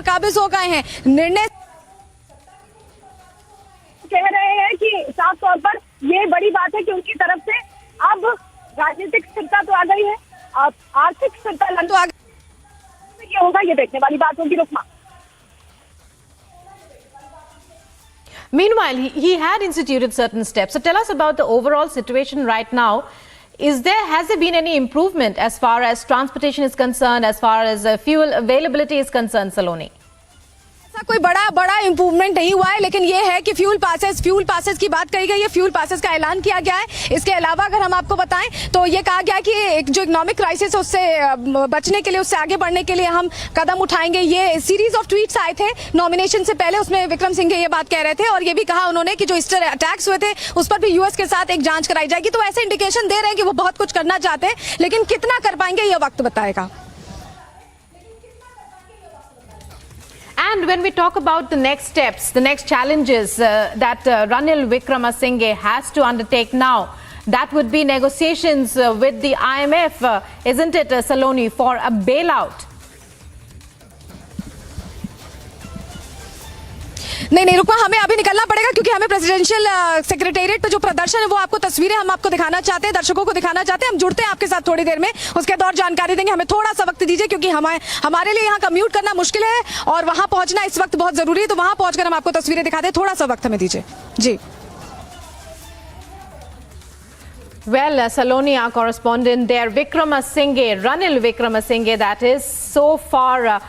पर काबिज हो गए हैं। निर्णय कह रहे हैं कि साफ तौर पर ये बड़ी बात है कि उनकी तरफ से अब राजनीतिक स्थिरता तो आ गई है, अब आर्थिक स्थिरता तो आ गई। ये होगा, ये देखने वाली बात होगी। Rukma. Meanwhile, he had instituted certain steps. So tell us about the overall situation right now. Has there been any improvement as far as transportation is concerned, as far as fuel availability is concerned, Saloni? ऐसा कोई बड़ा improvement नहीं हुआ है, लेकिन ये है कि फ्यूल पासेस की बात कही गई है। फ्यूल पासेस का ऐलान किया गया है। इसके अलावा अगर हम आपको बताएं तो ये कहा गया कि एक जो इकोनॉमिक क्राइसिस उससे बचने के लिए, उससे आगे बढ़ने के लिए हम कदम उठाएंगे। ये सीरीज ऑफ ट्वीट्स आए थे नॉमिनेशन से पहले, उसमें विक्रमसिंघे ये बात कह रहे थे और ये भी कहा उन्होंने कि जो ईस्टर अटैक्स हुए थे उस पर भी यूएस के साथ एक जांच कराई जाएगी। तो ऐसे इंडिकेशन दे रहे हैं कि वो बहुत कुछ करना चाहते हैं, लेकिन कितना कर पाएंगे ये वक्त बताएगा। And when we talk about the next steps, the next challenges that Ranil Wickremesinghe has to undertake now, that would be negotiations with the IMF, isn't it, Saloni, for a bailout? नहीं रुकमा, हमें अभी निकलना पड़ेगा क्योंकि हमें presidential secretariat पे जो प्रदर्शन है वो आपको तस्वीरें हम आपको दिखाना चाहते हैं, दर्शकों को दिखाना चाहते हैं। हम जुड़ते हैं आपके साथ थोड़ी देर में, उसके दौर जानकारी देंगे। हमें थोड़ा सा वक्त दीजिए क्योंकि हमारे लिए यहाँ कम्यूट करना मुश्किल है और वहां पहुंचना इस वक्त बहुत जरूरी है, तो वहां पहुंचकर हम आपको तस्वीरें दिखाते हैं। थोड़ा सा वक्त हमें दीजिए जी। Well, Saloni, our correspondent there, Ranil Wickremesinghe, that is so far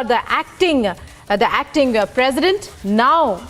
the acting president, now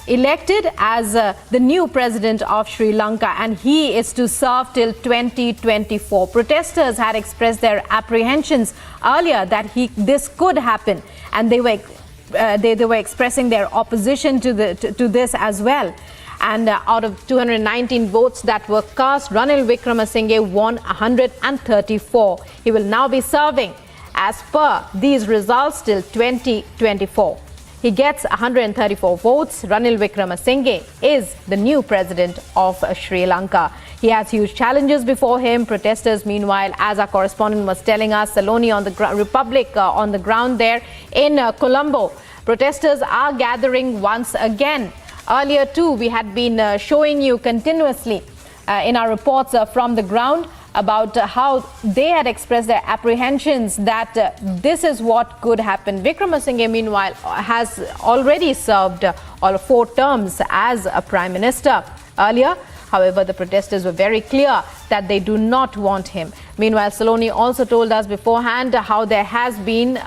elected as the new president of Sri Lanka, and he is to serve till 2024. Protesters had expressed their apprehensions earlier that this could happen, and they were expressing their opposition to this as well. And out of 219 votes that were cast, Ranil Wickremesinghe won 134. He will now be serving as per these results till 2024. He gets 134 votes. Ranil Wickremesinghe is the new president of Sri Lanka. He has huge challenges before him. Protesters, meanwhile, as our correspondent was telling us, Saloni on the Republic on the ground there in Colombo, protesters are gathering once again. Earlier too, we had been showing you continuously in our reports from the ground about how they had expressed their apprehensions that this is what could happen. Wickremesinghe, meanwhile, has already served all 4 terms as a prime minister. Earlier, however, the protesters were very clear that they do not want him. Meanwhile, Saloni also told us beforehand how there has been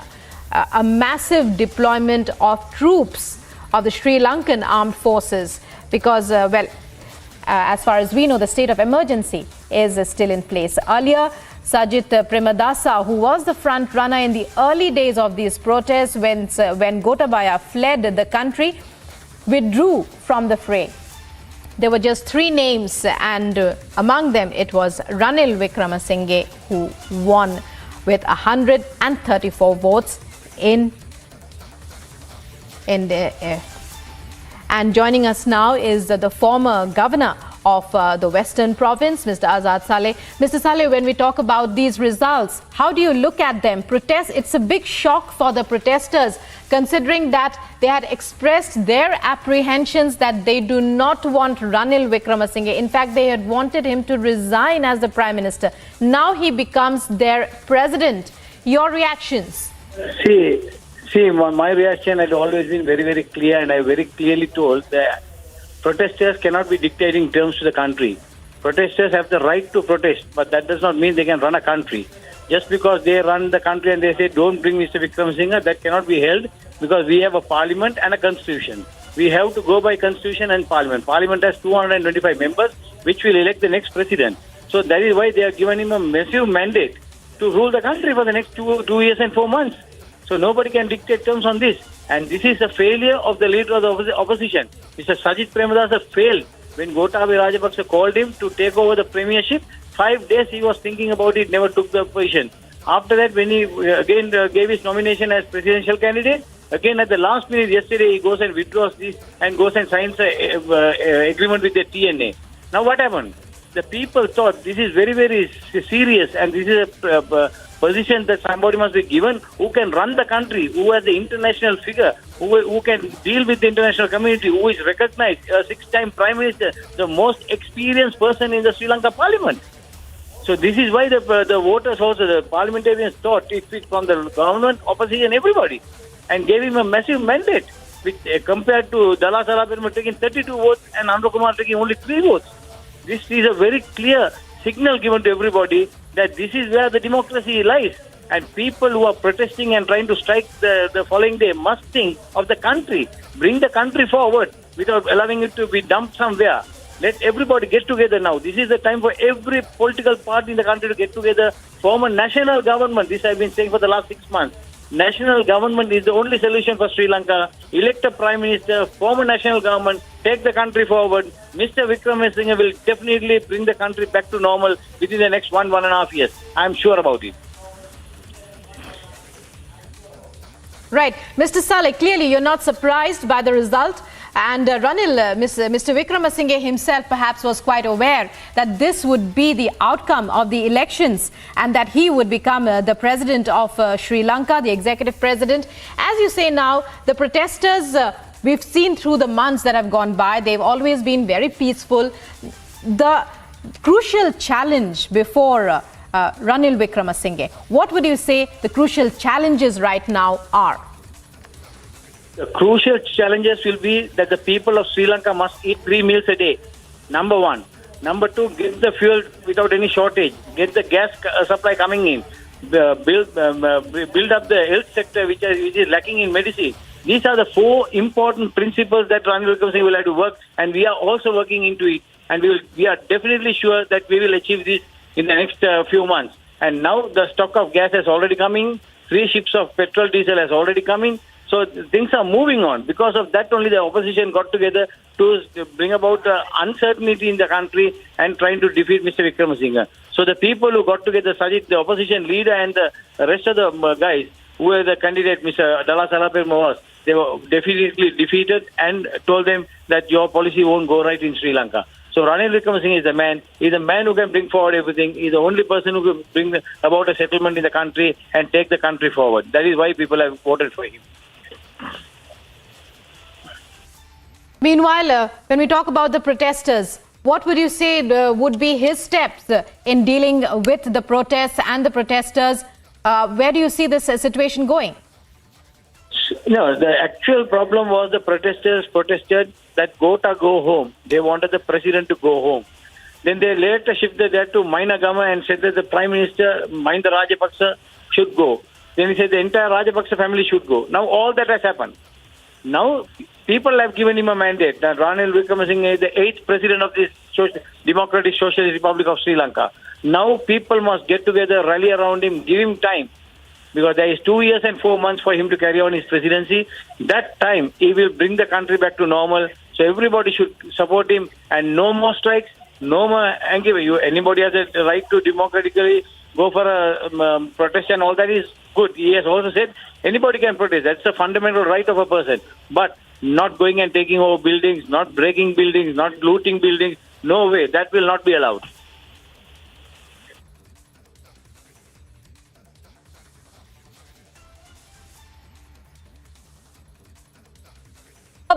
a massive deployment of troops of the Sri Lankan armed forces because, as far as we know, the state of emergency is still in place. Earlier, Sajit Premadasa, who was the front runner in the early days of these protests when Gotabaya fled the country, withdrew from the fray. There were just 3 names, and among them it was Ranil Wickremesinghe, who won with 134 votes and joining us now is the former governor of the Western Province, Mr. Azad Saleh. Mr. Saleh, when we talk about these results, how do you look at them? It's a big shock for the protesters, considering that they had expressed their apprehensions that they do not want Ranil Wickremesinghe. In fact, they had wanted him to resign as the Prime Minister. Now he becomes their president. Your reactions? See, my reaction had always been very, very clear, and I very clearly told that protesters cannot be dictating terms to the country. Protesters have the right to protest, but that does not mean they can run a country. Just because they run the country and they say, don't bring Mr. Wickremesinghe, that cannot be held because we have a parliament and a constitution. We have to go by constitution and parliament. Parliament has 225 members, which will elect the next president. So that is why they have given him a massive mandate to rule the country for the next 2 years and 4 months. So nobody can dictate terms on this. And this is a failure of the leader of the opposition. Mr. Sajit Premadasa failed when Gotabaya Rajapaksa called him to take over the premiership. 5 days he was thinking about it, never took the position. After that, when he again gave his nomination as presidential candidate, again at the last minute yesterday, he goes and withdraws this and goes and signs an agreement with the TNA. Now what happened? The people thought this is very, very serious and this is a position that somebody must be given who can run the country, who has the international figure, who can deal with the international community, who is recognized, a 6-time Prime Minister, the most experienced person in the Sri Lanka Parliament. So this is why the voters also, the parliamentarians thought it fit from the government, opposition, everybody, and gave him a massive mandate, which compared to Dala Salaperma taking 32 votes and Andhra Kumar taking only 3 votes. This is a very clear signal given to everybody that this is where the democracy lies. And people who are protesting and trying to strike the following day must think of the country, bring the country forward without allowing it to be dumped somewhere. Let everybody get together now. This is the time for every political party in the country to get together, form a national government. This I've been saying for the last 6 months. National government is the only solution for Sri Lanka. Elect a Prime Minister, form a national government, take the country forward. Mr. Wickremesinghe will definitely bring the country back to normal within the next 1.5 years. I'm sure about it. Right. Mr. Saleh, clearly you're not surprised by the result. And Ranil, Mr. Wickremesinghe himself perhaps was quite aware that this would be the outcome of the elections and that he would become the president of Sri Lanka, the executive president. As you say now, the protesters, we've seen through the months that have gone by, they've always been very peaceful. The crucial challenge before Ranil Wickremesinghe, what would you say the crucial challenges right now are? The crucial challenges will be that the people of Sri Lanka must eat 3 meals a day. Number 1. Number 2, get the fuel without any shortage. Get the gas supply coming in. Build up the health sector which is lacking in medicine. These are the 4 important principles that Ranil Wickremesinghe will have to work, and we are also working into it. And we are definitely sure that we will achieve this in the next few months. And now the stock of gas has already come in. 3 ships of petrol, diesel has already come in. So things are moving on. Because of that only the opposition got together to bring about uncertainty in the country and trying to defeat Mr. Wickremesinghe. So the people who got together, Sajid, the opposition leader and the rest of the guys, who were the candidate, Mr. Dala Salaperma was, they were definitely defeated and told them that your policy won't go right in Sri Lanka. So Ranil Wickremesinghe is the man. He's the man who can bring forward everything. He's the only person who can bring about a settlement in the country and take the country forward. That is why people have voted for him. Meanwhile, when we talk about the protesters, what would you say would be his steps in dealing with the protests and the protesters? Where do you see this situation going? No, the actual problem was the protesters protested that Gota go home. They wanted the president to go home. Then they later shifted that to Mainagama and said that the Prime Minister, Mahinda Rajapaksa, should go. Then he said the entire Rajapaksa family should go. Now all that has happened. Now people have given him a mandate that Ranil Wickremesinghe is the 8th president of this Democratic Socialist Republic of Sri Lanka. Now people must get together, rally around him, give him time. Because there is 2 years and 4 months for him to carry on his presidency. That time, he will bring the country back to normal. So everybody should support him. And no more strikes, no more anger. Anybody has a right to democratically go for a protest and all that is good. He has also said anybody can protest. That's a fundamental right of a person. But not going and taking over buildings, not breaking buildings, not looting buildings. No way. That will not be allowed.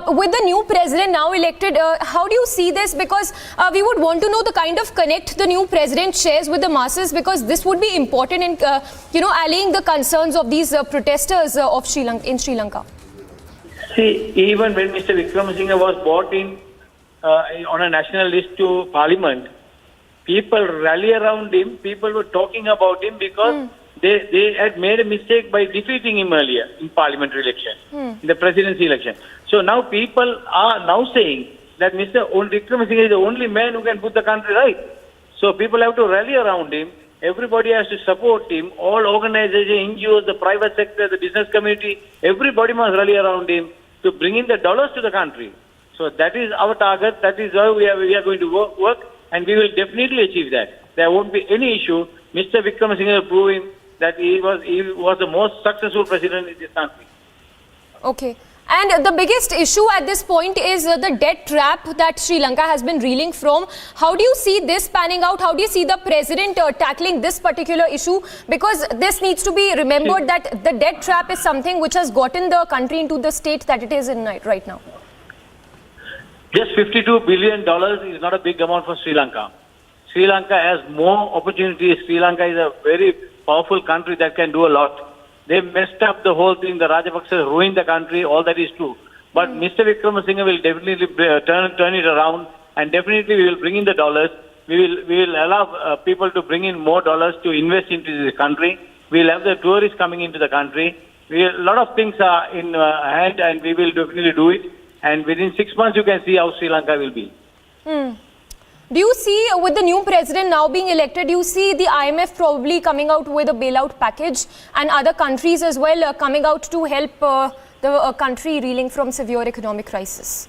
With the new president now elected, how do you see this? Because we would want to know the kind of connect the new president shares with the masses, because this would be important in, allaying the concerns of these protesters of Sri Lanka. See, even when Mr. Wickremesinghe was brought in on a national list to Parliament, people rally around him. People were talking about him because they had made a mistake by defeating him earlier in parliamentary election, in the presidency election. So now people are now saying that Mr. Wickremesinghe is the only man who can put the country right. So people have to rally around him. Everybody has to support him. All organizations, NGOs, the private sector, the business community, everybody must rally around him to bring in the dollars to the country. So that is our target. That is how we are going to work, and we will definitely achieve that. There won't be any issue. Mr. Wickremesinghe will prove him that he was the most successful president in this country. Okay. And the biggest issue at this point is the debt trap that Sri Lanka has been reeling from. How do you see this panning out? How do you see the president tackling this particular issue? Because this needs to be remembered that the debt trap is something which has gotten the country into the state that it is in right now. Just $52 billion is not a big amount for Sri Lanka. Sri Lanka has more opportunities. Sri Lanka is a very powerful country that can do a lot. They messed up the whole thing. The Rajapaksas ruined the country. All that is true. But Mr. Wickremesinghe will definitely turn it around, and definitely we will bring in the dollars. We will allow people to bring in more dollars to invest into this country. We will have the tourists coming into the country. A lot of things are in hand, and we will definitely do it. And within 6 months, you can see how Sri Lanka will be. Do you see, with the new president now being elected, do you see the IMF probably coming out with a bailout package and other countries as well coming out to help the country reeling from severe economic crisis?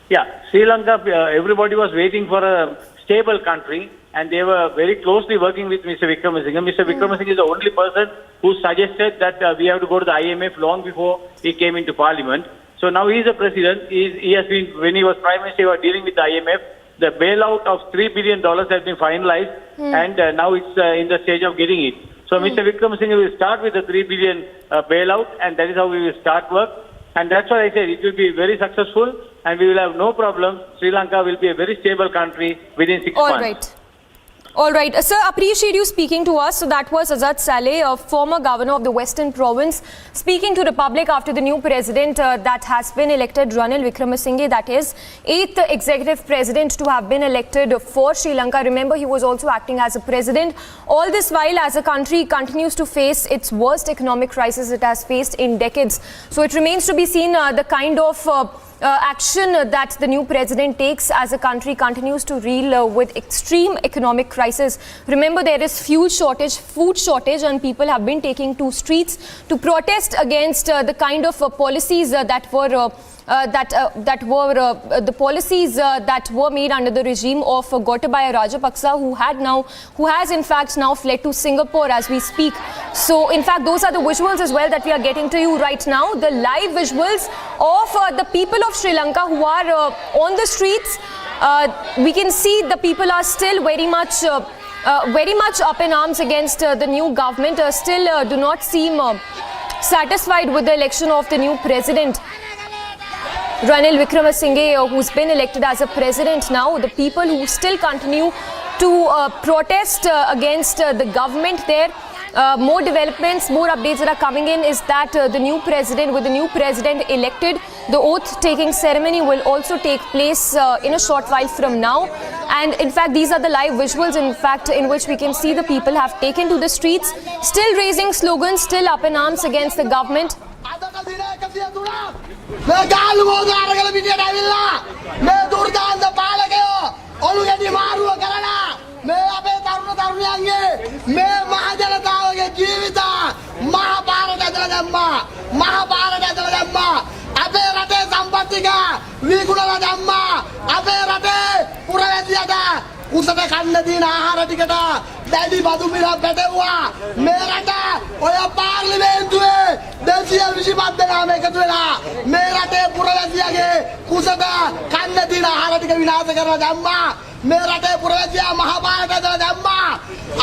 Yeah, Sri Lanka, everybody was waiting for a stable country, and they were very closely working with Mr. Wickremesinghe. Mr. Wickremesinghe is the only person who suggested that we have to go to the IMF long before he came into parliament. So now he is the president. He has been, when he was prime minister, he was dealing with the IMF. The bailout of $3 billion has been finalized, and now it's in the stage of getting it. So Mr. Wickremesinghe will start with the $3 billion bailout, and that is how we will start work. And that's why I said it will be very successful, and we will have no problem. Sri Lanka will be a very stable country within 6 months. All right. Sir, appreciate you speaking to us. So that was Azad Saleh, a former governor of the Western Province, speaking to the public after the new president that has been elected, Ranil Wickremesinghe, that is 8th executive president to have been elected for Sri Lanka. Remember, he was also acting as a president. All this while, as a country continues to face its worst economic crisis it has faced in decades. So it remains to be seen the kind of action that the new president takes as a country continues to reel with extreme economic crisis. Remember, there is fuel shortage, food shortage, and people have been taking to streets to protest against the kind of policies that were the policies that were made under the regime of Gotabaya Rajapaksa, who has in fact now fled to Singapore as we speak. So in fact, those are the visuals as well that we are getting to you right now, the live visuals of the people of Sri Lanka who are on the streets. We can see the people are still very much up in arms against the new government, still do not seem satisfied with the election of the new president, Ranil Wickremesinghe, who's been elected as a president now. The people who still continue to protest against the government there. More developments, more updates that are coming in is that with the new president elected, the oath-taking ceremony will also take place in a short while from now. And in fact, these are the live visuals, in fact, in which we can see the people have taken to the streets, still raising slogans, still up in arms against the government. උසට කන්න දින ආහාර ටිකට දැඩි බදු මිලක් පැටවුවා මේ රට ඔය පාර්ලිමේන්තුවේ 225 දෙනාම එකතු වෙලා මේ රටේ පුරවැසියාගේ කුසට කන්න දින ආහාර ටික විනාශ කරලා දැම්මා මේ රටේ පුරවැසියා මහපාරට ඇදලා දැම්මා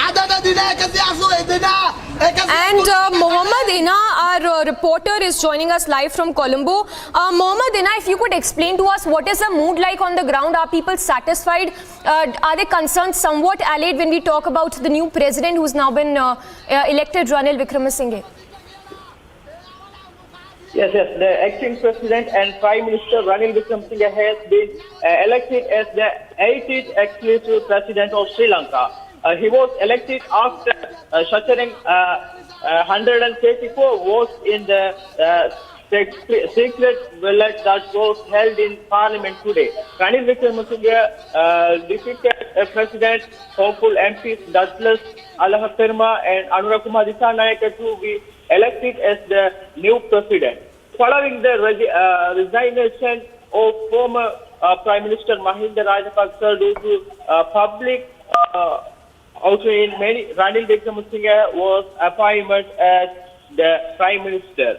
අදට දින 180 දින. And Mohammad Ina, our reporter, is joining us live from Colombo. Mohammad Ina, if you could explain to us what is the mood like on the ground? Are people satisfied? Are they concerned somewhat allayed when we talk about the new president who's now been elected, Ranil Wickremesinghe? Yes, the acting president and Prime Minister Ranil Wickremesinghe has been elected as the 18th exclusive president of Sri Lanka. He was elected after shuttering 134 votes in the secret ballot that was held in Parliament today. Ranil Wickremesinghe defeated President hopeful MPs Douglas Alahaperma and Anurakumar Disanayake to be elected as the new president. Following the resignation of former Prime Minister Mahinda Rajapaksa due to public also in many, Ranil Wickremesinghe was appointed as the Prime Minister.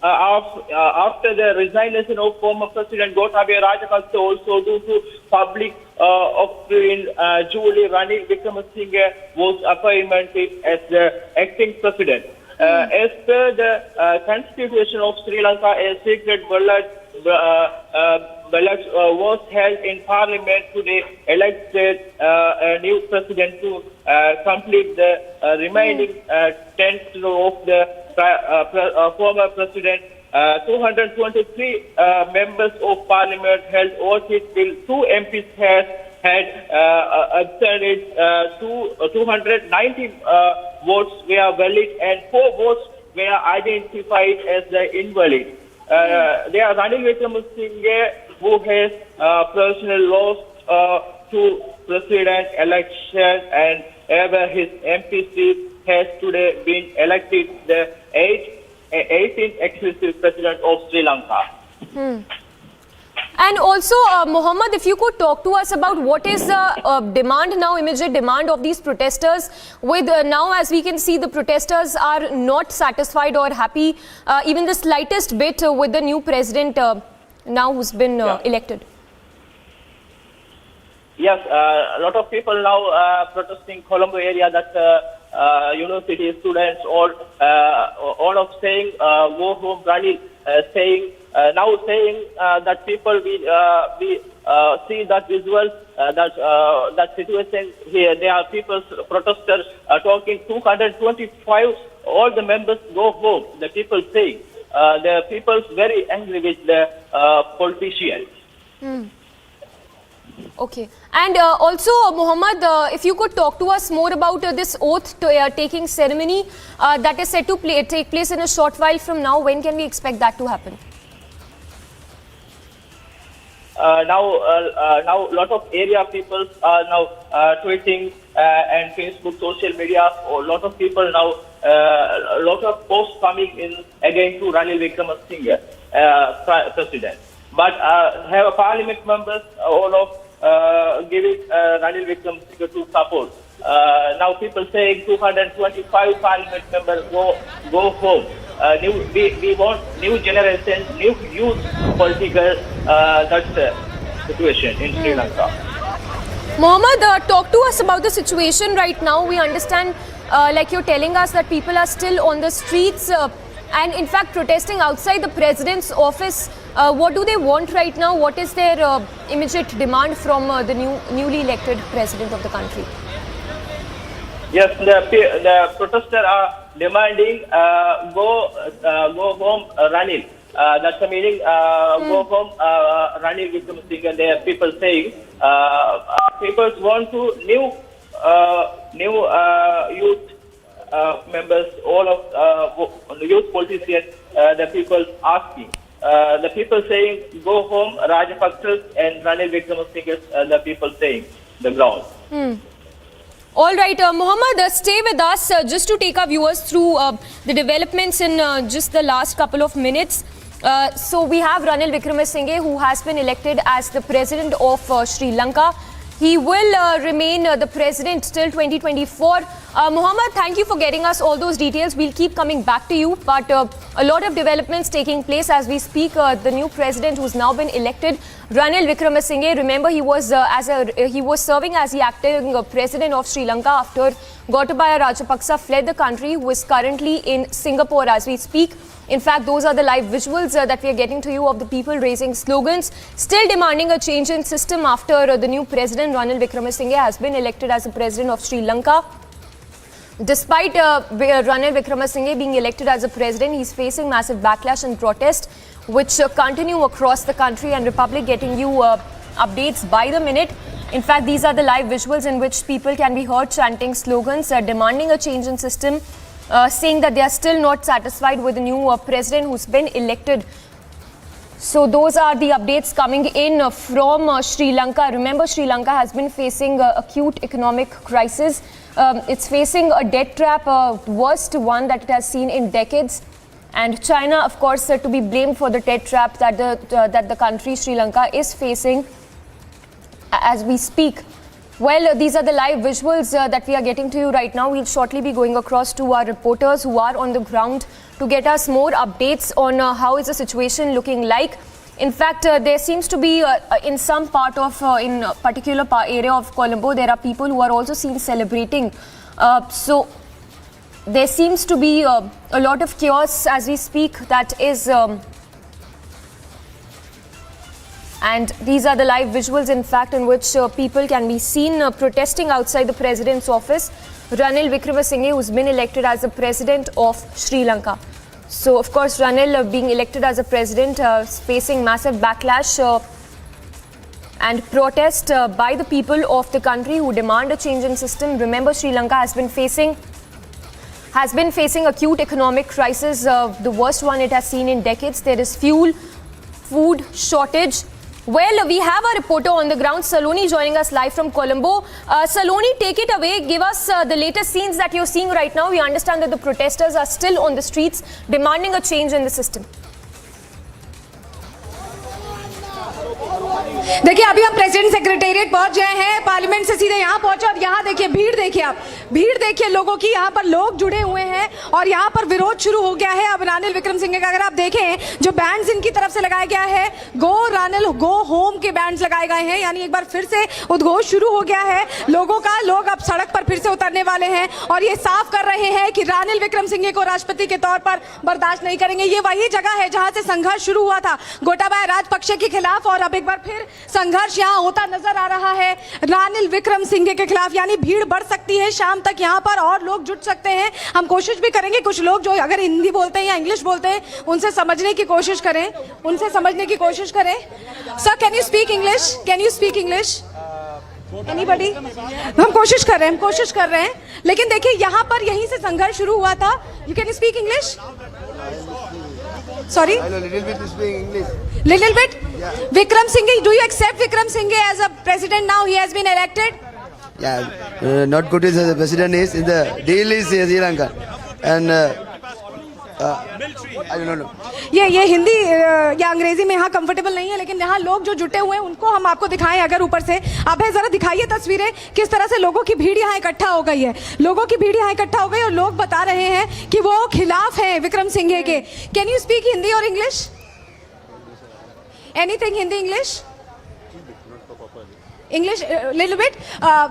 after the resignation of former President Gotabaya Rajapaksa, also due to public opinion, Julie Ranil Wickremesinghe was appointed as the acting president. As per the constitution of Sri Lanka, a secret ballot was held in parliament to elected a new president to complete the remaining 10th of the former president. 223 members of parliament held oath till 2 MPs had abstained. 290 votes were valid and 4 votes were identified as the invalid. There are Ranil Wickremesinghe, who has personal lost to president election, and ever his MP seat has today been elected the 18th exclusive president of Sri Lanka. And also, Mohammed, if you could talk to us about what is the demand now, immediate demand of these protesters, with now, as we can see, the protesters are not satisfied or happy even the slightest bit with the new president now who's been elected. Yes, a lot of people now protesting Colombo area, that university students all of saying go home, Ranil, saying that people we see that visual that situation here. There are people, protesters talking 225. All the members go home. The people saying the people very angry with the politicians. Okay. And also, Mohammed, if you could talk to us more about this oath taking ceremony that is set to take place in a short while from now. When can we expect that to happen? Now a lot of area people are now tweeting and Facebook, social media. A lot of people now, a lot of posts coming in against to Ranil Wickremesinghe, president. But have a parliament members all of giving Ranil Wickremesinghe to support. Now people saying 225 parliament members go home. We want new generation, new youth political. That's the situation in Sri Lanka. Mohammed, talk to us about the situation right now. We understand, like you're telling us, that people are still on the streets and in fact protesting outside the president's office. What do they want right now? What is their immediate demand from the newly elected president of the country? Yes, the protesters are demanding go home, Ranil. That's the meaning. Go home, Ranil Wickremesinghe. There are people saying people want to new youth members, all of youth politicians. The people asking. The people saying go home, Rajapaksa and Ranil Wickremesinghe. The people saying the ground. All right, Mohammed, stay with us just to take our viewers through the developments in just the last couple of minutes. So we have Ranil Wickremesinghe, who has been elected as the president of Sri Lanka. He will remain the president till 2024. Mohammed, thank you for getting us all those details. We'll keep coming back to you. But a lot of developments taking place as we speak. The new president who's now been elected, Ranil Wickremesinghe. Remember, he was serving as the acting president of Sri Lanka after Gotabaya Rajapaksa fled the country, who is currently in Singapore as we speak. In fact, those are the live visuals that we are getting to you of the people raising slogans, still demanding a change in system after the new president, Ranil Wickremesinghe, has been elected as the president of Sri Lanka. Despite Ranil Wickremesinghe being elected as a president, he's facing massive backlash and protest, which continue across the country, and Republic getting you updates by the minute. In fact, these are the live visuals in which people can be heard chanting slogans, demanding a change in system, saying that they are still not satisfied with the new president who's been elected. So those are the updates coming in from Sri Lanka. Remember, Sri Lanka has been facing acute economic crisis. It's facing a debt trap, worst one that it has seen in decades. And China, of course, to be blamed for the debt trap that the country Sri Lanka is facing as we speak. Well, these are the live visuals that we are getting to you right now. We'll shortly be going across to our reporters who are on the ground to get us more updates on how is the situation looking like. In fact, there seems to be in some part of, in a particular area of Colombo, there are people who are also seen celebrating. So there seems to be a lot of chaos as we speak. That is, and these are the live visuals, in fact, in which people can be seen protesting outside the president's office. Ranil Wickremesinghe, who's been elected as the president of Sri Lanka. So, of course, Ranil being elected as a president is facing massive backlash and protest by the people of the country who demand a change in system. Remember, Sri Lanka has been facing acute economic crisis, the worst one it has seen in decades. There is food shortage. Well, we have a reporter on the ground, Saloni, joining us live from Colombo. Saloni, take it away. Give us the latest scenes that you're seeing right now. We understand that the protesters are still on the streets demanding a change in the system. देखिए अभी हम president secretariat पहुंच गए हैं, parliament से सीधे यहाँ पहुंचे और यहाँ देखिए भीड़, देखिए आप भीड़ देखिए लोगों की, यहाँ पर लोग जुड़े हुए हैं और यहाँ पर विरोध शुरू हो गया है। अब रानिल विक्रमसिंघे का अगर आप देखें, जो बैंड्स इनकी तरफ से लगाया गया है, गो रानिल गो होम के बैंड्स लगाए गए हैं, यानी एक बार फिर से उद्घोष शुरू हो गया है लोगों का। लोग अब सड़क पर फिर से उतरने वाले हैं और ये साफ कर रहे हैं कि रानिल विक्रमसिंघे को राष्ट्रपति के तौर पर बर्दाश्त नहीं करेंगे। ये वही जगह है जहां से संघर्ष शुरू हुआ था गोटाबाया राजपक्षे के खिलाफ और अब एक बार फिर संघर्ष यहां होता नजर आ रहा है रानिल विक्रमसिंघे के खिलाफ, यानी भीड़ बढ़ सकती है शाम तक यहां पर और लोग जुट सकते हैं। हम कोशिश भी करेंगे कुछ लोग जो अगर हिंदी बोलते हैं या इंग्लिश बोलते हैं उनसे समझने की कोशिश करें, sir can you speak English, anybody? हम कोशिश कर रहे हैं लेकिन देखिए यहां पर यहीं से संघर्ष शुरू हुआ था। You can speak English? Sorry? Little bit speaking English. Little bit? Yeah. Wickremesinghe, do you accept Wickremesinghe as a president now? He has been elected? Yeah, not good as the president is in the deal is Sri Lanka. And I don't know. ये हिंदी या अंग्रेजी में यहाँ comfortable नहीं है, लेकिन यहाँ लोग जो जुटे हुए हैं उनको हम आपको दिखाएं अगर ऊपर से। अब जरा दिखाइए तस्वीरें किस तरह से लोगों की भीड़ यहाँ इकट्ठा हो गई है, और लोग बता रहे हैं कि वो खिलाफ हैं विक्रमसिंघे के। कैन यू स्पीक हिंदी और English? Anything Hindi English? English little bit.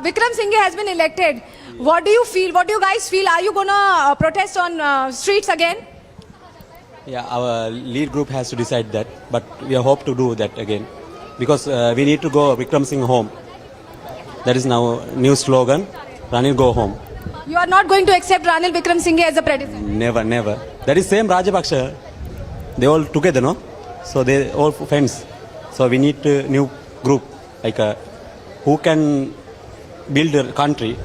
Wickremesinghe has been elected. What do you feel? What do you guys feel? Are you gonna protest on streets again? Yeah, our lead group has to decide that, but we hope to do that again because we need to go Wickremesinghe home. That is now new slogan. Ranil go home. You are not going to accept Ranil Wickremesinghe as a predecessor? Never, never. That is same Rajapaksa. They all together, no? So they all friends. So we need a new group like who can build a country.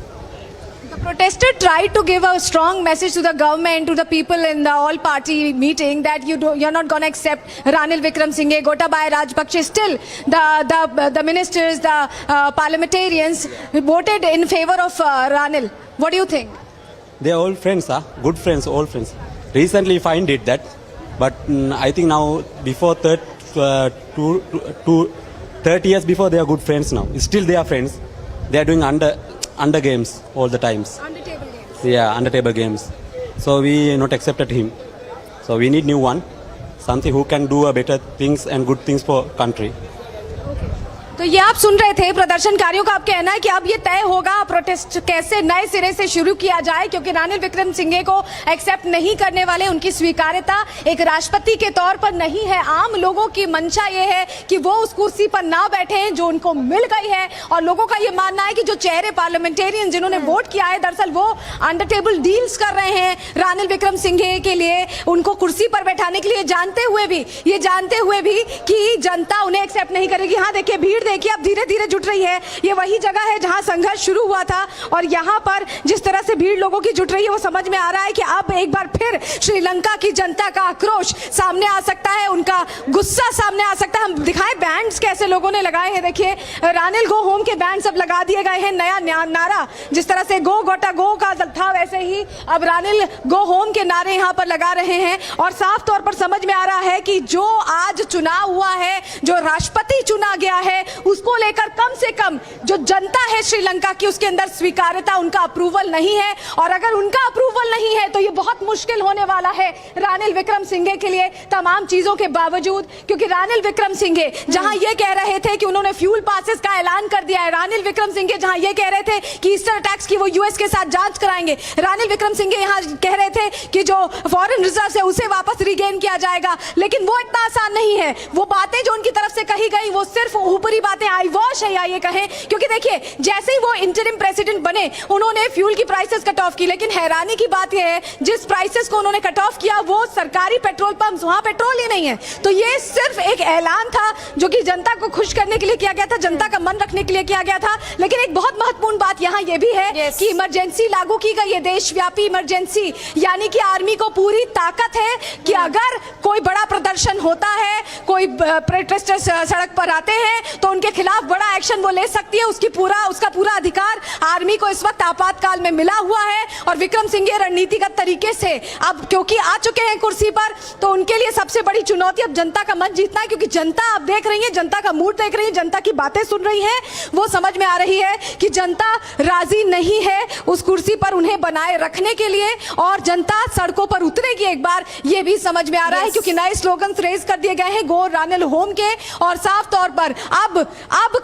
The protester tried to give a strong message to the government, to the people in the all-party meeting that you're not going to accept Ranil Wickremesinghe, Gotabaya Rajpaksa. Still, the ministers, the parliamentarians voted in favor of Ranil. What do you think? They're all friends, good friends, all friends. Recently, find it that, but I think now before 30 years before, they are good friends now. Still, they are friends. They are doing under games all the times. Under table games. Yeah, under table games. So we not accepted him. So we need new one, something who can do better things and good things for country. तो ये आप सुन रहे थे प्रदर्शनकारियों का अब कहना है कि अब ये तय होगा प्रोटेस्ट कैसे नए सिरे से शुरू किया जाए, क्योंकि रानिल विक्रमसिंघे को एक्सेप्ट नहीं करने वाले, उनकी स्वीकार्यता एक राष्ट्रपति के तौर पर नहीं है। आम लोगों की मंशा ये है कि वो उस कुर्सी पर ना बैठे जो उनको मिल गई है, और लोगों का ये मानना है कि जो चेहरे पार्लियामेंटेरियन जिन्होंने वोट किया है दरअसल वो अंडर टेबल डील्स कर रहे हैं रानिल विक्रमसिंघे के लिए, उनको कुर्सी पर बैठाने के लिए, जानते हुए भी कि जनता उन्हें एक्सेप्ट नहीं करेगी। हाँ देखिए भीड़ देखिए अब धीरे धीरे जुट रही है। ये वही जगह है जहां संघर्ष शुरू हुआ था और यहां पर जिस तरह से भीड़ लोगों की जुट रही है वो समझ में आ रहा है कि अब एक बार फिर श्रीलंका की जनता का आक्रोश सामने आ सकता है, उनका गुस्सा सामने आ सकता है। हम दिखाएं बैंड्स कैसे लोगों ने लगाए हैं, देखिए रानिल गो होम के बैंड सब लगा दिए गए हैं। नया नारा जिस तरह से गो गोटा गो का था वैसे ही अब रानिल गो होम के नारे यहां पर लगा रहे हैं और साफ तौर पर समझ में आ रहा है कि जो आज चुनाव हुआ है, जो राष्ट्रपति चुना गया है उसको लेकर कम से कम जो जनता है श्रीलंका की उसके अंदर स्वीकार्यता, उनका अप्रूवल नहीं है। और अगर उनका अप्रूवल नहीं है तो ये बहुत मुश्किल होने वाला है रानिल विक्रमसिंघे के लिए, तमाम चीजों के बावजूद। क्योंकि रानिल विक्रमसिंघे जहां ये कह रहे थे कि उन्होंने फ्यूल पासेस का ऐलान कर दिया है, रानिल विक्रमसिंघे जहां ये कह रहे थे कि ईस्टर अटैक्स की वो यूएस के साथ जांच कराएंगे, रानिल विक्रमसिंघे यहां कह रहे थे कि जो फॉरेन रिजर्व है उसे वापस रिगेन किया जाएगा। लेकिन वो इतना आसान नहीं है। वो बातें जो उनकी तरफ से कही गई वो सिर्फ ऊपरी बातें, आई वॉश है या ये कहें। क्योंकि देखिए जैसे ही वो इंटरिम प्रेसिडेंट बने उन्होंने फ्यूल की प्राइसेस कट ऑफ की, लेकिन हैरानी की बात यह है जिस प्राइसेस को उन्होंने कट ऑफ किया वो सरकारी पेट्रोल पंप, वहां पेट्रोल ही नहीं है। तो ये सिर्फ एक ऐलान था जो कि जनता को खुश करने के लिए किया गया था, जनता का मन रखने के लिए किया गया था। लेकिन एक बहुत महत्वपूर्ण बात यहाँ ये भी है कि इमरजेंसी लागू की गई है, देशव्यापी इमरजेंसी, यानी कि आर्मी को पूरी ताकत है कि अगर कोई बड़ा प्रदर्शन होता है, कोई प्रोटेस्टर्स सड़क पर आते हैं तो उनके खिलाफ बड़ा एक्शन वो ले सकती है। उसका पूरा अधिकार आर्मी को इस वक्त आपातकाल में मिला हुआ है। और विक्रमसिंघे रणनीतिगत तरीके से अब क्योंकि आ चुके हैं कुर्सी पर, तो उनके लिए सबसे बड़ी चुनौती अब जनता का मन जीतना है। क्योंकि जनता अब देख रही है, जनता का मूड देख रही है, जनता की बातें सुन रही है, वो समझ में आ रही है कि जनता राजी नहीं है उस कुर्सी पर उन्हें बनाए रखने के लिए, और जनता सड़कों पर उतरेगी एक बार, ये भी समझ में आ रहा है। क्योंकि नए स्लोगन्स रेज कर दिए गए हैं गो रानिल होम के, और साफ तौर पर अब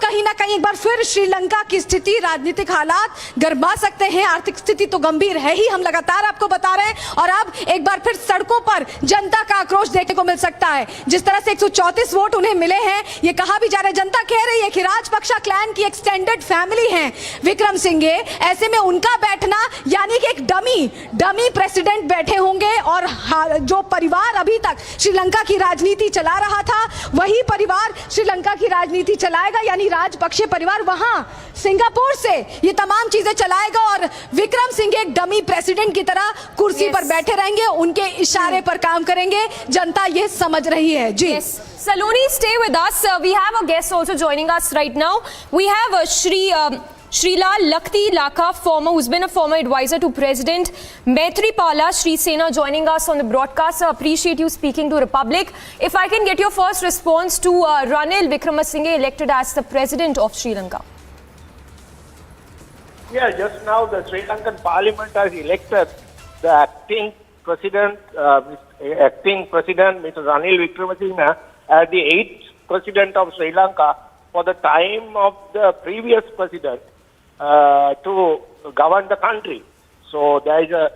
कहीं ना कहीं एक बार फिर श्रीलंका की स्थिति, राजनीतिक हालात गरमा सकते हैं। आर्थिक स्थिति तो गंभीर है ही, हम लगातार आपको बता रहे हैं। और अब एक बार फिर सड़कों पर जनता का आक्रोश देखने को मिल सकता है। जिस तरह से 134 वोट उन्हें मिले हैं, ये कहा भी जा रहा है, जनता कह रही है कि राजपक्षा क्लैन की एक्सटेंडेड फैमिली है विक्रमसिंघे, ऐसे में उनका बैठना यानी कि एक डमी प्रेसिडेंट बैठे होंगे। और जो परिवार अभी तक श्रीलंका की राजनीति चला रहा था वही परिवार श्रीलंका की राजनीति चलाएगा, यानी राजपक्षे परिवार वहां सिंगापुर से ये तमाम चीजें चलाएगा। और विक्रमसिंघे एक डमी प्रेसिडेंट की तरह कुर्सी पर बैठे रहेंगे, उनके इशारे पर काम करेंगे। जनता ये समझ रही है। जी Saloni, stay with us. We have a guest also joining us right now. We have Srilal Lakti Laka, who's been a former advisor to President Maithripala Srisena, joining us on the broadcast. Appreciate you speaking to Republic. If I can get your first response to Ranil Wickremesinghe elected as the President of Sri Lanka. Yeah, just now the Sri Lankan Parliament has elected the acting President Mr. Ranil Wickremesinghe as the 8th President of Sri Lanka for the time of the previous President to govern the country. So there is a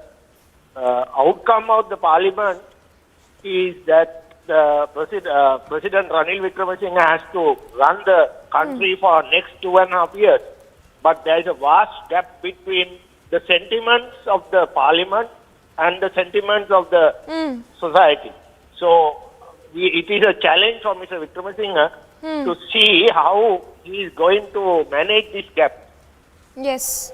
outcome of the Parliament is that President Ranil Wickremesinghe has to run the country for next 2.5 years. But there is a vast gap between the sentiments of the Parliament and the sentiments of the society. So it is a challenge for Mr. Wickremesinghe to see how he is going to manage this gap. Yes.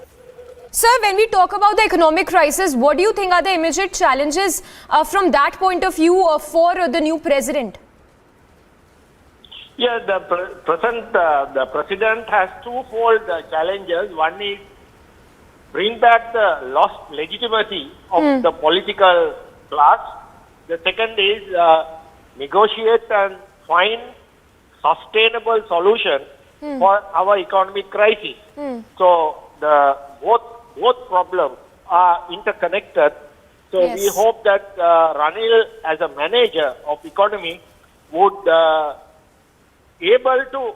Sir, when we talk about the economic crisis, what do you think are the immediate challenges from that point of view for the new president? Yeah, the president has twofold challenges. One is bring back the lost legitimacy of the political class. The second is negotiate and find sustainable solution for our economic crisis. So the both problems are interconnected. So we hope that Ranil, as a manager of economy, would able to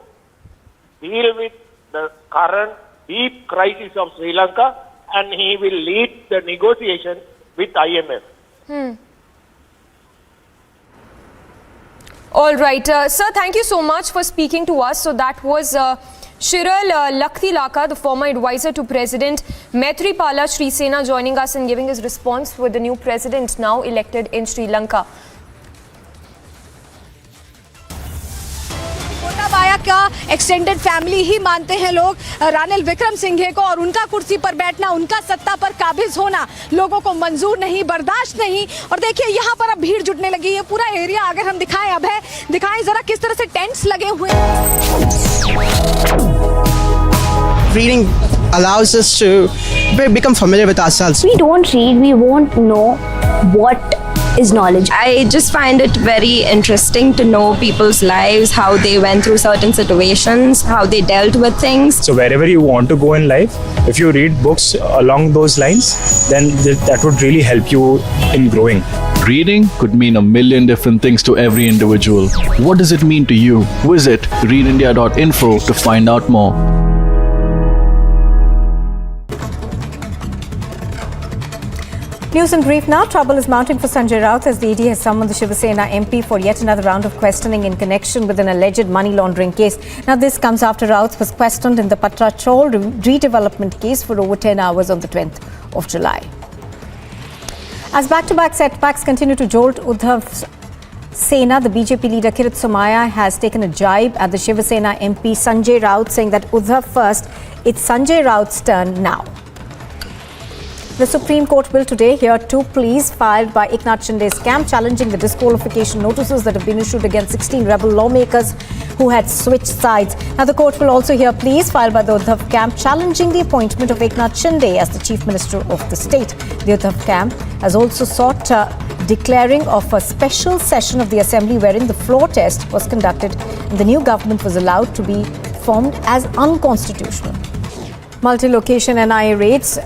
deal with the current deep crisis of Sri Lanka, and he will lead the negotiation with IMF. All right. Sir, thank you so much for speaking to us. So that was Srilal Lakti Laka, the former advisor to President Maithripala Srisena, joining us and giving his response with the new president now elected in Sri Lanka. बाया का extended family ही मानते हैं लोग रानिल विक्रमसिंघे को, और उनका कुर्सी पर बैठना, उनका सत्ता पर काबिज होना लोगों को मंजूर नहीं, बर्दाश्त नहीं। और देखिए यहाँ पर अब भीड़ जुटने लगी है। पूरा एरिया अगर हम दिखाएं, अब है, दिखाएं जरा किस तरह से टेंट्स लगे हुए हैं। Reading allows us to become familiar with ourselves. We don't read, we won't know what is knowledge. I just find it very interesting to know people's lives, how they went through certain situations, how they dealt with things. So wherever you want to go in life, if you read books along those lines, then that would really help you in growing. Reading could mean a million different things to every individual. What does it mean to you? Visit readindia.info to find out more. News in brief now. Trouble is mounting for Sanjay Raut as the ED has summoned the Shiv Sena MP for yet another round of questioning in connection with an alleged money laundering case. Now, this comes after Raut was questioned in the Patra Chol redevelopment case for over 10 hours on the 20th of July. As back-to-back setbacks continue to jolt Uddhav Sena, the BJP leader Kirit Somaiya has taken a jibe at the Shiv Sena MP Sanjay Raut, saying that Uddhav first, it's Sanjay Raut's turn now. The Supreme Court will today hear 2 pleas filed by Eknath Shinde's camp challenging the disqualification notices that have been issued against 16 rebel lawmakers who had switched sides. Now, the court will also hear pleas filed by the Uddhav camp challenging the appointment of Eknath Shinde as the Chief Minister of the state. The Uddhav camp has also sought declaring of a special session of the assembly wherein the floor test was conducted and the new government was allowed to be formed as unconstitutional. Multi-location NIA raids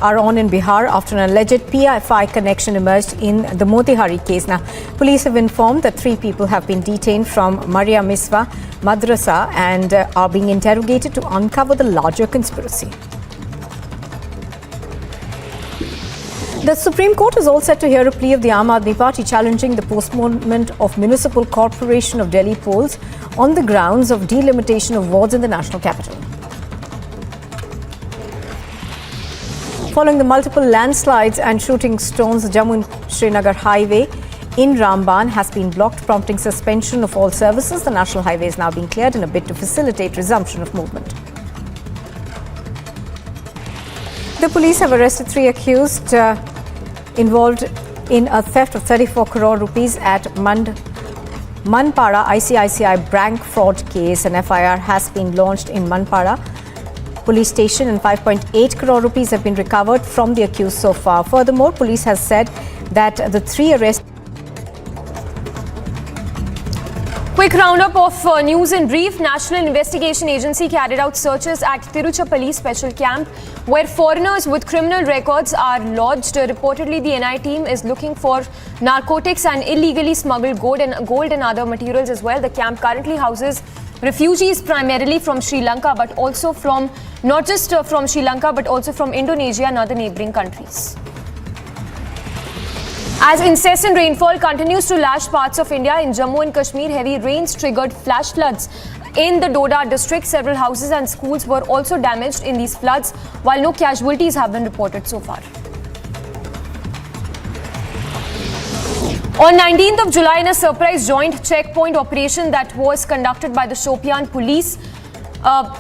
are on in Bihar after an alleged PFI connection emerged in the Motihari case. Now, police have informed that 3 people have been detained from Maria Miswa Madrasa and are being interrogated to uncover the larger conspiracy. The Supreme Court is all set to hear a plea of the Aam Aadmi Party challenging the postponement of Municipal Corporation of Delhi polls on the grounds of delimitation of wards in the national capital. Following the multiple landslides and shooting stones, the Jammu and Srinagar highway in Ramban has been blocked, prompting suspension of all services. The national highway is now being cleared in a bid to facilitate resumption of movement. The police have arrested 3 accused involved in a theft of 34 crore rupees at Manpada ICICI bank fraud case. An FIR has been launched in Manpada police station and 5.8 crore rupees have been recovered from the accused so far. Furthermore, police has said that the 3 arrests. Quick roundup of news in brief. National Investigation Agency carried out searches at Tiruchirappalli Special Camp where foreigners with criminal records are lodged. Reportedly, the NI team is looking for narcotics and illegally smuggled gold and other materials as well. The camp currently houses refugees primarily from Sri Lanka, but also from not just from Sri Lanka, but also from Indonesia and other neighbouring countries. As incessant rainfall continues to lash parts of India, in Jammu and Kashmir, heavy rains triggered flash floods in the Doda district. Several houses and schools were also damaged in these floods, while no casualties have been reported so far. On 19th of July, in a surprise joint checkpoint operation that was conducted by the Shopian police, a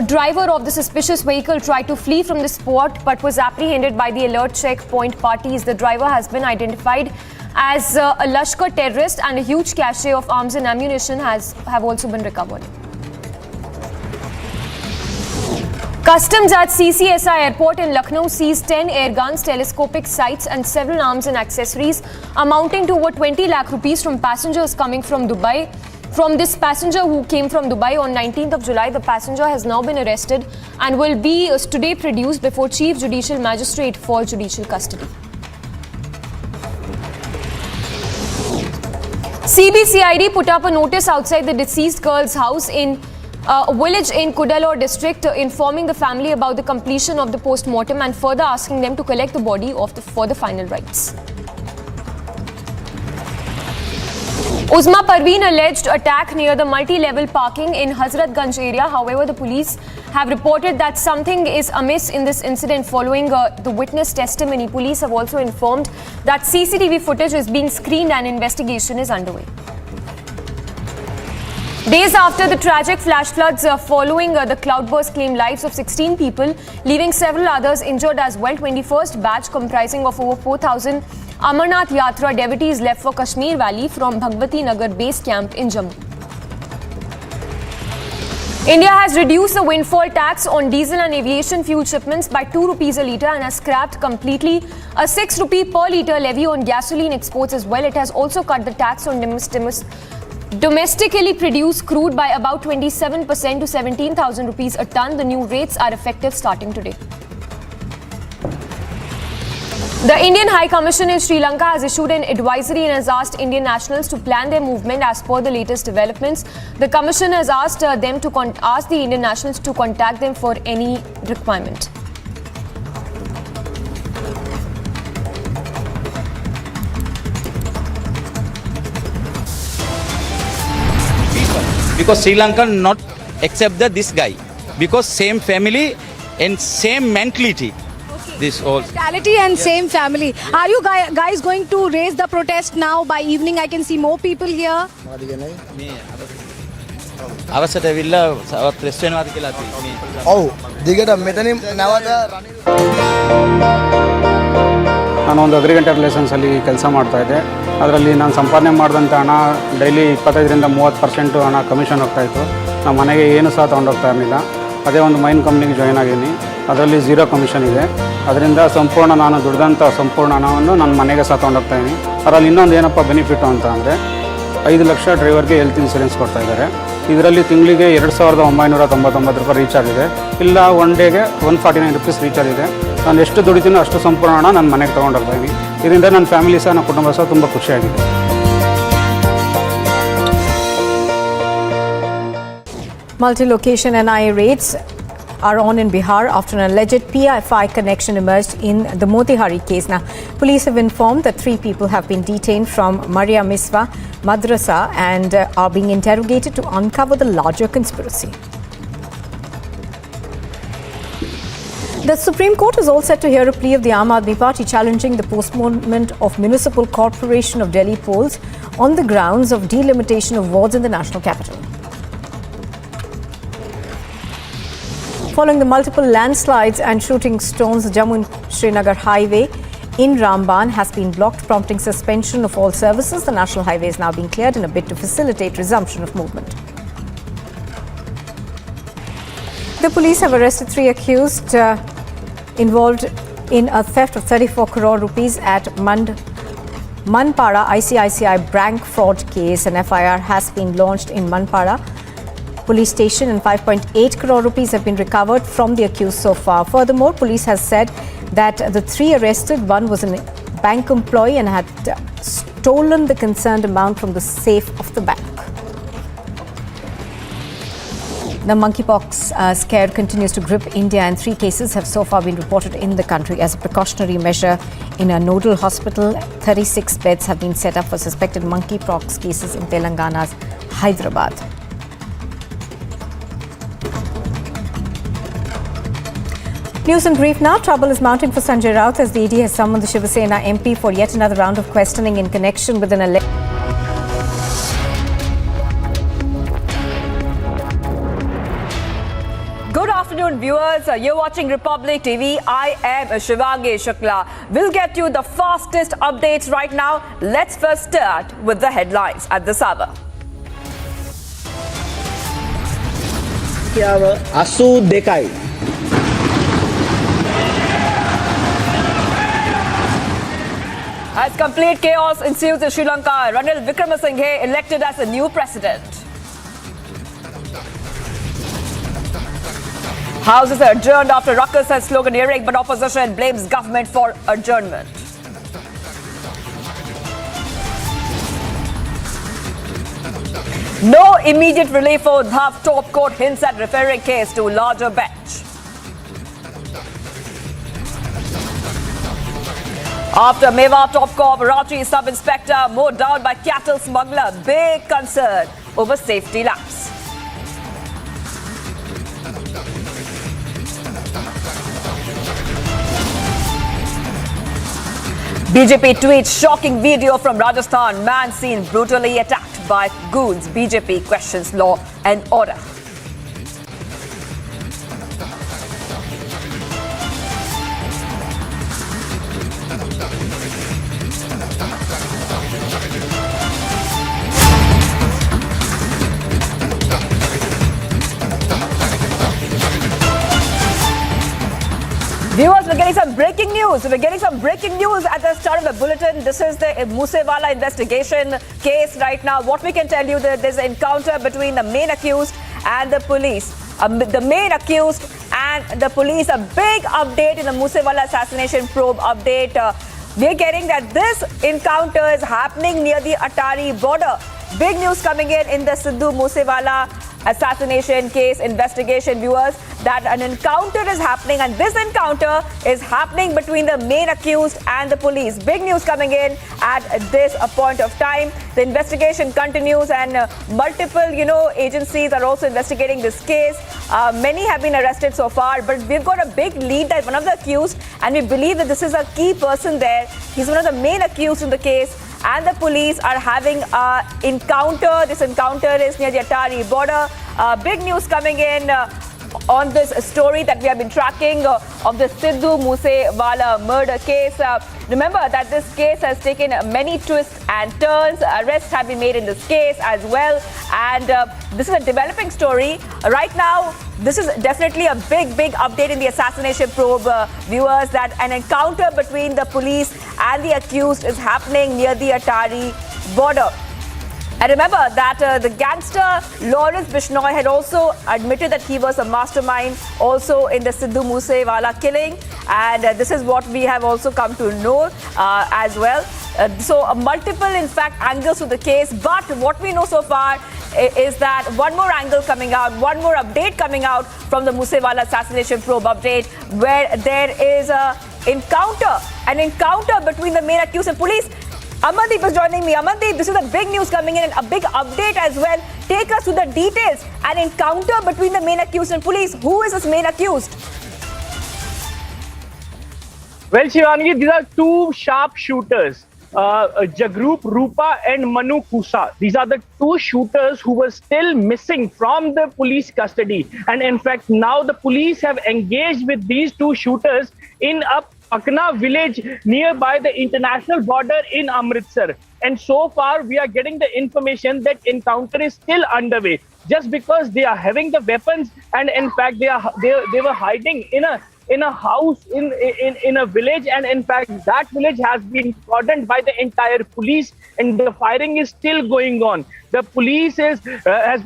driver of the suspicious vehicle tried to flee from the spot but was apprehended by the alert checkpoint parties. The driver has been identified as a Lashkar terrorist and a huge cache of arms and ammunition have also been recovered. Customs at CCSI airport in Lucknow seized 10 air guns, telescopic sights and several arms and accessories amounting to over 20 lakh rupees from passengers coming from Dubai. From this passenger who came from Dubai on 19th of July, the passenger has now been arrested and will be today produced before Chief Judicial Magistrate for judicial custody. CBCID put up a notice outside the deceased girl's house in a village in Kudalore district, informing the family about the completion of the post-mortem and further asking them to collect the body for the final rites. Uzma Parveen alleged attack near the multi-level parking in Hazratganj area. However, the police have reported that something is amiss in this incident following the witness testimony. Police have also informed that CCTV footage is being screened and investigation is underway. Days after the tragic flash floods following the cloudburst claimed lives of 16 people, leaving several others injured as well. 21st batch comprising of over 4,000 Amarnath Yatra devotees left for Kashmir Valley from Bhagavati Nagar base camp in Jammu. India has reduced the windfall tax on diesel and aviation fuel shipments by 2 rupees a litre and has scrapped completely a 6 rupee per litre levy on gasoline exports as well. It has also cut the tax on domestically produced crude by about 27% to 17,000 rupees a ton. The new rates are effective starting today. The Indian High Commission in Sri Lanka has issued an advisory and has asked Indian nationals to plan their movement as per the latest developments. The Commission has asked the Indian nationals to contact them for any requirement. Because Sri Lanka not accept this guy because same family and same mentality. This all Mentality and same family. Are you guys going to raise the protest now? By evening, I can see more people here. අවසට ඇවිල්ලා press වෙනවාද කියලා අපි ඔව් දිගට මෙතනින් නැවත ನಾನು ಒಂದು ಅಗ್ರಿಕಲ್ಚರ್ ಲೈಸೆನ್ಸಲ್ಲಿ ಕೆಲಸ ಮಾಡ್ತಾಯಿದ್ದೆ. ಅದರಲ್ಲಿ ನಾನು ಸಂಪಾದನೆ ಮಾಡಿದಂಥ ಹಣ ಡೈಲಿ 25ರಿಂದ 30% ಹಣ ಕಮಿಷನ್ ಹೋಗ್ತಾಯಿತ್ತು. ನಮ್ಮ ಮನೆಗೆ ಏನು ಸಹ ತೊಗೊಂಡೋಗ್ತಾ ಇರಲಿಲ್ಲ. ಅದೇ ಒಂದು ಮೈನ್ ಕಂಪ್ನಿಗೆ ಜಾಯ್ನ್ ಆಗಿದ್ದೀನಿ. ಅದರಲ್ಲಿ 0 ಕಮಿಷನ್ ಇದೆ. ಅದರಿಂದ ಸಂಪೂರ್ಣ ನಾನು ದುಡ್ದಂಥ ಸಂಪೂರ್ಣ ಹಣವನ್ನು ನನ್ನ ಮನೆಗೆ ಸಹ ತೊಗೊಂಡೋಗ್ತಾಯಿದ್ದೀನಿ. ಅದರಲ್ಲಿ ಇನ್ನೊಂದು ಏನಪ್ಪ ಬೆನಿಫಿಟ್ಟು ಅಂತ ಅಂದರೆ 5 ಲಕ್ಷ ಡ್ರೈವರ್ಗೆ ಹೆಲ್ತ್ ಇನ್ಸೂರೆನ್ಸ್ ಕೊಡ್ತಾ ಇದ್ದಾರೆ. ಇದರಲ್ಲಿ ತಿಂಗಳಿಗೆ 2,999 ರೂಪಾಯಿ ರೀಚಾರ್ಜ್ ಇದೆ. ಇಲ್ಲ ಒನ್ ಡೇಗೆ 149 ರುಪೀಸ್ ರೀಚಾರ್ಜ್ ಇದೆ. ನಾನು ಎಷ್ಟು ದುಡಿತೀನೋ ಅಷ್ಟು ಸಂಪೂರ್ಣ ಹಣ ನನ್ನ ಮನೆಗೆ ತೊಗೊಂಡೋಗ್ತಾಯಿದ್ದೀನಿ. ಇದರಿಂದ ನನ್ನ ಫ್ಯಾಮಿಲಿ ಸಹ ನನ್ನ ಕುಟುಂಬ ಸಹ ತುಂಬ ಖುಷಿಯಾಗಿದೆ. Multi-location NIA raids are on in Bihar after an alleged PFI connection emerged in the Motihari case. Now, police have informed that 3 people have been detained from Maria Miswa Madrasa and are being interrogated to uncover the larger conspiracy. The Supreme Court is all set to hear a plea of the Aam Aadmi Party challenging the postponement of Municipal Corporation of Delhi polls on the grounds of delimitation of wards in the national capital. Following the multiple landslides and shooting stones, the Jammu and Srinagar highway in Ramban has been blocked, prompting suspension of all services. The national highway is now being cleared in a bid to facilitate resumption of movement. The police have arrested 3 accused involved in a theft of 34 crore rupees at Manpada ICICI bank fraud case. An FIR has been launched in Manpada police station and 5.8 crore rupees have been recovered from the accused so far. Furthermore, police has said that the 3 arrested, one was a bank employee and had stolen the concerned amount from the safe of the bank. The monkeypox scare continues to grip India and 3 cases have so far been reported in the country. As a precautionary measure, in a nodal hospital, 36 beds have been set up for suspected monkeypox cases in Telangana's Hyderabad. News in brief now. Trouble is mounting for Sanjay Raut as the ED has summoned the Shiva Sena MP for yet another round of questioning in connection with an election. Good afternoon, viewers. You're watching Republic TV. I am Shivangi Shukla. We'll get you the fastest updates right now. Let's first start with the headlines at this hour. අසූ දෙකයි. As complete chaos ensues in Sri Lanka, Ranil Wickremesinghe elected as the new president. Houses are adjourned after ruckus and sloganeering, but opposition blames government for adjournment. No immediate relief for Dhav. Top court hints at referring case to larger bench. After Meva Top Cop, Rachi sub-inspector mowed down by cattle smuggler, big concern over safety lapse. BJP tweets shocking video from Rajasthan, man seen brutally attacked by goons. BJP questions law and order. breaking news. We're getting some breaking news at the start of the bulletin. This is the Moosewala investigation case right now. What we can tell you, that there's an encounter between the main accused and the police. The main accused and the police. A big update in the Moosewala assassination probe update. We're getting that this encounter is happening near the Attari border. Big news coming in the Sidhu Moosewala assassination case investigation, viewers, that an encounter is happening, and this encounter is happening between the main accused and the police. Big news coming in at this point of time. The investigation continues, and multiple, agencies are also investigating this case. Many have been arrested so far, but we've got a big lead that one of the accused, and we believe that this is a key person there. He's one of the main accused in the case, and the police are having an encounter. This encounter is near the Attari border. Big news coming in on this story that we have been tracking of the Sidhu Moosewala murder case. Remember that this case has taken many twists and turns. Arrests have been made in this case as well. And this is a developing story. Right now, this is definitely a big update in the assassination probe, viewers, that an encounter between the police and the accused is happening near the Attari border. And remember that the gangster Lawrence Bishnoi had also admitted that he was a mastermind also in the Sidhu Moosewala killing. And this is what we have also come to know as well. So multiple, in fact, angles to the case. But what we know so far is that one more angle coming out, one more update coming out from the Moosewala assassination probe update, where there is an encounter between the main accused and police. Amandeep is joining me. Amandeep, this is a big news coming in and a big update as well. Take us to the details. An encounter between the main accused and police. Who is this main accused? Well, Shivangi, these are two sharpshooters, Jagrup Rupa and Manu Kusa. These are the two shooters who were still missing from the police custody. And in fact, now the police have engaged with these two shooters in a Pakna village nearby the international border in Amritsar. And so far, we are getting the information that encounter is still underway. Just because they are having the weapons, and in fact, they were hiding in a house in a village, and in fact, that village has been cordoned by the entire police, and the firing is still going on. The police has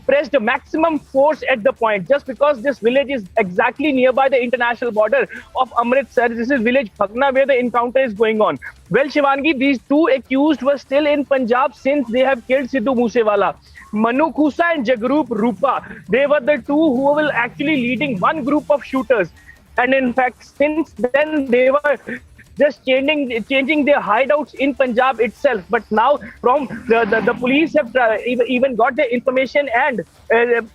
pressed the maximum force at the point, just because this village is exactly nearby the international border of Amritsar. This is village Phagna where the encounter is going on. Well, Shivangi, these two accused were still in Punjab since they have killed Sidhu Moosewala. Manu Kusa and Jagrup Rupa, they were the two who were actually leading one group of shooters. And in fact, since then, they were just changing their hideouts in Punjab itself. But now, from the police have even got the information and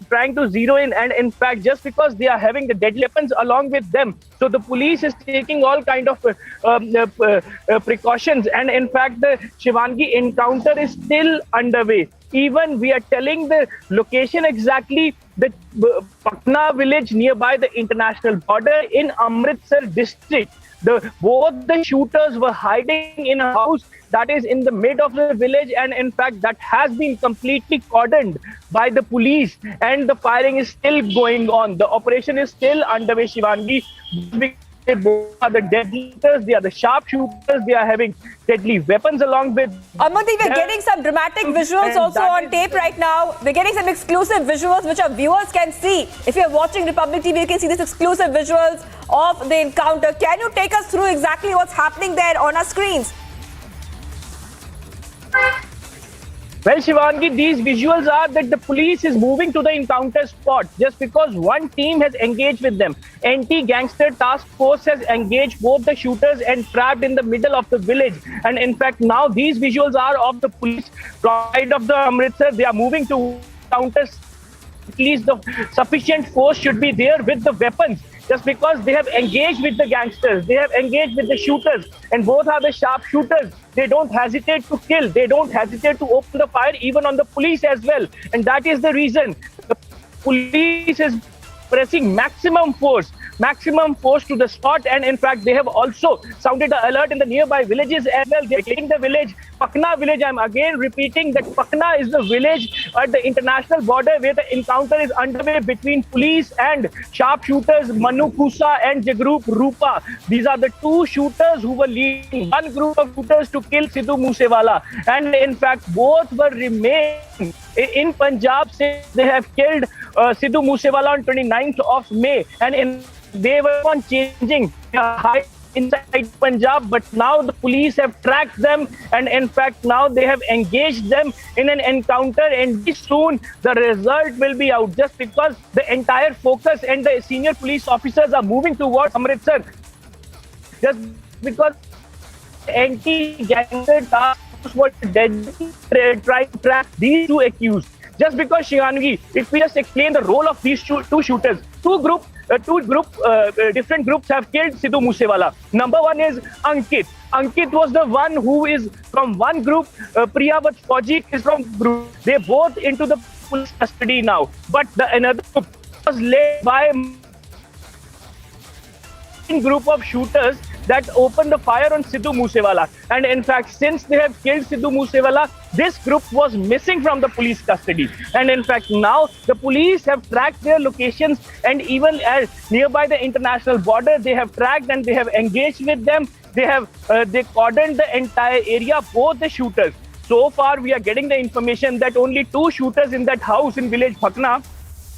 trying to zero in. And in fact, just because they are having the deadly weapons along with them, so the police is taking all kind of precautions. And in fact, the Shivangi encounter is still underway. Even we are telling the location exactly, the Pakna village nearby the international border in Amritsar district. Both the shooters were hiding in a house that is in the mid of the village, and in fact that has been completely cordoned by the police, and the firing is still going on. The operation is still underway, Shivangi. They both are the deadlifters, they are the sharpshooters, they are having deadly weapons along with... Amandeep, we're getting some dramatic visuals also on tape right now. We're getting some exclusive visuals which our viewers can see. If you're watching Republic TV, you can see these exclusive visuals of the encounter. Can you take us through exactly what's happening there on our screens? Well, Shivangi, these visuals are that the police is moving to the encounter spot just because one team has engaged with them. Anti-gangster task force has engaged both the shooters and trapped in the middle of the village. And in fact, now these visuals are of the police side of the Amritsar. They are moving to counters. At least the sufficient force should be there with the weapons. Just because they have engaged with the gangsters, they have engaged with the shooters, and both are the sharpshooters. They don't hesitate to kill. They don't hesitate to open the fire even on the police as well. And that is the reason the police is pressing maximum force maximum force to the spot, and in fact they have also sounded an alert in the nearby villages as well. They're taking the village, Pakna village. I'm again repeating that Pakna is the village at the international border where the encounter is underway between police and sharpshooters Manu Kusa and the group Rupa. These are the two shooters who were leading one group of shooters to kill Sidhu Moosewala, and in fact both were remained in Punjab since they have killed Sidhu Moosewala on 29th of May, and they were on changing their height inside Punjab, but now the police have tracked them, and in fact now they have engaged them in an encounter, and soon the result will be out, just because the entire focus and the senior police officers are moving towards Amritsar, just because anti-gangster task force was trying to track these two accused. Just because Shivangi, if we just explain the role of these two shooters, different groups have killed Sidhu Moosewala. Number one is Ankit. Ankit was the one who is from one group. Priyawat Fauji is from group. They both into the police custody now. But another group was led by a group of shooters that opened the fire on Sidhu Moosewala. And in fact, since they have killed Sidhu Moosewala, this group was missing from the police custody. And in fact, now the police have tracked their locations, and even as nearby the international border, they have tracked and they have engaged with them. They cordoned the entire area, both the shooters. So far, we are getting the information that only two shooters in that house in village Bhakna,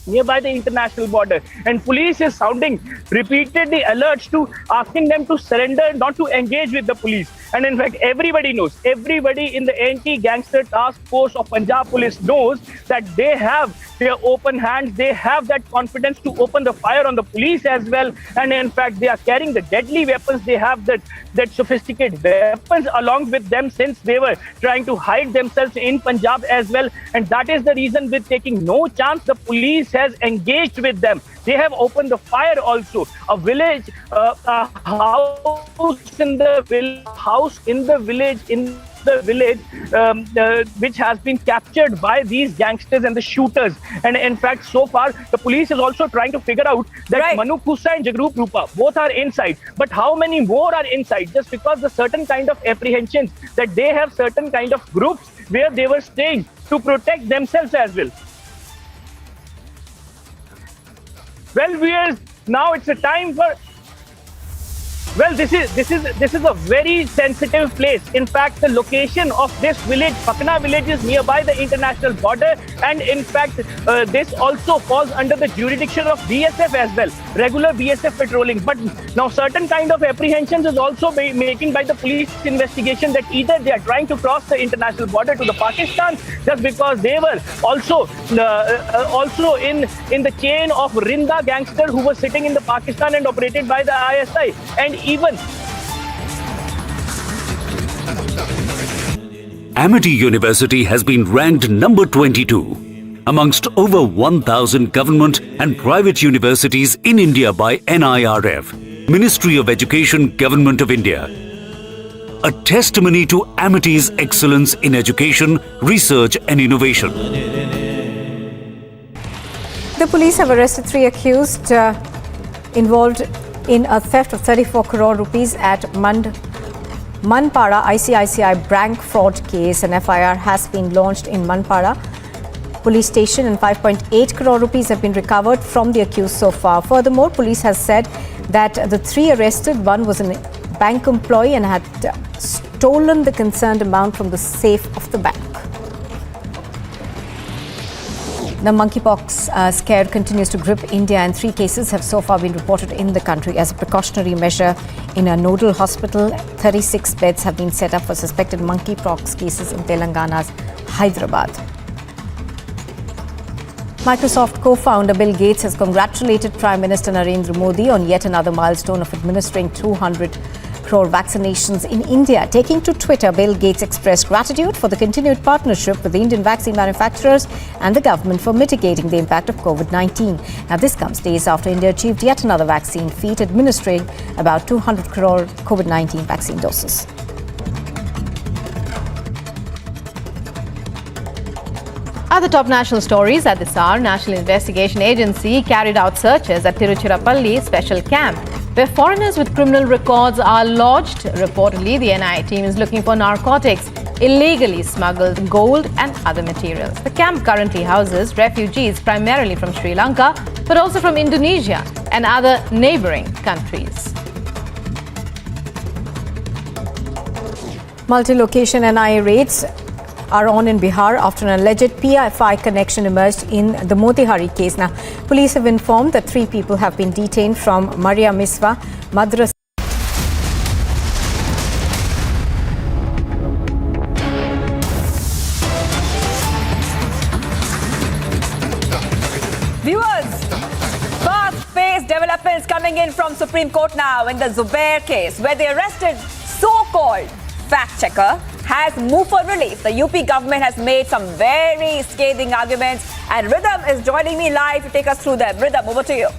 nearby the international border, and police is sounding repeatedly alerts to asking them to surrender, not to engage with the police. And in fact, everybody knows, everybody in the anti-gangster task force of Punjab police knows that they have their open hands, they have that confidence to open the fire on the police as well. And in fact, they are carrying the deadly weapons, they have that sophisticated weapons along with them since they were trying to hide themselves in Punjab as well. And that is the reason, with taking no chance, the police has engaged with them. They have opened the fire also. A village, a house in the village, which has been captured by these gangsters and the shooters. And in fact, so far, the police is also trying to figure out that Manu Kusa and Jagrup Rupa, both are inside. But how many more are inside? Just because the certain kind of apprehensions that they have certain kind of groups where they were staying to protect themselves as well. Well, now it's a time for. Well, this is a very sensitive place. In fact, the location of this village, Pakna village, is nearby the international border, and in fact, this also falls under the jurisdiction of BSF as well, regular BSF patrolling. But now, certain kind of apprehensions is also making by the police investigation that either they are trying to cross the international border to the Pakistan, just because they were also in the chain of Rinda gangster who was sitting in the Pakistan and operated by the ISI, and even Amity University has been ranked number 22 amongst over 1,000 government and private universities in India by NIRF, Ministry of Education, Government of India. A testimony to Amity's excellence in education, research and innovation. The police have arrested 3 accused involved in a theft of 34 crore rupees at Manpada ICICI bank fraud case. An FIR has been launched in Manpada police station, and 5.8 crore rupees have been recovered from the accused so far. Furthermore, police has said that the 3 arrested, one was a bank employee and had stolen the concerned amount from the safe of the bank. The monkeypox scare continues to grip India, and 3 cases have so far been reported in the country. As a precautionary measure, in a nodal hospital, 36 beds have been set up for suspected monkeypox cases in Telangana's Hyderabad. Microsoft co-founder Bill Gates has congratulated Prime Minister Narendra Modi on yet another milestone of administering 200 crore vaccinations in India. Taking to Twitter, Bill Gates expressed gratitude for the continued partnership with the Indian vaccine manufacturers and the government for mitigating the impact of COVID-19. Now, this comes days after India achieved yet another vaccine feat, administering about 200 crore COVID-19 vaccine doses. Other top national stories at this hour. National Investigation Agency carried out searches at Tiruchirappalli special camp, where foreigners with criminal records are lodged. Reportedly, the NIA team is looking for narcotics, illegally smuggled gold and other materials. The camp currently houses refugees primarily from Sri Lanka, but also from Indonesia and other neighbouring countries. Multi-location NIA raids are on in Bihar after an alleged PFI connection emerged in the Motihari case. Now, police have informed that 3 people have been detained from Maria Miswa Madrasa. Viewers, fast-paced developments coming in from Supreme Court now in the Zubair case, where the arrested so-called fact-checker has moved for relief. The UP government has made some very scathing arguments, and Rhythm is joining me live to take us through them. Rhythm, over to you.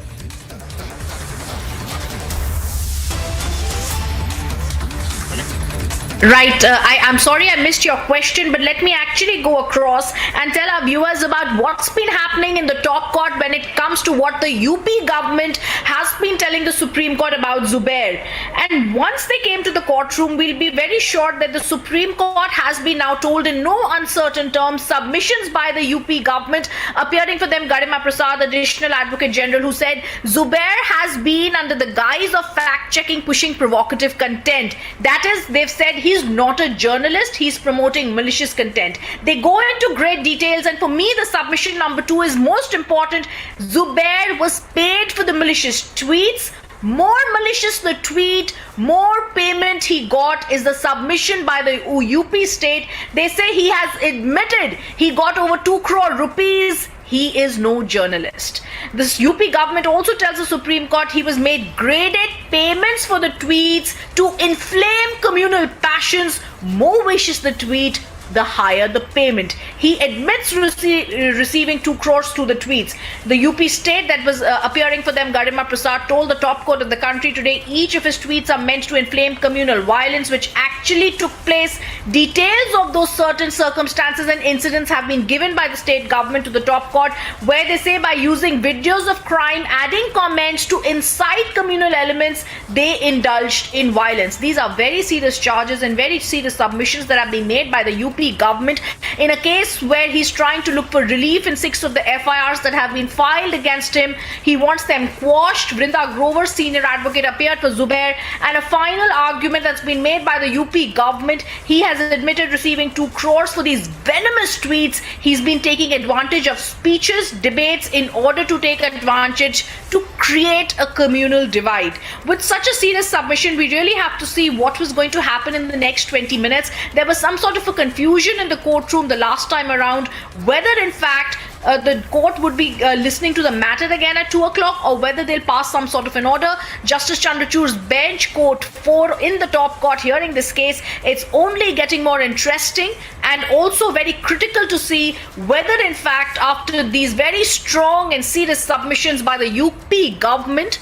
Right, I'm sorry I missed your question, but let me actually go across and tell our viewers about what's been happening in the top court when it comes to what the UP government has been telling the Supreme Court about Zubair. And once they came to the courtroom, we'll be very sure that the Supreme Court has been now told in no uncertain terms submissions by the UP government. Appearing for them, Garima Prasad, Additional Advocate General, who said Zubair has been under the guise of fact-checking, pushing provocative content. That is, they've said he's not a journalist, he's promoting malicious content. They go into great details, and for me the submission number 2 is most important. Zubair was paid for the malicious tweets. More malicious the tweet, more payment he got is the submission by the UP state. They say he has admitted he got over 2 crore rupees. He is no journalist. This UP government also tells the Supreme Court he was made graded payments for the tweets to inflame communal passions. More vicious the tweet, the higher the payment. He admits receiving 2 crores through the tweets. The UP state that was appearing for them, Garima Prasad, told the top court of the country today each of his tweets are meant to inflame communal violence, which actually took place. Details of those certain circumstances and incidents have been given by the state government to the top court, where they say by using videos of crime, adding comments to incite communal elements, they indulged in violence. These are very serious charges and very serious submissions that have been made by the UP government in a case where he's trying to look for relief in 6 of the FIRs that have been filed against him. He wants them quashed. Vrinda Grover, senior advocate, appeared for Zubair, and a final argument that's been made by the UP government. He has admitted receiving 2 crores for these venomous tweets. He's been taking advantage of speeches, debates in order to take advantage to create a communal divide. With such a serious submission, we really have to see what was going to happen in the next 20 minutes. There was some sort of a confusion in the courtroom the last time around, whether in fact the court would be listening to the matter again at 2 o'clock or whether they'll pass some sort of an order. Justice Chandrachud's bench, court 4 in the top court hearing this case, it's only getting more interesting and also very critical to see whether in fact after these very strong and serious submissions by the UP government,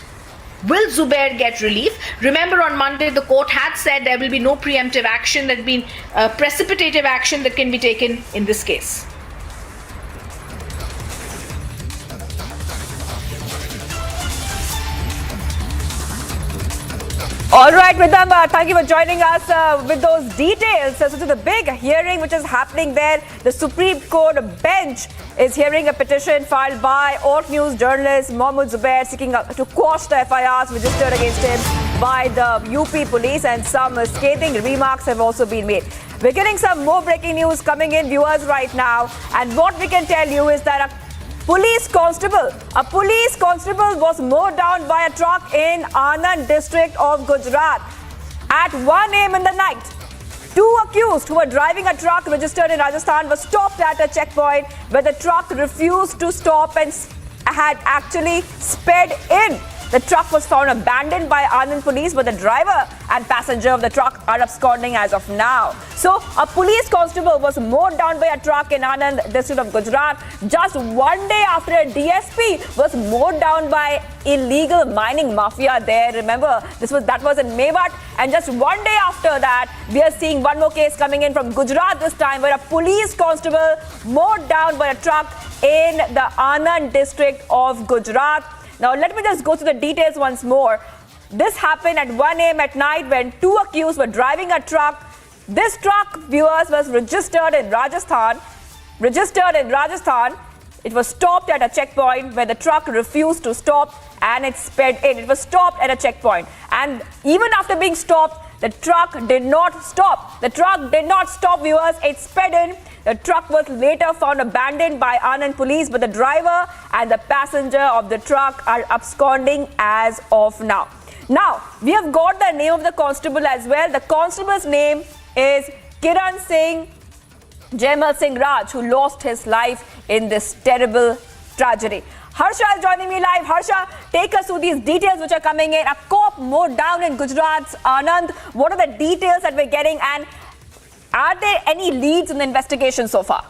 will Zubair get relief? Remember, on Monday, the court had said there will be no preemptive action, there will be precipitative action that can be taken in this case. All right, Rhythm, thank you for joining us with those details. So to the big hearing which is happening there, the Supreme Court bench is hearing a petition filed by Alt News journalist Mohammed Zubair seeking to quash the FIRs registered against him by the UP police, and some scathing remarks have also been made. We're getting some more breaking news coming in, viewers, right now, and what we can tell you is that a police constable was mowed down by a truck in Anand district of Gujarat at 1 a.m. in the night. 2 accused who were driving a truck registered in Rajasthan were stopped at a checkpoint where the truck refused to stop and had actually sped in The truck was found abandoned by Anand police, but the driver and passenger of the truck are absconding as of now. So, a police constable was mowed down by a truck in Anand, district of Gujarat, just one day after a DSP was mowed down by illegal mining mafia there. Remember, that was in Mowed, and just one day after that, we are seeing one more case coming in from Gujarat this time, where a police constable mowed down by a truck in the Anand district of Gujarat. Now, let me just go through the details once more. This happened at 1 a.m. at night when two accused were driving a truck. This truck, viewers, was registered in Rajasthan. It was stopped at a checkpoint where the truck refused to stop and it sped in. It was stopped at a checkpoint. And even after being stopped, the truck did not stop. Viewers. It sped in. The truck was later found abandoned by Anand police, but the driver and the passenger of the truck are absconding as of now. Now, we have got the name of the constable as well. The constable's name is Kiran Singh Jaimal Singh Raj, who lost his life in this terrible tragedy. Harsha is joining me live. Harsha, take us through these details which are coming in. A cop mowed down in Gujarat's Anand. What are the details that we're getting, and are there any leads in the investigation so far?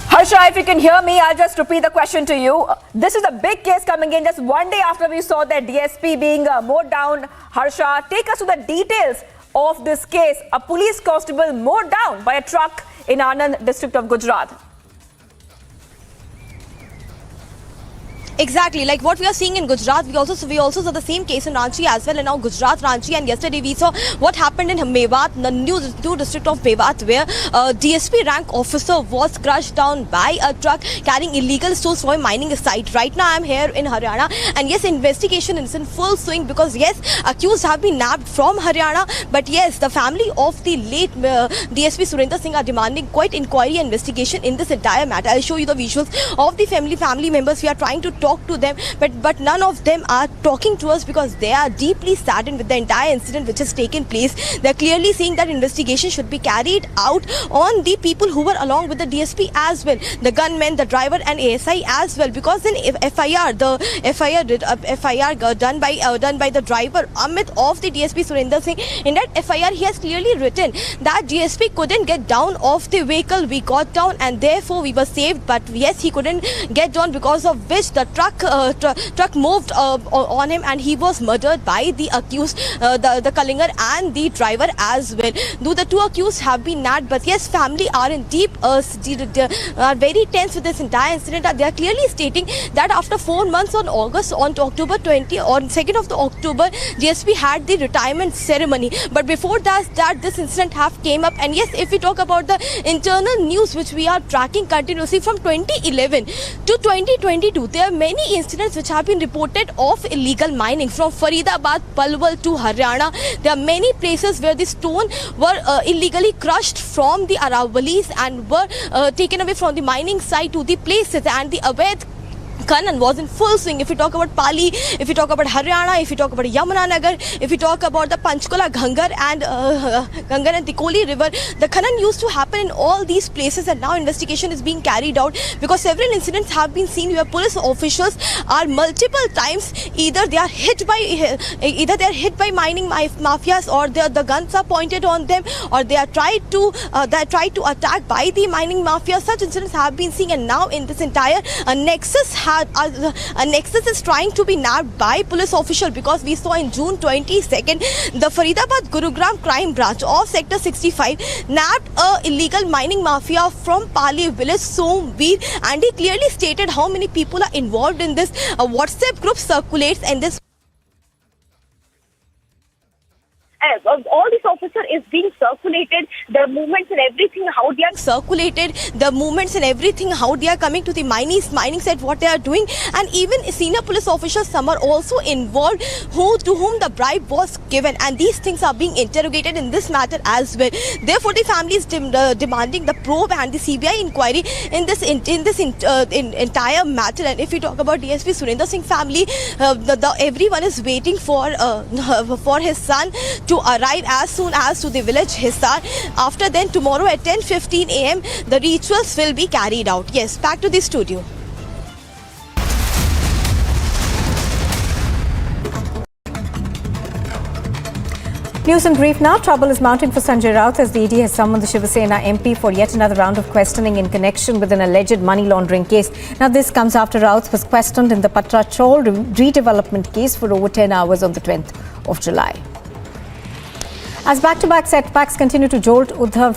Harsha, if you can hear me, I'll just repeat the question to you. This is a big case coming in just one day after we saw that DSP being mowed down. Harsha, take us to the details of this case. A police constable mowed down by a truck in Anand district of Gujarat. Exactly, like what we are seeing in Gujarat, we also saw the same case in Ranchi as well, and now Gujarat, Ranchi, and yesterday we saw what happened in Mowed, the new district of Mowed, where a DSP rank officer was crushed down by a truck carrying illegal stores from a mining site. Right now I am here in Haryana, and yes, investigation is in full swing because yes, accused have been nabbed from Haryana, but yes, the family of the late DSP Surinder Singh are demanding quite inquiry and investigation in this entire matter. I'll show you the visuals of the family members. We are trying to talk to them, but none of them are talking to us because they are deeply saddened with the entire incident which has taken place. They're clearly saying that investigation should be carried out on the people who were along with the DSP as well, the gunmen, the driver and ASI as well, because in FIR done by the driver Amit of the DSP Surinder Singh, in that FIR he has clearly written that DSP couldn't get down off the vehicle. We got down and therefore we were saved, but yes, he couldn't get down, because of which the truck moved on him and he was murdered by the accused, the Kalingar and the driver as well. Though the two accused have been nabbed, but yes, family are in are very tense with this entire incident. They are clearly stating that after 4 months on October 20 or 2nd of October, DSP had the retirement ceremony. But before that this incident have came up. And yes, if we talk about the internal news which we are tracking continuously from 2011 to 2022, there are many incidents which have been reported of illegal mining from Faridabad, Palwal to Haryana. There are many places where the stone were illegally crushed from the Aravalis and were taken away from the mining site to the places, and the Aved Khanan was in full swing. If you talk about Pali, if you talk about Haryana, if you talk about Yamuna Nagar, if you talk about the Panchkula, Gangar and Tikoli river, the Khanan used to happen in all these places, and now investigation is being carried out because several incidents have been seen where police officials are multiple times either they are hit by mining mafias, or the guns are pointed on them, or they are tried to attack by the mining mafia. Such incidents have been seen, and now in this entire Nexus is trying to be nabbed by police official, because we saw in June 22nd the Faridabad Gurugram crime branch of sector 65 nabbed a illegal mining mafia from Pali village Somveer, and he clearly stated how many people are involved in this. A WhatsApp group circulates, and this all this officer is being circulated, their movements and everything, how they are circulated, the movements and everything, how they are coming to the mining site, what they are doing, and even senior police officials, some are also involved to whom the bribe was given, and these things are being interrogated in this matter as well. Therefore, the family is demanding the probe and the CBI inquiry in this entire matter. And if we talk about DSP Surinder Singh family, everyone is waiting for his son to arrive as soon as to the village Hisar. After then, tomorrow at 10:15 a.m. the rituals will be carried out. Yes, back to the studio. News in brief now. Trouble is mounting for Sanjay Raut as the ED has summoned the Shiva Sena MP for yet another round of questioning in connection with an alleged money laundering case. Now, this comes after Raut was questioned in the Patra Chol redevelopment case for over 10 hours on the 10th of July. As back-to-back setbacks continue to jolt Uddhav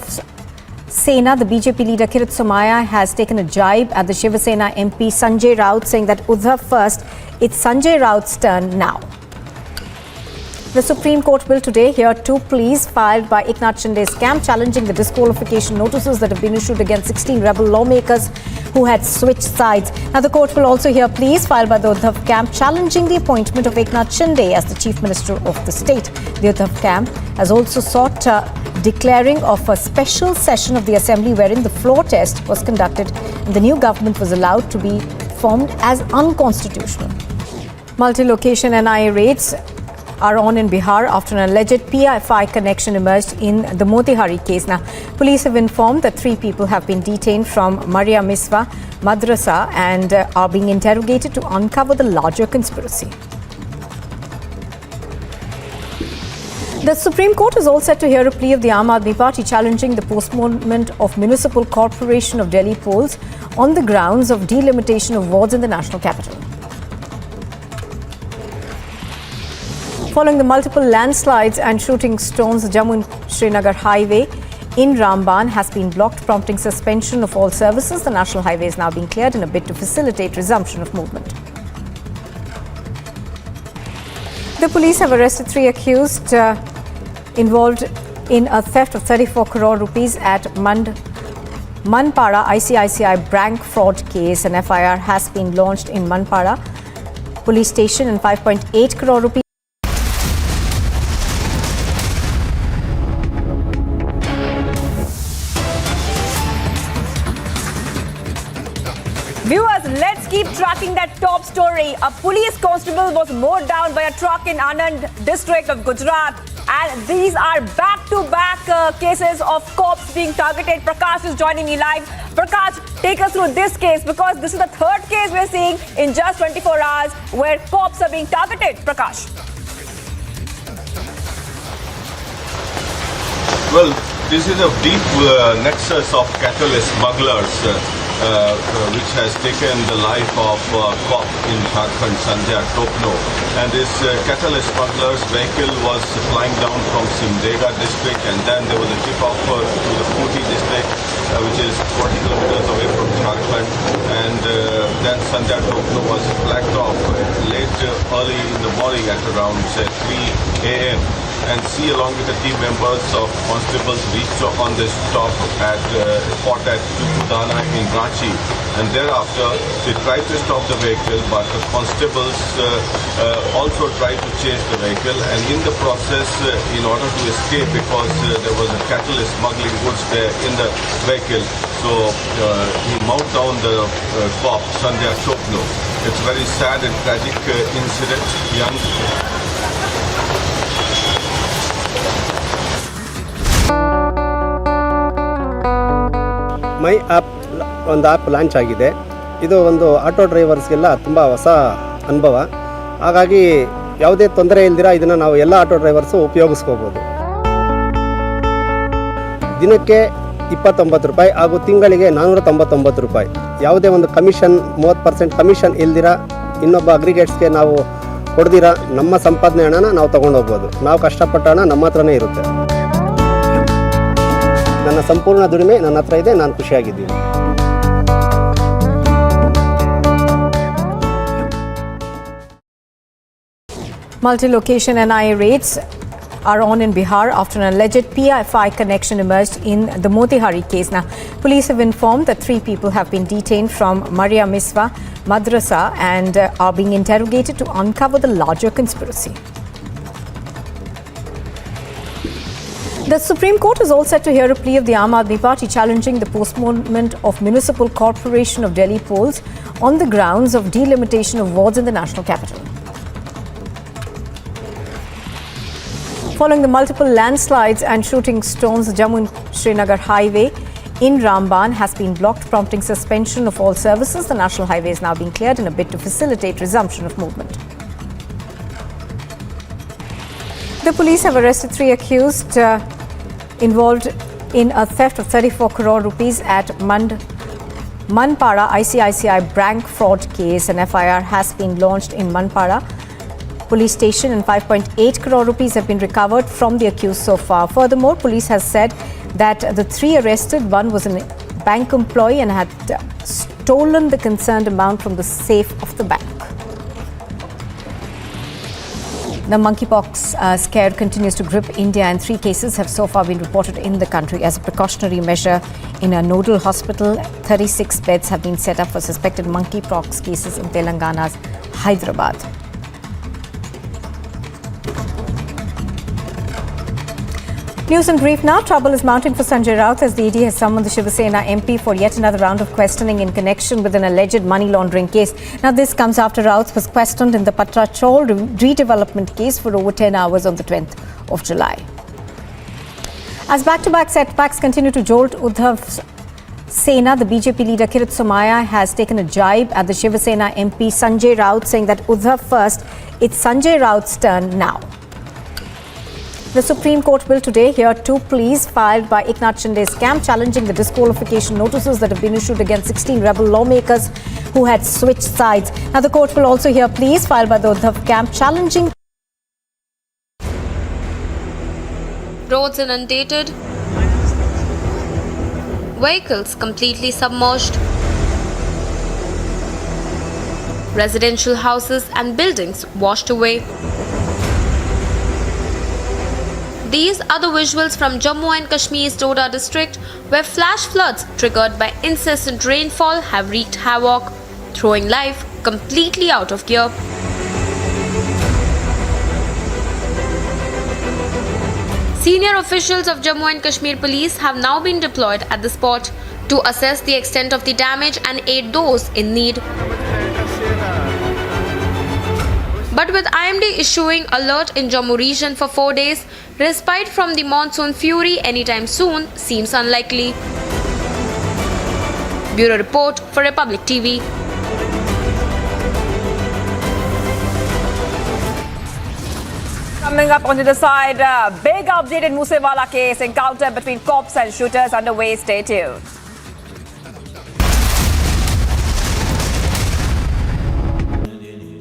Sena, the BJP leader Kirit Somaiya has taken a jibe at the Shiva Sena MP Sanjay Raut, saying that Uddhav first, it's Sanjay Raut's turn now. The Supreme Court will today hear two pleas filed by Eknath Shinde's camp challenging the disqualification notices that have been issued against 16 rebel lawmakers who had switched sides. Now, the court will also hear pleas filed by the Uddhav camp challenging the appointment of Eknath Shinde as the Chief Minister of the state. The Uddhav camp has also sought declaring of a special session of the Assembly wherein the floor test was conducted and the new government was allowed to be formed as unconstitutional. Multi-location NIA raids are on in Bihar after an alleged PFI connection emerged in the Motihari case. Now, police have informed that 3 people have been detained from Maria Miswa Madrasa and are being interrogated to uncover the larger conspiracy. The Supreme Court is all set to hear a plea of the Aam Aadmi Party challenging the postponement of Municipal Corporation of Delhi polls on the grounds of delimitation of wards in the national capital. Following the multiple landslides and shooting stones, the Jammu and Srinagar highway in Ramban has been blocked, prompting suspension of all services. The national highway is now being cleared in a bid to facilitate resumption of movement. The police have arrested 3 accused involved in a theft of 34 crore rupees at Manpada ICICI bank fraud case. An FIR has been launched in Manpada police station and 5.8 crore rupees. Viewers, let's keep tracking that top story. A police constable was mowed down by a truck in Anand district of Gujarat. And these are back-to-back cases of cops being targeted. Prakash is joining me live. Prakash, take us through this case because this is the 3rd case we're seeing in just 24 hours where cops are being targeted. Prakash. Well, this is a deep nexus of catalyst smugglers which has taken the life of cop in Jharkhand, Sanjay Topno. And this catalyst smuggler's vehicle was flying down from Simdega district, and then there was a tip-off to the Koti district, which is 40 kilometers away from Jharkhand. And then Sanjay Topno was flagged off late early in the morning at around 3 a.m. And along with the team members of constables reached on the stop at spot at Tudana in Ranchi, and thereafter they tried to stop the vehicle, but the constables also tried to chase the vehicle, and in the process, in order to escape, because there was a catalyst smuggling goods there in the vehicle, so he mowed down the cop, Sanjay Topno. It's a very sad and tragic incident. My app ಒಂದು app launch ಆಗಿದೆ. ಇದು ಒಂದು auto ಡ್ರೈವರ್ಸ್ಗೆಲ್ಲ ತುಂಬ ಹೊಸ ಅನುಭವ. ಹಾಗಾಗಿ ಯಾವುದೇ ತೊಂದರೆ ಇಲ್ದಿರ ಇದನ್ನು ನಾವು ಎಲ್ಲ ಆಟೋ ಡ್ರೈವರ್ಸು ಉಪಯೋಗಿಸ್ಕೋಬೋದು. ದಿನಕ್ಕೆ 29 ರೂಪಾಯಿ ಹಾಗೂ ತಿಂಗಳಿಗೆ 499 ರೂಪಾಯಿ. ಯಾವುದೇ ಒಂದು ಕಮಿಷನ್ 30% ಕಮಿಷನ್ ಇಲ್ದಿರ ಇನ್ನೊಬ್ಬ ಅಗ್ರಿಗೇಟ್ಸ್ಗೆ ನಾವು ಕೊಡ್ದಿರ ನಮ್ಮ ಸಂಪಾದನೆ ಹಣನ ನಾವು ತೊಗೊಂಡೋಗ್ಬೋದು. ನಾವು ಕಷ್ಟಪಟ್ಟ ಹಣ ನಮ್ಮ ಹತ್ರನೇ ಇರುತ್ತೆ. ನನ್ನ ಸಂಪೂರ್ಣ ದುಡಿಮೆ ನನ್ನ ಹತ್ರ ಇದೆ, ನಾನು ಖುಷಿಯಾಗಿದ್ದೀನಿ. Multi-location NIA raids are on in Bihar after an alleged PFI connection emerged in the Motihari case. Now, police have informed that 3 people have been detained from Maria Miswa Madrasa and are being interrogated to uncover the larger conspiracy. The Supreme Court is all set to hear a plea of the Aam Aadmi Party challenging the postponement of Municipal Corporation of Delhi polls on the grounds of delimitation of wards in the national capital. Following the multiple landslides and shooting storms, the Jammu and Srinagar highway in Ramban has been blocked, prompting suspension of all services. The national highway is now being cleared in a bid to facilitate resumption of movement. The police have arrested 3 accused involved in a theft of 34 crore rupees at Manpada ICICI bank fraud case. An FIR has been launched in Manpada police station and 5.8 crore rupees have been recovered from the accused so far. Furthermore, police has said that the 3 arrested, one was a bank employee and had stolen the concerned amount from the safe of the bank. The monkeypox scare continues to grip India, and 3 cases have so far been reported in the country. As a precautionary measure, in a nodal hospital, 36 beds have been set up for suspected monkeypox cases in Telangana's Hyderabad. News in brief now. Trouble is mounting for Sanjay Raut as the ED has summoned the Shiva Sena MP for yet another round of questioning in connection with an alleged money laundering case. Now, this comes after Raut was questioned in the Patra Chol redevelopment case for over 10 hours on the 20th of July. As back-to-back setbacks continue to jolt Uddhav Sena, the BJP leader Kirit Somaiya has taken a jibe at the Shiva Sena MP Sanjay Raut, saying that Uddhav first, it's Sanjay Raut's turn now. The Supreme Court will today hear 2 pleas filed by Eknath Shinde's camp challenging the disqualification notices that have been issued against 16 rebel lawmakers who had switched sides. Now, the court will also hear pleas filed by the Uddhav camp challenging roads inundated, vehicles completely submerged, residential houses and buildings washed away. These are the visuals from Jammu and Kashmir's Doda district, where flash floods triggered by incessant rainfall have wreaked havoc, throwing life completely out of gear. Senior officials of Jammu and Kashmir police have now been deployed at the spot to assess the extent of the damage and aid those in need. But with IMD issuing alert in Jammu region for 4 days, respite from the monsoon fury anytime soon seems unlikely. Bureau Report for Republic TV. Coming up on the other side, big update in Moosewala case, encounter between cops and shooters underway. Stay tuned.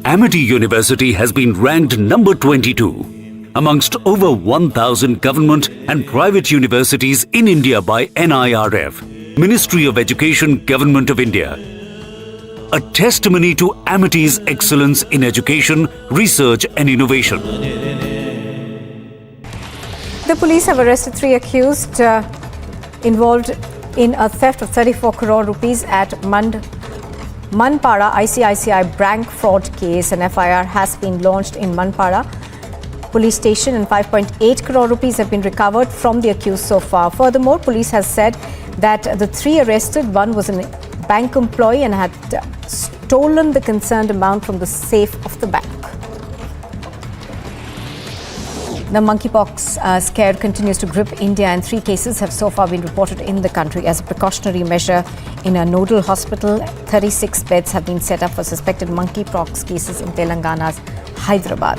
Amity University has been ranked number 22 amongst over 1,000 government and private universities in India by NIRF, Ministry of Education, Government of India. A testimony to Amity's excellence in education, research and innovation. The police have arrested 3 accused involved in a theft of 34 crore rupees at Manpada ICICI bank fraud case. An FIR has been launched in Manpada police station and 5.8 crore rupees have been recovered from the accused so far. Furthermore, police has said that the 3 arrested, one was a bank employee and had stolen the concerned amount from the safe of the bank. The monkeypox scare continues to grip India, and 3 cases have so far been reported in the country. As a precautionary measure, in a nodal hospital, 36 beds have been set up for suspected monkeypox cases in Telangana's Hyderabad.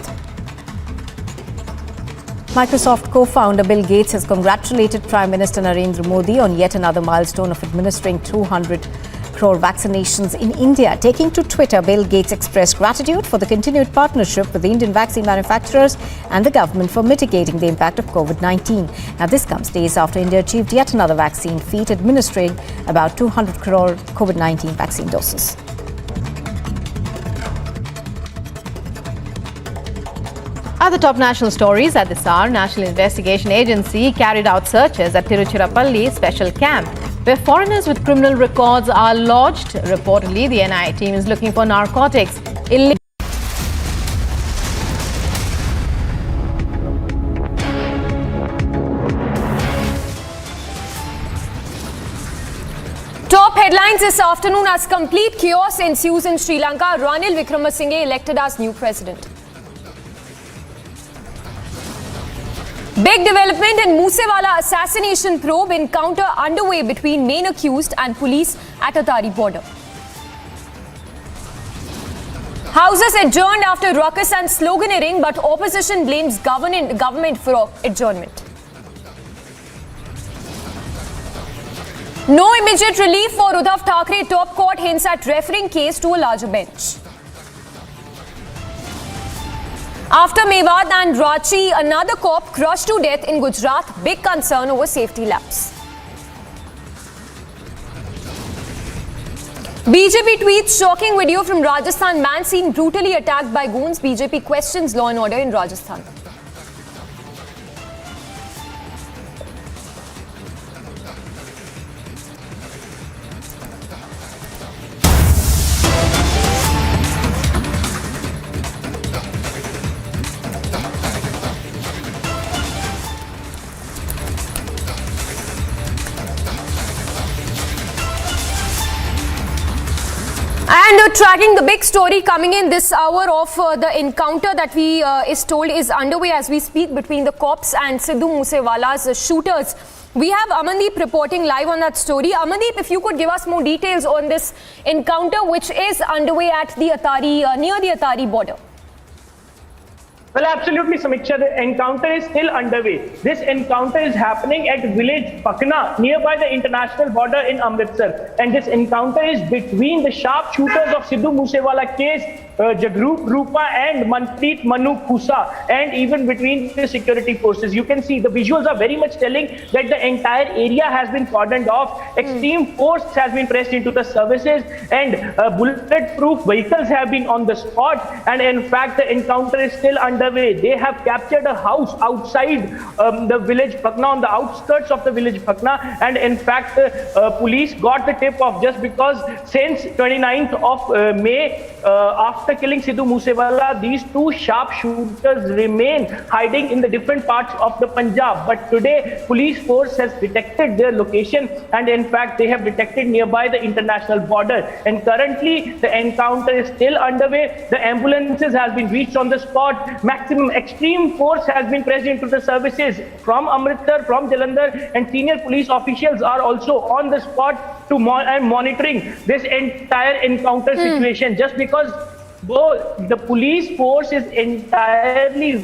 Microsoft co-founder Bill Gates has congratulated Prime Minister Narendra Modi on yet another milestone of administering 200 crore vaccinations in India. Taking to Twitter, Bill Gates expressed gratitude for the continued partnership with the Indian vaccine manufacturers and the government for mitigating the impact of COVID-19. Now, this comes days after India achieved yet another vaccine feat, administering about 200 crore COVID-19 vaccine doses. Other top national stories at this hour. National Investigation Agency carried out searches at Tiruchirappalli special camp, where foreigners with criminal records are lodged. Reportedly, the NIA team is looking for narcotics. Top headlines this afternoon as complete chaos ensues in Sri Lanka. Ranil Wickremesinghe elected as new president. Big development in Moosewala assassination probe. Encounter underway between main accused and police at Atari border. Houses adjourned after ruckus and sloganeering, but opposition blames government for adjournment. No immediate relief for Uddhav Thackeray. Top court hints at referring case to a larger bench. After Mowed and Ranchi, another cop crushed to death in Gujarat. Big concern over safety lapse. BJP tweets shocking video from Rajasthan. Man seen brutally attacked by goons. BJP questions law and order in Rajasthan. And tracking the big story coming in this hour of the encounter that we is told is underway as we speak between the cops and Sidhu Moosewala's shooters. We have Amandeep reporting live on that story. Amandeep, if you could give us more details on this encounter which is underway at the Atari, near the Atari border. Well, absolutely, Samiksha. The encounter is still underway. This encounter is happening at village Pakna, nearby the international border in Amritsar. And this encounter is between the sharpshooters of Sidhu Moosewala case, Jagrup Rupa and Manpreet Manu Khusa, and even between the security forces. You can see the visuals are very much telling that the entire area has been cordoned off. Extreme force has been pressed into the services, and bulletproof vehicles have been on the spot. And in fact, the encounter is still underway. They have captured a house outside the village Pakna, on the outskirts of the village Pakna. And in fact, police got the tip off just because since 29th of May, after killing Sidhu Moosewala, these two sharpshooters remain hiding in the different parts of the Punjab. But today, police force has detected their location, and in fact, they have detected nearby the international border. And currently, the encounter is still underway. The ambulances have been reached on the spot. Maximum extreme force has been pressed into the services from Amritsar, from Jalandhar, and senior police officials are also on the spot to monitoring this entire encounter situation. Just because the police force is entirely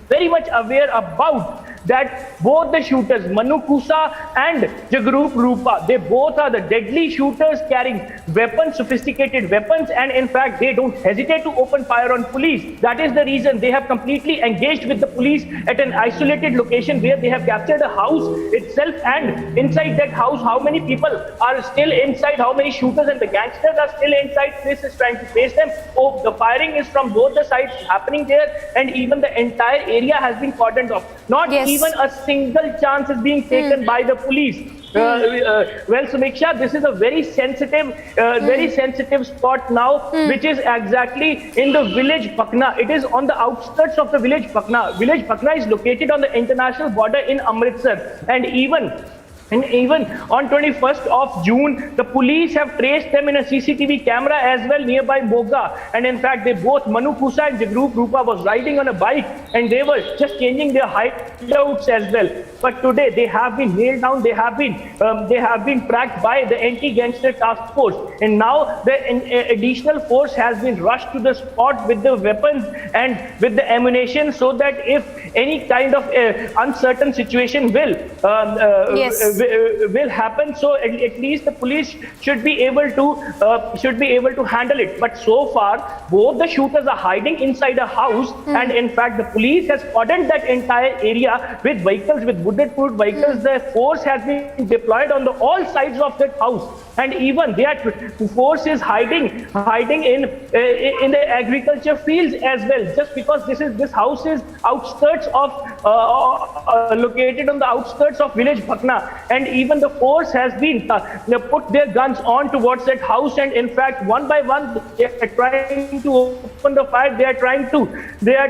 very much aware about that both the shooters, Manu Khusa and Jagrup Rupa, they both are the deadly shooters carrying weapons, sophisticated weapons, and in fact, they don't hesitate to open fire on police. That is the reason they have completely engaged with the police at an isolated location where they have captured a house itself, and inside that house, how many people are still inside, how many shooters and the gangsters are still inside. Police is trying to face them. Oh, the firing is from both the sides happening there, and even the entire area has been cordoned off. Not even a single chance is being taken by the police. Well, Samiksha, this is a very sensitive spot now, which is exactly in the village Pakna. It is on the outskirts of the village Pakna. Village Pakna is located on the international border in Amritsar, and even on 21st of June, the police have traced them in a CCTV camera as well nearby Moga. And in fact, they both, Manu Khusa and Jagrup Rupa, was riding on a bike, and they were just changing their hideouts as well. But today, they have been nailed down. They have been tracked by the anti-gangster task force. And now the additional force has been rushed to the spot with the weapons and with the ammunition, so that if any kind of uncertain situation will happen, so at least the police should be able to handle it. But so far, both the shooters are hiding inside a house, and in fact, the police has cordoned that entire area with vehicles, with bulletproof vehicles. The force has been deployed on all sides of that house, and even their force is hiding in the agriculture fields as well. Just because this house is outskirts of located on the outskirts of village Bhakna, and even the force has been put their guns on towards that house, and in fact one by one they are trying to open the fire. They are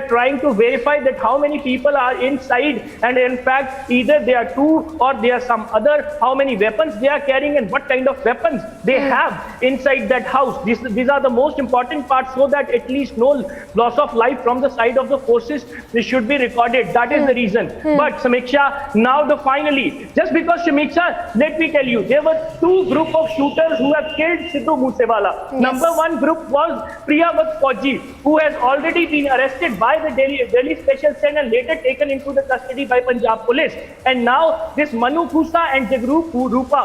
trying to verify that how many people are inside, and in fact either they are two or they are some other, how many weapons they are carrying and what kind of weapons they have inside that house. These are the most important parts, so that at least no loss of life from the side of the forces this should be recorded. That is the reason. But Samiksha, now finally, just because Samiksha, let me tell you, there were two group of shooters who have killed Sidhu Moosewala. Yes. Number one group was Priyawat Fauji, who has already been arrested by the Delhi Special Cell and later taken into the custody by Punjab Police. And now this Manu Kusa and Jagrup Rupa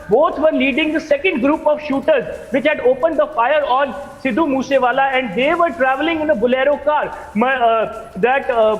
both were leading the second group of shooters which had opened the fire on Sidhu Moosewala, and they were traveling in a Bolero car.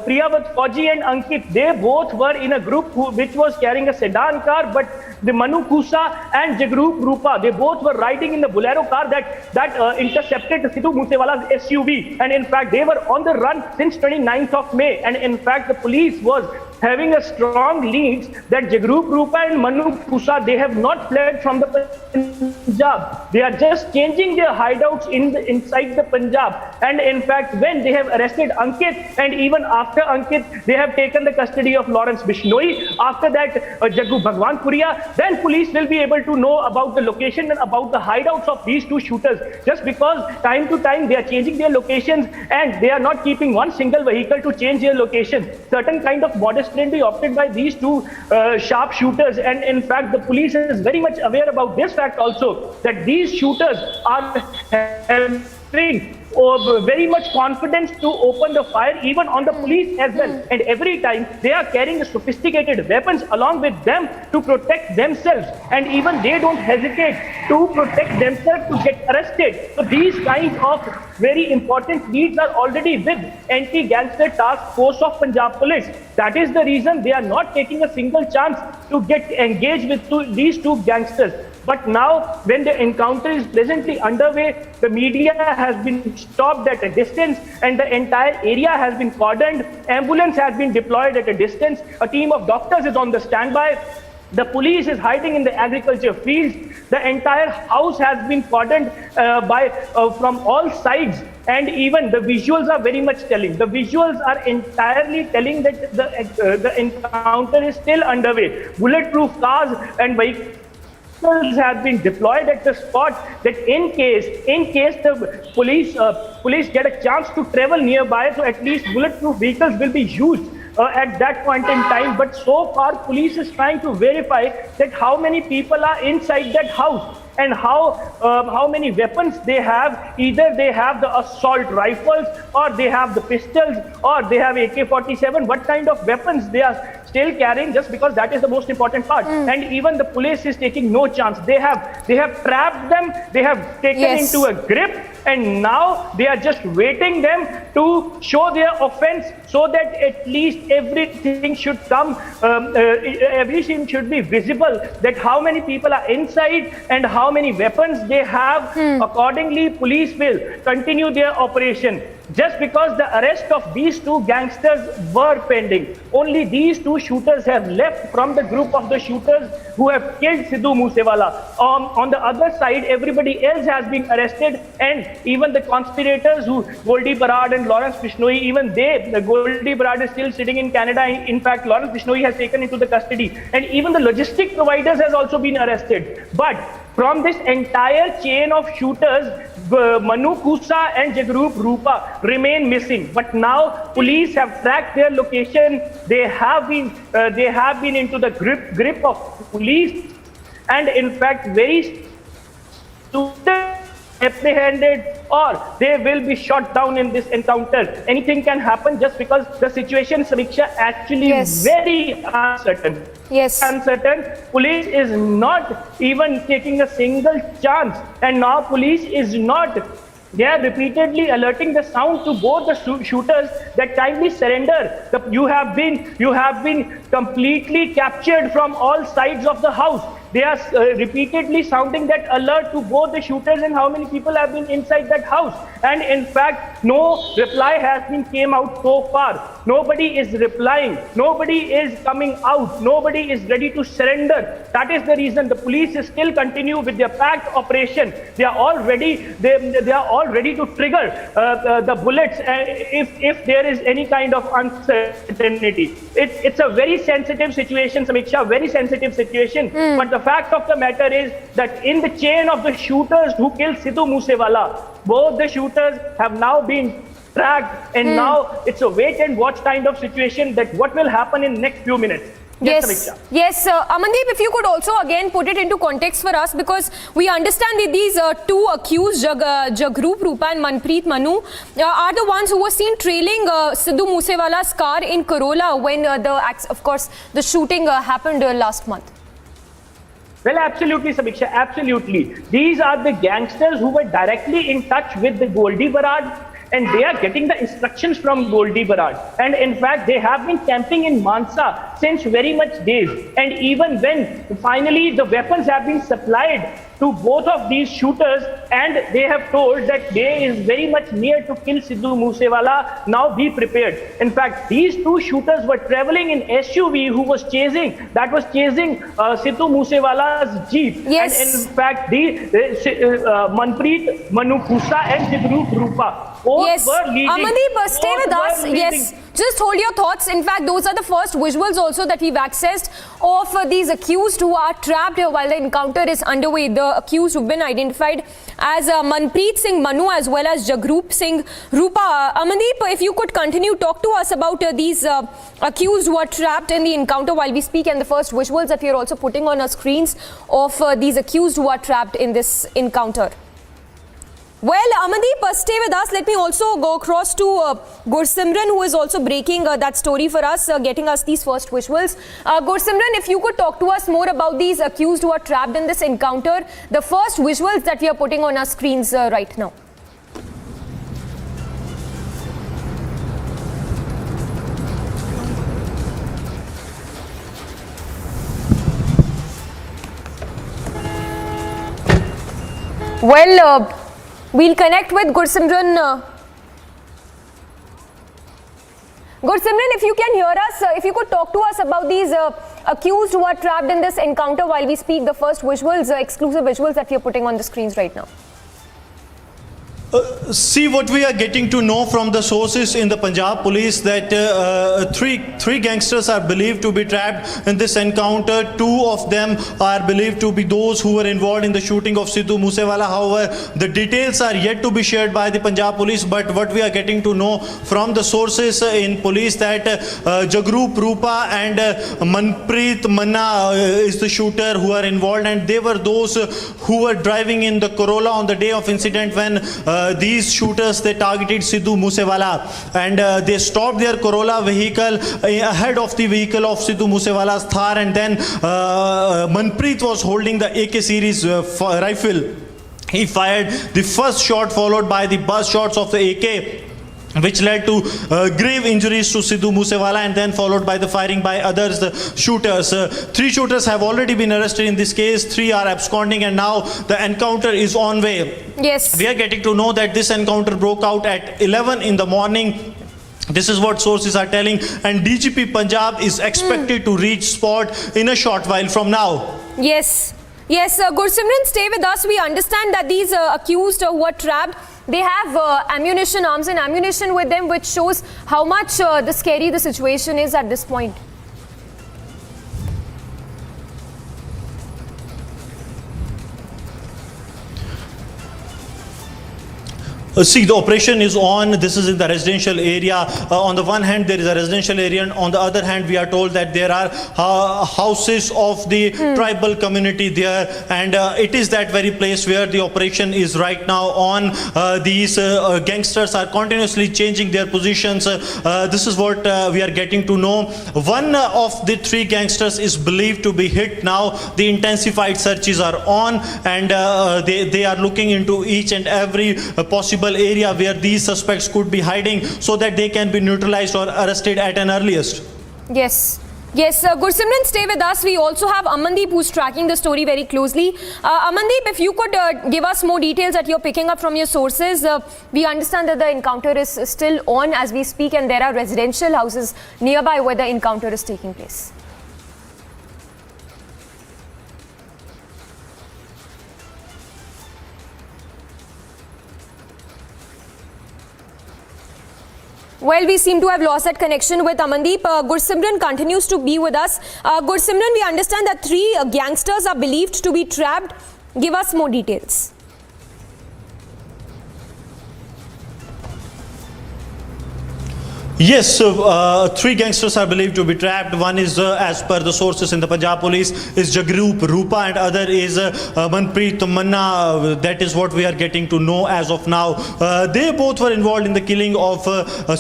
Priyawat Fauji and Ankit, they both were in a group which was carrying a sedan car, but the Manu Kusa and Jagrup Rupa, they both were riding in the Bolero car that intercepted Sidhu Moosewala's SUV, and in fact they were on the run since 29th of May, and in fact the police was having a strong leads that Jagrup Rupa and Manu Kusa, they have not fled from the Punjab. They are just changing their hideouts inside the Punjab. And in fact, when they have arrested Ankit, and even after Ankit, they have taken the custody of Lawrence Bishnoi. After that, Jaggu Bhagwanpuria, then police will be able to know about the location and about the hideouts of these two shooters. Just because time to time they are changing their locations and they are not keeping one single vehicle to change their location. Certain kind of modest plan be opted by these two sharp shooters, and in fact the police is very much aware about this fact also, that these shooters are having very much confidence to open the fire even on the police as well, and every time they are carrying sophisticated weapons along with them to protect themselves, and even they don't hesitate to protect themselves to get arrested. So these kinds of very important leads are already with anti-gangster task force of Punjab Police. That is the reason they are not taking a single chance to get engaged with these two gangsters. But now, when the encounter is presently underway, the media has been stopped at a distance and the entire area has been cordoned. Ambulance has been deployed at a distance. A team of doctors is on the standby. The police is hiding in the agriculture fields. The entire house has been cordoned from all sides. And even the visuals are very much telling. The visuals are entirely telling that the encounter is still underway. Bulletproof cars and vehicles have been deployed at the spot, that in case the police get a chance to travel nearby, so at least bulletproof vehicles will be used at that point in time. But so far police is trying to verify that how many people are inside that house and how many weapons they have. Either they have the assault rifles, or they have the pistols, or they have AK-47. What kind of weapons they are still carrying, just because that is the most important part. And even the police is taking no chance. They have trapped them, they have taken into a grip, and now they are just waiting them to show their offense, so that at least everything should come, everything should be visible, that how many people are inside and how many weapons they have. Accordingly, police will continue their operation. Just because the arrest of these two gangsters were pending, only these two shooters have left from the group of the shooters who have killed Sidhu Moosewala. On the other side, everybody else has been arrested, and even the conspirators who Goldie Barad and Lawrence Bishnoi, even Goldie Barad is still sitting in Canada. In fact, Lawrence Bishnoi has taken into the custody, and even the logistic providers has also been arrested. But from this entire chain of shooters, Manu Kusa and Jagrup Rupa remain missing. But now police have tracked their location. They have been into the grip of police, and in fact very soon apprehended, or they will be shot down in this encounter. Anything can happen, just because the situation, Samiksha, actually very uncertain. Uncertain. Police is not even taking a single chance, and now police is not They are repeatedly alerting the sound to both the shooters that kindly surrender. You have been completely captured from all sides of the house. They are repeatedly sounding that alert to both the shooters and how many people have been inside that house. And in fact, no reply has been came out so far. Nobody is replying. Nobody is coming out. Nobody is ready to surrender. That is the reason the police is still continue with their packed operation. They are all ready. They are all ready to trigger the bullets if there is any kind of uncertainty. It's a very sensitive situation, Samiksha. Very sensitive situation. But the fact of the matter is that in the chain of the shooters who killed Sidhu Moosewala, both the shooters have now been tracked, and now it's a wait and watch kind of situation that what will happen in next few minutes. Yes. Amandeep, if you could also again put it into context for us, because we understand that these two accused, Jagrup, Rupa and Manpreet Manu, are the ones who were seen trailing Sidhu Moosewala's car in Crore when the shooting happened last month. Well, absolutely, Samiksha, absolutely. These are the gangsters who were directly in touch with the Goldie Barad, and they are getting the instructions from Goldie Barad. And in fact, they have been camping in Mansa since very much days. And even when finally the weapons have been supplied to both of these shooters, and they have told that day is very much near to kill Sidhu Moosewala, now be prepared. In fact, these two shooters were traveling in SUV who was chasing Sidhu Moosewala's jeep. Yes. And in fact, Manpreet Manu Kusa and Jagrup Rupa both were leading. Amandeep, stay with us. Yes. Just hold your thoughts. In fact, those are the first visuals also that we've accessed of these accused who are trapped while the encounter is underway. The accused who've been identified as Manpreet Singh Manu as well as Jagrup Singh Rupa. Amandeep, if you could continue, talk to us about these accused who are trapped in the encounter while we speak, and the first visuals that we are also putting on our screens of these accused who are trapped in this encounter. Well, Amandeep, stay with us. Let me also go across to Gursimran, who is also breaking that story for us, getting us these first visuals. Gursimran, if you could talk to us more about these accused who are trapped in this encounter, the first visuals that we are putting on our screens right now. Well, we'll connect with Gursimran. Gursimran, if you can hear us, if you could talk to us about these accused who are trapped in this encounter while we speak, the first visuals, exclusive visuals that we are putting on the screens right now. See, what we are getting to know from the sources in the Punjab police that three gangsters are believed to be trapped in this encounter. Two of them are believed to be those who were involved in the shooting of Sidhu Moosewala. However, the details are yet to be shared by the Punjab police, but what we are getting to know from the sources in police that Jagrup Rupa and Manpreet Manna is the shooter who are involved, and they were those who were driving in the Corolla on the day of incident when these shooters, they targeted Sidhu Moosewala, and they stopped their Corolla vehicle ahead of the vehicle of Sidhu Moosewala's Thar, and then Manpreet was holding the AK series rifle. He fired the first shot, followed by the burst shots of the AK, which led to grave injuries to Sidhu Moosewala, and then followed by the firing by others, the shooters. Three shooters have already been arrested in this case. Three are absconding, and now the encounter is on way. Yes. We are getting to know that this encounter broke out at 11 in the morning. This is what sources are telling, and DGP Punjab is expected to reach spot in a short while from now. Yes. Yes, Gursimran, stay with us. We understand that these accused who are trapped, they have ammunition, arms and ammunition with them, which shows how much scary the situation is at this point. See, the operation is on. This is in the residential area. On the one hand, there is a residential area, and on the other hand, we are told that there are houses of the tribal community there, and it is that very place where the operation is right now on. These gangsters are continuously changing their positions. This is what we are getting to know. One of the three gangsters is believed to be hit now. The intensified searches are on, and they are looking into each and every possible possible area where these suspects could be hiding, so that they can be neutralized or arrested at an earliest. Yes. Yes, Gursimran, stay with us. We also have Amandeep who's tracking the story very closely. Amandeep, if you could give us more details that you're picking up from your sources. We understand that the encounter is still on as we speak, and there are residential houses nearby where the encounter is taking place. Well, we seem to have lost that connection with Amandeep. Gursimran continues to be with us. Gursimran, we understand that 3 gangsters are believed to be trapped. Give us more details. Yes, so 3 gangsters are believed to be trapped. One is, as per the sources in the Punjab police, is Jagrup Rupa, and other is Manpreet Manna. That is what we are getting to know as of now. They both were involved in the killing of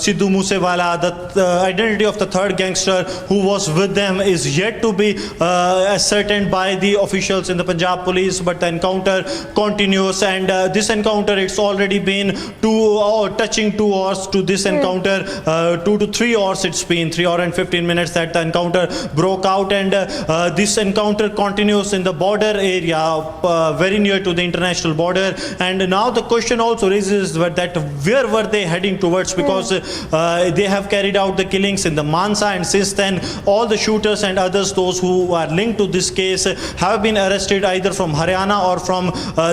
Sidhu Moosewala. The identity of the 3rd gangster who was with them is yet to be ascertained by the officials in the Punjab police, but the encounter continues, and this encounter, it's already been touching 2 hours to this encounter. 2 to 3 hours it's been, 3 hours and 15 minutes that the encounter broke out, and this encounter continues in the border area, very near to the international border. And now the question also raises that where were they heading towards, because they have carried out the killings in the Mansa, and since then all the shooters and others, those who are linked to this case, have been arrested either from Haryana or from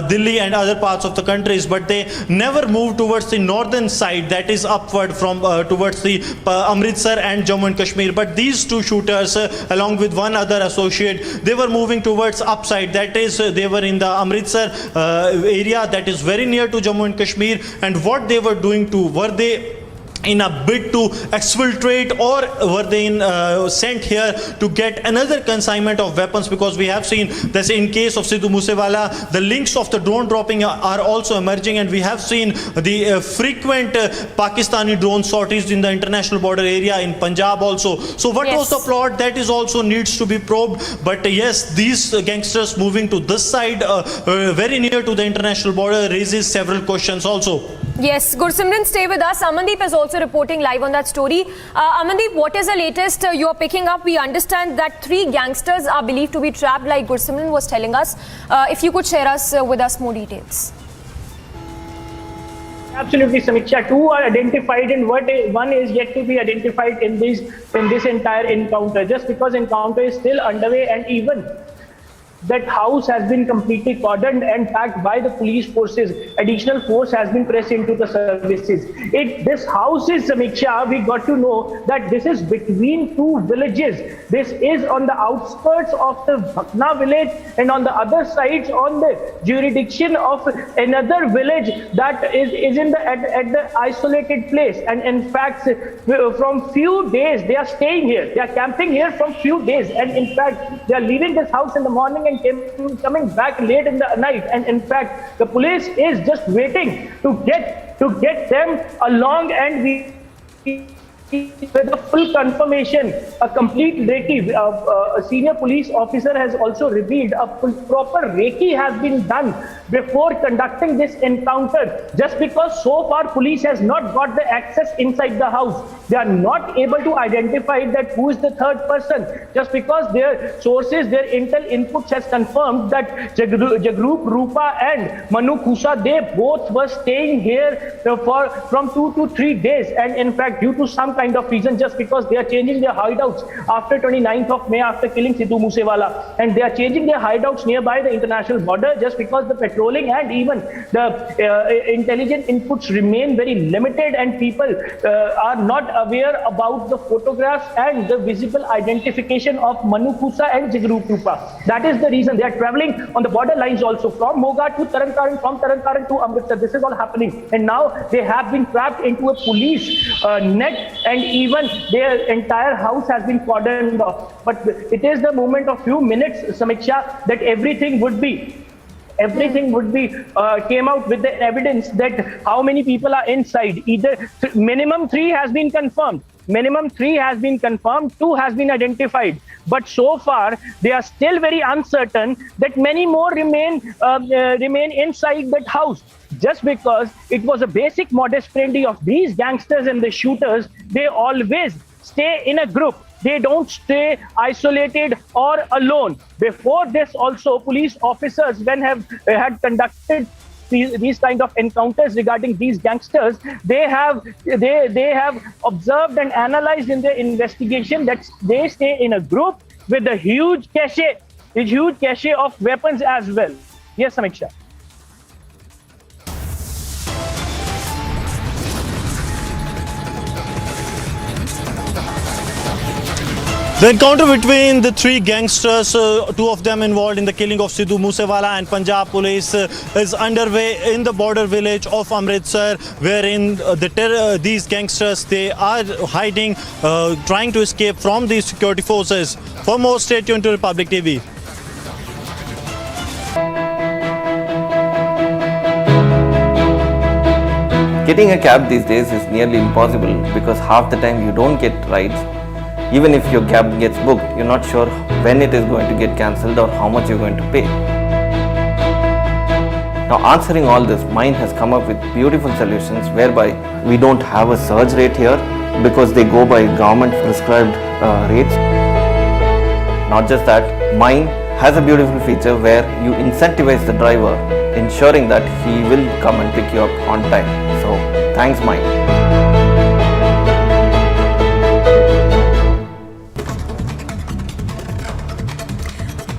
Delhi and other parts of the countries, but they never moved towards the northern side, that is upward from towards the Amritsar and Jammu and Kashmir. But these 2 shooters, along with one other associate, they were moving towards upside, that is they were in the Amritsar area, that is very near to Jammu and Kashmir. And what they were doing were they in a bid to exfiltrate, or were they sent here to get another consignment of weapons? Because we have seen that in case of Sidhu Moosewala, the links of the drone dropping are also emerging, and we have seen the frequent Pakistani drone sorties in the international border area in Punjab also. So what was the plot? That is also needs to be probed. But yes, these gangsters moving to this side, very near to the international border, raises several questions also. Yes, Gursimran, stay with us. Amandeep is also reporting live on that story. Amandeep, what is the latest you are picking up? We understand that 3 gangsters are believed to be trapped, like Gursimran was telling us. If you could share with us more details. Absolutely, Samiksha. 2 are identified, and one is yet to be identified in this entire encounter. Just because encounter is still underway, and even that house has been completely cordoned and packed by the police forces. Additional force has been pressed into the services. This house is, Samiksha, we got to know that this is between 2 villages. This is on the outskirts of the Bhakna village, and on the other side on the jurisdiction of another village that is in at the isolated place. And in fact, from few days they are staying here. They are camping here from few days, and in fact they are leaving this house in the morning and coming back late in the night. And in fact, the police is just waiting to get them along, and we with a full confirmation, a complete recce. A senior police officer has also revealed a proper recce has been done before conducting this encounter. Just because so far police has not got the access inside the house, they are not able to identify that who is the 3rd person. Just because their sources, their intel inputs has confirmed that Jagrup Rupa and Manu Kusa, they both were staying here from 2 to 3 days. And in fact, due to some kind of reason, just because they are changing their hideouts after 29th of May, after killing Sidhu Moosewala, and they are changing their hideouts nearby the international border, just because the patrolling and even the intelligent inputs remain very limited, and people are not aware about the photographs and the visible identification of Manu Kusa and Jagrup Rupa. That is the reason they are traveling on the border lines also, from Moga to Tarantaran, from Tarantaran to Amritsar. This is all happening, and now they have been trapped into a police net, and even their entire house has been cordoned off. But it is the moment of few minutes, Samiksha, that everything would be came out with the evidence that how many people are inside. Either minimum 3 has been confirmed. Minimum 3 has been confirmed, 2 has been identified. But so far, they are still very uncertain that many more remain inside that house. just because it was a basic modus operandi of these gangsters and the shooters. They always stay in a group. They don't stay isolated or alone. Before this also, police officers, when had conducted these kind of encounters regarding these gangsters, they have observed and analyzed in their investigation that they stay in a group with a huge cache of weapons as well. Yes, Samiksha. The encounter between the three gangsters, two of them involved in the killing of Sidhu Moosewala, and Punjab police is underway in the border village of Amritsar, wherein these gangsters, they are hiding, trying to escape from these security forces. For more, stay tuned to Republic TV. Getting a cab these days is nearly impossible because half the time you don't get rides. Even if your cab gets booked, you're not sure when it is going to get cancelled or how much you're going to pay. Now, answering all this, Mine has come up with beautiful solutions whereby we don't have a surge rate here because they go by government prescribed rates. Not just that, Mine has a beautiful feature where you incentivize the driver, ensuring that he will come and pick you up on time. So, thanks Mine.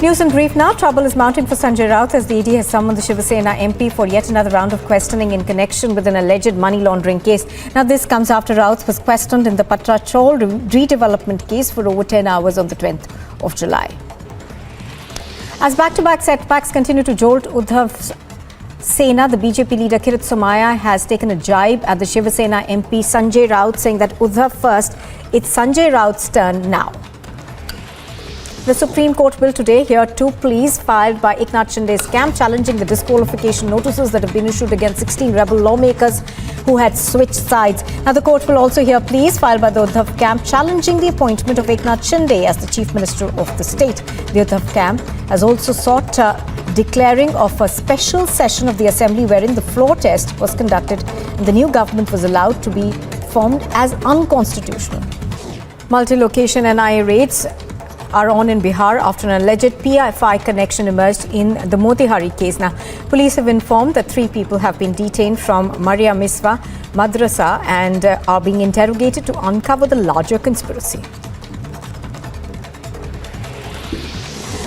News in brief now. Trouble is mounting for Sanjay Raut as the ED has summoned the Shiva Sena MP for yet another round of questioning in connection with an alleged money laundering case. Now, this comes after Raut was questioned in the Patra Chol redevelopment case for over 10 hours on the 20th of July. As back-to-back setbacks continue to jolt Uddhav Sena, the BJP leader Kirit Somaiya has taken a jibe at the Shiva Sena MP Sanjay Raut, saying that Uddhav first, it's Sanjay Raut's turn now. The Supreme Court will today hear two pleas filed by Eknath Shinde's camp challenging the disqualification notices that have been issued against 16 rebel lawmakers who had switched sides. Now, the court will also hear pleas filed by the Uddhav camp challenging the appointment of Eknath Shinde as the Chief Minister of the state. The Uddhav camp has also sought declaring of a special session of the Assembly wherein the floor test was conducted and the new government was allowed to be formed as unconstitutional. Multi-location NIA raids are on in Bihar after an alleged PFI connection emerged in the Motihari case. Now, police have informed that 3 people have been detained from Maria Miswa Madrasa and are being interrogated to uncover the larger conspiracy.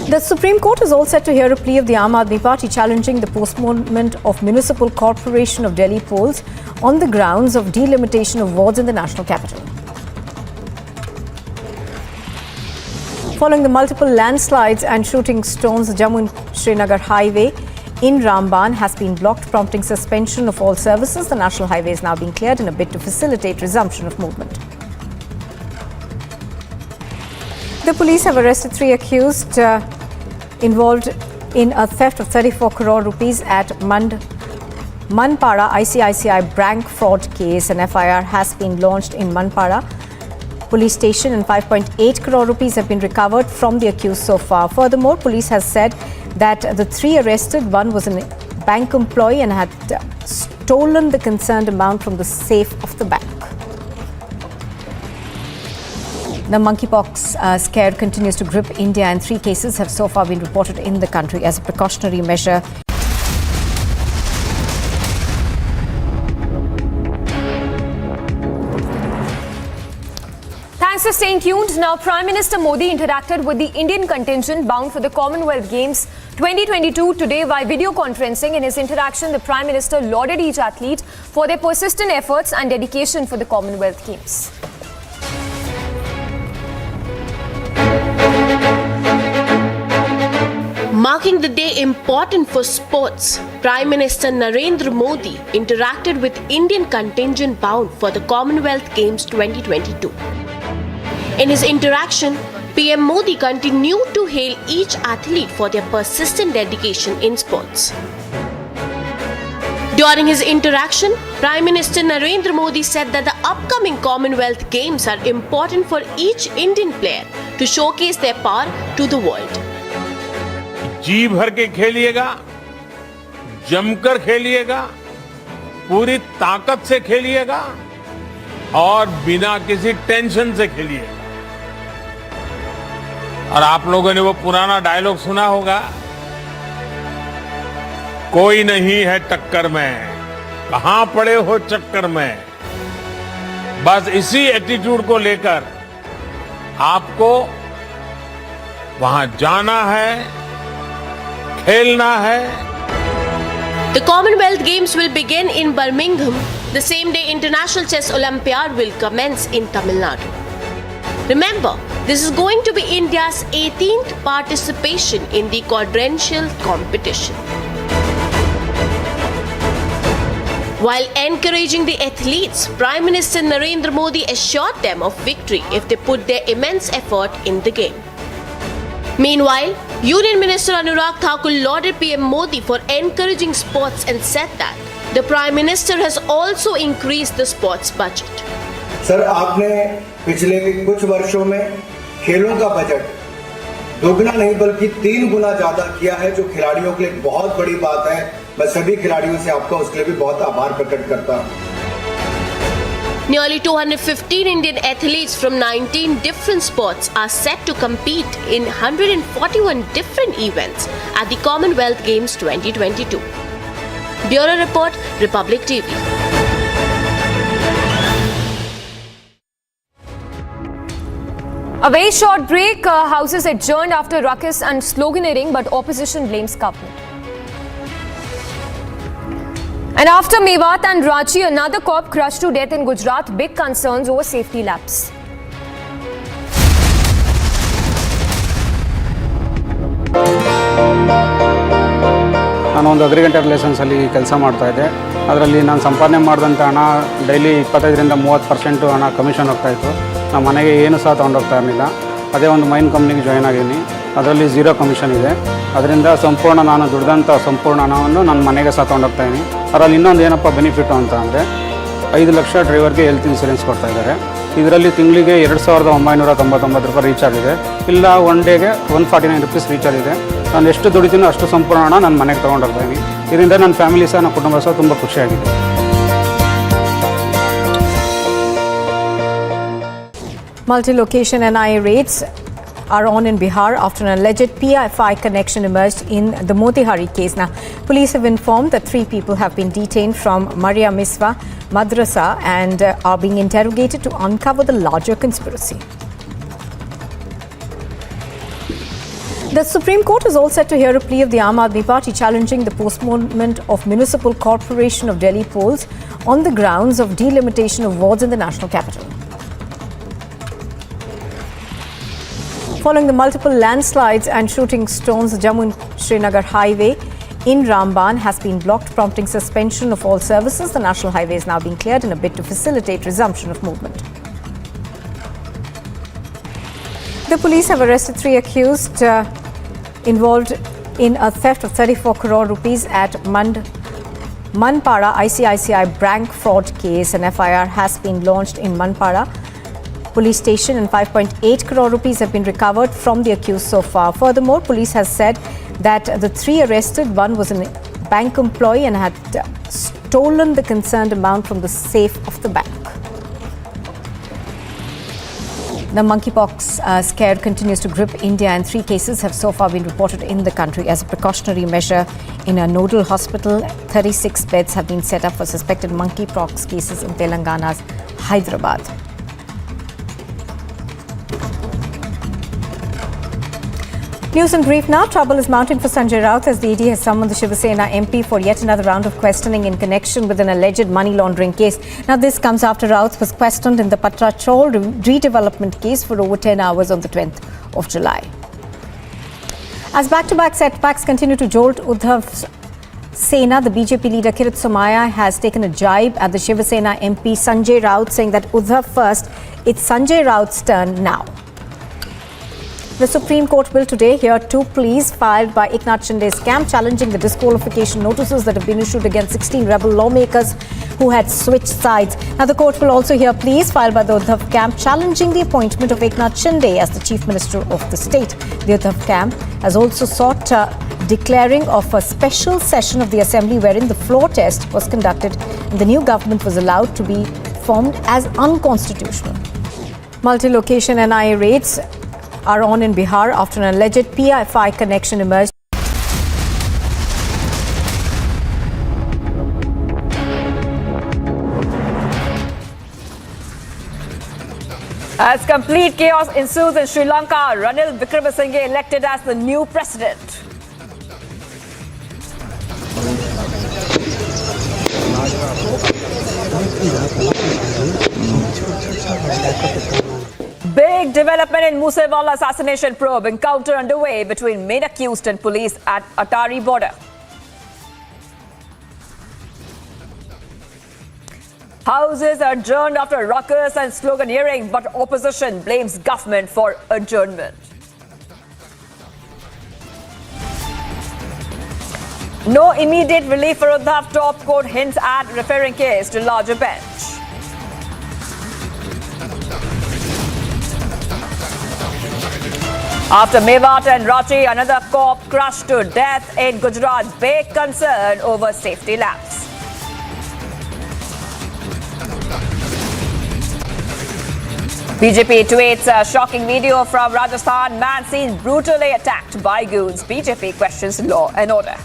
The Supreme Court is all set to hear a plea of the Aam Aadmi Party challenging the postponement of Municipal Corporation of Delhi polls on the grounds of delimitation of wards in the national capital. Following the multiple landslides and shooting stones, the Jammu and Srinagar highway in Ramban has been blocked, prompting suspension of all services. The national highway is now being cleared in a bid to facilitate resumption of movement. The police have arrested 3 accused involved in a theft of 34 crore rupees at Manpada ICICI bank fraud case. An FIR has been launched in Manpada police station and 5.8 crore rupees have been recovered from the accused so far. Furthermore, police has said that the 3 arrested, one was a bank employee and had stolen the concerned amount from the safe of the bank. The monkeypox scare continues to grip India and 3 cases have so far been reported in the country as a precautionary measure. Thanks for staying tuned. Now, Prime Minister Modi interacted with the Indian contingent bound for the Commonwealth Games 2022 today by video conferencing. In his interaction, the Prime Minister lauded each athlete for their persistent efforts and dedication for the Commonwealth Games. Marking the day important for sports, Prime Minister Narendra Modi interacted with Indian contingent bound for the Commonwealth Games 2022. In his interaction, PM Modi continued to hail each athlete for their persistent dedication in sports. During his interaction, Prime Minister Narendra Modi said that the upcoming Commonwealth Games are important for each Indian player to showcase their power to the world. जी भर के खेलिएगा, जमकर खेलिएगा, पूरी ताकत से खेलिएगा और बिना किसी tension से खेलिएगा। और आप लोगों ने वो पुराना डायलॉग सुना होगा, कोई नहीं है टक्कर में, कहां पड़े हो चक्कर में। बस इसी एटीट्यूड को लेकर आपको वहां जाना है, खेलना है। The Commonwealth Games will begin in Birmingham. The same day International Chess Olympiad will commence in Tamil Nadu. Remember, this is going to be India's 18th participation in the quadrennial competition. While encouraging the athletes, Prime Minister Narendra Modi assured them of victory if they put their immense effort in the game. Meanwhile, Union Minister Anurag Thakur lauded PM Modi for encouraging sports and said that the Prime Minister has also increased the sports budget. Sir, आपने पिछले कुछ वर्षों में खेलों का budget दोगुना नहीं बल्कि 3 गुना ज्यादा किया है, जो खिलाड़ियों के लिए बहुत बड़ी बात है। मैं सभी खिलाड़ियों से आपका उसके लिए भी बहुत आभार प्रकट करता हूं। Nearly 215 Indian athletes from 19 different sports are set to compete in 141 different events at the Commonwealth Games 2022. Bureau Report, Republic TV. A very short break. House is adjourned after ruckus and sloganeering, but opposition blames government. And after Mewed and Ranchi, another cop crushed to death in Gujarat. Big concerns over safety lapse. ನಾನು ಒಂದು agriculture ಲೈಸೆನ್ಸಲ್ಲಿ ಕೆಲಸ ಮಾಡ್ತಾಯಿದ್ದೆ. ಅದರಲ್ಲಿ ನಾನು ಸಂಪಾದನೆ ಮಾಡಿದಂಥ ಹಣ daily 25ರಿಂದ 30% ಹಣ ಕಮಿಷನ್ ಹೋಗ್ತಾಯಿತ್ತು. ನಮ್ಮ ಮನೆಗೆ ಏನು ಸಹ ತೊಗೊಂಡೋಗ್ತಾ ಇರಲಿಲ್ಲ. ಅದೇ ಒಂದು ಮೈನ್ ಕಂಪ್ನಿಗೆ ಜಾಯ್ನ್ ಆಗಿದ್ದೀನಿ. ಅದರಲ್ಲಿ 0 ಕಮಿಷನ್ ಇದೆ. ಅದರಿಂದ ಸಂಪೂರ್ಣ ನಾನು ದುಡ್ದಂಥ ಸಂಪೂರ್ಣ ಹಣವನ್ನು ನನ್ನ ಮನೆಗೆ ಸಹ ತೊಗೊಂಡೋಗ್ತಾಯಿದ್ದೀನಿ. ಅದರಲ್ಲಿ ಇನ್ನೊಂದು ಏನಪ್ಪ ಬೆನಿಫಿಟ್ಟು ಅಂತ ಅಂದರೆ 5 ಲಕ್ಷ ಡ್ರೈವರ್ಗೆ ಹೆಲ್ತ್ ಇನ್ಸೂರೆನ್ಸ್ ಕೊಡ್ತಾಯಿದ್ದಾರೆ. ಇದರಲ್ಲಿ ತಿಂಗಳಿಗೆ 2999 ರೂಪಾಯಿ ರೀಚಾರ್ಜ್ ಇದೆ. ಇಲ್ಲ ಒನ್ ಡೇಗೆ 149 ರೂಪೀಸ್ ರೀಚಾರ್ಜ್ ಇದೆ. ನಾನು ಎಷ್ಟು ದುಡಿತೀನೋ ಅಷ್ಟು ಸಂಪೂರ್ಣ ಹಣ ನನ್ನ ಮನೆಗೆ ತೊಗೊಂಡೋಗ್ತಾಯಿದ್ದೀನಿ. ಇದರಿಂದ ನನ್ನ ಫ್ಯಾಮಿಲಿ ಸಹ ನನ್ನ ಕುಟುಂಬ ಸಹ ತುಂಬ ಖುಷಿಯಾಗಿದೆ. Multi-location NIA raids are on in Bihar after an alleged PFI connection emerged in the Motihari case. Now, police have informed that 3 people have been detained from Maria Miswa Madrasa and are being interrogated to uncover the larger conspiracy. The Supreme Court is all set to hear a plea of the Aam Aadmi Party challenging the postponement of Municipal Corporation of Delhi polls on the grounds of delimitation of wards in the national capital. Following the multiple landslides and shooting stones, the Jammu and Srinagar highway in Ramban has been blocked, prompting suspension of all services. The national highway is now being cleared in a bid to facilitate resumption of movement. The police have arrested 3 accused involved in a theft of 34 crore rupees at Manpada ICICI bank fraud case. An FIR has been launched in Manpada police station and 5.8 crore rupees have been recovered from the accused so far. Furthermore, police has said that the 3 arrested, one was a bank employee and had stolen the concerned amount from the safe of the bank. The monkeypox scare continues to grip India and 3 cases have so far been reported in the country. As a precautionary measure, in a nodal hospital, 36 beds have been set up for suspected monkeypox cases in Telangana's Hyderabad. News in brief now. Trouble is mounting for Sanjay Raut as the ED has summoned the Shiva Sena MP for yet another round of questioning in connection with an alleged money laundering case. Now, this comes after Raut was questioned in the Patra Chol redevelopment case for over 10 hours on the 10th of July. As back-to-back setbacks continue to jolt Uddhav Sena, the BJP leader Kirit Somaiya has taken a jibe at the Shiva Sena MP Sanjay Raut, saying that Uddhav first, it's Sanjay Raut's turn now. The Supreme Court will today hear 2 pleas filed by Eknath Shinde's camp challenging the disqualification notices that have been issued against 16 rebel lawmakers who had switched sides. Now, the court will also hear pleas filed by the Uddhav camp challenging the appointment of Eknath Shinde as the Chief Minister of the state. The Uddhav camp has also sought declaring of a special session of the Assembly wherein the floor test was conducted and the new government was allowed to be formed as unconstitutional. Multi-location NIA raids are on in Bihar after an alleged PFI connection emerged. As complete chaos ensues in Sri Lanka, Ranil Wickremesinghe elected as the new president. Big development in Moosewala assassination probe. Encounter underway between main accused and police at Atari border. Houses adjourned after ruckus and sloganeering, but opposition blames government for adjournment. No immediate relief for Uddhav, top court hints at referring case to larger bench. After Mowed and Ranil, another cop crushed to death in Gujarat. Big concern over safety lapse. BJP tweets a shocking video from Rajasthan. Man seen brutally attacked by goons. BJP questions law and order.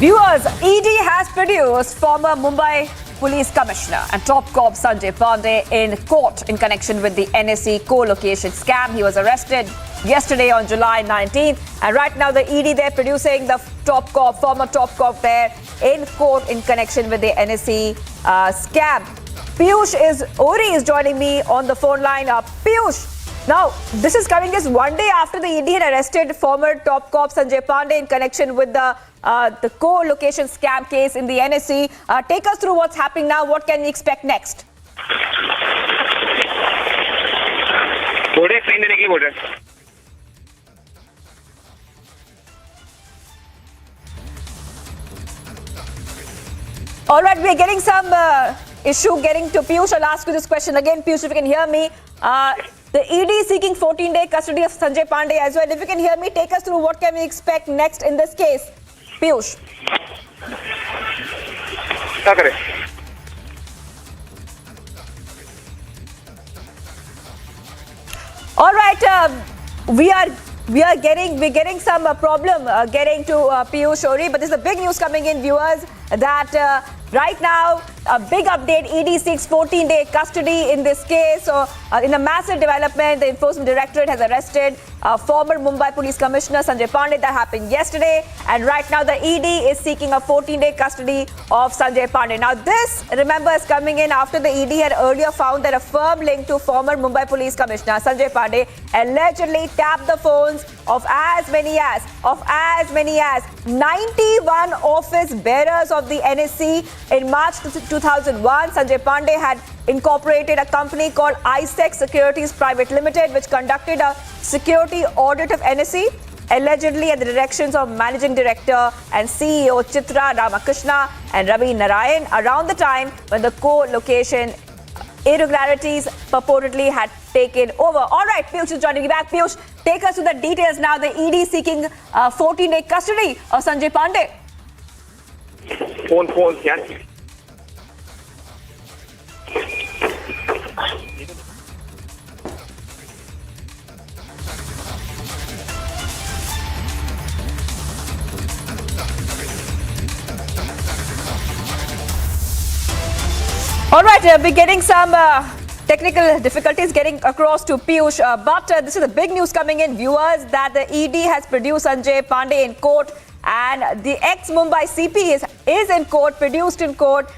Viewers, ED has produced former Mumbai Police Commissioner and top cop Sanjay Pandey in court in connection with the NSE co-location scam. He was arrested yesterday on July 19th, and right now the ED they're producing the former top cop there in court in connection with the NSE scam. Ori is joining me on the phone line. Piyush, now this is coming just one day after the ED had arrested former top cop Sanjay Pandey in connection with the co-location scam case in the NSE. Take us through what's happening now. What can we expect next? All right, we're getting some issue getting to Piyush. I'll ask you this question again, Piyush, if you can hear me. The ED is seeking 14-day custody of Sanjay Pandey as well. If you can hear me, take us through what can we expect next in this case. Piyush. All right, we're getting some problem getting to Piyush Ori, but there's a big news coming in, viewers, that right now a big update. ED seeks 14-day custody in this case. So in a massive development, the Enforcement Directorate has arrested former Mumbai Police Commissioner Sanjay Pandey. That happened yesterday, and right now the ED is seeking a 14-day custody of Sanjay Pandey. Now this, remember, is coming in after the ED had earlier found that a firm linked to former Mumbai Police Commissioner Sanjay Pandey allegedly tapped the phones of as many as 91 office bearers of the NSE. In March 2001, Sanjay Pandey had incorporated a company called Icici Securities Private Limited, which conducted a security audit of NSE, allegedly at the directions of Managing Director and CEO Chitra Ramakrishna and Ravi Narayan, around the time when the co-location irregularities purportedly had taken over. All right, Piyush is joining me back. Piyush, take us to the details now. The ED seeking 14-day custody of Sanjay Pandey. Phone, yeah. All right, we're getting some technical difficulties getting across to Piyush, but this is the big news coming in, viewers, that the ED has produced Sanjay Pandey in court, and the ex-Mumbai CP is in court, produced in court.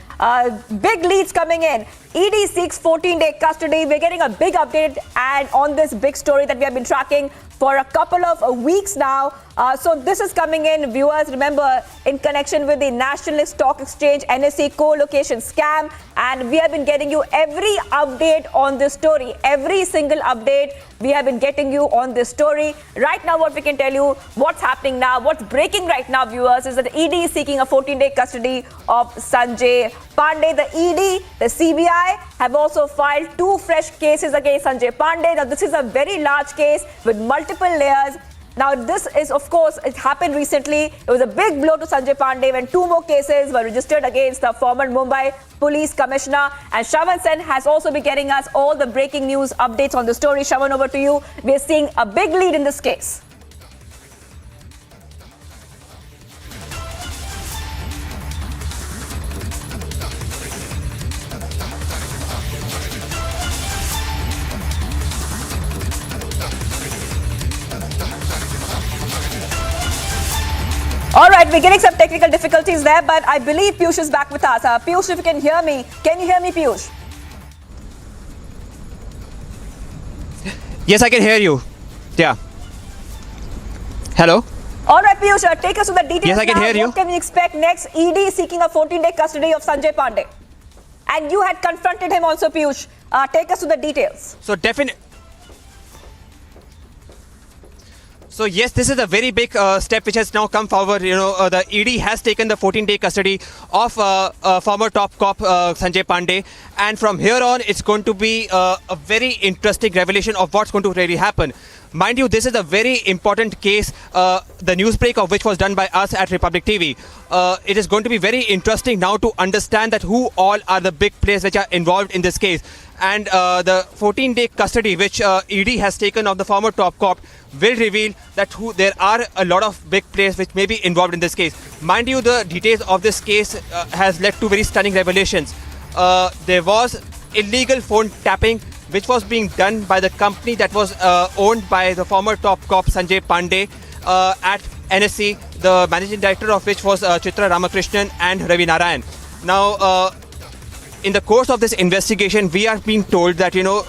Big leads coming in. ED seeks 14-day custody. We're getting a big update and on this big story that we have been tracking for a couple of weeks now. So this is coming in, viewers, remember, in connection with the National Stock Exchange NSE co-location scam. And we have been getting you every update on this story. Every single update we have been getting you on this story. Right now, what we can tell you, what's happening now, what's breaking right now, viewers, is that the ED is seeking a 14-day custody of Sanjay Pandey. The ED, the CBI have also filed 2 fresh cases against Sanjay Pandey. Now, this is a very large case with multiple layers. Now, this is, of course, it happened recently. It was a big blow to Sanjay Pandey when 2 more cases were registered against the former Mumbai Police Commissioner. And Shravan Sen has also been getting us all the breaking news updates on the story. Shravan, over to you. We are seeing a big lead in this case. All right, we're getting some technical difficulties there, but I believe Piyush is back with us. Piyush, if you can hear me, can you hear me, Piyush? Yes, I can hear you. Yeah. Hello? All right, Piyush, take us to the details. Yes, I can hear you. What can we expect next? ED seeking a 14-day custody of Sanjay Pandey. And you had confronted him also, Piyush. Take us to the details. So So yes, this is a very big step which has now come forward. You know, the ED has taken the 14-day custody of former top cop Sanjay Pandey, and from here on, it's going to be a very interesting revelation of what's going to really happen. Mind you, this is a very important case, the newsbreak of which was done by us at Republic TV. It is going to be very interesting now to understand that who all are the big players which are involved in this case. And the 14-day custody which ED has taken of the former top cop will reveal that there are a lot of big players which may be involved in this case. Mind you, the details of this case has led to very stunning revelations. There was illegal phone tapping which was being done by the company that was owned by the former top cop Sanjay Pandey at NSE, the managing director of which was Chitra Ramakrishnan and Ravi Narayan. Now, in the course of this investigation, we are being told that, you know,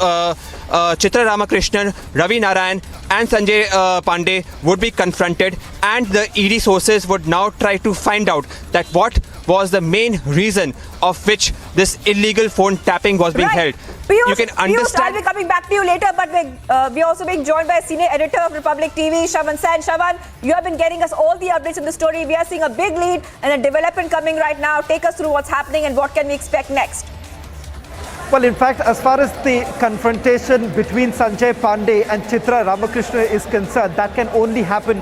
Chitra Ramakrishnan, Ravi Narayan and Sanjay Pandey would be confronted, and the ED sources would now try to find out that what was the main reason of which this illegal phone tapping was being held. Piyush, you can understand. I'll be coming back to you later, but we're also being joined by a senior editor of Republic TV, Shravan Sen. Shravan, you have been getting us all the updates in the story. We are seeing a big lead and a development coming right now. Take us through what's happening and what can we expect next. Well, in fact, as far as the confrontation between Sanjay Pandey and Chitra Ramakrishna is concerned, that can only happen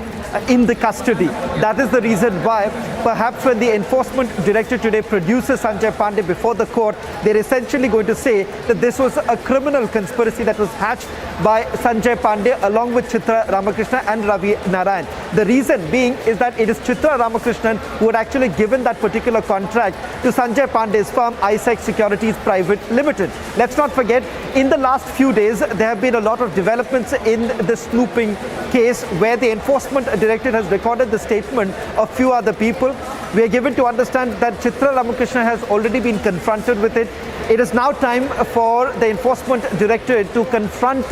in the custody. That is the reason why, perhaps when the enforcement director today produces Sanjay Pandey before the court, they're essentially going to say that this was a criminal conspiracy that was hatched by Sanjay Pandey along with Chitra Ramakrishna and Ravi Narayan. The reason being is that it is Chitra Ramakrishnan who had actually given that particular contract to Sanjay Pandey's firm, Icici Securities Private Limited. Let's not forget, in the last few days, there have been a lot of developments in the snooping case where the enforcement director has recorded the statement of few other people. We are given to understand that Chitra Ramakrishna has already been confronted with it. It is now time for the enforcement directorate to confront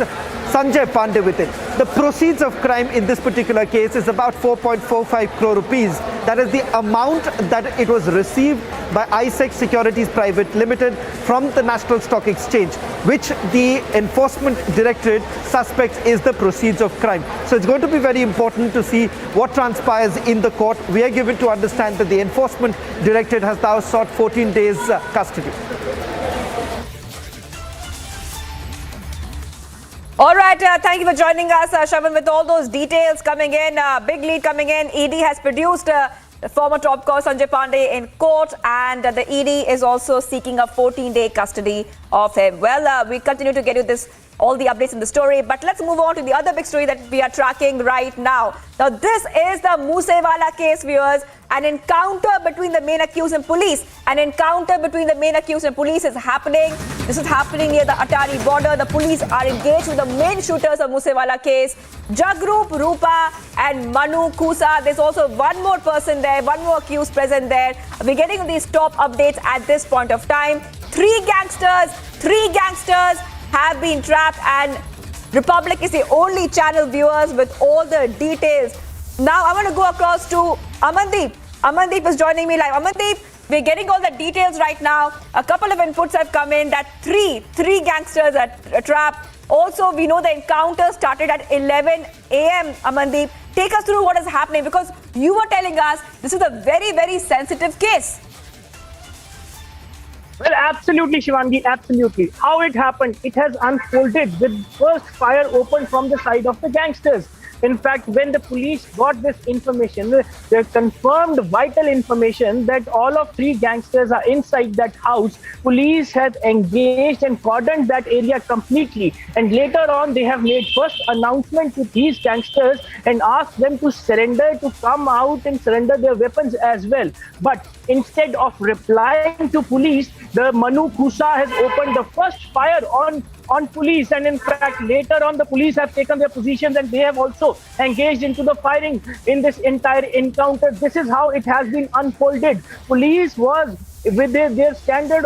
Sanjay Pandey with it. The proceeds of crime in this particular case is about 4.45 crore rupees. That is the amount that it was received by Icici Securities Private Limited from the National Stock Exchange, which the enforcement directorate suspects is the proceeds of crime. So it's going to be very important to see what transpires in the court. We are given to understand that the enforcement directorate has now sought 14 days custody. All right, thank you for joining us, Shravan, with all those details coming in. Big lead coming in. ED has produced the former top cop Sanjay Pandey in court, and the ED is also seeking a 14-day custody of him. Well, we continue to get you all the updates in the story, but let's move on to the other big story that we are tracking right now. Now, this is the Moosewala case, viewers. An encounter between the main accused and police. An encounter between the main accused and police is happening. This is happening near the Atari border. The police are engaged with the main shooters of Moosewala case, Jagrup, Rupa and Manu Kusa. There's also one more person there, one more accused present there. We're getting these top updates at this point of time. Three gangsters have been trapped, and Republic is the only channel, viewers, with all the details. Now I want to go across to Amandeep. Amandeep is joining me live. Amandeep, we're getting all the details right now. A couple of inputs have come in that three gangsters are trapped. Also, we know the encounter started at 11 a.m. Amandeep, take us through what is happening, because you were telling us this is a very, very sensitive case. Well, absolutely, Shivangi, absolutely. How it happened, it has unfolded with first fire opened from the side of the gangsters. In fact, when the police got this information, they confirmed vital information that all of three gangsters are inside that house. Police have engaged and cordoned that area completely. And later on, they have made first announcement to these gangsters and asked them to surrender, to come out and surrender their weapons as well. But instead of replying to police, the Manu Kusa has opened the first fire on police, and in fact later on the police have taken their positions and they have also engaged into the firing in this entire encounter. This is how it has been unfolded. Police was with their standard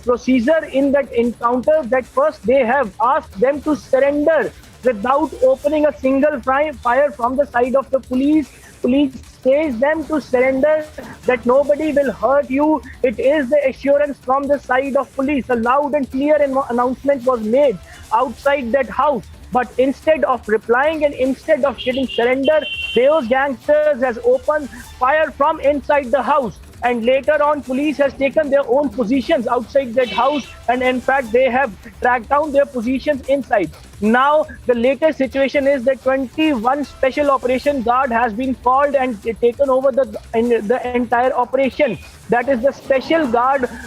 procedure in that encounter, that first they have asked them to surrender without opening a single fire from the side of the police. Police says them to surrender, that nobody will hurt you. It is the assurance from the side of police. A loud and clear announcement was made outside that house. But instead of replying and instead of getting surrender, those gangsters has opened fire from inside the house. And later on, police has taken their own positions outside that house, and in fact they have tracked down their positions inside. Now the latest situation is that 21 special operation guard has been called and taken over the entire operation. That is the special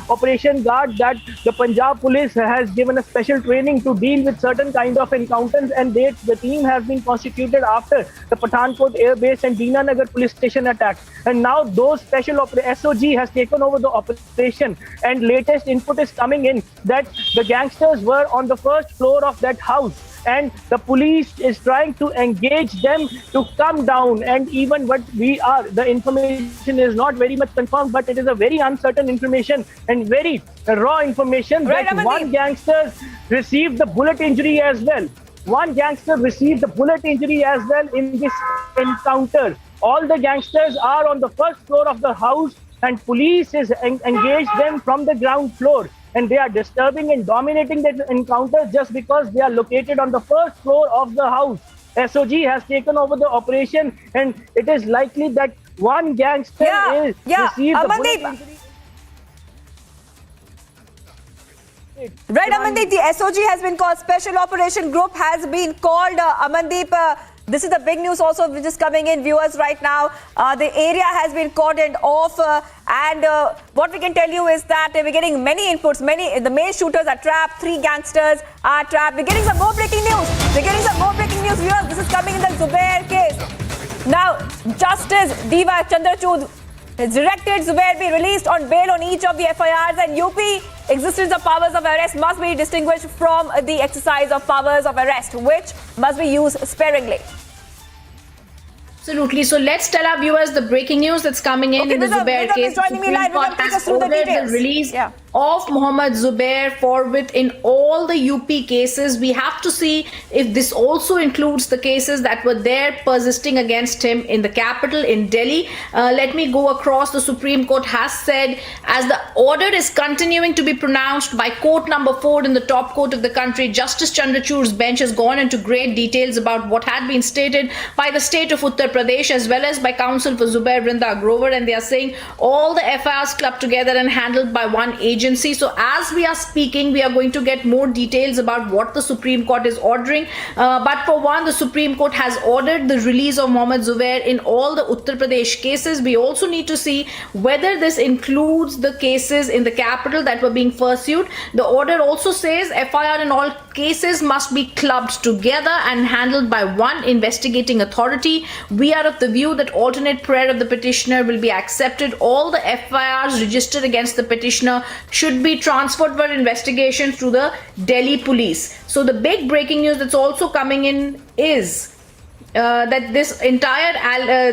operation guard that the Punjab police has given a special training to deal with certain kind of encounters, and the team has been constituted after the Pathankot Air Base and Dina Nagar police station attack. And now those special SOG has taken over the operation, and latest input is coming in that the gangsters were on the first floor of that house, and the police is trying to engage them to come down. And even the information is not very much confirmed, but it is a very uncertain information and very raw information, right, that one gangster received the bullet injury as well. One gangster received the bullet injury as well in this encounter. All the gangsters are on the first floor of the house, and police is engaged them from the ground floor. And they are disturbing and dominating the encounter just because they are located on the first floor of the house. SOG has taken over the operation, and it is likely that one gangster received the bullet injury. Right, Amandeep, the SOG has been called, Special Operation Group has been called. Amandeep, this is the big news also which is coming in, viewers, right now. The area has been cordoned off, and what we can tell you is that we're getting many inputs. The main shooters are trapped, three gangsters are trapped. We're getting some more breaking news. Viewers. This is coming in the Zubair case. Now, Justice Diva Chandrachud has directed Zubair be released on bail on each of the FIRs, and UP existence of powers of arrest must be distinguished from the exercise of powers of arrest, which must be used sparingly. Absolutely. So let's tell our viewers the breaking news that's coming in the Zubair case. Supreme Court has ordered the release of Mohammed Zubair forthwith in all the UP cases. We have to see if this also includes the cases that were there persisting against him in the capital, in Delhi. Let me go across. The Supreme Court has said, as the order is continuing to be pronounced by court number 4 in the top court of the country, Justice Chandrachud's bench has gone into great details about what had been stated by the state of Uttar Pradesh as well as by counsel for Zubair Vrinda Grover, and they are saying all the FIRs clubbed together and handled by one agency. So as we are speaking, we are going to get more details about what the Supreme Court is ordering. But for one, the Supreme Court has ordered the release of Mohammed Zubair in all the Uttar Pradesh cases. We also need to see whether this includes the cases in the capital that were being pursued. The order also says FIR in all cases must be clubbed together and handled by one investigating authority. We are of the view that alternate prayer of the petitioner will be accepted. All the FIRs registered against the petitioner should be transferred for investigation through the Delhi police. So the big breaking news that's also coming in is that this entire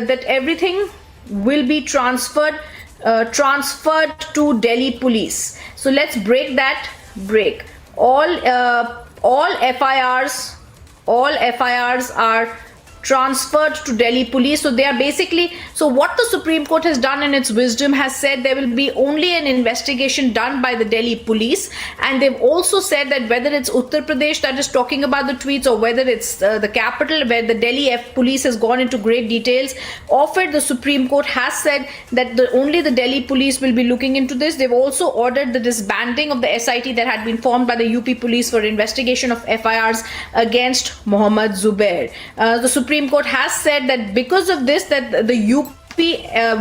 that everything will be transferred to Delhi police. So let's break that. All FIRs all FIRs are transferred to Delhi police. So they are basically, so what the Supreme Court has done in its wisdom has said there will be only an investigation done by the Delhi police, and they've also said that whether it's Uttar Pradesh that is talking about the tweets or whether it's the capital where the Delhi police has gone into great details of it, the Supreme Court has said that only the Delhi police will be looking into this. They've also ordered the disbanding of the SIT that had been formed by the UP police for investigation of FIRs against Mohammad Zubair. The Supreme Court has said that because of this, that the UP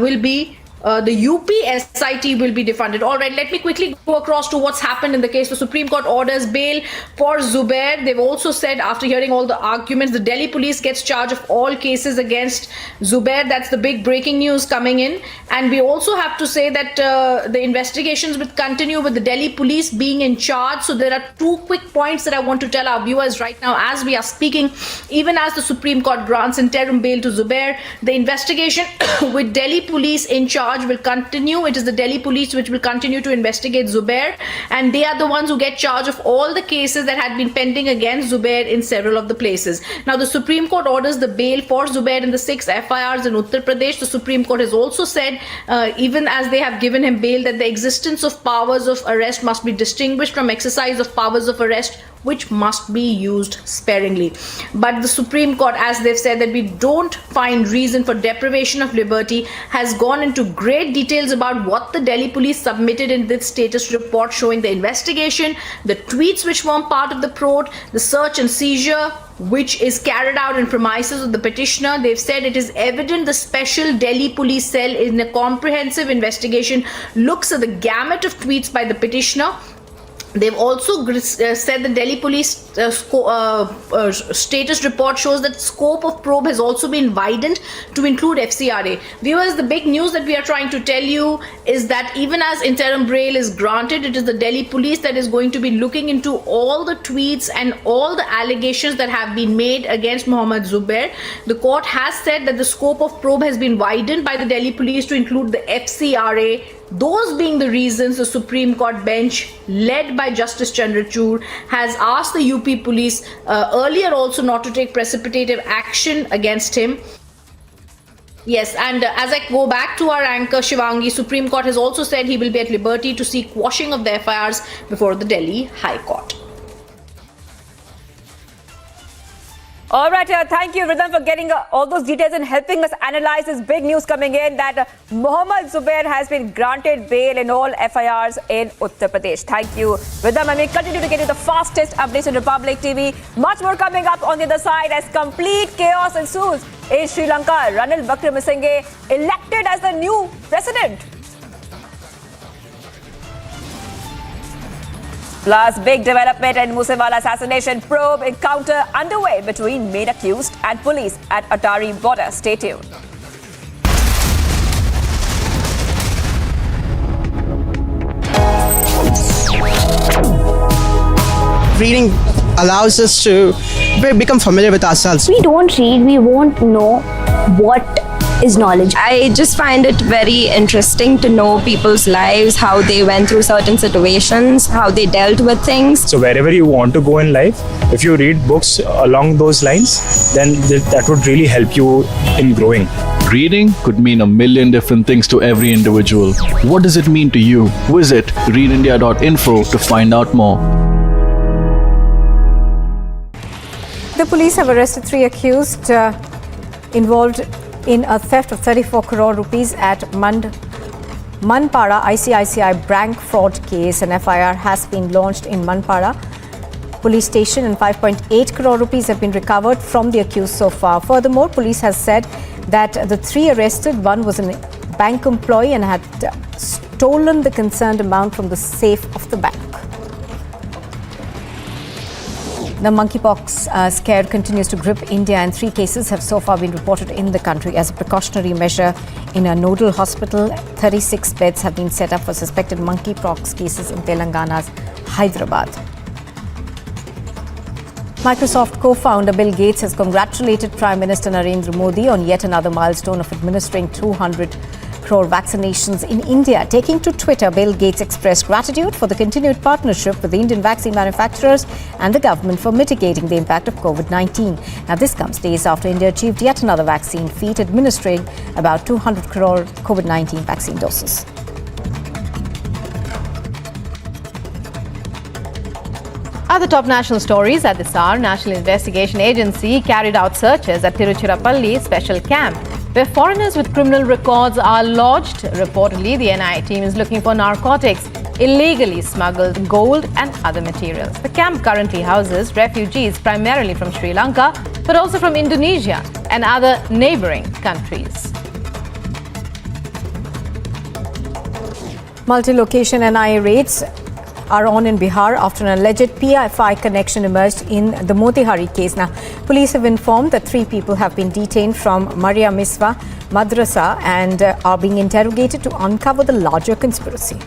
will be the UP SIT will be defunded. All right, let me quickly go across to what's happened in the case. The Supreme Court orders bail for Zubair. They've also said, after hearing all the arguments, the Delhi police gets charge of all cases against Zubair. That's the big breaking news coming in. And we also have to say that the investigations will continue with the Delhi police being in charge. So there are two quick points that I want to tell our viewers right now as we are speaking. Even as the Supreme Court grants interim bail to Zubair, the investigation with Delhi police in charge will continue. It is the Delhi police which will continue to investigate Zubair, and they are the ones who get charge of all the cases that had been pending against Zubair in several of the places. Now the Supreme Court orders the bail for Zubair in the 6 FIRs in Uttar Pradesh. The Supreme Court has also said, even as they have given him bail, that the existence of powers of arrest must be distinguished from exercise of powers of arrest which must be used sparingly. But the Supreme Court, as they've said that we don't find reason for deprivation of liberty, has gone into great details about what the Delhi police submitted in this status report showing the investigation, the tweets which form part of the probe, the search and seizure which is carried out in premises of the petitioner. They've said it is evident the special Delhi police cell in a comprehensive investigation looks at the gamut of tweets by the petitioner. They've also said the Delhi police status report shows that scope of probe has also been widened to include FCRA. Viewers, the big news that we are trying to tell you is that even as interim bail is granted, it is the Delhi police that is going to be looking into all the tweets and all the allegations that have been made against Mohammad Zubair. The court has said that the scope of probe has been widened by the Delhi police to include the FCRA. Those being the reasons the Supreme Court bench, led by Justice Chandrachud, has asked the UP police earlier also not to take precipitative action against him. Yes, and as I go back to our anchor Shivangi, Supreme Court has also said he will be at liberty to seek quashing of the FIRs before the Delhi High Court. All right, thank you, Rhythm, for getting all those details and helping us analyze this big news coming in that Mohammad Zubair has been granted bail in all FIRs in Uttar Pradesh. Thank you, Rhythm, and we continue to get you the fastest updates on Republic TV. Much more coming up on the other side as complete chaos ensues in Sri Lanka. Ranil Wickremesinghe elected as the new president. Plus, big development in Moosewala assassination probe encounter underway between main accused and police at Atari border. Stay tuned. Reading allows us to become familiar with ourselves. We don't read, we won't know what is knowledge. I just find it very interesting to know people's lives, how they went through certain situations, how they dealt with things. So wherever you want to go in life, if you read books along those lines, then that would really help you in growing. Reading could mean a million different things to every individual. What does it mean to you? Visit readindia.info to find out more. The police have arrested 3 accused involved in a theft of 34 crore rupees at Manpada ICICI bank fraud case. An FIR has been launched in Manpada police station and 5.8 crore rupees have been recovered from the accused so far. Furthermore, police has said that the 3 arrested, one was a bank employee and had stolen the concerned amount from the safe of the bank. The monkeypox scare continues to grip India, and 3 cases have so far been reported in the country. As a precautionary measure, in a nodal hospital, 36 beds have been set up for suspected monkeypox cases in Telangana's Hyderabad. Microsoft co-founder Bill Gates has congratulated Prime Minister Narendra Modi on yet another milestone of administering $200 crore vaccinations in India. Taking to Twitter, Bill Gates expressed gratitude for the continued partnership with the Indian vaccine manufacturers and the government for mitigating the impact of COVID-19. Now, this comes days after India achieved yet another vaccine feat, administering about 200 crore COVID-19 vaccine doses. Other top national stories at this hour. National Investigation Agency carried out searches at Tiruchirappalli special camp, where foreigners with criminal records are lodged. Reportedly, the NIA team is looking for narcotics, illegally smuggled gold and other materials. The camp currently houses refugees primarily from Sri Lanka, but also from Indonesia and other neighbouring countries. Multi-location NIA raids are on in Bihar after an alleged PFI connection emerged in the Motihari case. Now, police have informed that 3 people have been detained from Maria Miswa Madrasa and are being interrogated to uncover the larger conspiracy.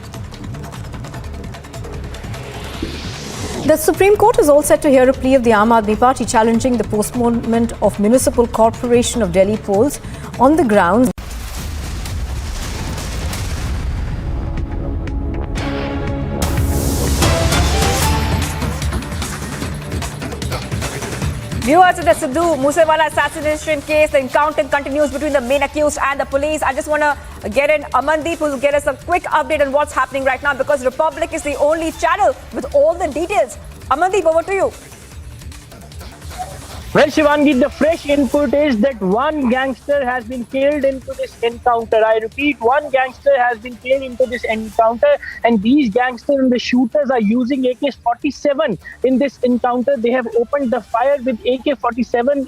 The Supreme Court is all set to hear a plea of the Aam Aadmi Party challenging the postponement of Municipal Corporation of Delhi polls on the grounds Viewers of the Sidhu Moosewala assassination case, the encounter continues between the main accused and the police. I just want to get in Amandeep, who will get us a quick update on what's happening right now, because Republic is the only channel with all the details. Amandeep, over to you. Well, Shivangi, the fresh input is that one gangster has been killed into this encounter. I repeat, one gangster has been killed into this encounter, and these gangsters and the shooters are using AK-47 in this encounter. They have opened the fire with AK-47.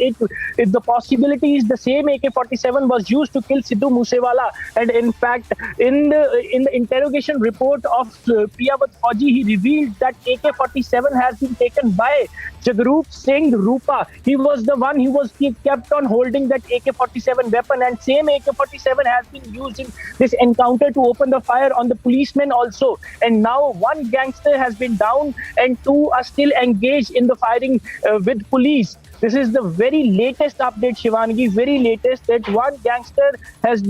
The possibility is the same AK-47 was used to kill Sidhu Moosewala. And in fact, in the interrogation report of Priyawat Fauji, he revealed that AK-47 has been taken by Wickremesinghe Rupa. He was the one who kept on holding that AK-47 weapon, and same AK-47 has been used in this encounter to open the fire on the policemen also. And now one gangster has been down and 2 are still engaged in the firing with police. This is the very latest update, Shivangi, very latest, that one gangster has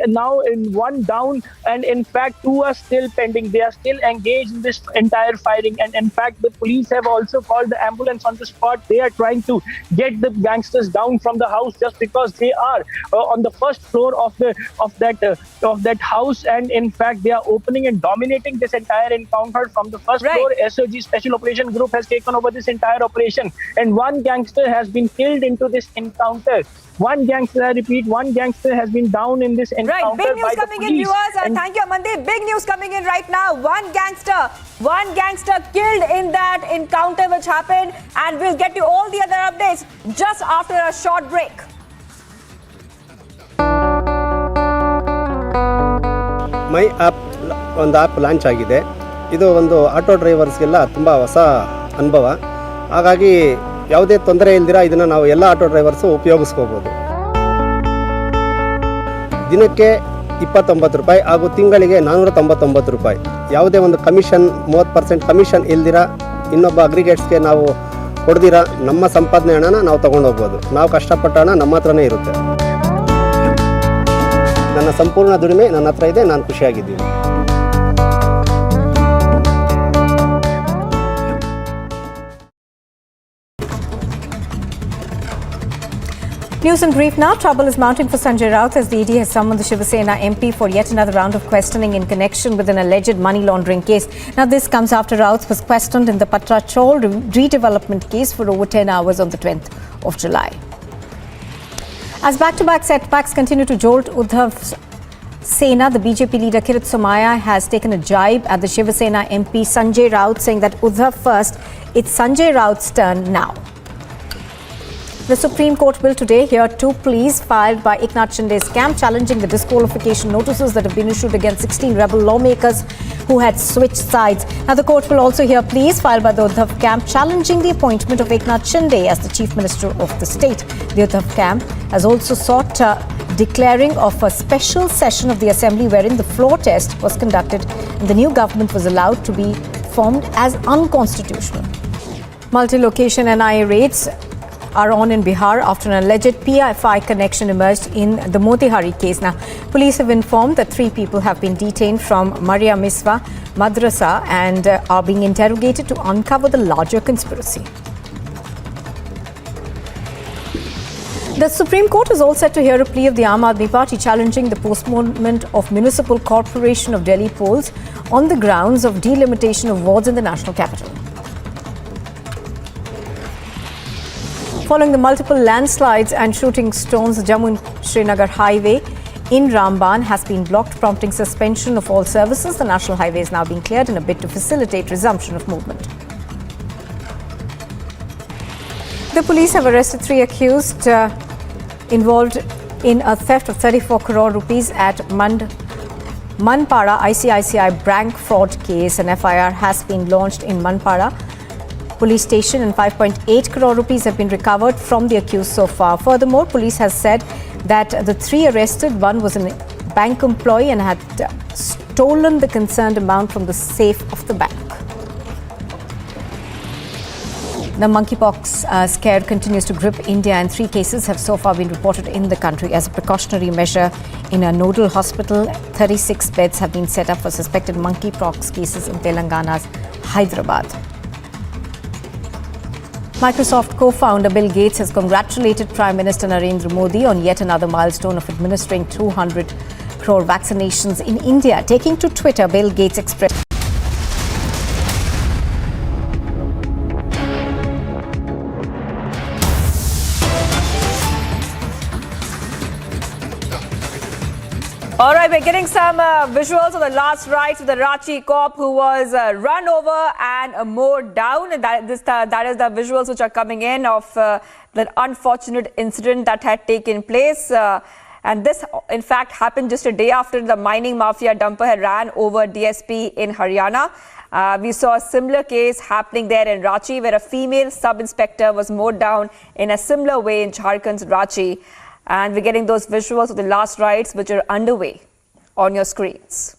now in one down, and in fact 2 are still pending. They are still engaged in this entire firing, and in fact the police have also called the ambulance on the spot. They are trying to get the gangsters down from the house just because they are on the first floor of that house, and in fact they are opening and dominating this entire encounter from the first floor. SOG Special Operation Group has taken over this entire operation, and one gangster has been killed into this encounter. One gangster, I repeat, one gangster has been down in this encounter. Right, big news coming in, viewers. Thank you, Amandeep. Big news coming in right now. One gangster killed in that encounter which happened, and we'll get you all the other updates just after a short break. My app ಒಂದು app launch ಆಗಿದೆ. ಇದು ಒಂದು auto ಡ್ರೈವರ್ಸ್ಗೆಲ್ಲ ತುಂಬ ಹೊಸ ಅನುಭವ. ಹಾಗಾಗಿ ಯಾವುದೇ ತೊಂದರೆ ಇಲ್ದಿರ ಇದನ್ನು ನಾವು ಎಲ್ಲ ಆಟೋ ಡ್ರೈವರ್ಸು ಉಪಯೋಗಿಸ್ಕೋಬೋದು. ದಿನಕ್ಕೆ 29 ರೂಪಾಯಿ ಹಾಗೂ ತಿಂಗಳಿಗೆ 499 ರೂಪಾಯಿ. ಯಾವುದೇ ಒಂದು ಕಮಿಷನ್ 30% ಕಮಿಷನ್ ಇಲ್ದಿರ ಇನ್ನೊಬ್ಬ ಅಗ್ರಿಗೇಟ್ಸ್ಗೆ ನಾವು ಕೊಡ್ದಿರ ನಮ್ಮ ಸಂಪಾದನೆ ಹಣನ ನಾವು ತೊಗೊಂಡೋಗ್ಬೋದು. ನಾವು ಕಷ್ಟಪಟ್ಟ ಹಣ ನಮ್ಮ ಹತ್ರನೇ ಇರುತ್ತೆ. ನನ್ನ ಸಂಪೂರ್ಣ ದುಡಿಮೆ ನನ್ನ ಹತ್ರ ಇದೆ, ನಾನು ಖುಷಿಯಾಗಿದ್ದೀನಿ. News in brief now. Trouble is mounting for Sanjay Raut as the ED has summoned the Shiva Sena MP for yet another round of questioning in connection with an alleged money laundering case. Now, this comes after Raut was questioned in the Patra Chol redevelopment case for over 10 hours on the 10th of July. As back-to-back setbacks continue to jolt Uddhav Sena, the BJP leader Kirit Somaiya has taken a jibe at the Shiva Sena MP Sanjay Raut, saying that Uddhav first, it's Sanjay Raut's turn now. The Supreme Court will today hear 2 pleas filed by Eknath Shinde's camp challenging the disqualification notices that have been issued against 16 rebel lawmakers who had switched sides. Now, the court will also hear pleas filed by the Uddhav camp challenging the appointment of Eknath Shinde as the Chief Minister of the state. The Uddhav camp has also sought declaring of a special session of the Assembly wherein the floor test was conducted and the new government was allowed to be formed as unconstitutional. Multi-location NIA raids are on in Bihar after an alleged PFI connection emerged in the Motihari case. Now, police have informed that 3 people have been detained from Maria Miswa Madrasa and are being interrogated to uncover the larger conspiracy. The Supreme Court is all set to hear a plea of the Aam Aadmi Party challenging the postponement of Municipal Corporation of Delhi polls on the grounds of delimitation of wards in the national capital. Following the multiple landslides and shooting stones, the Jammu Srinagar highway in Ramban has been blocked, prompting suspension of all services. The national highway is now being cleared in a bid to facilitate resumption of movement. The police have arrested 3 accused involved in a theft of 34 crore rupees at Manpada ICICI bank fraud case. An FIR has been launched in Manpada police station and 5.8 crore rupees have been recovered from the accused so far. Furthermore, police has said that the 3 arrested, one was a bank employee and had stolen the concerned amount from the safe of the bank. The monkeypox scare continues to grip India and 3 cases have so far been reported in the country. As a precautionary measure, in a nodal hospital, 36 beds have been set up for suspected monkeypox cases in Telangana's Hyderabad. Microsoft co-founder Bill Gates has congratulated Prime Minister Narendra Modi on yet another milestone of administering 200 crore vaccinations in India. Taking to Twitter, Bill Gates expressed All right, we're getting some visuals of the last rites of the Ranchi cop who was run over and mowed down. And that is the visuals which are coming in of that unfortunate incident that had taken place. And this, in fact, happened just a day after the mining mafia dumper had ran over DSP in Haryana. We saw a similar case happening there in Ranchi, where a female sub-inspector was mowed down in a similar way in Jharkhand's Ranchi. And we're getting those visuals of the last rites which are underway on your screens.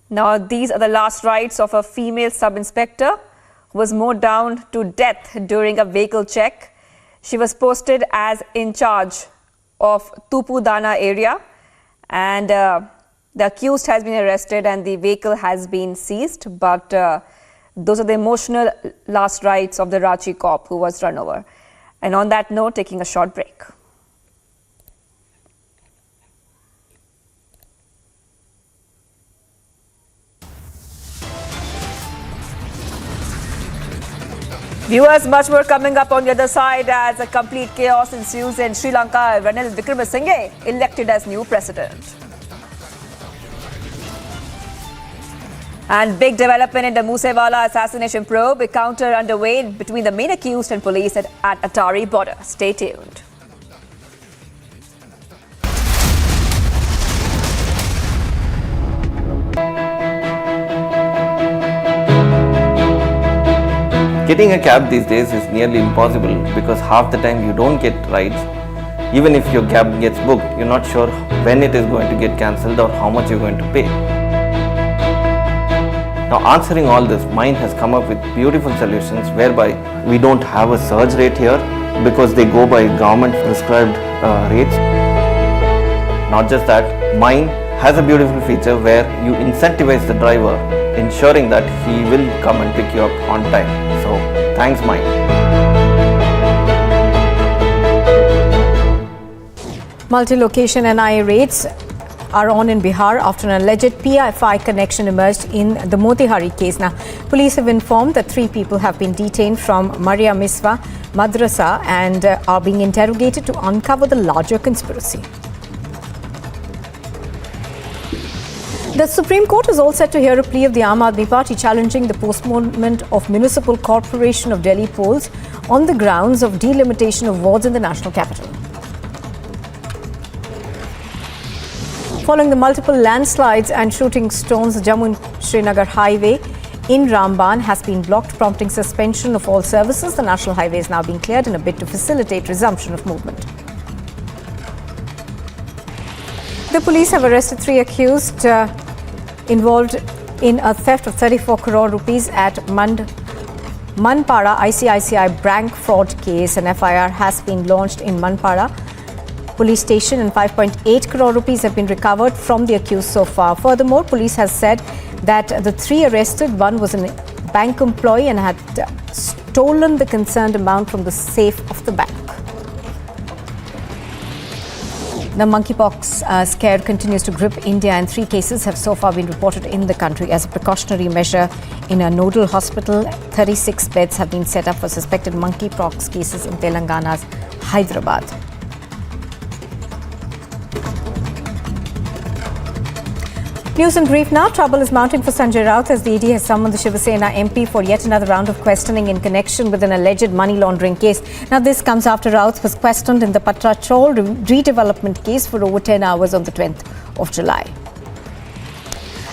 Now, these are the last rites of a female sub-inspector who was mowed down to death during a vehicle check. She was posted as in charge of Tupudana area, and the accused has been arrested and the vehicle has been seized, but those are the emotional last rites of the Ranchi cop who was run over. And on that note, taking a short break. Viewers, much more coming up on the other side as a complete chaos ensues in Sri Lanka. Ranil Wickremesinghe elected as new president. And big development in the Moosewala assassination probe. A counter underway between the main accused and police at Atari border. Stay tuned. Getting a cab these days is nearly impossible because half the time you don't get rides. Even if your cab gets booked, you're not sure when it is going to get cancelled or how much you're going to pay. Now, answering all this, Mind has come up with beautiful solutions whereby we don't have a surge rate here because they go by government prescribed rates. Not just that, Mind has a beautiful feature where you incentivize the driver, ensuring that he will come and pick you up on time. So, thanks Mind. Multi-location NIA raids are on in Bihar after an alleged PFI connection emerged in the Motihari case. Now, police have informed that 3 people have been detained from Maria Miswa Madrasa and are being interrogated to uncover the larger conspiracy. The Supreme Court is all set to hear a plea of the Aam Aadmi Party challenging the postponement of Municipal Corporation of Delhi polls on the grounds of delimitation of wards in the national capital. Following the multiple landslides and shooting stones, the Jammu Srinagar highway in Ramban has been blocked, prompting suspension of all services. The national highway is now being cleared in a bid to facilitate resumption of movement. The police have arrested 3 accused involved in a theft of 34 crore rupees at Manpada ICICI bank fraud case. An FIR has been launched in Manpada police station and 5.8 crore rupees have been recovered from the accused so far. Furthermore, police has said that the three arrested, one was a bank employee and had stolen the concerned amount from the safe of the bank. The monkeypox scare continues to grip India, and 3 cases have so far been reported in the country. As a precautionary measure, in a nodal hospital, 36 beds have been set up for suspected monkeypox cases in Telangana's Hyderabad. News in brief now. Trouble is mounting for Sanjay Raut as the ED has summoned the Shiva Sena MP for yet another round of questioning in connection with an alleged money laundering case. Now, this comes after Raut was questioned in the Patra Chol redevelopment case for over 10 hours on the 20th of July.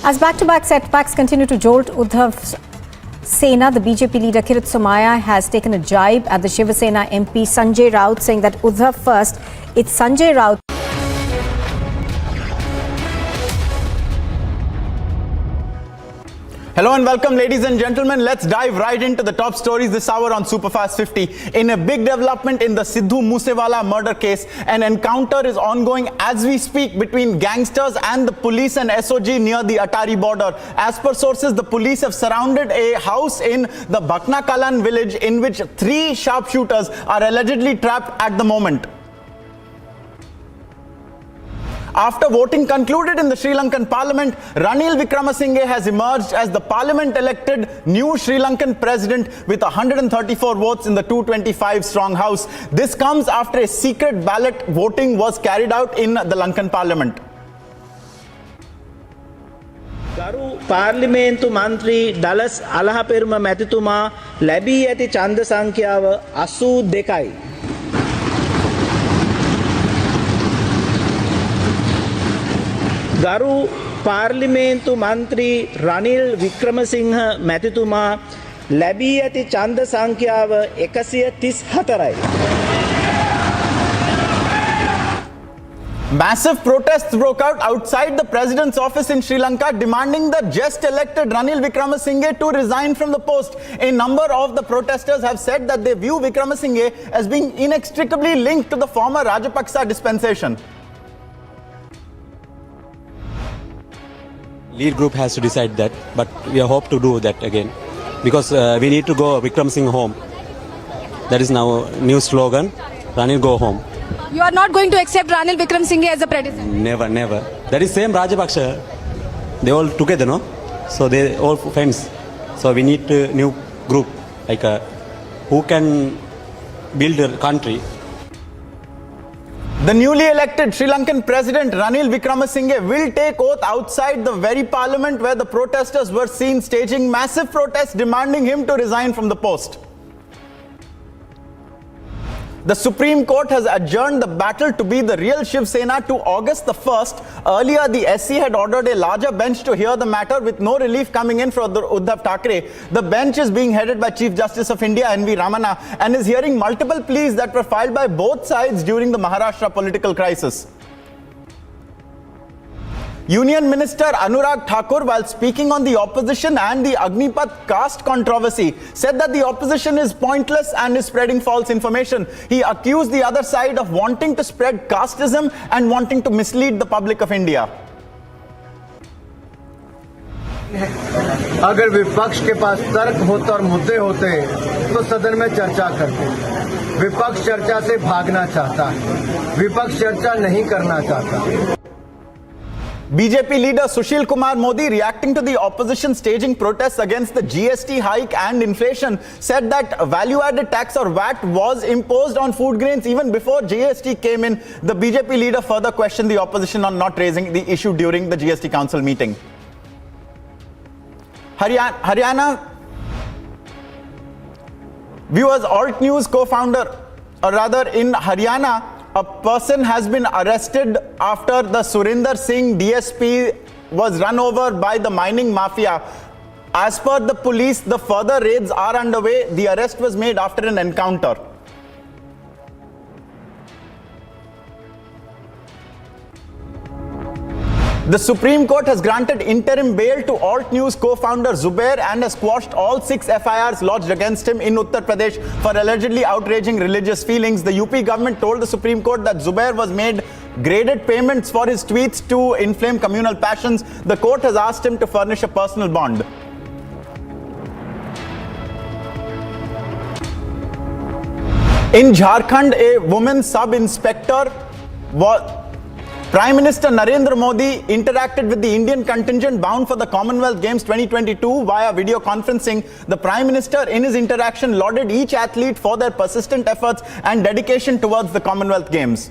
As back-to-back setbacks continue to jolt Uddhav Sena, the BJP leader Kirit Somaiya has taken a jibe at the Shiva Sena MP Sanjay Raut, saying that Uddhav first, it's Sanjay Raut. Hello and welcome, ladies and gentlemen. Let's dive right into the top stories this hour on Superfast 50. In a big development in the Sidhu Moosewala murder case, an encounter is ongoing as we speak between gangsters and the police and SOG near the Atari border. As per sources, the police have surrounded a house in the Baknakalan village in which 3 sharpshooters are allegedly trapped at the moment. After voting concluded in the Sri Lankan parliament, Ranil Wickremesinghe has emerged as the parliament-elected new Sri Lankan president with 134 votes in the 225-strong house. This comes after a secret ballot voting was carried out in the Lankan parliament. ගරු පාර්ලිමේන්තු මන්ත්‍රී ඩලස් අලහපෙරුම මැතිතුමා ලැබී ඇති ඡන්ද සංඛ්‍යාව 82යි. ගරු පාර්ලිමේන්තු මන්ත්‍රී රනිල් වික්‍රමසිංහ මැතිතුමා ලැබී ඇති ඡන්ද සංඛ්‍යාව 134යි. Massive protests broke out outside the president's office in Sri Lanka, demanding the just elected Ranil Wickremesinghe to resign from the post. A number of the protesters have said that they view Wickremesinghe as being inextricably linked to the former Rajapaksa dispensation. Lead group has to decide that, but we hope to do that again, because we need to go Wickremesinghe home. That is now new slogan, Ranil go home. You are not going to accept Ranil Wickremesinghe as a predecessor? Never, never. That is same Rajapaksa. They all together, no? So they all friends. So we need a new group, like who can build a country. The newly elected Sri Lankan President Ranil Wickremesinghe will take oath outside the very parliament where the protesters were seen staging massive protests demanding him to resign from the post. The Supreme Court has adjourned the battle to be the real Shiv Sena to August the 1st. Earlier, the SC had ordered a larger bench to hear the matter with no relief coming in for Uddhav Thackeray. The bench is being headed by Chief Justice of India N.V. Ramana and is hearing multiple pleas that were filed by both sides during the Maharashtra political crisis. Union Minister Anurag Thakur, while speaking on the opposition and the Agnipath caste controversy, said that the opposition is pointless and is spreading false information. He accused the other side of wanting to spread casteism and wanting to mislead the public of India. अगर विपक्ष के पास तर्क होते और मुद्दे होते तो सदन में चर्चा करते। विपक्ष चर्चा से भागना चाहता है, विपक्ष चर्चा नहीं करना चाहता। BJP leader Sushil Kumar Modi, reacting to the opposition staging protests against the GST hike and inflation, said that value-added tax or VAT was imposed on food grains even before GST came in. The BJP leader further questioned the opposition on not raising the issue during the GST Council meeting. Haryana viewers, Alt News co-founder, or rather in Haryana, a person has been arrested after the Surinder Singh DSP was run over by the mining mafia. As per the police, the further raids are underway. The arrest was made after an encounter. The Supreme Court has granted interim bail to Alt News co-founder Zubair and has quashed all 6 FIRs lodged against him in Uttar Pradesh for allegedly outraging religious feelings. The UP government told the Supreme Court that Zubair was made graded payments for his tweets to inflame communal passions. The court has asked him to furnish a personal bond. In Jharkhand, a woman sub-inspector Prime Minister Narendra Modi interacted with the Indian contingent bound for the Commonwealth Games 2022 via video conferencing. The Prime Minister in his interaction lauded each athlete for their persistent efforts and dedication towards the Commonwealth Games.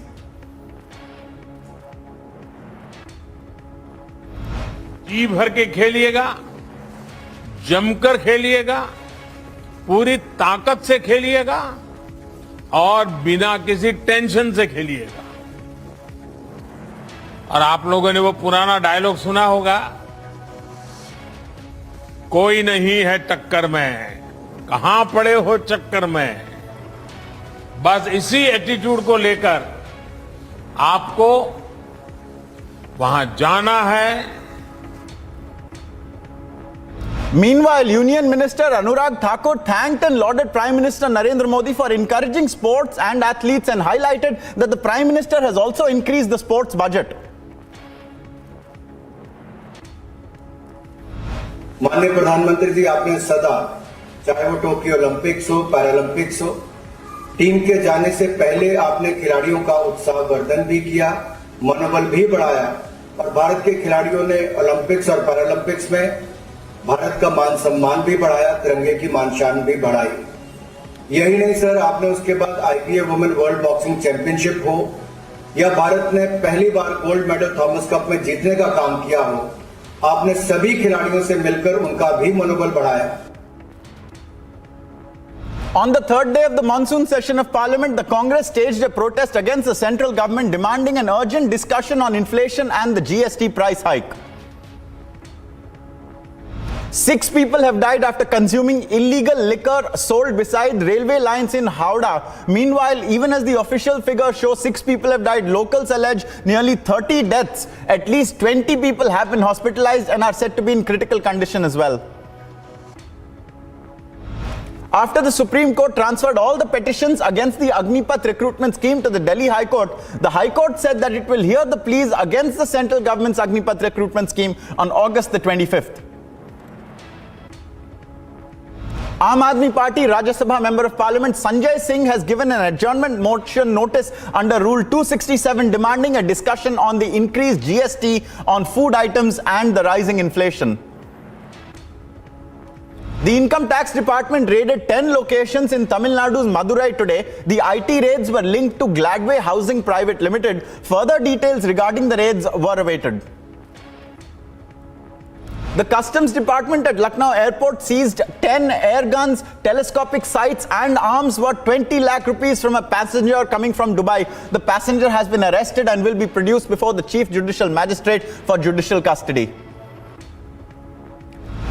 जी भर के खेलिएगा, जमकर खेलिएगा, पूरी ताकत से खेलिएगा और बिना किसी tension से खेलिएगा। और आप लोगों ने वो पुराना डायलॉग सुना होगा, कोई नहीं है टक्कर में, कहां पड़े हो चक्कर में। बस इसी एटीट्यूड को लेकर आपको वहां जाना है। Meanwhile, Union Minister Anurag Thakur thanked and lauded Prime Minister Narendra Modi for encouraging sports and athletes and highlighted that the Prime Minister has also increased the sports budget. माननीय प्रधानमंत्री जी, आपने सदा, चाहे वो टोक्यो ओलंपिक्स हो, Paralympics हो, team के जाने से पहले आपने खिलाड़ियों का उत्साहवर्धन भी किया, मनोबल भी बढ़ाया और भारत के खिलाड़ियों ने ओलंपिक्स और पैरालंपिक्स में भारत का मान सम्मान भी बढ़ाया, तिरंगे की मान शान भी बढ़ाई। यही नहीं सर, आपने उसके बाद IPA women world boxing championship हो या भारत ने पहली बार गोल्ड मेडल थॉमस कप में जीतने का काम किया हो, आपने सभी खिलाड़ियों से मिलकर उनका भी मनोबल बढ़ाया। On the third day of the monsoon session of Parliament, the Congress staged a protest against the central government demanding an urgent discussion on inflation and the GST price hike. 6 people have died after consuming illegal liquor sold beside railway lines in Howrah. Meanwhile, even as the official figures show 6 people have died, locals allege nearly 30 deaths. At least 20 people have been hospitalized and are said to be in critical condition as well. After the Supreme Court transferred all the petitions against the Agnipath recruitment scheme to the Delhi High Court, the High Court said that it will hear the pleas against the central government's Agnipath recruitment scheme on August the 25th. Aam Aadmi Party Rajya Sabha Member of Parliament Sanjay Singh has given an adjournment motion notice under Rule 267 demanding a discussion on the increased GST on food items and the rising inflation. The Income Tax Department raided 10 locations in Tamil Nadu's Madurai today. The IT raids were linked to Gladway Housing Private Limited. Further details regarding the raids were awaited. The Customs Department at Lucknow Airport seized 10 air guns, telescopic sights and arms worth 20 lakh rupees from a passenger coming from Dubai. The passenger has been arrested and will be produced before the Chief Judicial Magistrate for judicial custody.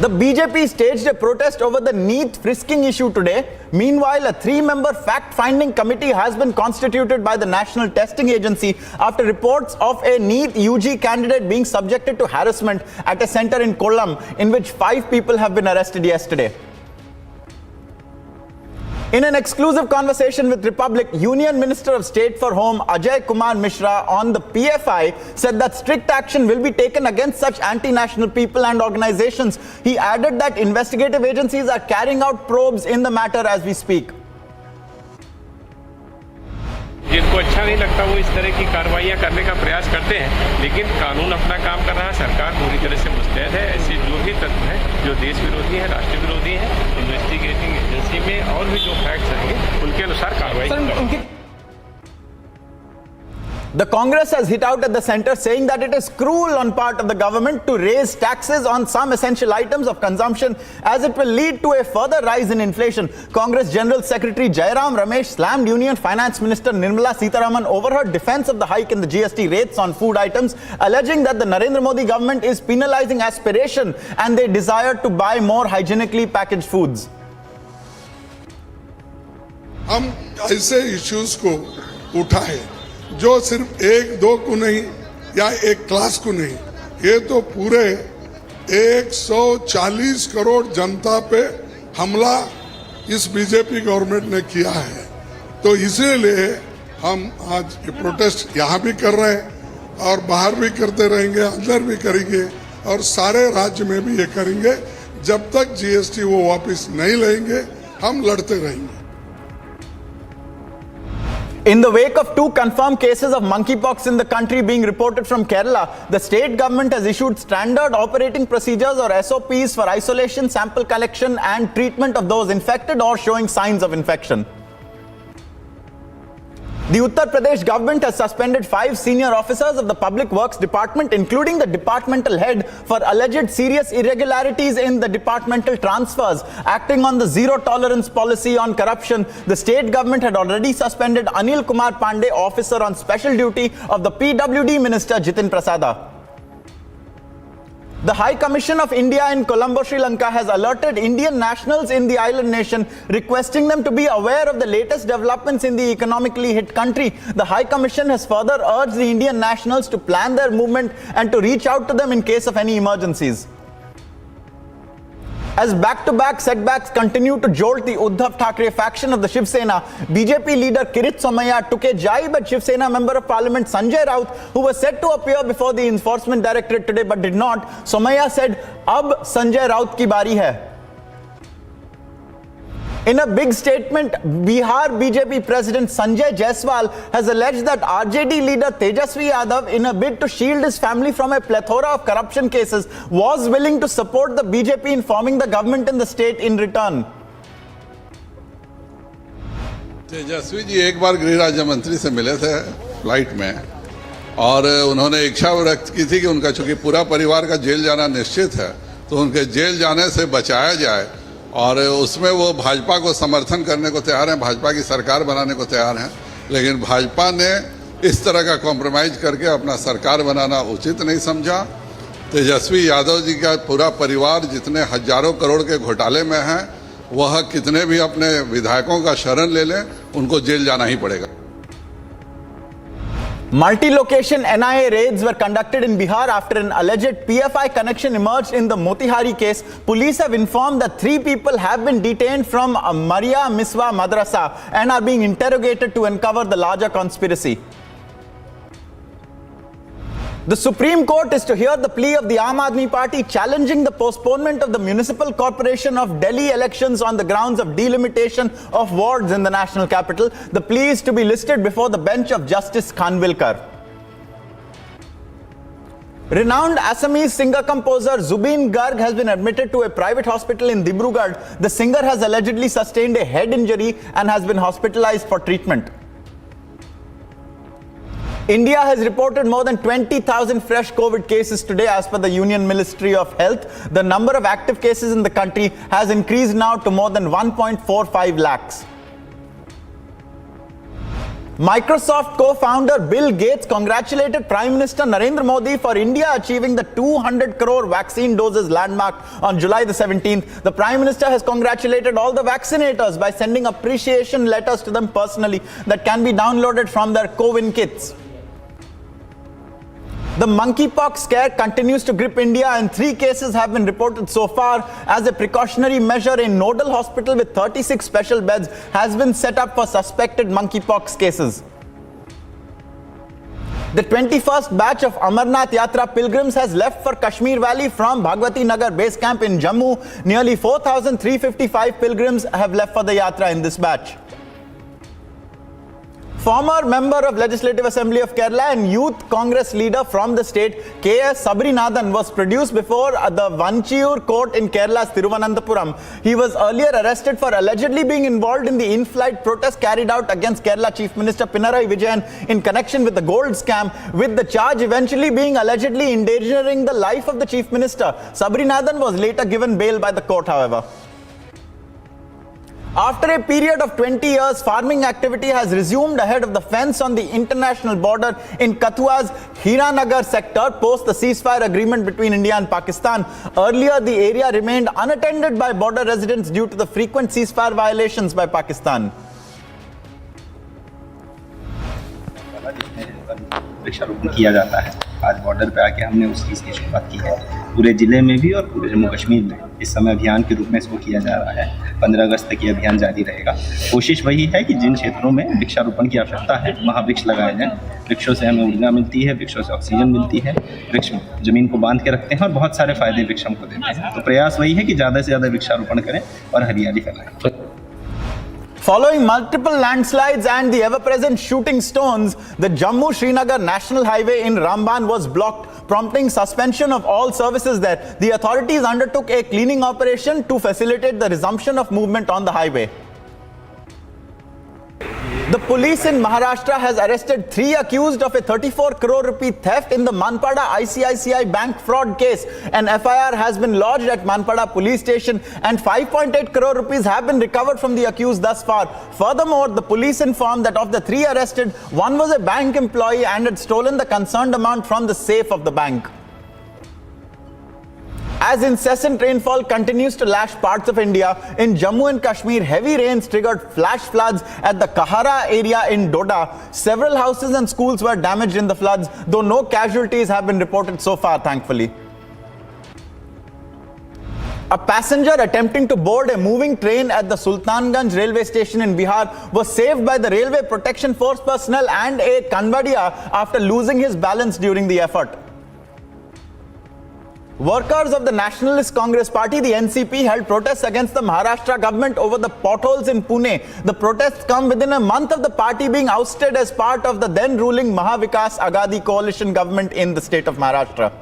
The BJP staged a protest over the NEET frisking issue today. Meanwhile, a 3-member fact-finding committee has been constituted by the National Testing Agency after reports of a NEET UG candidate being subjected to harassment at a center in Kollam, in which 5 people have been arrested yesterday. In an exclusive conversation with Republic, Union Minister of State for Home Ajay Kumar Mishra on the PFI said that strict action will be taken against such anti-national people and organizations. He added that investigative agencies are carrying out probes in the matter as we speak. जिनको अच्छा नहीं लगता वो इस तरह की कार्रवाइयां करने का प्रयास करते हैं, लेकिन कानून अपना काम कर रहा है, सरकार पूरी तरह से मुस्तैद है। ऐसे जो भी तत्व हैं जो देश विरोधी हैं, राष्ट्र विरोधी हैं, इन्वेस्टिगेटिंग एजेंसी में और भी जो फैक्ट्स रहेंगे उनके अनुसार कार्रवाई करेंगे। The Congress has hit out at the centre, saying that it is cruel on part of the government to raise taxes on some essential items of consumption as it will lead to a further rise in inflation. Congress General Secretary Jairam Ramesh slammed Union Finance Minister Nirmala Sitharaman over her defence of the hike in the GST rates on food items, alleging that the Narendra Modi government is penalising aspiration and they desire to buy more hygienically packaged foods. हम ऐसे issues को उठाएं जो सिर्फ 1-2 को नहीं या एक क्लास को नहीं, ये तो पूरे 140 करोड़ जनता पे हमला इस बीजेपी गवर्नमेंट ने किया है। तो इसीलिए हम आज ये प्रोटेस्ट यहाँ भी कर रहे हैं और बाहर भी करते रहेंगे, अंदर भी करेंगे और सारे राज्य में भी ये करेंगे। जब तक जीएसटी वो वापस नहीं लेंगे हम लड़ते रहेंगे। In the wake of 2 confirmed cases of monkeypox in the country being reported from Kerala, the state government has issued standard operating procedures or SOPs for isolation, sample collection and treatment of those infected or showing signs of infection. The Uttar Pradesh government has suspended 5 senior officers of the Public Works Department, including the departmental head, for alleged serious irregularities in the departmental transfers. Acting on the zero tolerance policy on corruption, the state government had already suspended Anil Kumar Pandey, officer on special duty of the PWD Minister Jitin Prasada. The High Commission of India in Colombo, Sri Lanka has alerted Indian nationals in the island nation, requesting them to be aware of the latest developments in the economically hit country. The High Commission has further urged the Indian nationals to plan their movement and to reach out to them in case of any emergencies. As back-to-back setbacks continue to jolt the Uddhav Thackeray faction of the Shiv Sena, BJP leader Kirit Somaiya took a jibe at Shiv Sena Member of Parliament Sanjay Raut, who was set to appear before the Enforcement Directorate today but did not. Somaiya said, "Ab Sanjay Raut ki bari hai." In a big statement, Bihar BJP President Sanjay Jaiswal has alleged that RJD leader Tejasvi Yadav, in a bid to shield his family from a plethora of corruption cases, was willing to support the BJP in forming the government in the state in return. Tejashwi ji एक बार गृह राज्य मंत्री से मिले थे flight में और उन्होंने इच्छा व्यक्त की थी कि उनका चूंकि पूरा परिवार का जेल जाना निश्चित है तो उनके जेल जाने से बचाया जाए और उसमें वो भाजपा को समर्थन करने को तैयार हैं, भाजपा की सरकार बनाने को तैयार हैं। लेकिन भाजपा ने इस तरह का कॉम्प्रोमाइज करके अपना सरकार बनाना उचित नहीं समझा। तेजस्वी यादव जी का पूरा परिवार जितने हजारों करोड़ के घोटाले में है, वह कितने भी अपने विधायकों का शरण ले लें, उनको जेल जाना ही पड़ेगा। Multi-location NIA raids were conducted in Bihar after an alleged PFI connection emerged in the Motihari case. Police have informed that 3 people have been detained from Maria Miswa Madrasa and are being interrogated to uncover the larger conspiracy. The Supreme Court is to hear the plea of the Aam Aadmi Party challenging the postponement of the Municipal Corporation of Delhi elections on the grounds of delimitation of wards in the national capital. The plea is to be listed before the bench of Justice Khanvilkar. Renowned Assamese singer-composer Zubeen Garg has been admitted to a private hospital in Dibrugarh. The singer has allegedly sustained a head injury and has been hospitalized for treatment. India has reported more than 20,000 fresh COVID cases today as per the Union Ministry of Health. The number of active cases in the country has increased now to more than 1.45 lakhs. Microsoft co-founder Bill Gates congratulated Prime Minister Narendra Modi for India achieving the 200 crore vaccine doses landmark on July the 17th. The Prime Minister has congratulated all the vaccinators by sending appreciation letters to them personally that can be downloaded from their CoWIN kits. The monkeypox scare continues to grip India and 3 cases have been reported so far. As a precautionary measure, a nodal hospital with 36 special beds has been set up for suspected monkeypox cases. The 21st batch of Amarnath Yatra pilgrims has left for Kashmir Valley from Bhagavati Nagar base camp in Jammu. Nearly 4,355 pilgrims have left for the Yatra in this batch. Former member of Legislative Assembly of Kerala and Youth Congress leader from the state, K.S. Sabrinathan, was produced before the Vanchiyur court in Kerala's Thiruvananthapuram. He was earlier arrested for allegedly being involved in the in-flight protest carried out against Kerala Chief Minister Pinarayi Vijayan in connection with the gold scam, with the charge eventually being allegedly endangering the life of the Chief Minister. Sabrinathan was later given bail by the court, however. After a period of 20 years, farming activity has resumed ahead of the fence on the international border in Kathua's Hiranagar sector post the ceasefire agreement between India and Pakistan. Earlier, the area remained unattended by border residents due to the frequent ceasefire violations by Pakistan. वृक्षारोपण किया जाता है। आज border पे आके हमने उस चीज़ की शुरुआत की है, पूरे ज़िले में भी और पूरे जम्मू कश्मीर में इस समय अभियान के रूप में इसको किया जा रहा है। 15 अगस्त तक ये अभियान जारी रहेगा। कोशिश वही है कि जिन क्षेत्रों में वृक्षारोपण की आवश्यकता है वहाँ वृक्ष लगाए जाएँ। वृक्षों से हमें ऊर्जा मिलती है, वृक्षों से ऑक्सीजन मिलती है, वृक्ष जमीन को बांध के रखते हैं और बहुत सारे फायदे वृक्ष हमको देते हैं। तो प्रयास वही है कि ज़्यादा से ज़्यादा वृक्षारोपण करें और हरियाली फैलाएं। Following multiple landslides and the ever-present shooting stones, the Jammu-Srinagar National Highway in Ramban was blocked, prompting suspension of all services there. The authorities undertook a cleaning operation to facilitate the resumption of movement on the highway. The police in Maharashtra has arrested 3 accused of a 34 crore rupee theft in the Manpada ICICI bank fraud case. An FIR has been lodged at Manpada police station and 5.8 crore rupees have been recovered from the accused thus far. Furthermore, the police informed that of the 3 arrested, 1 was a bank employee and had stolen the concerned amount from the safe of the bank. As incessant rainfall continues to lash parts of India, in Jammu and Kashmir, heavy rains triggered flash floods at the Kahara area in Doda. Several houses and schools were damaged in the floods, though no casualties have been reported so far, thankfully. A passenger attempting to board a moving train at the Sultanganj railway station in Bihar was saved by the Railway Protection Force personnel and a Kanvadia after losing his balance during the effort. Workers of the Nationalist Congress Party, the NCP, held protests against the Maharashtra government over the potholes in Pune. The protests come within a month of the party being ousted as part of the then ruling Mahavikas Aghadi coalition government in the state of Maharashtra.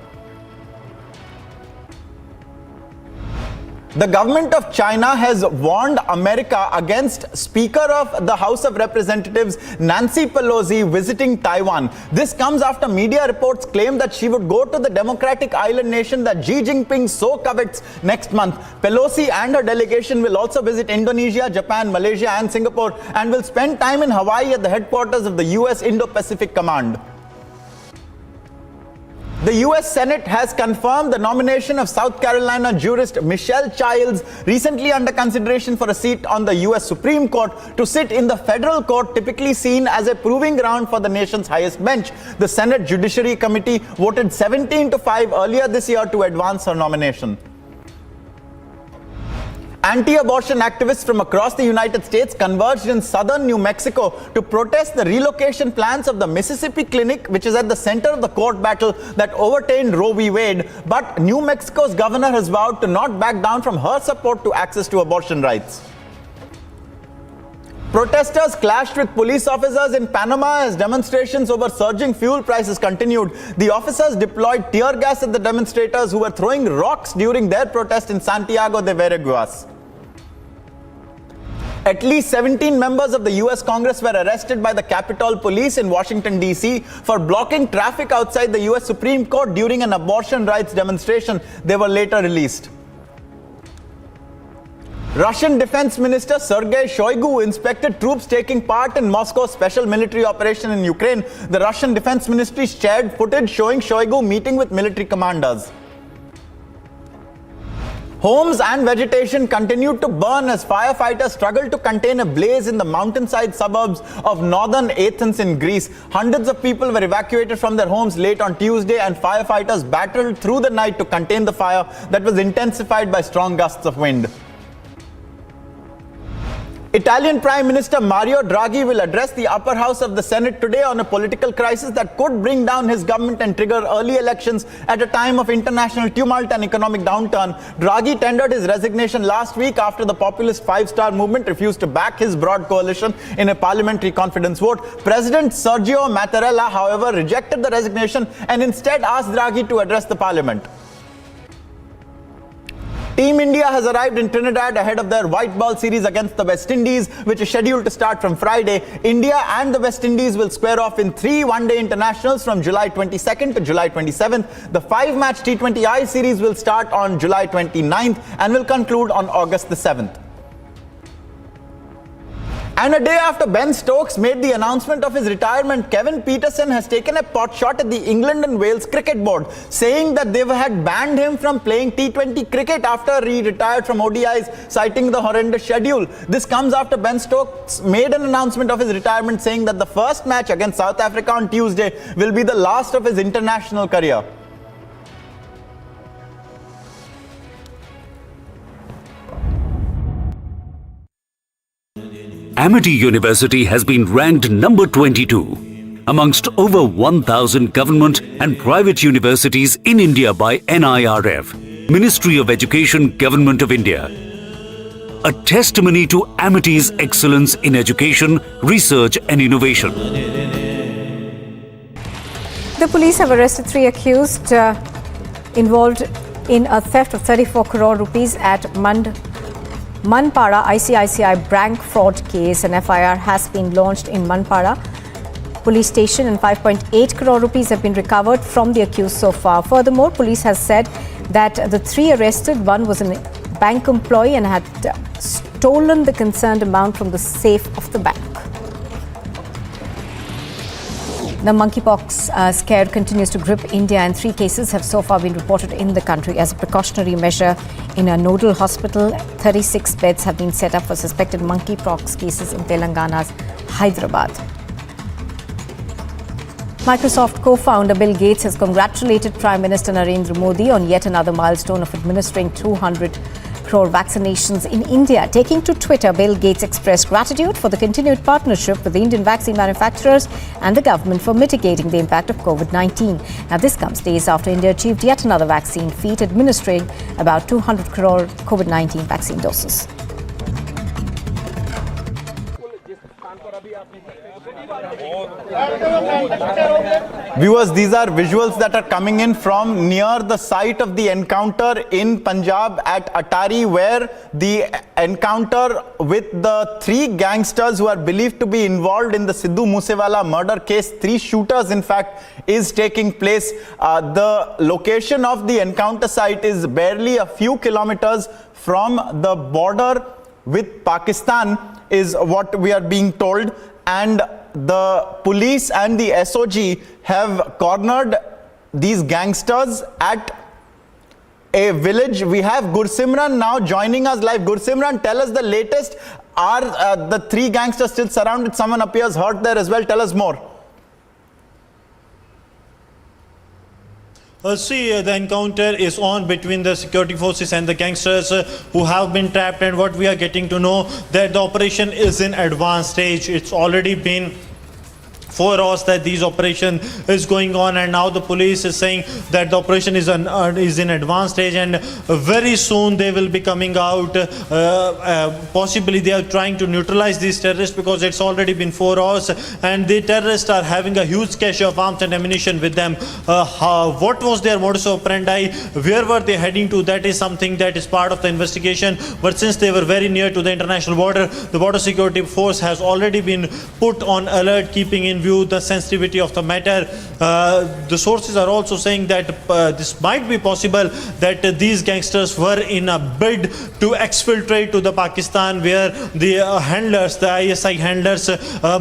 The government of China has warned America against Speaker of the House of Representatives Nancy Pelosi visiting Taiwan. This comes after media reports claim that she would go to the democratic island nation that Xi Jinping so covets next month. Pelosi and her delegation will also visit Indonesia, Japan, Malaysia and Singapore and will spend time in Hawaii at the headquarters of the US Indo-Pacific Command. The US Senate has confirmed the nomination of South Carolina jurist Michelle Childs, recently under consideration for a seat on the US Supreme Court, to sit in the federal court typically seen as a proving ground for the nation's highest bench. The Senate Judiciary Committee voted 17-5 earlier this year to advance her nomination. Anti-abortion activists from across the United States converged in southern New Mexico to protest the relocation plans of the Mississippi clinic, which is at the center of the court battle that overturned Roe v. Wade. But New Mexico's governor has vowed to not back down from her support to access to abortion rights. Protesters clashed with police officers in Panama as demonstrations over surging fuel prices continued. The officers deployed tear gas at the demonstrators who were throwing rocks during their protest in Santiago de Veraguas. At least 17 members of the US Congress were arrested by the Capitol Police in Washington, D.C. for blocking traffic outside the US Supreme Court during an abortion rights demonstration. They were later released. Russian Defense Minister Sergei Shoigu inspected troops taking part in Moscow's special military operation in Ukraine. The Russian Defense Ministry shared footage showing Shoigu meeting with military commanders. Homes and vegetation continued to burn as firefighters struggled to contain a blaze in the mountainside suburbs of northern Athens in Greece. Hundreds of people were evacuated from their homes late on Tuesday and firefighters battled through the night to contain the fire that was intensified by strong gusts of wind. Italian Prime Minister Mario Draghi will address the upper house of the Senate today on a political crisis that could bring down his government and trigger early elections at a time of international tumult and economic downturn. Draghi tendered his resignation last week after the populist Five-Star Movement refused to back his broad coalition in a parliamentary confidence vote. President Sergio Mattarella, however, rejected the resignation and instead asked Draghi to address the parliament. Team India has arrived in Trinidad ahead of their white ball series against the West Indies, which is scheduled to start from Friday. India and the West Indies will square off in 3 one-day internationals from July 22nd to July 27th. The 5-match T20I series will start on July 29th and will conclude on August the 7th. And a day after Ben Stokes made the announcement of his retirement, Kevin Peterson has taken a pot shot at the England and Wales Cricket Board, saying that they had banned him from playing T20 cricket after he retired from ODIs, citing the horrendous schedule. This comes after Ben Stokes made an announcement of his retirement, saying that the first match against South Africa on Tuesday will be the last of his international career. Amity University has been ranked number 22 amongst over 1,000 government and private universities in India by NIRF, Ministry of Education, Government of India. A testimony to Amity's excellence in education, research and innovation. The police have arrested 3 accused involved in a theft of 34 crore rupees at Manpada ICICI bank fraud case. An FIR has been launched in Manpada police station and 5.8 crore rupees have been recovered from the accused so far. Furthermore, police has said that the 3 arrested, one was a bank employee and had stolen the concerned amount from the safe of the bank. The monkeypox scare continues to grip India and 3 cases have so far been reported in the country. As a precautionary measure, in a nodal hospital, 36 beds have been set up for suspected monkeypox cases in Telangana's Hyderabad. Microsoft co-founder Bill Gates has congratulated Prime Minister Narendra Modi on yet another milestone of administering 200 crore vaccinations in India. Taking to Twitter, Bill Gates expressed gratitude for the continued partnership with the Indian vaccine manufacturers and the government for mitigating the impact of COVID-19. Now, this comes days after India achieved yet another vaccine feat, administering about 200 crore COVID-19 vaccine doses. Viewers, these are visuals that are coming in from near the site of the encounter in Punjab at Atari, where the encounter with the 3 gangsters who are believed to be involved in the Sidhu Moosewala murder case, 3 shooters in fact, is taking place. The location of the encounter site is barely a few kilometers from the border with Pakistan, is what we are being told, and the police and the SOG have cornered these gangsters at a village. We have Gursimran now joining us live. Gursimran, tell us the latest. Are the 3 gangsters still surrounded? Someone appears hurt there as well. Tell us more. The encounter is on between the security forces and the gangsters who have been trapped, and what we are getting to know that the operation is in advanced stage. It's already been 4 hours that this operation is going on, and now the police is saying that the operation is in advanced stage and very soon they will be coming out. Possibly they are trying to neutralize these terrorists because it's already been 4 hours and the terrorists are having a huge cache of arms and ammunition with them. What was their modus operandi? Where were they heading to? That is something that is part of the investigation. But since they were very near to the international border, the border security force has already been put on alert, keeping in view the sensitivity of the matter. The sources are also saying that this might be possible that these gangsters were in a bid to exfiltrate to the Pakistan, where the handlers, the ISI handlers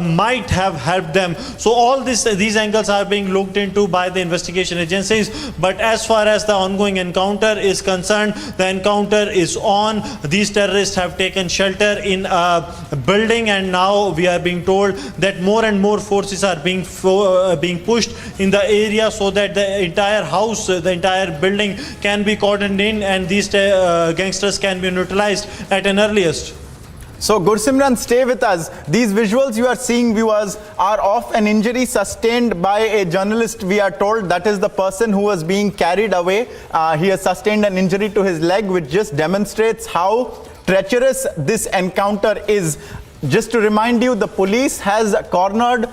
might have helped them. So all these angles are being looked into by the investigation agencies. But as far as the ongoing encounter is concerned, the encounter is on. These terrorists have taken shelter in a building, and now we are being told that more and more forces are being pushed in the area so that the entire house, the entire building can be cordoned in and these gangsters can be neutralized at an earliest. So Gursimran, stay with us. These visuals you are seeing, viewers, are of an injury sustained by a journalist, we are told. That is the person who was being carried away. He has sustained an injury to his leg, which just demonstrates how treacherous this encounter is. Just to remind you, the police has cornered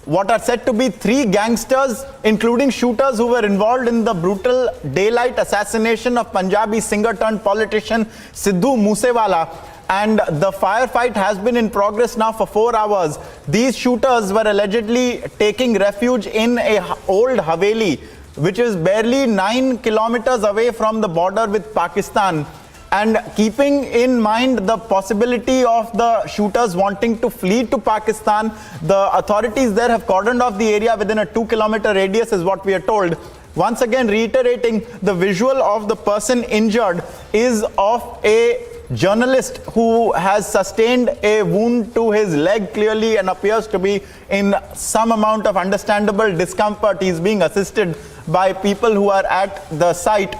what are said to be 3 gangsters, including shooters who were involved in the brutal daylight assassination of Punjabi singer-turned-politician Sidhu Moosewala. And the firefight has been in progress now for 4 hours. These shooters were allegedly taking refuge in an old Haveli, which is barely 9 kilometers away from the border with Pakistan. And keeping in mind the possibility of the shooters wanting to flee to Pakistan, the authorities there have cordoned off the area within a 2-kilometer radius, is what we are told. Once again, reiterating, the visual of the person injured is of a journalist who has sustained a wound to his leg clearly and appears to be in some amount of understandable discomfort. He is being assisted by people who are at the site.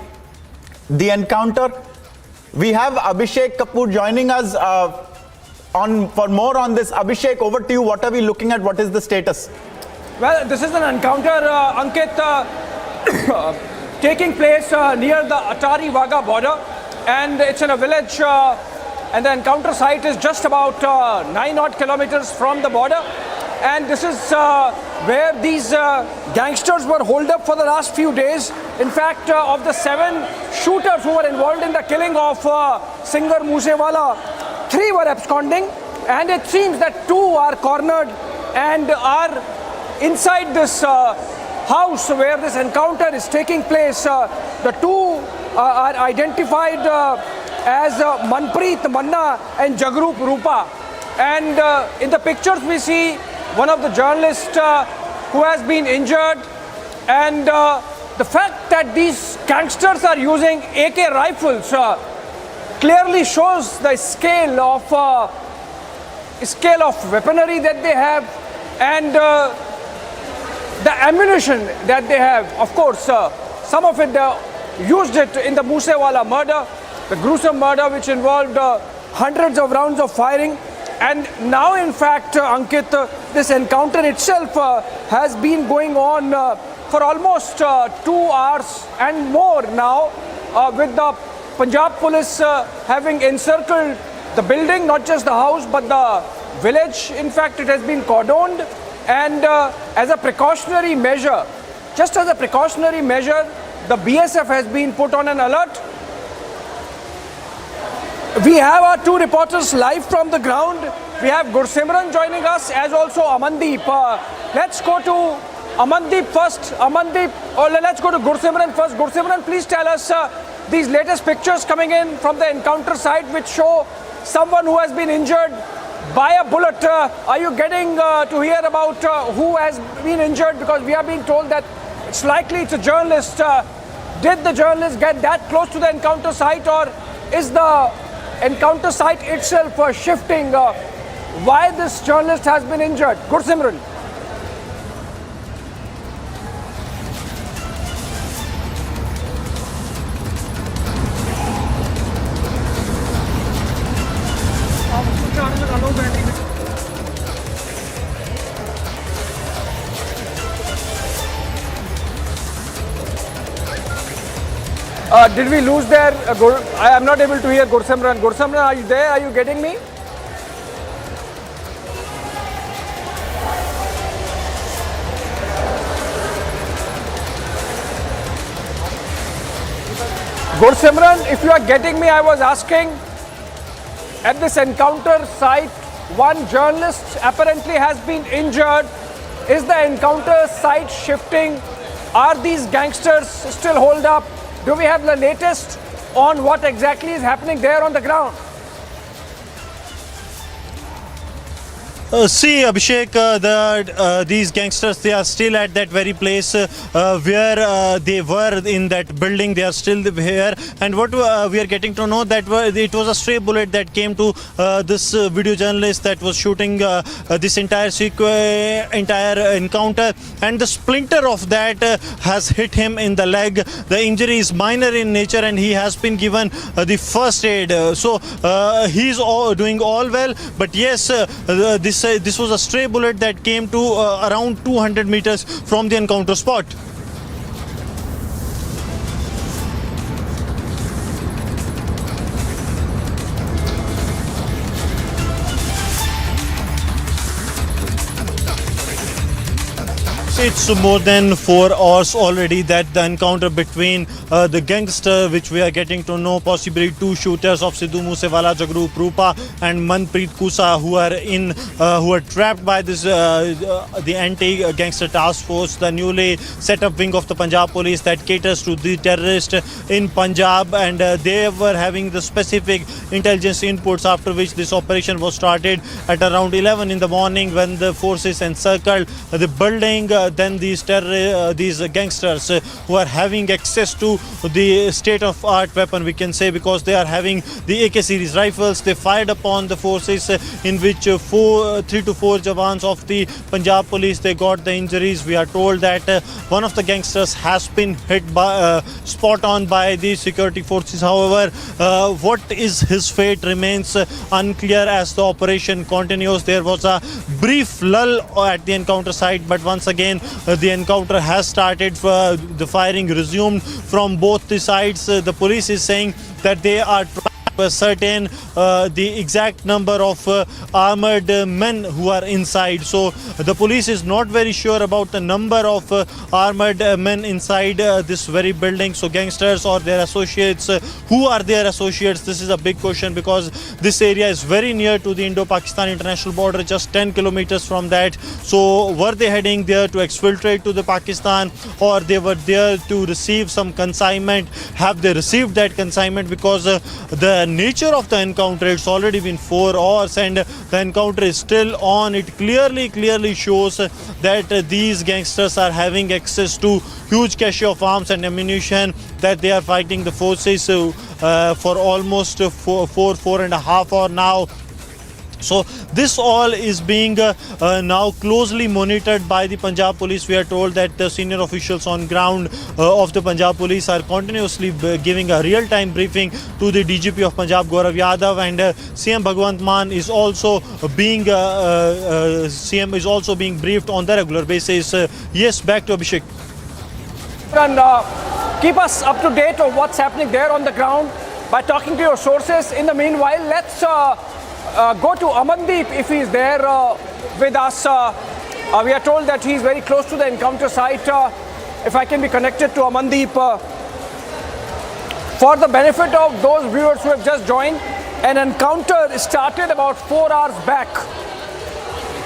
The encounter. We have Abhishek Kapoor joining us for more on this. Abhishek, over to you. What are we looking at? What is the status? Well, this is an encounter, Ankit, taking place near the Atari-Wagah border, and it's in a village, and the encounter site is just about 9 kilometers from the border. And this is where these gangsters were holed up for the last few days. In fact, of the 7 shooters who were involved in the killing of singer Moosewala, 3 were absconding, and it seems that 2 are cornered and are inside this house where this encounter is taking place. The 2 are identified as Manpreet Manna and Jagrup Rupa. And in the pictures we see one of the journalists who has been injured, and the fact that these gangsters are using AK rifles clearly shows the scale of weaponry that they have, and the ammunition that they have. Of course, some of it used it in the Moosewala murder, the gruesome murder which involved hundreds of rounds of firing. And now, in fact, Ankit, this encounter itself has been going on for almost 2 hours and more now, with the Punjab police having encircled the building, not just the house, but the village. In fact, it has been cordoned. And as a precautionary measure, just as a precautionary measure, the BSF has been put on an alert. We have our 2 reporters live from the ground. We have Gursimran joining us, as also Amandeep. Let's go to Amandeep first. Amandeep, let's go to Gursimran first. Gursimran, please tell us these latest pictures coming in from the encounter site which show someone who has been injured by a bullet. Are you getting to hear about who has been injured? Because we are being told that it's likely it's a journalist. Did the journalist get that close to the encounter site, or is the encounter site itself shifting? Why this journalist has been injured? Gursimran. Did we lose there? I am not able to hear Gursimran. Gursimran, are you there? Are you getting me? Gursimran, if you are getting me, I was asking, at this encounter site, one journalist apparently has been injured. Is the encounter site shifting? Are these gangsters still holed up? Do we have the latest on what exactly is happening there on the ground? See, Abhishek, these gangsters, they are still at that very place where they were in that building. They are still here. And what we are getting to know, that it was a stray bullet that came to this video journalist that was shooting this entire encounter. And the splinter of that has hit him in the leg. The injury is minor in nature, and he has been given the first aid. So he is doing all well. But yes, this was a stray bullet that came to around 200 meters from the encounter spot. it's more than 4 hours already that the encounter between the gangster, which we are getting to know, possibly two shooters of Sidhu Moosewala group, Rupee and Manpreet Kusa, who are trapped by this the anti-gangster task force, the newly set up wing of the Punjab police that caters to the terrorists in Punjab, and they were having the specific intelligence inputs, after which this operation was started at around 11 in the morning when the forces encircled the building. Then these gangsters who are having access to the state-of-art weapon, we can say, because they are having the AK series rifles, they fired upon the forces, in which 3 to 4 jawans of the Punjab police, they got the injuries. We are told that one of the gangsters has been hit by spot on by the security forces. However, what is his fate remains unclear as the operation continues. There was a brief lull at the encounter site, but once again the encounter has started. The firing resumed from both the sides. The police is saying that they are trying to ascertain the exact number of armored men who are inside. So the police is not very sure about the number of armored men inside this very building. So gangsters or their associates, who are their associates? This is a big question, because this area is very near to the Indo-Pakistan international border, just 10 kilometers from that. So were they heading there to exfiltrate to the Pakistan, or they were there to receive some consignment? Have they received that consignment? Because the nature of the encounter, it's already been 4 hours and the encounter is still on. It clearly shows that these gangsters are having access to huge cache of arms and ammunition, that they are fighting the forces for almost 4.5 hours now. So this all is being now closely monitored by the Punjab police. We are told that the senior officials on ground of the Punjab police are continuously giving a real-time briefing to the DGP of Punjab, Gaurav Yadav, and CM Bhagwant Mann is also being briefed on the regular basis. Yes, back to Abhishek. And keep us up to date on what's happening there on the ground by talking to your sources. In the meanwhile, let's go to Amandeep if he's there with us. We are told that he's very close to the encounter site. If I can be connected to Amandeep. For the benefit of those viewers who have just joined, an encounter started about 4 hours back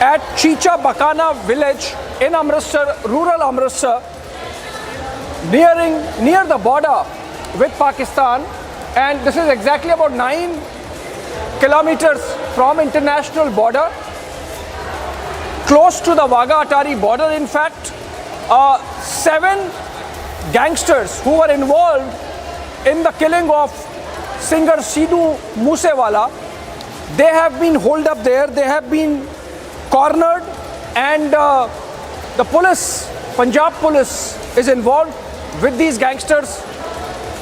at Chicha Bakana village in Amritsar, rural Amritsar, near the border with Pakistan, and this is exactly about 9 kilometers from international border, close to the Wagah-Atari border. In fact, 7 gangsters who were involved in the killing of singer Sidhu Moosewala, they have been holed up there, they have been cornered, and the police, Punjab police, is involved with these gangsters.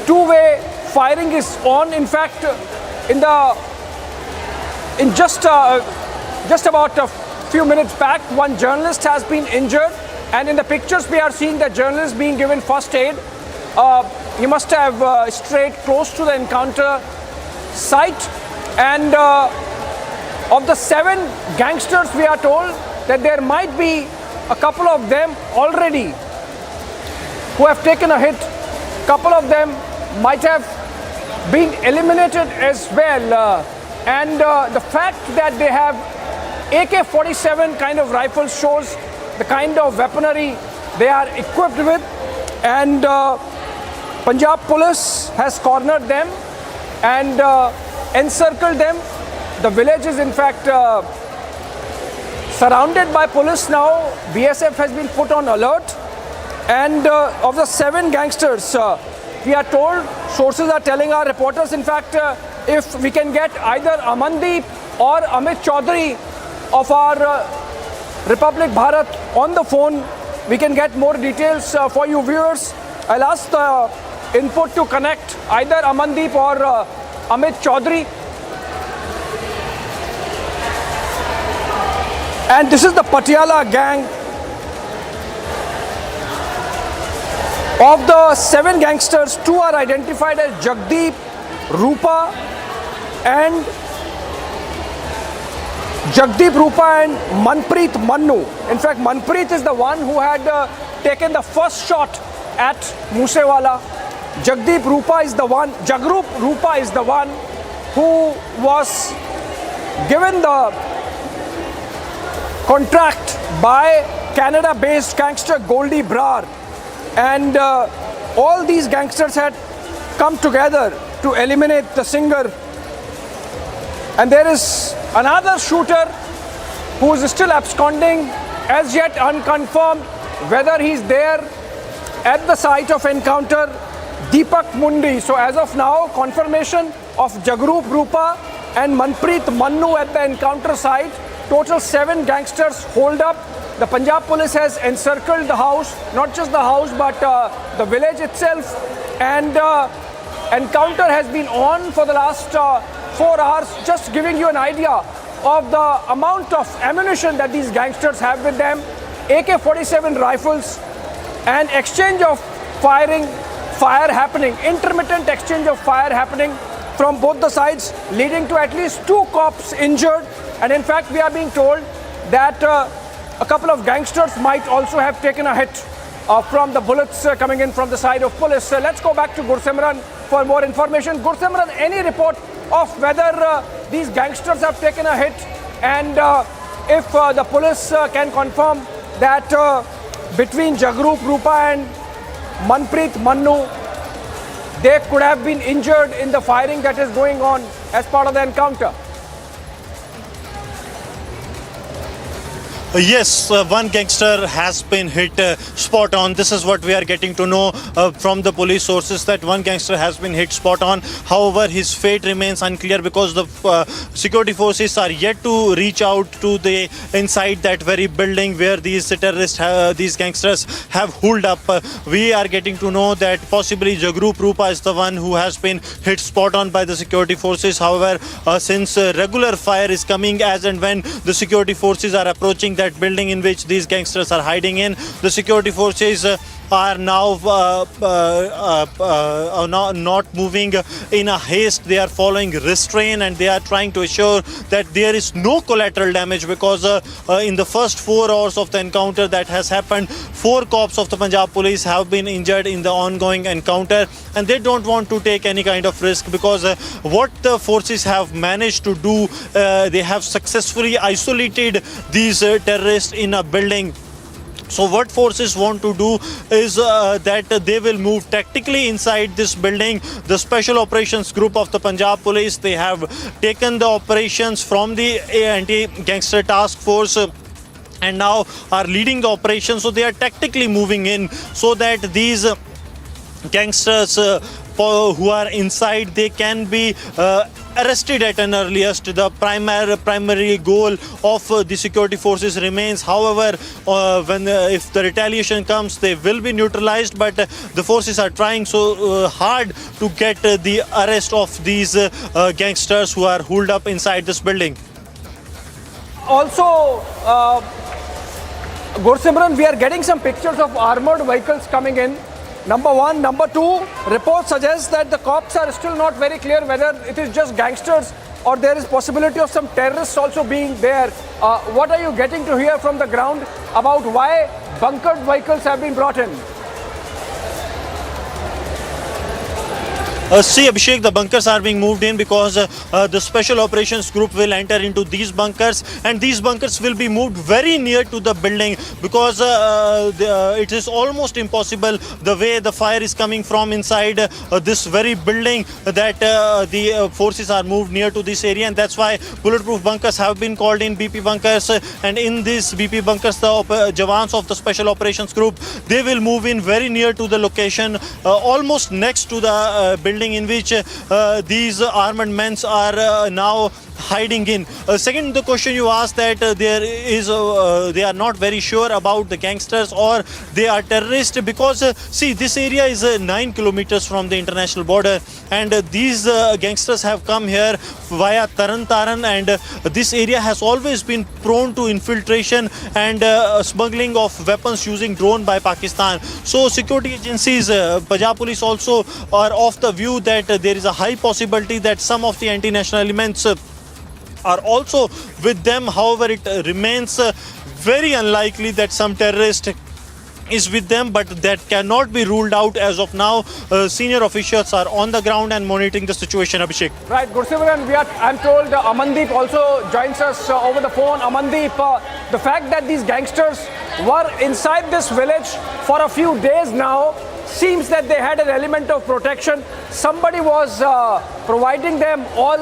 Two-way firing is on. In fact, in just about a few minutes back, one journalist has been injured, and in the pictures we are seeing that journalist being given first aid. He must have strayed close to the encounter site, and of the 7 gangsters, we are told that there might be a couple of them already who have taken a hit. Couple of them might have been eliminated as well. And the fact that they have AK-47 kind of rifles shows the kind of weaponry they are equipped with. And Punjab police has cornered them and encircled them. The village is in fact surrounded by police now. BSF has been put on alert. And of the 7 gangsters, we are told, sources are telling our reporters, in fact, if we can get either Amandeep or Amit Chaudhary of our Republic Bharat on the phone, we can get more details for you viewers. I'll ask the input to connect either Amandeep or Amit Chaudhary. And this is the Patiala gang. Of the 7 gangsters, 2 are identified as Jagdeep, Rupee and Jagdeep Rupa and Manpreet Mannu. In fact, Manpreet is the one who had taken the first shot at Moosewala. Jagdeep Rupa is the one, Jagrup Rupa is the one who was given the contract by Canada-based gangster Goldie Brar, and all these gangsters had come together to eliminate the singer. And there is another shooter who is still absconding, as yet unconfirmed whether he's there at the site of encounter, Deepak Mundi. So as of now, confirmation of Jagrup Rupa and Manpreet Mannu at the encounter site. Total 7 gangsters hold up. The Punjab police has encircled the house, not just the house but the village itself, and encounter has been on for the last 4 hours, just giving you an idea of the amount of ammunition that these gangsters have with them. AK-47 rifles, and exchange of fire happening, intermittent exchange of fire happening from both the sides, leading to at least 2 cops injured. And in fact, we are being told that a couple of gangsters might also have taken a hit from the bullets coming in from the side of police. Let's go back to Gursimran for more information. Gursimran, any report of whether these gangsters have taken a hit, and if the police can confirm that between Jagrup Rupa and Manpreet Mannu, they could have been injured in the firing that is going on as part of the encounter? Yes, one gangster has been hit spot on. This is what we are getting to know from the police sources, that one gangster has been hit spot on. However, his fate remains unclear because the security forces are yet to reach out to the inside that very building where these terrorists, these gangsters have holed up. We are getting to know that possibly Jagrup Rupa is the one who has been hit spot on by the security forces. However, since regular fire is coming as and when the security forces are approaching that building in which these gangsters are hiding in, the security forces are now not moving in a haste. They are following restraint and they are trying to assure that there is no collateral damage, because in the first 4 hours of the encounter that has happened, 4 cops of the Punjab police have been injured in the ongoing encounter, and they don't want to take any kind of risk, because what the forces have managed to do, they have successfully isolated these terrorists in a building. So what forces want to do is that they will move tactically inside this building. The Special Operations Group of the Punjab Police, they have taken the operations from the Anti-Gangster Task Force and now are leading the operation. So they are tactically moving in so that these gangsters who are inside, they can be arrested at an earliest. The primary goal of the security forces remains. However, if the retaliation comes, they will be neutralized, but the forces are trying so hard to get the arrest of these gangsters who are holed up inside this building. Also, Gursimran, we are getting some pictures of armored vehicles coming in. Number one. Number two, reports suggest that the cops are still not very clear whether it is just gangsters or there is possibility of some terrorists also being there. What are you getting to hear from the ground about why bunkered vehicles have been brought in? See, Abhishek, the bunkers are being moved in because the Special Operations Group will enter into these bunkers, and these bunkers will be moved very near to the building because it is almost impossible, the way the fire is coming from inside this very building, that the forces are moved near to this area, and that's why bulletproof bunkers have been called in, BP bunkers. And in these BP bunkers, the Jawans of the Special Operations Group, they will move in very near to the location, almost next to the building in which these armed men are now hiding in. Second, the question you asked, that they are not very sure about the gangsters or they are terrorists, because see, this area is 9 kilometers from the international border, and these gangsters have come here via Taran Taran, and this area has always been prone to infiltration and smuggling of weapons using drone by Pakistan. So security agencies, Punjab Police also are of the view that there is a high possibility that some of the anti-national elements are also with them. However, it remains very unlikely that some terrorist is with them, but that cannot be ruled out as of now. Senior officials are on the ground and monitoring the situation. Abhishek. Right, Gursimran, I'm told Amandeep also joins us over the phone. Amandeep, the fact that these gangsters were inside this village for a few days now seems that they had an element of protection. Somebody was providing them all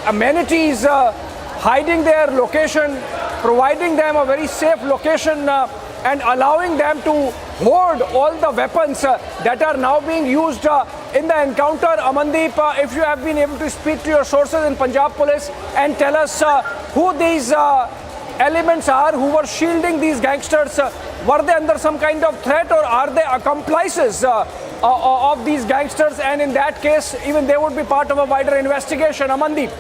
amenities, hiding their location, providing them a very safe location, and allowing them to hoard all the weapons that are now being used in the encounter. Amandeep, if you have been able to speak to your sources in Punjab Police and tell us who these elements are who were shielding these gangsters, were they under some kind of threat or are they accomplices of these gangsters, and in that case even they would be part of a wider investigation? Amandeep.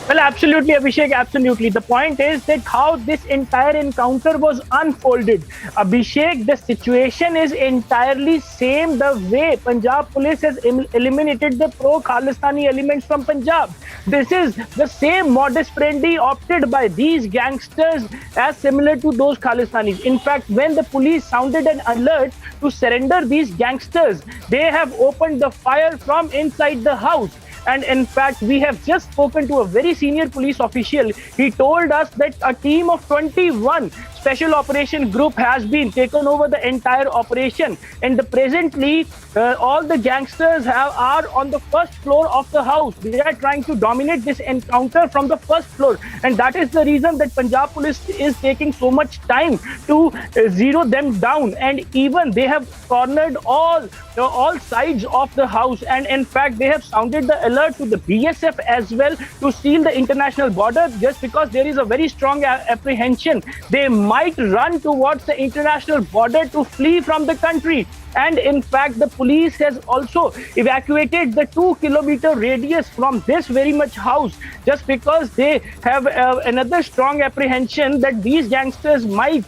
Well, absolutely, Abhishek, absolutely. The point is that how this entire encounter was unfolded. Abhishek, the situation is entirely same the way Punjab Police has eliminated the pro-Khalistani elements from Punjab. This is the same modus operandi opted by these gangsters as similar to those Khalistanis. In fact, when the police sounded an alert to surrender these gangsters, they have opened the fire from inside the house. And in fact, we have just spoken to a very senior police official. He told us that a team of 21 special operation group has been taken over the entire operation. And presently, all the gangsters are on the first floor of the house. They are trying to dominate this encounter from the first floor. And that is the reason that Punjab Police is taking so much time to zero them down. And even they have cornered all sides of the house. And in fact, they have sounded the alert to the BSF as well to seal the international border, just because there is a very strong apprehension they might run towards the international border to flee from the country. And in fact, the police has also evacuated the 2-kilometer radius from this very much house, just because they have another strong apprehension that these gangsters might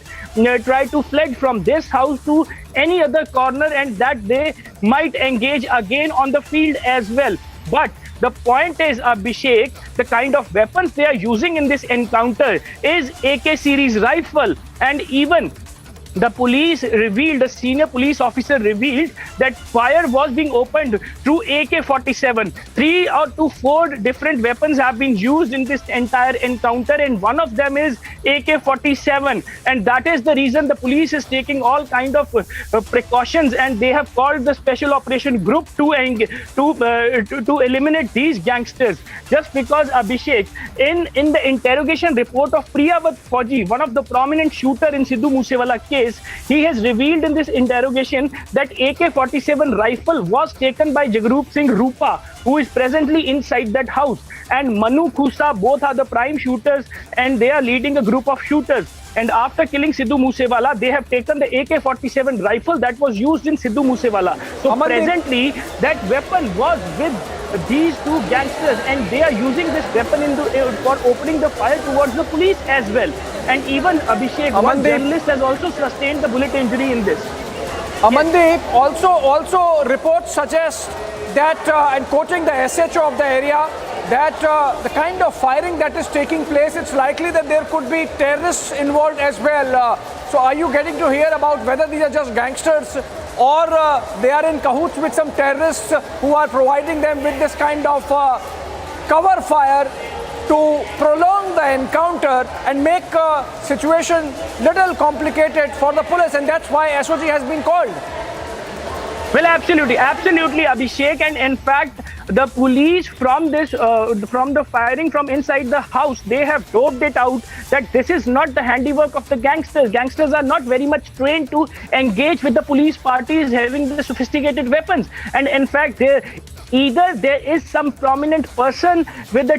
try to flee from this house to any other corner, and that they might engage again on the field as well. But the point is, Abhishek, the kind of weapons they are using in this encounter is AK series rifle, and even the police revealed, a senior police officer revealed that fire was being opened through AK-47. 3 to 4 different weapons have been used in this entire encounter, and one of them is AK-47. And that is the reason the police is taking all kind of precautions, and they have called the special operation group to eliminate these gangsters. Just because, Abhishek, in the interrogation report of Priyavat Fauji, one of the prominent shooter in Sidhu Moosewala case, he has revealed in this interrogation that AK-47 rifle was taken by Wickremesinghe Rupa, who is presently inside that house, and Manu Khusa, both are the prime shooters, and they are leading a group of shooters. And after killing Sidhu Moosewala, they have taken the AK-47 rifle that was used in Sidhu Moosewala. So presently, that weapon was with these two gangsters, and they are using this weapon for opening the fire towards the police as well. And even Abhishek, one journalist has also sustained the bullet injury in this. Amandeep, also reports suggest that, and quoting the SHO of the area, that the kind of firing that is taking place, it's likely that there could be terrorists involved as well. So are you getting to hear about whether these are just gangsters or they are in cahoots with some terrorists who are providing them with this kind of cover fire to prolong the encounter and make a situation little complicated for the police, and that's why SOG has been called? Well, absolutely, Abhishek, and in fact, the police from the firing from inside the house, they have doped it out that this is not the handiwork of the gangsters. Gangsters are not very much trained to engage with the police parties having the sophisticated weapons, and in fact, either there is some prominent person with a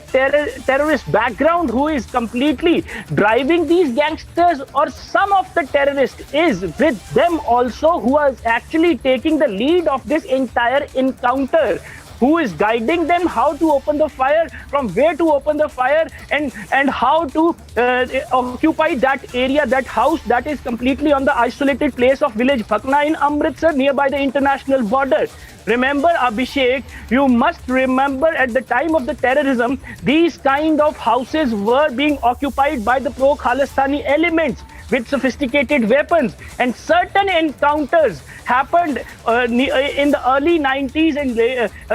terrorist background who is completely driving these gangsters, or some of the terrorists is with them also, who is actually taking the lead of this entire encounter, who is guiding them how to open the fire, from where to open the fire, and how to occupy that area, that house that is completely on the isolated place of village Bhakna in Amritsar, nearby the international border. Remember, Abhishek, you must remember at the time of the terrorism, these kind of houses were being occupied by the pro-Khalistani elements with sophisticated weapons, and certain encounters happened in the early 90s and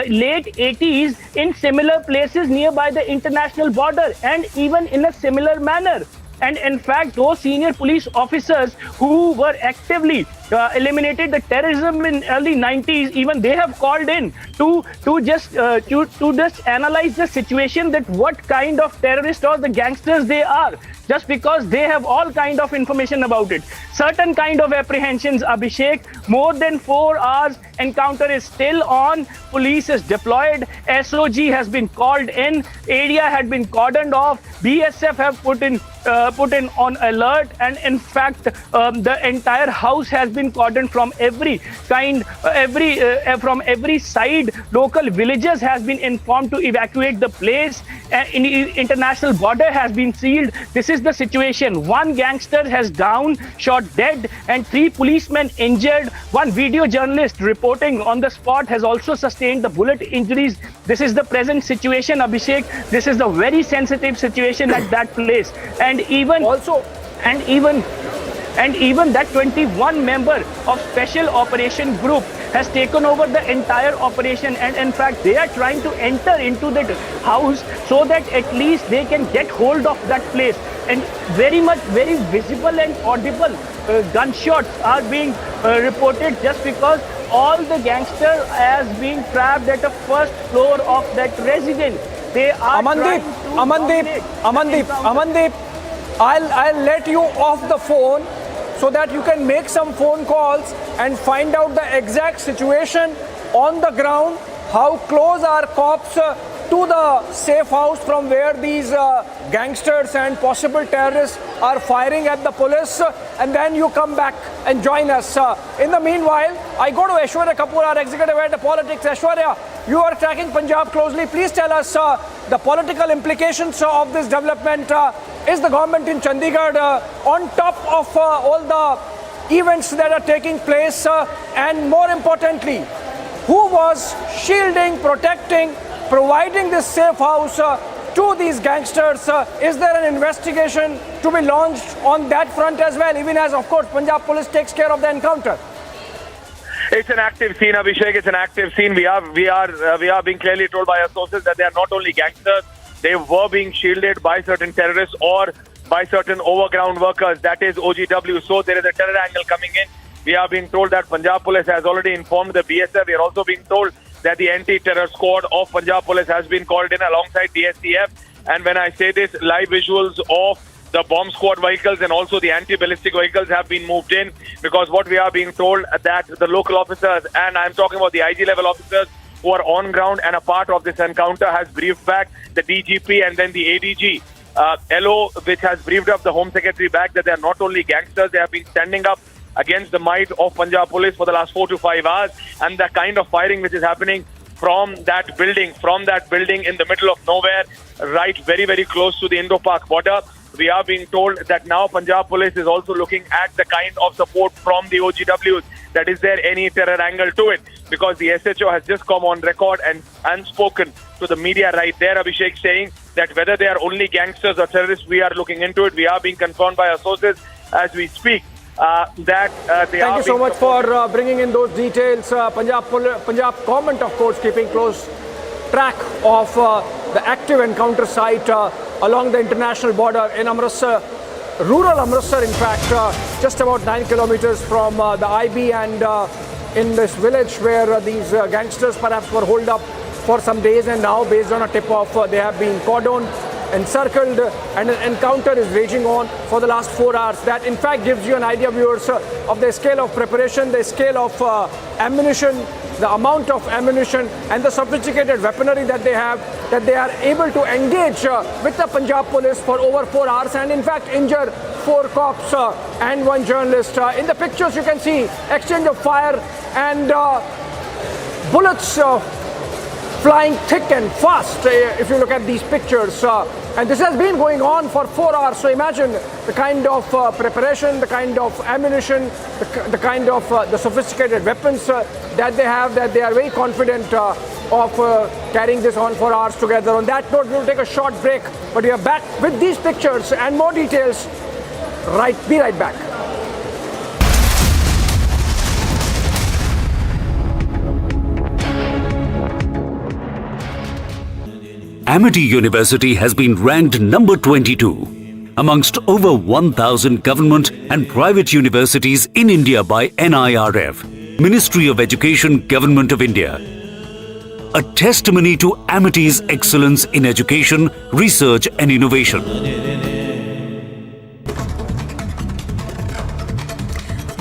late 80s in similar places nearby the international border, and even in a similar manner. And in fact, those senior police officers who were actively eliminated the terrorism in early 90s, even they have called in to just analyze the situation, that what kind of terrorists or the gangsters they are, just because they have all kind of information about it. Certain kind of apprehensions, Abhishek, more than 4 hours encounter is still on, police is deployed, SOG has been called in, area had been cordoned off, BSF have put in on alert, and in fact the entire house has been cordoned from every kind, from every side. Local villagers has been informed to evacuate the place. International border has been sealed. This is the situation. 1 gangster has down, shot dead, and 3 policemen injured. 1 video journalist reporting on the spot has also sustained the bullet injuries. This is the present situation, Abhishek. This is the very sensitive situation at that place. And even that 21 member of special operation group has taken over the entire operation, and in fact they are trying to enter into that house so that at least they can get hold of that place. And very visible and audible gunshots are being reported, just because all the gangsters as being trapped at the first floor of that residence. They are Amandeep, I'll let you off the phone so that you can make some phone calls and find out the exact situation on the ground. How close are cops to the safe house from where these gangsters and possible terrorists are firing at the police, and then you come back and join us. In the meanwhile, I go to Aishwarya Kapoor, our executive head of politics. Aishwarya, you are tracking Punjab closely. Please tell us the political implications of this development. Is the government in Chandigarh on top of all the events that are taking place? And more importantly, who was shielding, protecting, providing this safe house to these gangsters? Is there an investigation to be launched on that front as well, even as, of course, Punjab police takes care of the encounter? It's an active scene, Abhishek. It's an active scene. We are being clearly told by our sources that they are not only gangsters, they were being shielded by certain terrorists or by certain overground workers, that is OGW. So there is a terror angle coming in. We are being told that Punjab police has already informed the BSF. We are also being told that the anti-terror squad of Punjab police has been called in alongside the STF. And when I say this, live visuals of the bomb squad vehicles and also the anti-ballistic vehicles have been moved in, because what we are being told that the local officers, and I'm talking about the IG level officers who are on ground and a part of this encounter, has briefed back the DGP and then the ADG. LO, which has briefed up the Home Secretary back that they are not only gangsters, they have been standing up against the might of Punjab police for the last 4 to 5 hours, and the kind of firing which is happening from that building in the middle of nowhere, right very close to the Indo-Pak border. We are being told that now Punjab police is also looking at the kind of support from the OGWs. That is there any terror angle to it? Because the SHO has just come on record and spoken to the media right there, Abhishek, saying that whether they are only gangsters or terrorists, we are looking into it. We are being confirmed by our sources as we speak. Thank you so much for bringing in those details. Punjab government, of course, keeping close track of the active encounter site along the international border in Amritsar, rural Amritsar, in fact, just about 9 kilometers from the IB, and in this village where these gangsters perhaps were holed up for some days, and now based on a tip-off they have been cordoned, encircled, and an encounter is raging on for the last 4 hours. That in fact gives you an idea, viewers, of the scale of preparation, the scale of ammunition, the amount of ammunition and the sophisticated weaponry that they have, that they are able to engage with the Punjab police for over 4 hours and in fact injure 4 cops and 1 journalist. In the pictures you can see exchange of fire and bullets flying thick and fast. If you look at these pictures, And this has been going on for 4 hours. So imagine the kind of preparation, the kind of ammunition, the kind of the sophisticated weapons that they have, that they are very confident of carrying this on for hours together. On that note, we'll take a short break, but we are back with these pictures and more details. Be right back. Amity University has been ranked number 22 amongst over 1,000 government and private universities in India by NIRF, Ministry of Education, Government of India. A testimony to Amity's excellence in education, research and innovation.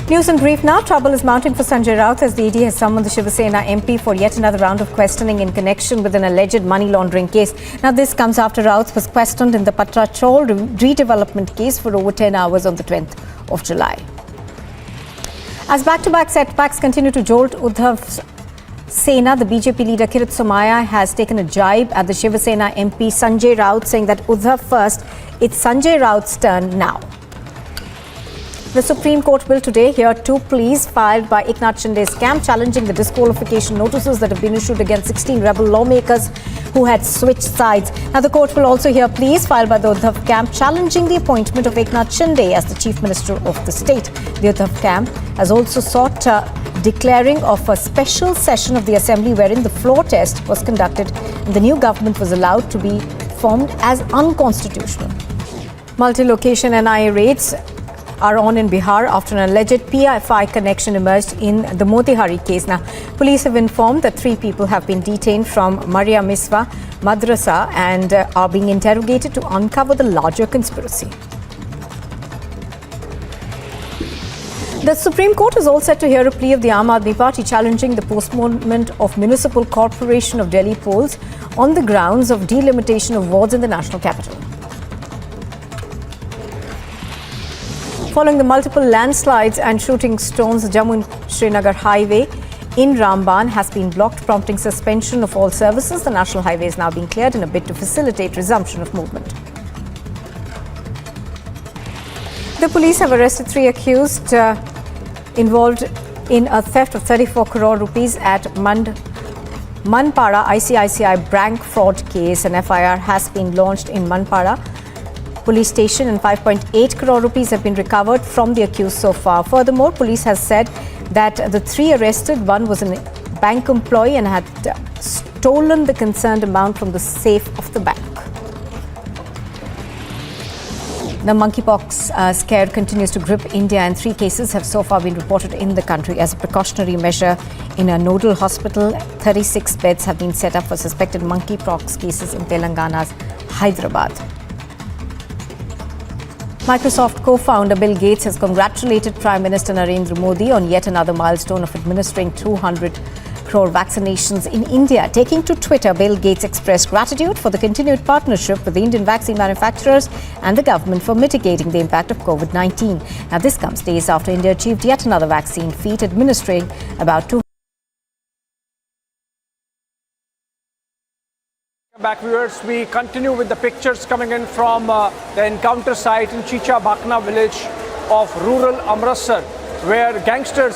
News in brief now. Trouble is mounting for Sanjay Raut as the ED has summoned the Shiv Sena MP for yet another round of questioning in connection with an alleged money laundering case. Now this comes after Raut was questioned in the Patra Chol redevelopment case for over 10 hours on the 20th of July. As back-to-back setbacks continue to jolt Uddhav Sena, the BJP leader Kirit Somaiya has taken a jibe at the Shiv Sena MP Sanjay Raut, saying that Uddhav first, it's Sanjay Raut's turn now. The Supreme Court will today hear 2 pleas filed by Eknath Shinde's camp challenging the disqualification notices that have been issued against 16 rebel lawmakers who had switched sides. Now the court will also hear pleas filed by the Uddhav camp challenging the appointment of Eknath Shinde as the Chief Minister of the state. The Uddhav camp has also sought declaring of a special session of the assembly wherein the floor test was conducted and the new government was allowed to be formed as unconstitutional. Multi-location NIA raids are on in Bihar after an alleged PFI connection emerged in the Motihari case. Now, police have informed that 3 people have been detained from Maria Miswa Madrasa and are being interrogated to uncover the larger conspiracy. The Supreme Court is all set to hear a plea of the Aam Aadmi Party challenging the postponement of Municipal Corporation of Delhi polls on the grounds of delimitation of wards in the national capital. Following the multiple landslides and shooting stones, the Jammu and Srinagar highway in Ramban has been blocked, prompting suspension of all services. The national highway is now being cleared in a bid to facilitate resumption of movement. The police have arrested 3 accused involved in a theft of 34 crore rupees at Manpada ICICI bank fraud case. An FIR has been launched in Manpada police station and 5.8 crore rupees have been recovered from the accused so far. Furthermore, police has said that the 3 arrested, one was a bank employee and had stolen the concerned amount from the safe of the bank. The monkeypox scare continues to grip India and 3 cases have so far been reported in the country. As a precautionary measure in a nodal hospital, 36 beds have been set up for suspected monkeypox cases in Telangana's Hyderabad. Microsoft co-founder Bill Gates has congratulated Prime Minister Narendra Modi on yet another milestone of administering 200 crore vaccinations in India. Taking to Twitter, Bill Gates expressed gratitude for the continued partnership with the Indian vaccine manufacturers and the government for mitigating the impact of COVID-19. Now, this comes days after India achieved yet another vaccine feat, administering about 200. Back viewers, we continue with the pictures coming in from the encounter site in Chicha Bhakna village of rural Amritsar, where gangsters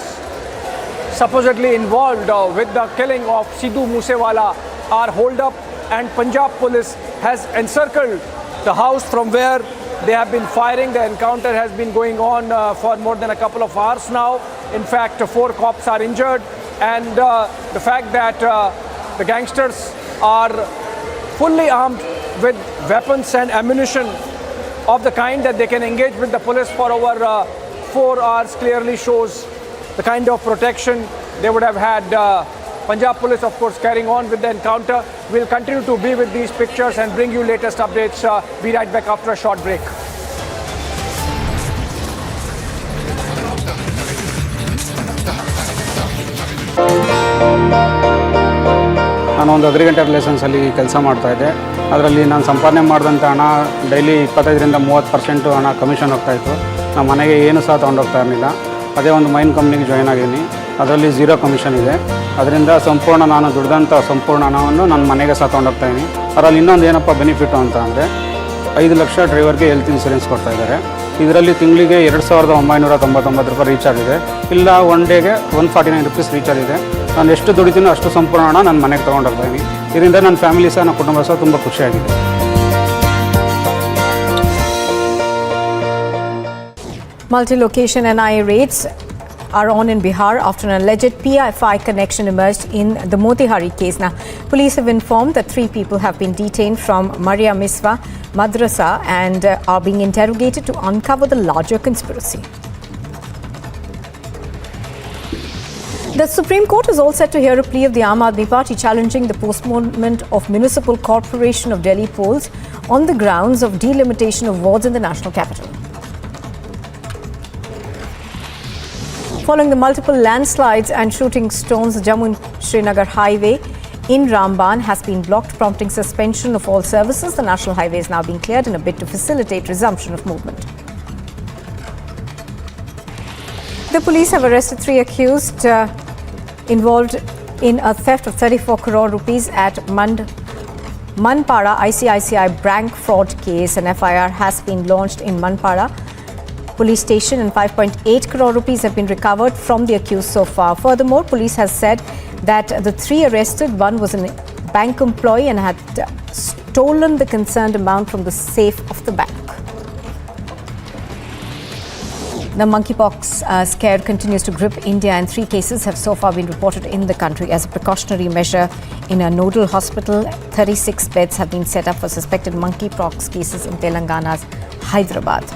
supposedly involved with the killing of Sidhu Moosewala are holed up, and Punjab police has encircled the house from where they have been firing. The encounter has been going on for more than a couple of hours now. In fact, 4 cops are injured, and the fact that the gangsters are fully armed with weapons and ammunition of the kind that they can engage with the police for over 4 hours clearly shows the kind of protection they would have had. Punjab police, of course, carrying on with the encounter. We'll continue to be with these pictures and bring you latest updates. Be right back after a short break. ನಾನು ಒಂದು agriculture ಲೈಸೆನ್ಸಲ್ಲಿ ಕೆಲಸ ಮಾಡ್ತಾಯಿದ್ದೆ. ಅದರಲ್ಲಿ ನಾನು ಸಂಪಾದನೆ ಮಾಡಿದಂಥ ಹಣ daily 25ರಿಂದ 30% ಹಣ ಕಮಿಷನ್ ಹೋಗ್ತಾಯಿತ್ತು. ನಮ್ಮ ಮನೆಗೆ ಏನು ಸಹ ತೊಗೊಂಡೋಗ್ತಾ ಇರಲಿಲ್ಲ. ಅದೇ ಒಂದು ಮೈನ್ ಕಂಪ್ನಿಗೆ ಜಾಯ್ನ್ ಆಗಿದ್ದೀನಿ. ಅದರಲ್ಲಿ 0 ಕಮಿಷನ್ ಇದೆ. ಅದರಿಂದ ಸಂಪೂರ್ಣ ನಾನು ದುಡ್ದಂಥ ಸಂಪೂರ್ಣ ಹಣವನ್ನು ನನ್ನ ಮನೆಗೆ ಸಹ ತೊಗೊಂಡೋಗ್ತಾಯಿದ್ದೀನಿ. ಅದರಲ್ಲಿ ಇನ್ನೊಂದು ಏನಪ್ಪ ಬೆನಿಫಿಟ್ಟು ಅಂತ ಅಂದರೆ 5 ಲಕ್ಷ ಡ್ರೈವರ್ಗೆ ಹೆಲ್ತ್ ಇನ್ಸೂರೆನ್ಸ್ ಕೊಡ್ತಾ ಇದ್ದಾರೆ. ಇದರಲ್ಲಿ ತಿಂಗಳಿಗೆ 2,999 ರೂಪಾಯಿ ರೀಚಾರ್ಜ್ ಇದೆ. ಇಲ್ಲ ಒನ್ ಡೇಗೆ 149 ರೂಪೀಸ್ ರೀಚಾರ್ಜ್ ಇದೆ. ನಾನು ಎಷ್ಟು ದುಡಿತೀನೋ ಅಷ್ಟು ಸಂಪೂರ್ಣ ಹಣ ನಾನು ಮನೆಗೆ ತೊಗೊಂಡೋಗ್ತಾ ಇದ್ದೀನಿ. ಇದರಿಂದ ನನ್ನ ಫ್ಯಾಮಿಲಿ ಸಹ, ನನ್ನ ಕುಟುಂಬ ಸಹ ತುಂಬ ಖುಷಿಯಾಗಿದೆ. Multi-location NIA raids are on in Bihar after an alleged PFI connection emerged in the Motihari case. Now, police have informed that 3 people have been detained from Maria Miswa Madrasa and are being interrogated to uncover the larger conspiracy. The Supreme Court is all set to hear a plea of the Aam Aadmi Party challenging the postponement of Municipal Corporation of Delhi polls on the grounds of delimitation of wards in the national capital. Following the multiple landslides and shooting stones, the Jammu Srinagar highway in Ramban has been blocked, prompting suspension of all services. The national highway is now being cleared in a bid to facilitate resumption of movement. The police have arrested 3 accused involved in a theft of 34 crore rupees at Manpada ICICI bank fraud case. An FIR has been launched in Manpada police station and 5.8 crore rupees have been recovered from the accused so far. Furthermore, police has said that the 3 arrested, one was a bank employee and had stolen the concerned amount from the safe of the bank. The monkeypox scare continues to grip India, and 3 cases have so far been reported in the country. As a precautionary measure, in a nodal hospital, 36 beds have been set up for suspected monkeypox cases in Telangana's Hyderabad.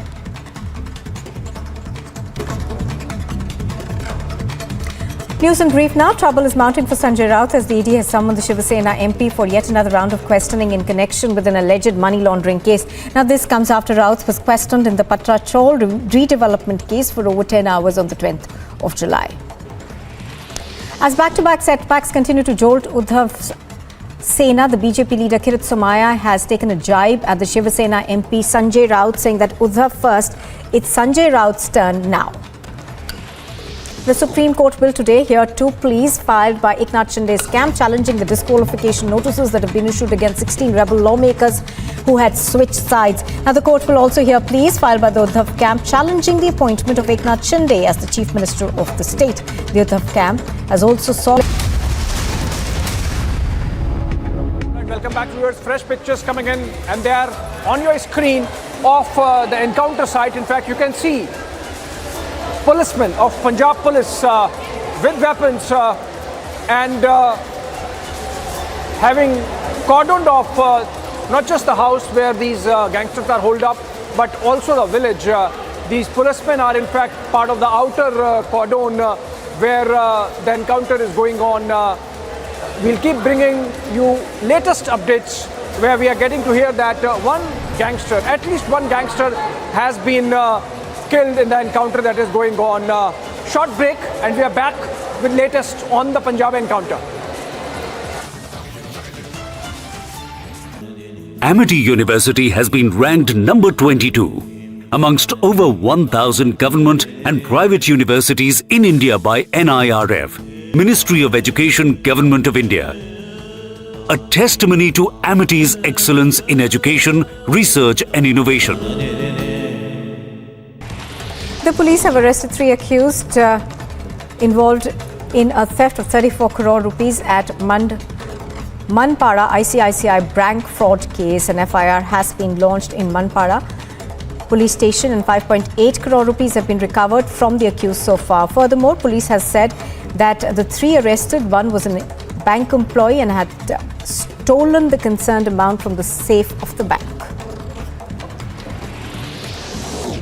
News in brief now. Trouble is mounting for Sanjay Raut as the ED has summoned the Shiva Sena MP for yet another round of questioning in connection with an alleged money laundering case. Now, this comes after Raut was questioned in the Patra Chol redevelopment case for over 10 hours on the 10th of July. As back-to-back setbacks continue to jolt Uddhav Sena, the BJP leader Kirit Somaiya has taken a jibe at the Shiva Sena MP Sanjay Raut, saying that Uddhav first, it's Sanjay Raut's turn now. The Supreme Court will today hear 2 pleas filed by Eknath Shinde's camp challenging the disqualification notices that have been issued against 16 rebel lawmakers who had switched sides. Now, the court will also hear pleas filed by the Uddhav camp challenging the appointment of Eknath Shinde as the Chief Minister of the state. The Uddhav camp has also sought... Welcome back, viewers. Fresh pictures coming in, and they are on your screen of the encounter site. In fact, you can see policemen of Punjab Police with weapons and having cordoned off not just the house where these gangsters are holed up, but also the village. These policemen are in fact part of the outer cordon where the encounter is going on. We'll keep bringing you latest updates where we are getting to hear that at least one gangster has been killed in the encounter that is going on. Short break and we are back with latest on the Punjab encounter. Amity University has been ranked number 22 amongst over 1,000 government and private universities in India by NIRF, Ministry of Education, Government of India. A testimony to Amity's excellence in education, research and innovation. The police have arrested 3 accused involved in a theft of 34 crore rupees at Manpada ICICI bank fraud case. An FIR has been launched in Manpada police station and 5.8 crore rupees have been recovered from the accused so far. Furthermore, police has said that the 3 arrested, one was a bank employee and had stolen the concerned amount from the safe of the bank.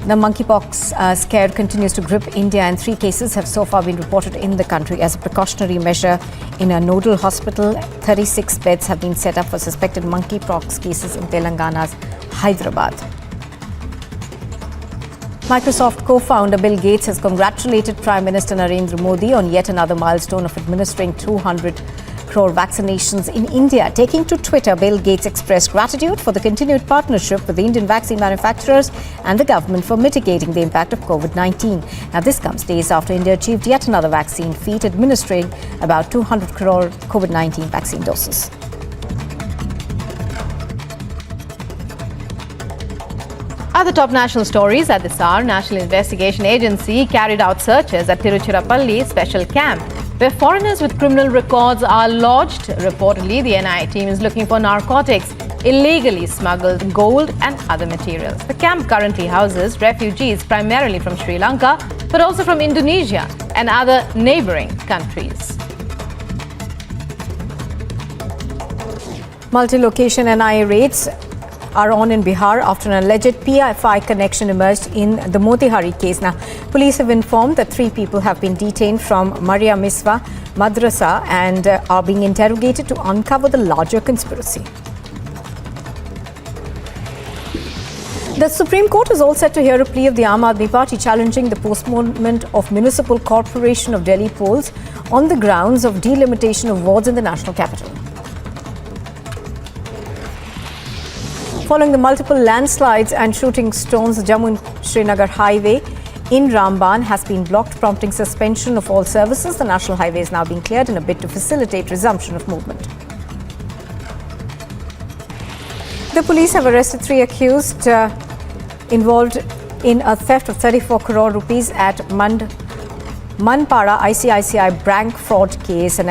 The monkeypox scare continues to grip India, and 3 cases have so far been reported in the country. As a precautionary measure, in a nodal hospital, 36 beds have been set up for suspected monkeypox cases in Telangana's Hyderabad. Microsoft co-founder Bill Gates has congratulated Prime Minister Narendra Modi on yet another milestone of administering 200 crore vaccinations in India. Taking to Twitter, Bill Gates expressed gratitude for the continued partnership with the Indian vaccine manufacturers and the government for mitigating the impact of COVID-19. Now, this comes days after India achieved yet another vaccine feat, administering about 200 crore COVID-19 vaccine doses. Other top national stories at this hour. National Investigation Agency carried out searches at Tiruchirappalli special camp, where foreigners with criminal records are lodged. Reportedly, the NIA team is looking for narcotics, illegally smuggled gold and other materials. The camp currently houses refugees primarily from Sri Lanka, but also from Indonesia and other neighbouring countries. Multi-location NIA raids are on in Bihar after an alleged PFI connection emerged in the Motihari case. Now, police have informed that 3 people have been detained from Maria Miswa Madrasa and are being interrogated to uncover the larger conspiracy. The Supreme Court is all set to hear a plea of the Aam Aadmi Party challenging the postponement of Municipal Corporation of Delhi polls on the grounds of delimitation of wards in the national capital. Following the multiple landslides and shooting stones, the Jammu and Srinagar highway in Ramban has been blocked, prompting suspension of all services. The national highway is now being cleared in a bid to facilitate resumption of movement. The police have arrested 3 accused involved in a theft of 34 crore rupees at Manpada ICICI bank fraud case. And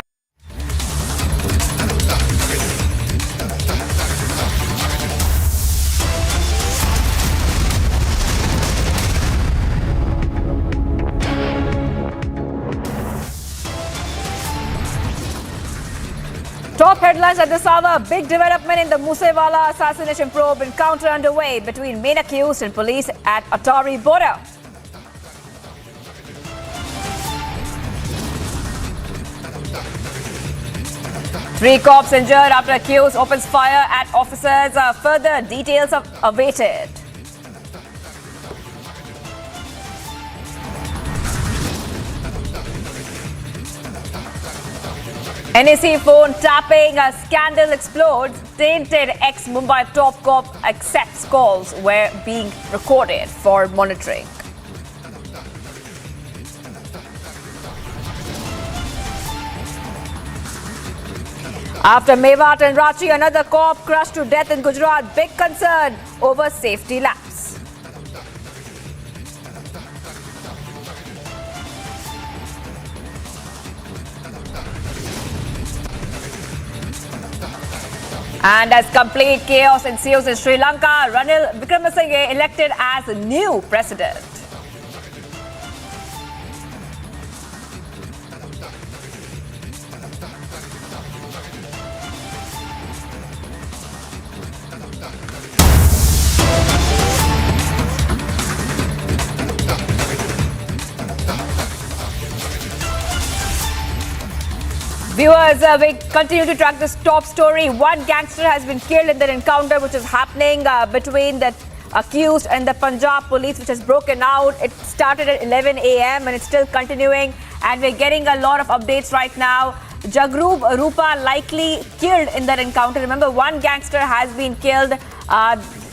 Top headlines at this hour. Big development in the Moosewala assassination probe. Encounter underway between main accused and police at Attari border. Three cops injured after accused opens fire at officers. Further details are awaited. NEC phone tapping, a scandal explodes. Tainted ex-Mumbai top cop accepts calls were being recorded for monitoring. After Mewat and Ranchi, another cop crushed to death in Gujarat. Big concern over safety lapse. And as complete chaos ensues in Sri Lanka, Ranil Wickremesinghe elected as the new president. Viewers, we continue to track this top story. One gangster has been killed in the encounter which is happening between the accused and the Punjab police, which has broken out. It started at 11 a.m. and it's still continuing. And we're getting a lot of updates right now. Jagroop Rupa likely killed in that encounter. Remember, one gangster has been killed.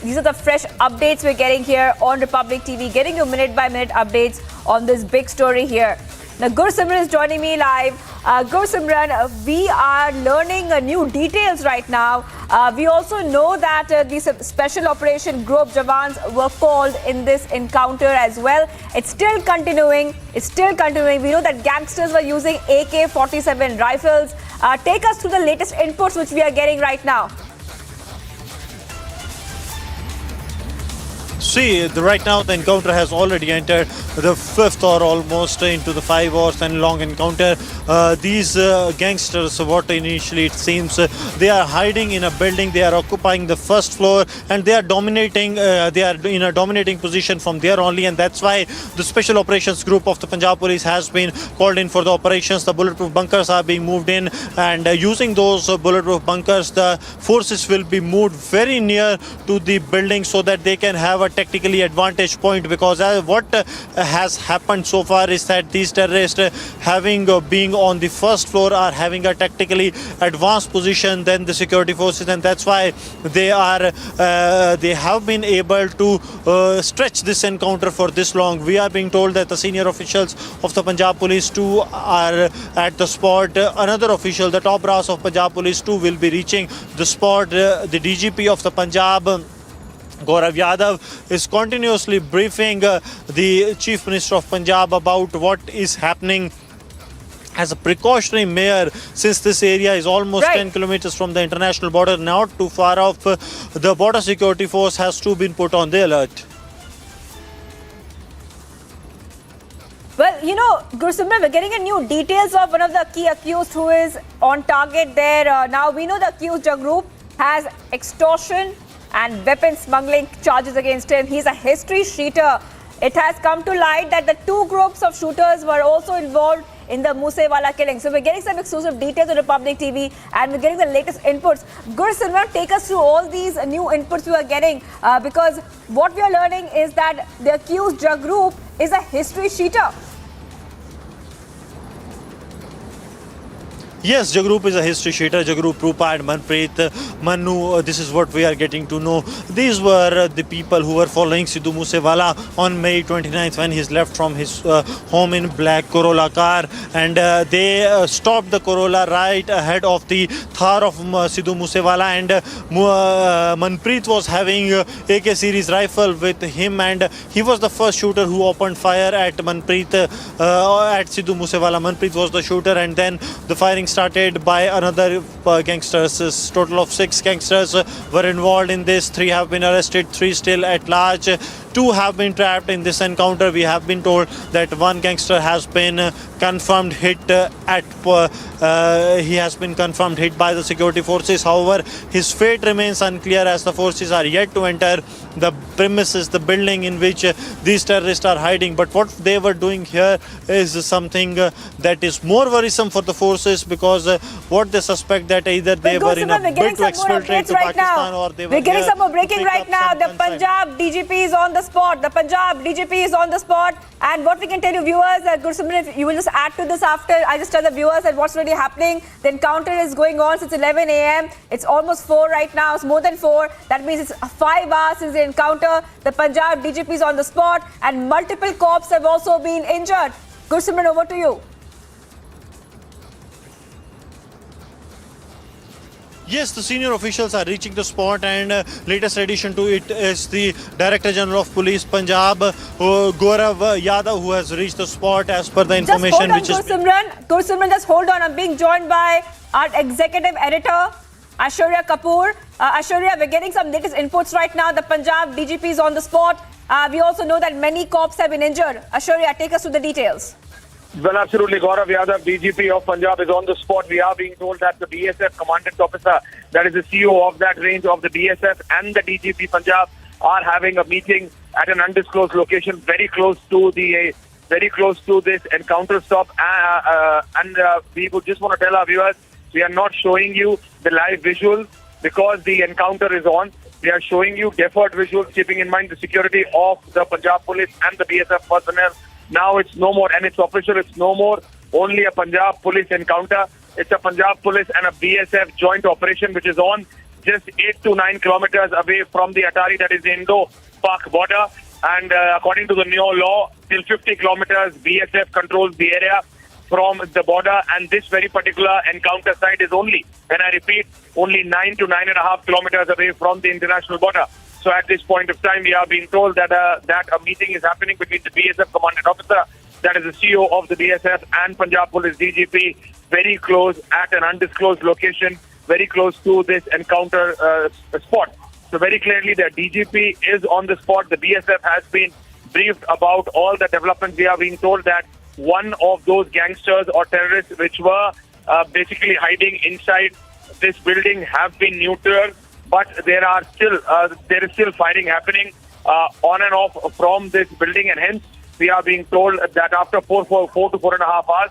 These are the fresh updates we're getting here on Republic TV, getting you minute-by-minute updates on this big story here. Now, Gursimran is joining me live. Gursimran, we are learning new details right now. We also know that these special operation group Jawans were called in this encounter as well. It's still continuing. We know that gangsters were using AK-47 rifles. Take us through the latest inputs which we are getting right now. See, right now the encounter has already entered the 5th or almost into the 5 hours and long encounter. These gangsters, what initially it seems, they are hiding in a building. They are occupying the 1st floor and they are dominating. They are in a dominating position from there only, and that's why the special operations group of the Punjab police has been called in for the operations. The bulletproof bunkers are being moved in, and using those bulletproof bunkers, the forces will be moved very near to the building so that they can have a tactically advantage point, because what has happened so far is that these terrorists, being on the 1st floor, are having a tactically advanced position than the security forces, and that's why they have been able to stretch this encounter for this long. We are being told that the senior officials of the Punjab police too are at the spot. Another official, the top brass of Punjab police too, will be reaching the spot. The DGP of the Punjab Gaurav Yadav is continuously briefing the Chief Minister of Punjab about what is happening as a precautionary measure, since this area is almost 10 kilometers from the international border, not too far off. The border security force has to be put on the alert. Well, you know, Gurusimran, we're getting a new details of one of the key accused who is on target there. Now, we know the accused group has extortion and weapon smuggling charges against him. He's a history sheeter. It has come to light that the two groups of shooters were also involved in the Musewala killing. So we're getting some exclusive details on Republic TV and we're getting the latest inputs. Gurusimran, take us through all these new inputs we are getting because what we are learning is that the accused group is a history sheeter. Yes, Jagrup is a history sheeter. Jagrup, Rupa and Manpreet, Manu, this is what we are getting to know. These were the people who were following Sidhu Musewala on May 29th when he left from his home in black Corolla car, and they stopped the Corolla right ahead of the Thar of Sidhu Musewala, and Manpreet was having AK series rifle with him, and he was the first shooter who opened fire at Manpreet at Sidhu Musewala. Manpreet was the shooter, and then the firing started by another gangsters. Total of 6 gangsters were involved in this. 3 have been arrested, 3 still at large. 2 have been trapped in this encounter. We have been told that 1 gangster has been confirmed hit he has been confirmed hit by the security forces. However, his fate remains unclear as the forces are yet to enter the premises, the building in which these terrorists are hiding. But what they were doing here is something that is more worrisome for the forces, because what they suspect that either they were in a bid to exfiltrate to Pakistan or they were We're getting some more breaking right now. The Punjab DGP is on the spot. The Punjab DGP is on the spot. And what we can tell you viewers, Gurusimran, if you will just add to this after I just tell the viewers that what's really happening. The encounter is going on since 11 a.m. It's almost 4 right now. It's more than 4. That means it's 5 hours since the encounter. The Punjab DGP is on the spot and multiple cops have also been injured. Gurusimran, over to you. Yes, the senior officials are reaching the spot, and latest addition to it is the Director General of Police Punjab, Gaurav Yadav, who has reached the spot as per the information which is... Gurusimran, just hold on. I'm being joined by our Executive Editor, Aishwarya Kapoor. Aishwarya, we're getting some latest inputs right now. The Punjab DGP is on the spot. We also know that many cops have been injured. Aishwarya, take us through the details. Well, absolutely. Gaurav Yadav, DGP of Punjab, is on the spot. We are being told that the BSF Commandant Officer, that is the CEO of that range of the BSF and the DGP Punjab, are having a meeting at an undisclosed location very close to this encounter stop. We would just want to tell our viewers, we are not showing you the live visuals because the encounter is on. We are showing you deferred visuals, keeping in mind the security of the Punjab Police and the BSF personnel. Now it's no more, and it's official, it's no more only a Punjab Police encounter. It's a Punjab Police and a BSF joint operation which is on just 8 to 9 kilometers away from the Atari, that is the Indo-Pak border. And according to the new law, till 50 kilometers, BSF controls the area from the border. And this very particular encounter site is only, and I repeat, only 9 to 9.5 kilometers away from the international border. So at this point of time, we are being told that a meeting is happening between the BSF Commandant Officer, that is the CEO of the BSF, and Punjab Police DGP, very close at an undisclosed location, very close to this encounter spot. So very clearly, the DGP is on the spot. The BSF has been briefed about all the developments. We are being told that one of those gangsters or terrorists which were basically hiding inside this building have been neutered. But there is still fighting happening on and off from this building, and hence we are being told that after 4 to 4.5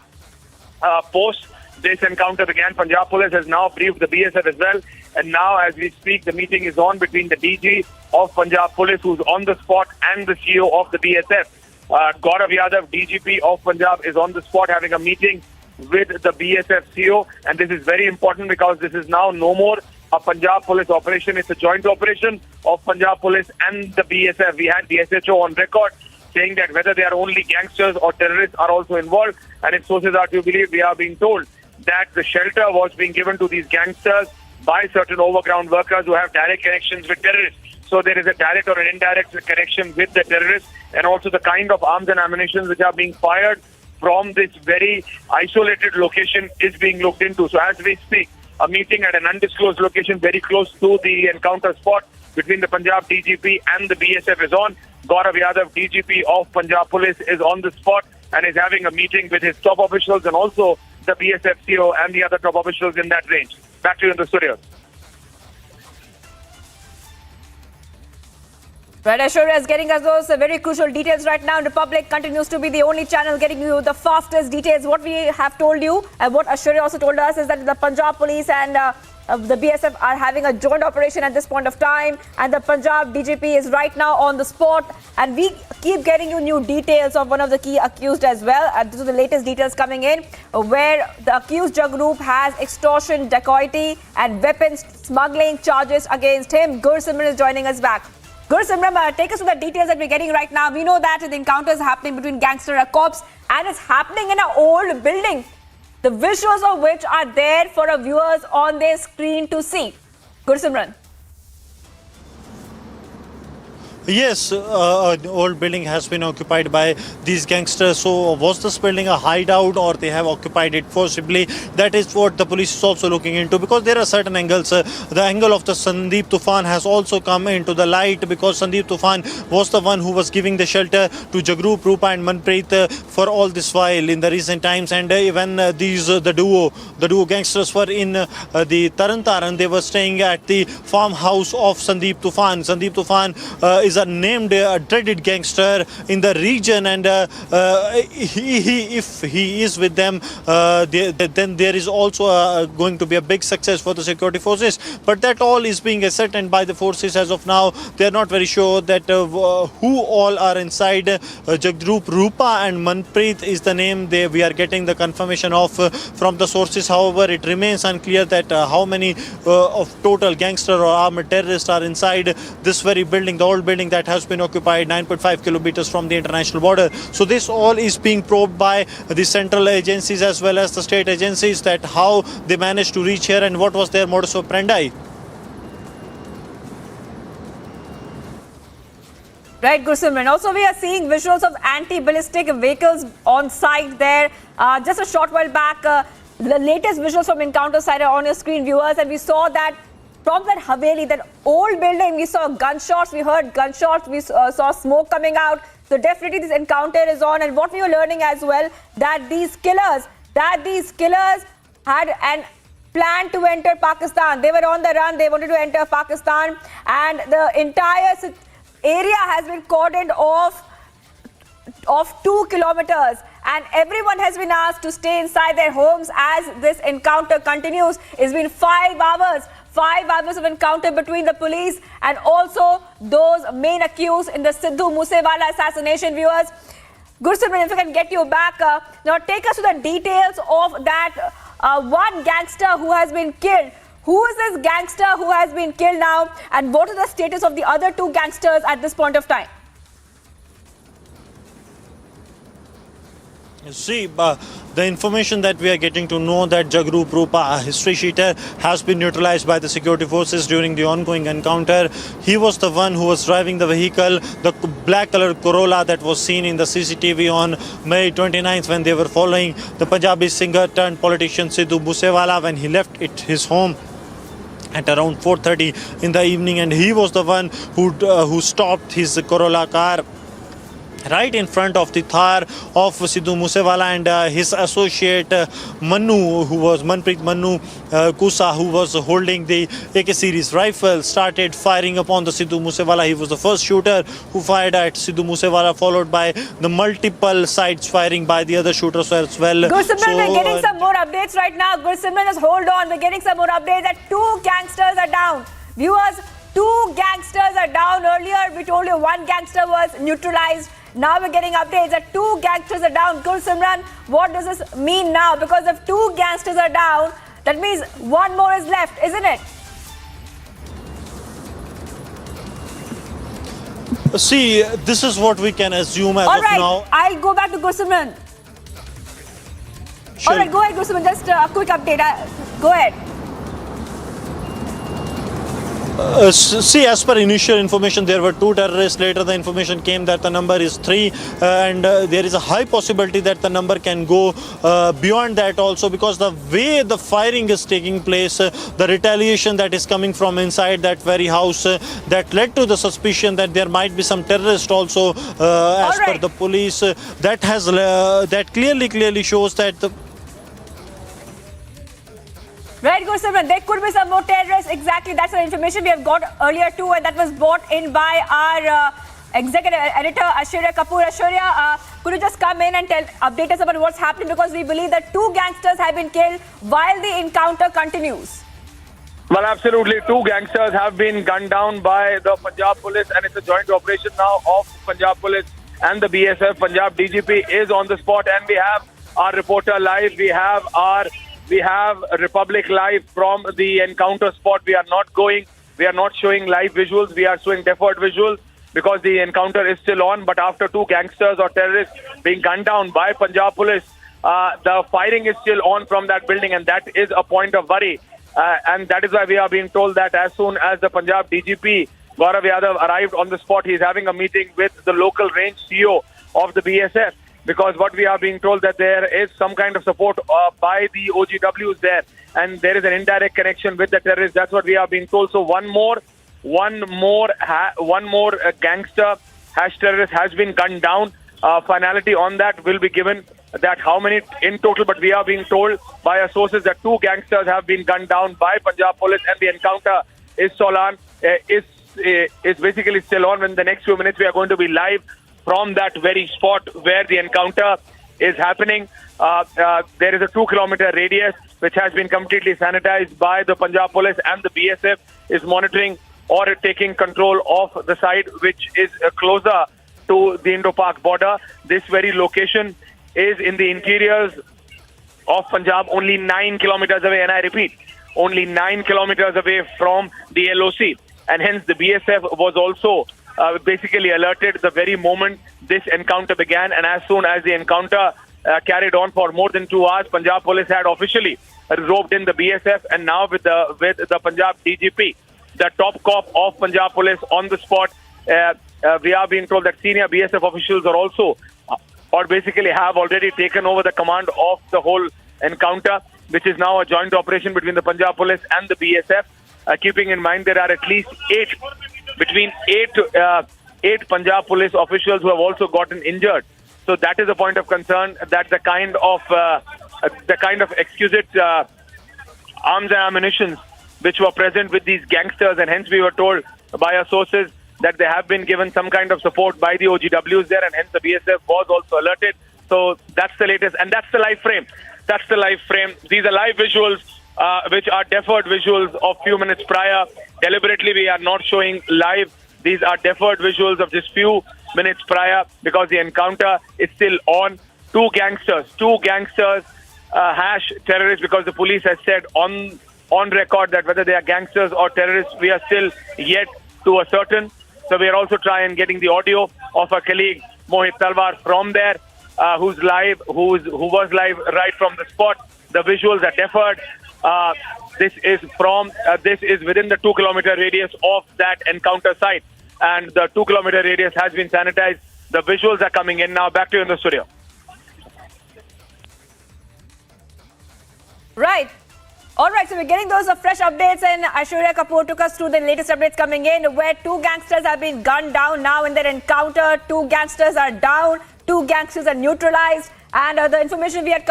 hours post this encounter began, Punjab Police has now briefed the BSF as well, and now as we speak, the meeting is on between the DG of Punjab Police, who's on the spot, and the CEO of the BSF. Gaurav Yadav, DGP of Punjab, is on the spot having a meeting with the BSF CEO, and this is very important because this is now no more a Punjab Police operation. It's a joint operation of Punjab Police and the BSF. We had the SHO on record saying that whether they are only gangsters or terrorists are also involved. And if sources are to believe, we are being told that the shelter was being given to these gangsters by certain overground workers who have direct connections with terrorists. So there is a direct or an indirect connection with the terrorists, and also the kind of arms and ammunition which are being fired from this very isolated location is being looked into. So as we speak, a meeting at an undisclosed location very close to the encounter spot between the Punjab DGP and the BSF is on. Gaurav Yadav, DGP of Punjab Police, is on the spot and is having a meeting with his top officials and also the BSF CO and the other top officials in that range. Back to you in the studio. Right, Ashurya is getting us those very crucial details right now. Republic continues to be the only channel getting you the fastest details. What we have told you and what Ashurya also told us is that the Punjab Police and the BSF are having a joint operation at this point of time, and the Punjab DGP is right now on the spot, and we keep getting you new details of one of the key accused as well. These are the latest details coming in, where the accused drug group has extortion, dacoity and weapons smuggling charges against him. Gursimran is joining us back. Gursimran, take us to the details that we're getting right now. We know that the encounter is happening between gangster and cops, and it's happening in an old building, the visuals of which are there for our viewers on their screen to see. Gursimran. Yes, the old building has been occupied by these gangsters. So was this building a hideout or they have occupied it forcibly? That is what the police is also looking into, because there are certain angles. The angle of the Sandeep Tufan has also come into the light, because Sandeep Tufan was the one who was giving the shelter to Jagrup, Rupa and Manpreet for all this while in the recent times. And when the duo gangsters were in the Taran, they were staying at the farmhouse of Sandeep Tufan. Sandeep Tufan is a named dreaded gangster in the region, and if he is with them, then there is also going to be a big success for the security forces. But that all is being ascertained by the forces as of now. They are not very sure that who all are inside. Jagrup, Rupa and Manpreet is the name we are getting the confirmation of from the sources. However, it remains unclear that how many of total gangster or armed terrorists are inside this very building, the old building that has been occupied 9.5 kilometers from the international border. So this all is being probed by the central agencies as well as the state agencies, that how they managed to reach here and what was their modus operandi. Right, Gursimran. Also, we are seeing visuals of anti-ballistic vehicles on site there. Just a short while back, the latest visuals from encounter site are on your screen, viewers, and we saw that from that Haveli, that old building, we saw gunshots, we heard gunshots, we saw smoke coming out. So definitely this encounter is on. And what we were learning as well, that these killers had an plan to enter Pakistan. They were on the run, they wanted to enter Pakistan, and the entire area has been cordoned off of 2 kilometers, and everyone has been asked to stay inside their homes as this encounter continues. It's been 5 hours of encounter between the police and also those main accused in the Sidhu Moosewala assassination, viewers. Gursimran, if I can get you back, now take us to the details of that one gangster who has been killed. Who is this gangster who has been killed now, and what is the status of the other 2 gangsters at this point of time? See, the information that we are getting to know that Jagrup, Rupa, a history sheeter, has been neutralized by the security forces during the ongoing encounter. He was the one who was driving the vehicle, the black colored Corolla that was seen in the CCTV on May 29th when they were following the Punjabi singer turned politician Sidhu Moosewala when he left his home at around 4:30 in the evening, and he was the one who stopped his Corolla car right in front of the Thar of Sidhu Moosewala, and his associate Manpreet Kusa, who was holding the AK series rifle, started firing upon the Sidhu Moosewala. He was the first shooter who fired at Sidhu Moosewala, followed by the multiple sides firing by the other shooters as well. Gursimran, we're getting some more updates right now. Gursimran, just hold on. We're getting some more updates that 2 gangsters are down. Viewers, 2 gangsters are down. Earlier, we told you 1 gangster was neutralized. Now we're getting updates that 2 gangsters are down. Gursimran, what does this mean now? Because if 2 gangsters are down, that means 1 more is left, isn't it? See, this is what we can assume as of now. All right, I'll go back to Gursimran. Sure. All right, go ahead, Gursimran. Just a quick update. Go ahead. See, as per initial information, there were 2 terrorists. Later, the information came that the number is 3, and there is a high possibility that the number can go beyond that also, because the way the firing is taking place, the retaliation that is coming from inside that very house, that led to the suspicion that there might be some terrorist also, as per the police. That has that clearly shows that the Right, Gujarat. There could be some more terrorists. Exactly, that's the information we have got earlier too, and that was brought in by our executive editor Aishwarya Kapoor. Aishwarya, could you just come in and update us about what's happening, because we believe that 2 gangsters have been killed while the encounter continues. Well, absolutely. 2 gangsters have been gunned down by the Punjab police, and it's a joint operation now of Punjab police and the BSF. Punjab DGP is on the spot, and we have our reporter live. We have Republic live from the encounter spot. We are not showing live visuals. We are showing deferred visuals because the encounter is still on. But after 2 gangsters or terrorists being gunned down by Punjab police, the firing is still on from that building, and that is a point of worry. And that is why we are being told that as soon as the Punjab DGP Gaurav Yadav arrived on the spot, he is having a meeting with the local range CEO of the BSF. Because what we are being told that there is some kind of support by the OGWs there, and there is an indirect connection with the terrorists. That's what we are being told. So one more gangster #terrorist has been gunned down. Finality on that will be given. That how many in total, but we are being told by our sources that 2 gangsters have been gunned down by Punjab police, and the encounter is basically still on. In the next few minutes, we are going to be live from that very spot where the encounter is happening. There is a 2-kilometer radius which has been completely sanitized by the Punjab police, and the BSF is monitoring or taking control of the site which is closer to the Indo-Pak border. This very location is in the interiors of Punjab, only 9 kilometers away, and I repeat, only 9 kilometers away from the LOC, and hence the BSF was also basically alerted the very moment this encounter began. And as soon as the encounter carried on for more than 2 hours, Punjab police had officially roped in the BSF, and now with the Punjab DGP, the top cop of Punjab police on the spot, we are being told that senior BSF officials are also or basically have already taken over the command of the whole encounter, which is now a joint operation between the Punjab police and the BSF. Keeping in mind there are at least 8 Punjab police officials who have also gotten injured. So that is a point of concern, that the kind of exquisite arms and ammunitions which were present with these gangsters, and hence we were told by our sources that they have been given some kind of support by the OGWs there, and hence the BSF was also alerted. So that's the latest, and that's the live frame. These are live visuals, which are deferred visuals of few minutes prior. Deliberately, we are not showing live. These are deferred visuals of just few minutes prior, because the encounter is still on. 2 gangsters, #terrorists, because the police has said on record that whether they are gangsters or terrorists, we are still yet to ascertain. So we are also trying getting the audio of our colleague Mohit Talwar from there, who was live right from the spot. The visuals are deferred. This is within the 2-kilometer radius of that encounter site, and the 2-kilometer radius has been sanitized. The visuals are coming in now. Back to you in the studio. Right. All right, so we're getting those fresh updates, and Aishwarya Kapoor took us through the latest updates coming in, where 2 gangsters have been gunned down now in their encounter. 2 gangsters are down, 2 gangsters are neutralized, and the information we had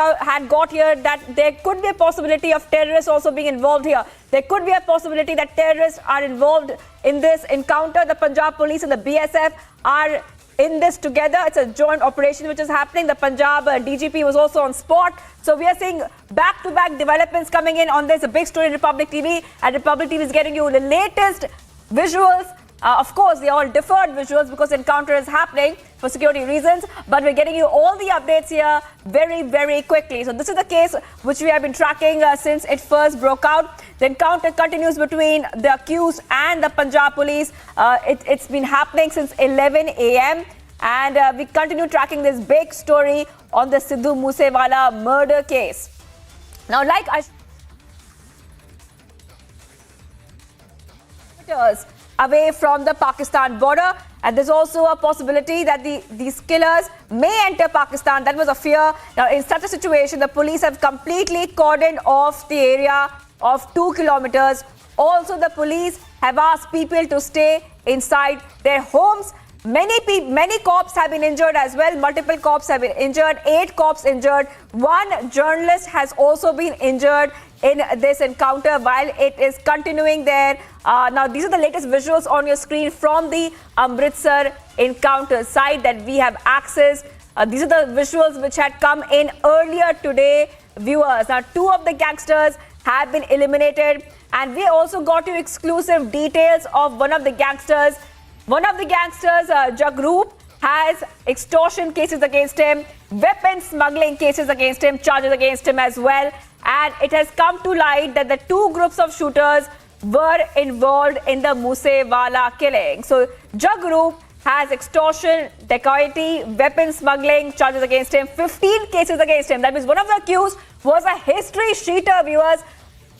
got here that there could be a possibility of terrorists also being involved here. There could be a possibility that terrorists are involved in this encounter. The Punjab police and the BSF are in this together. It's a joint operation which is happening. The Punjab DGP was also on spot. So we are seeing back-to-back developments coming in on this. A big story in Republic TV, and Republic TV is getting you the latest visuals. Of course, they are all deferred visuals because encounter is happening for security reasons, but we're getting you all the updates here very, very quickly. So this is the case which we have been tracking since it first broke out. The encounter continues between the accused and the Punjab police. It's been happening since 11 a.m. and we continue tracking this big story on the Sidhu Moosewala murder case. Now, like I kilometers away from the Pakistan border. And there's also a possibility that these killers may enter Pakistan. That was a fear. Now, in such a situation, the police have completely cordoned off the area of 2 kilometers. Also, the police have asked people to stay inside their homes. Many cops have been injured as well. Multiple cops have been injured. 8 cops injured. 1 journalist has also been injured in this encounter while it is continuing there. Now, these are the latest visuals on your screen from the Amritsar encounter site that we have access. These are the visuals which had come in earlier today, viewers. Now, 2 of the gangsters have been eliminated, and we also got you exclusive details of one of the gangsters. One of the gangsters, Jagrup, has extortion cases against him, weapon smuggling cases against him, charges against him as well. And it has come to light that the 2 groups of shooters were involved in the Musewala killing. So Jagrup has extortion, dacoity, weapon smuggling charges against him, 15 cases against him. That means one of the accused was a history sheeter, viewers.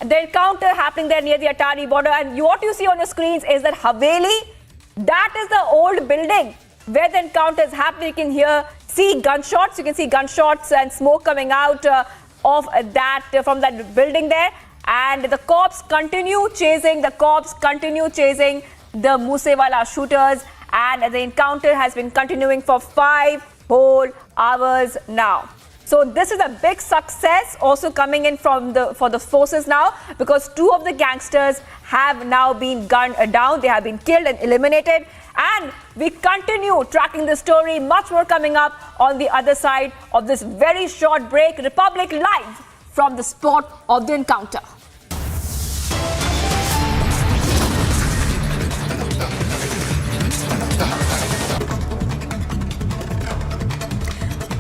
The encounter happening there near the Atari border. And what you see on your screens is that Haveli, that is the old building where the encounter is happening. You can see gunshots. You can see gunshots and smoke coming out of that from that building there. And the cops continue chasing the Musewala shooters. And the encounter has been continuing for 5 whole hours now. So this is a big success also coming in for the forces now, because 2 of the gangsters have now been gunned down. They have been killed and eliminated. And we continue tracking the story. Much more coming up on the other side of this very short break. Republic Live from the spot of the encounter.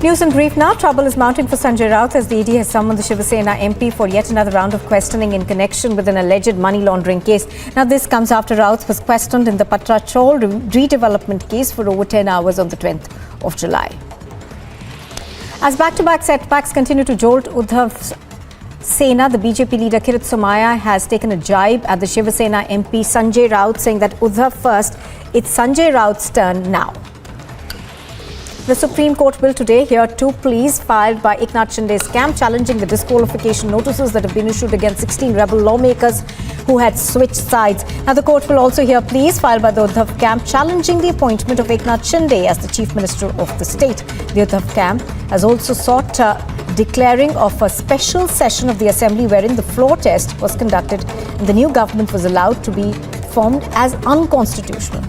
News in brief now. Trouble is mounting for Sanjay Raut as the ED has summoned the Shiv Sena MP for yet another round of questioning in connection with an alleged money laundering case. Now, this comes after Raut was questioned in the Patra Chol redevelopment case for over 10 hours on the 20th of July. As back-to-back setbacks continue to jolt Uddhav Sena, the BJP leader Kirit Somaiya has taken a jibe at the Shiv Sena MP Sanjay Raut, saying that Uddhav first, it's Sanjay Raut's turn now. The Supreme Court will today hear 2 pleas filed by Eknath Shinde's camp challenging the disqualification notices that have been issued against 16 rebel lawmakers who had switched sides. Now, the court will also hear pleas filed by the Uddhav camp challenging the appointment of Eknath Shinde as the Chief Minister of the state. The Uddhav camp has also sought declaring of a special session of the Assembly wherein the floor test was conducted and the new government was allowed to be formed as unconstitutional.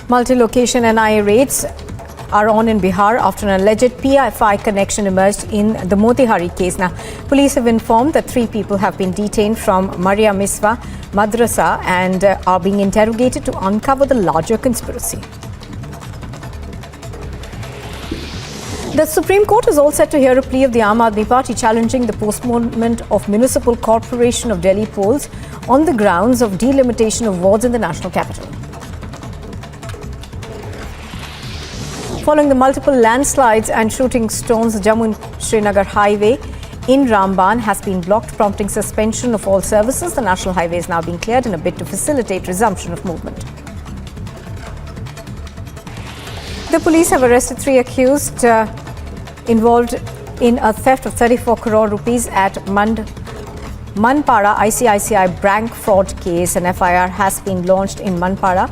Multi-location NIA raids are on in Bihar after an alleged PFI connection emerged in the Motihari case. Now, police have informed that 3 people have been detained from Maria Miswa Madrasa and are being interrogated to uncover the larger conspiracy. The Supreme Court is all set to hear a plea of the Aam Aadmi Party challenging the postponement of Municipal Corporation of Delhi polls on the grounds of delimitation of wards in the national capital. Following the multiple landslides and shooting stones, the Jammu and Srinagar highway in Ramban has been blocked, prompting suspension of all services. The national highway is now being cleared in a bid to facilitate resumption of movement. The police have arrested 3 accused involved in a theft of 34 crore rupees at Manpada ICICI bank fraud case. An FIR has been launched in Manpada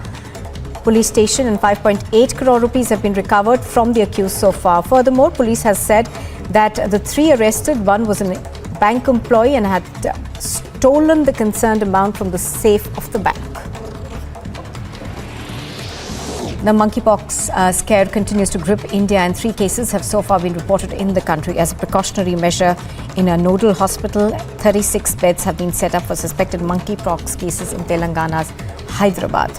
police station and 5.8 crore rupees have been recovered from the accused so far. Furthermore, police has said that the 3 arrested, one was a bank employee and had stolen the concerned amount from the safe of the bank. The monkeypox scare continues to grip India and 3 cases have so far been reported in the country. As a precautionary measure, in a nodal hospital, 36 beds have been set up for suspected monkeypox cases in Telangana's Hyderabad.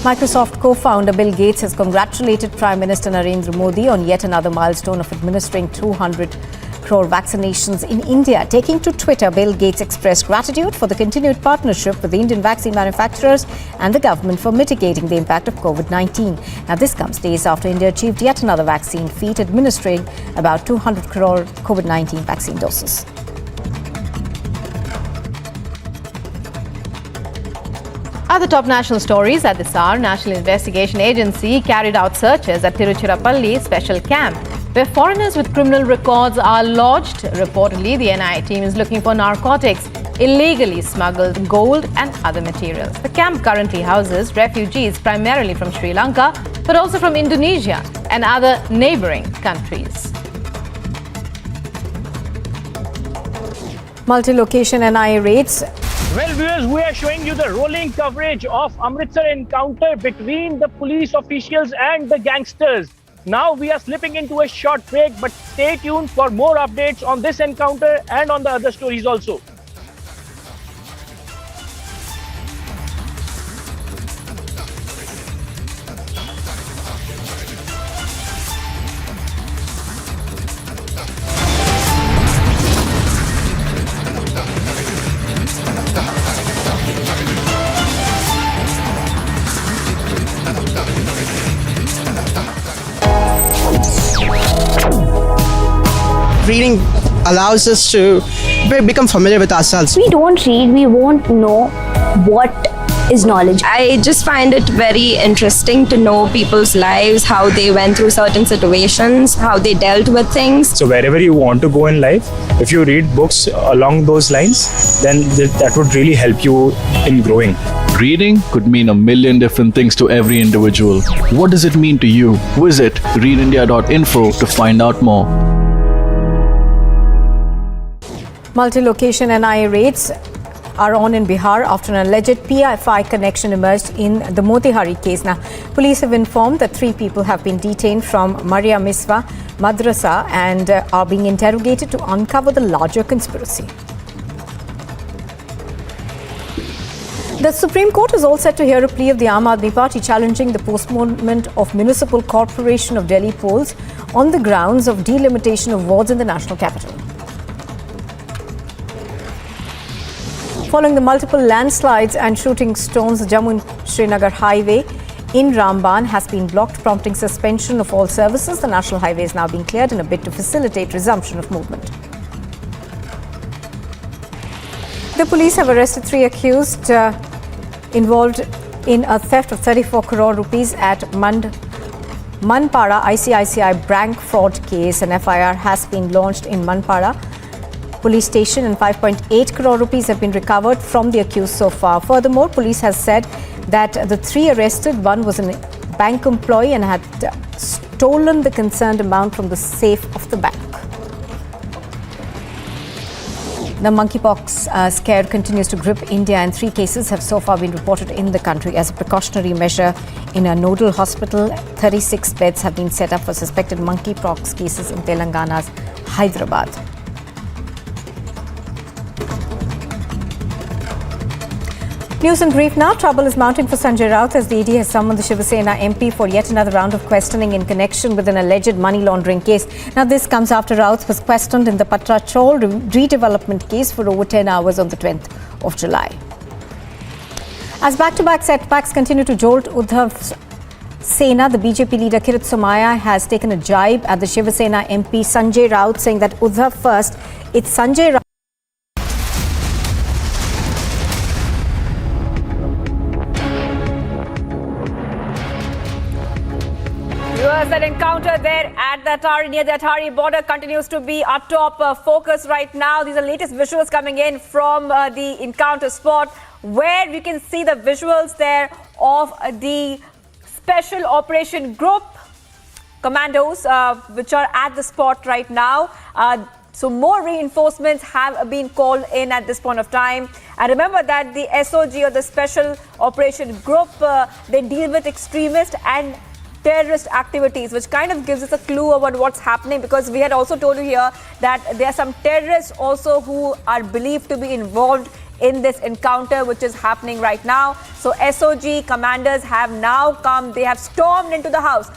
Microsoft co-founder Bill Gates has congratulated Prime Minister Narendra Modi on yet another milestone of administering 200 crore vaccinations in India. Taking to Twitter, Bill Gates expressed gratitude for the continued partnership with the Indian vaccine manufacturers and the government for mitigating the impact of COVID-19. Now, this comes days after India achieved yet another vaccine feat, administering about 200 crore COVID-19 vaccine doses. Other top national stories at this hour. National Investigation Agency carried out searches at Tiruchirappalli special camp, where foreigners with criminal records are lodged. Reportedly, the NIA team is looking for narcotics, illegally smuggled gold and other materials. The camp currently houses refugees primarily from Sri Lanka, but also from Indonesia and other neighbouring countries. Multi-location NIA raids. Well, viewers, we are showing you the rolling coverage of Amritsar encounter between the police officials and the gangsters. Now we are slipping into a short break, but stay tuned for more updates on this encounter and on the other stories also. Reading allows us to become familiar with ourselves. We don't read, we won't know what is knowledge. I just find it very interesting to know people's lives, how they went through certain situations, how they dealt with things. So wherever you want to go in life, if you read books along those lines, then that would really help you in growing. Reading could mean a million different things to every individual. What does it mean to you? Visit readindia.info to find out more. Multi-location NIA raids are on in Bihar after an alleged PFI connection emerged in the Motihari case. Now, police have informed that 3 people have been detained from Maria Miswa Madrasa and are being interrogated to uncover the larger conspiracy. The Supreme Court is all set to hear a plea of the Aam Aadmi Party challenging the postponement of Municipal Corporation of Delhi polls on the grounds of delimitation of wards in the national capital. Following the multiple landslides and shooting stones, the Jammu and Srinagar highway in Ramban has been blocked, prompting suspension of all services. The national highway is now being cleared in a bid to facilitate resumption of movement. The police have arrested 3 accused involved in a theft of 34 crore rupees at Manpada ICICI bank fraud case. An FIR has been launched in Manpada police station and 5.8 crore rupees have been recovered from the accused so far. Furthermore, police has said that the 3 arrested, one was a bank employee and had stolen the concerned amount from the safe of the bank. The monkeypox scare continues to grip India and 3 cases have so far been reported in the country. As a precautionary measure, in a nodal hospital, 36 beds have been set up for suspected monkeypox cases in Telangana's Hyderabad. News in brief now. Trouble is mounting for Sanjay Raut as the ED has summoned the Shiv Sena MP for yet another round of questioning in connection with an alleged money laundering case. Now, this comes after Raut was questioned in the Patra Chol redevelopment case for over 10 hours on the 20th of July. As back-to-back setbacks continue to jolt Uddhav Sena, the BJP leader Kirit Somaiya has taken a jibe at the Shiv Sena MP Sanjay Raut, saying that Uddhav first, it's Sanjay Raut. That encounter there at the Atari, near the Atari border, continues to be our top focus right now. These are latest visuals coming in from the encounter spot, where we can see the visuals there of the Special Operation Group commandos, which are at the spot right now. So more reinforcements have been called in at this point of time. And remember that the SOG, or the Special Operation Group, they deal with extremist and terrorist activities, which kind of gives us a clue about what's happening, because we had also told you here that there are some terrorists also who are believed to be involved in this encounter which is happening right now. So SOG commanders have now come, they have stormed into the house.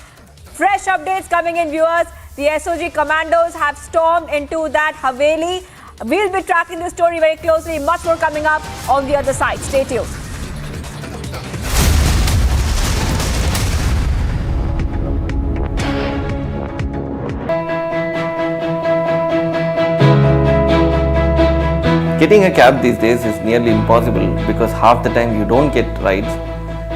Fresh updates coming in, viewers. The SOG commandos have stormed into that Haveli. We'll be tracking this story very closely. Much more coming up on the other side. Stay tuned. Getting a cab these days is nearly impossible because half the time you don't get rides.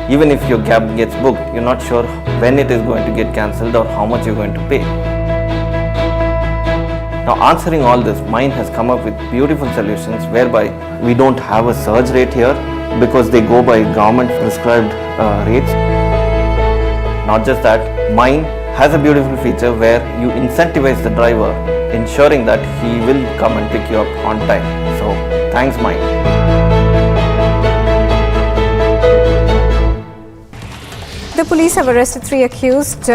Even if your cab gets booked, you're not sure when it is going to get cancelled or how much you're going to pay. Now, answering all this, Mine has come up with beautiful solutions whereby we don't have a surge rate here because they go by government prescribed rates. Not just that, Mine has a beautiful feature where you incentivize the driver, ensuring that he will come and pick you up on time. So, thanks Mine. The police have arrested 3 accused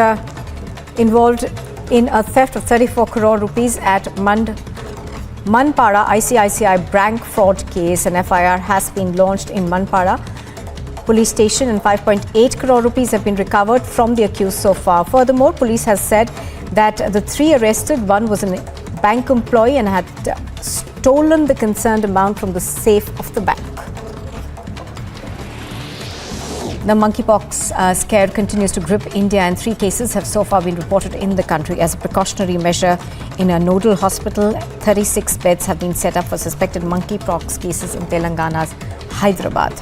involved in a theft of 34 crore rupees at Manpada ICICI bank fraud case. An FIR has been launched in Manpada police station and 5.8 crore rupees have been recovered from the accused so far. Furthermore, police has said that the 3 arrested, one was a bank employee and had stolen the concerned amount from the safe of the bank. The monkeypox scare continues to grip India and 3 cases have so far been reported in the country. As a precautionary measure, in a nodal hospital, 36 beds have been set up for suspected monkeypox cases in Telangana's Hyderabad.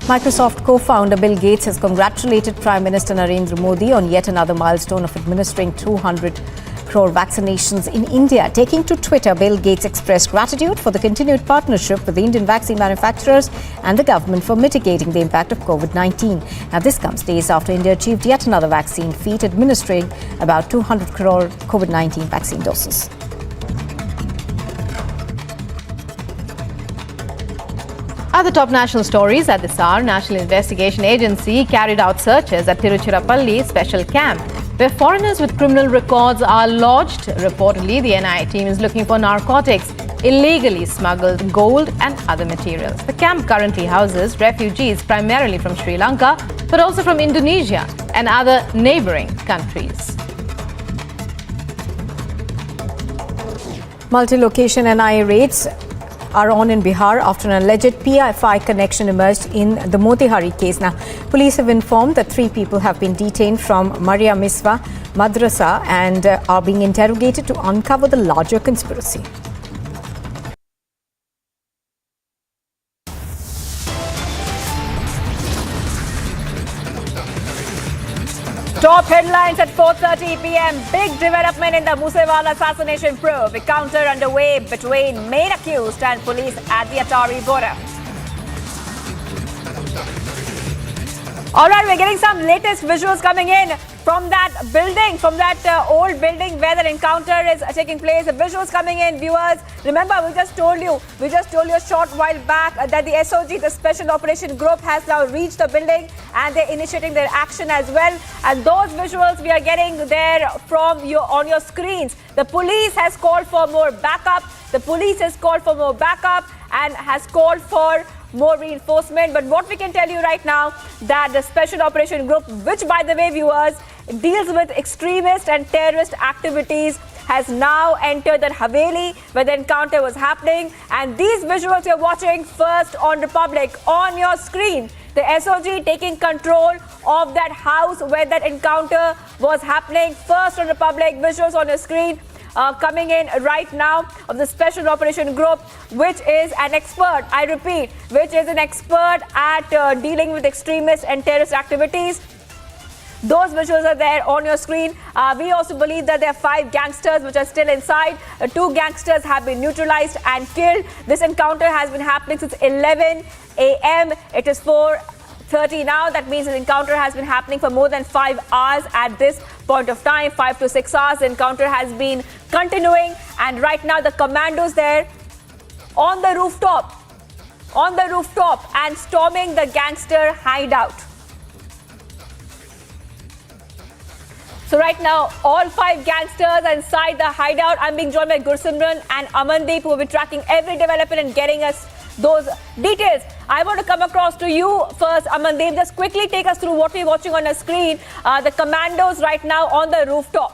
Microsoft co-founder Bill Gates has congratulated Prime Minister Narendra Modi on yet another milestone of administering 200 crore vaccinations in India. Taking to Twitter, Bill Gates expressed gratitude for the continued partnership with the Indian vaccine manufacturers and the government for mitigating the impact of COVID-19. Now, this comes days after India achieved yet another vaccine feat, administering about 200 crore COVID-19 vaccine doses. Other top national stories at this hour. National Investigation Agency carried out searches at Tiruchirappalli special camp, where foreigners with criminal records are lodged. Reportedly, the NIA team is looking for narcotics, illegally smuggled gold and other materials. The camp currently houses refugees primarily from Sri Lanka, but also from Indonesia and other neighbouring countries. Multi-location NIA raids are on in Bihar after an alleged PFI connection emerged in the Motihari case. Now, police have informed that 3 people have been detained from Maria Miswa Madrasa and are being interrogated to uncover the larger conspiracy. Top headlines at 4:30 p.m. Big development in the Moosewala assassination probe. Encounter underway between main accused and police at the Attari border. All right, we're getting some latest visuals coming in from that building, from that old building where the encounter is taking place. The visuals coming in, viewers. Remember, we just told you a short while back that the SOG, the Special Operation Group, has now reached the building and they're initiating their action as well. And those visuals we are getting there from you on your screens. The police has called for more backup. The police has called for more backup and has called for more reinforcement. But what we can tell you right now, that the Special Operation Group, which by the way, viewers, deals with extremist and terrorist activities, has now entered that Haveli where the encounter was happening. And these visuals you're watching first on Republic on your screen. The SOG taking control of that house where that encounter was happening. First on Republic, visuals on your screen. Coming in right now of the Special Operation Group, which is an expert, I repeat, which is an expert at dealing with extremist and terrorist activities. Those visuals are there on your screen. We also believe that there are 5 gangsters which are still inside. 2 gangsters have been neutralized and killed. This encounter has been happening since 11 a.m. It is 4:30 now. That means the encounter has been happening for more than 5 hours at this point of time. 5 to 6 hours. The encounter has been continuing. And right now the commandos there on the rooftop and storming the gangster hideout. So right now, all 5 gangsters are inside the hideout. I'm being joined by Gursimran and Amandeep, who will be tracking every development and getting us those details. I want to come across to you first, Amandeep. Just quickly take us through what we're watching on the screen. The commandos right now on the rooftop.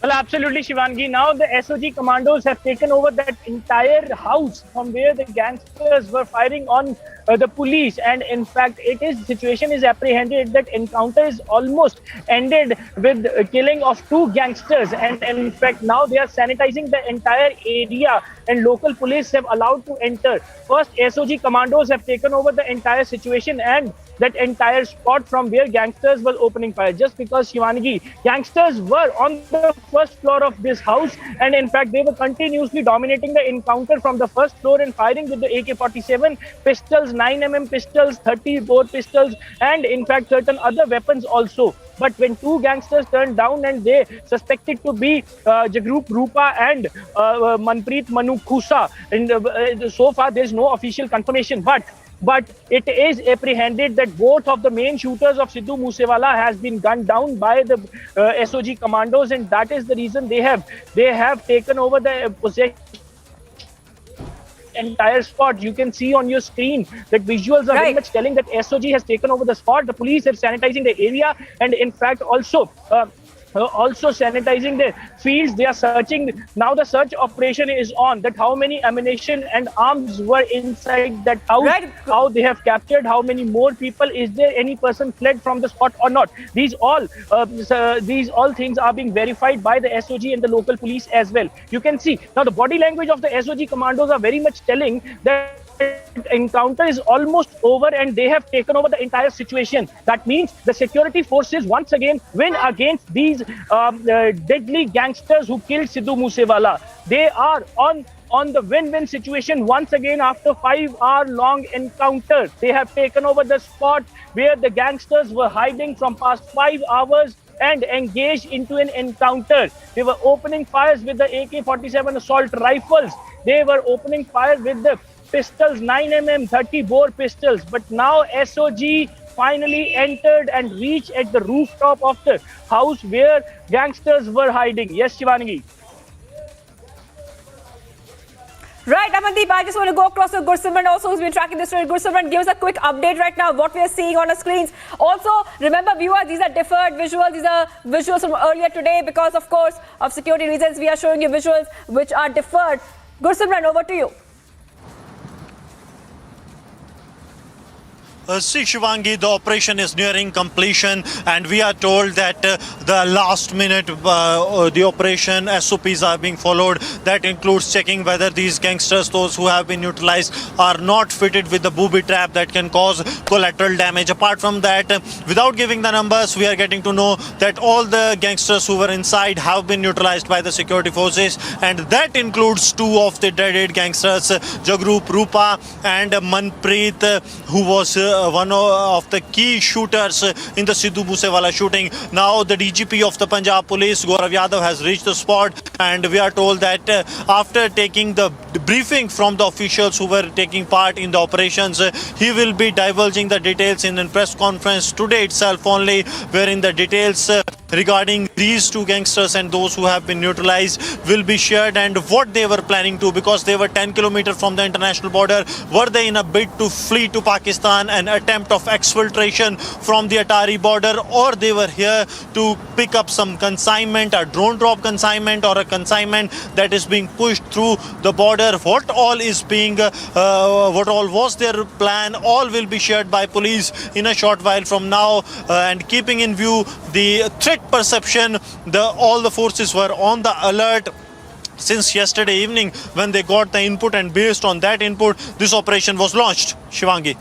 Well, absolutely, Shivangi. Now the SOG commandos have taken over that entire house from where the gangsters were firing on the police. And in fact, situation is apprehended that encounter is almost ended with killing of 2 gangsters. And in fact, now they are sanitizing the entire area and local police have allowed to enter. First, SOG commandos have taken over the entire situation and that entire spot from where gangsters were opening fire. Just because, Shivangi, gangsters were on the first floor of this house and in fact they were continuously dominating the encounter from the first floor and firing with the AK-47 pistols, 9mm pistols, 30 bore pistols and in fact certain other weapons also. But when 2 gangsters turned down and they suspected to be Jagrup Rupa and Manpreet Manu Khusa, and so far there is no official confirmation, but it is apprehended that both of the main shooters of Sidhu Moosewala has been gunned down by the SOG commandos, and that is the reason they have taken over the possession entire spot. You can see on your screen that visuals are very much telling that SOG has taken over the spot. The police are sanitizing the area and in fact also sanitizing the fields. They are searching. Now the search operation is on, that how many ammunition and arms were inside that house, how they have captured, how many more people, is there any person fled from the spot or not. These all things are being verified by the SOG and the local police as well. You can see now the body language of the SOG commandos are very much telling that encounter is almost over and they have taken over the entire situation. That means the security forces once again win against these deadly gangsters who killed Sidhu Moosewala. They are on the win-win situation once again after 5-hour-long encounter. They have taken over the spot where the gangsters were hiding from past 5 hours and engaged into an encounter. They were opening fires with the AK-47 assault rifles. They were opening fire with the pistols, 9mm 30 bore pistols. But now SOG finally entered and reached at the rooftop of the house where gangsters were hiding. Yes, Shivangi. Right, Amandeep, I just want to go across to Gursimran also, who's been tracking this story. Gursimran, give us a quick update right now, what we are seeing on the screens. Also, remember viewers, these are deferred visuals. These are visuals from earlier today because, of course, of security reasons. We are showing you visuals which are deferred. Gursimran, over to you. See, Shivangi, the operation is nearing completion and we are told that the last minute the operation SOPs are being followed. That includes checking whether these gangsters, those who have been neutralized, are not fitted with the booby trap that can cause collateral damage. Apart from that, without giving the numbers, we are getting to know that all the gangsters who were inside have been neutralized by the security forces, and that includes 2 of the deaded gangsters, Jagrup Rupa and Manpreet, who was one of the key shooters in the Sidhu Moosewala shooting. Now the DGP of the Punjab Police, Gaurav Yadav, has reached the spot, and we are told that after taking the briefing from the officials who were taking part in the operations, he will be divulging the details in a press conference today itself only, wherein the details regarding these 2 gangsters and those who have been neutralized will be shared, and what they were planning to, because they were 10 kilometers from the international border. Were they in a bid to flee to Pakistan, an attempt of exfiltration from the Atari border, or they were here to pick up some consignment, a drone drop consignment or a consignment that is being pushed through the border? What all is being, what all was their plan, all will be shared by police in a short while from now, and keeping in view the threat perception, all the forces were on the alert since yesterday evening when they got the input, and based on that input, this operation was launched. Shivangi.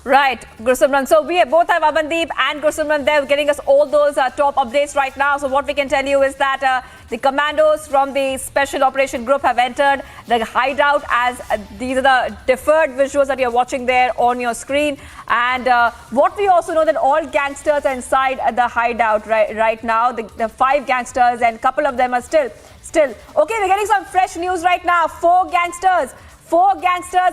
Right, Gursimran. So we both have Amandeep and Gursimran there getting us all those top updates right now. So what we can tell you is that the commandos from the Special Operation Group have entered the hideout, as these are the deferred visuals that you're watching there on your screen. And what we also know that all gangsters are inside the hideout right now. The 5 gangsters, and a couple of them are still. Okay, we're getting some fresh news right now. 4 gangsters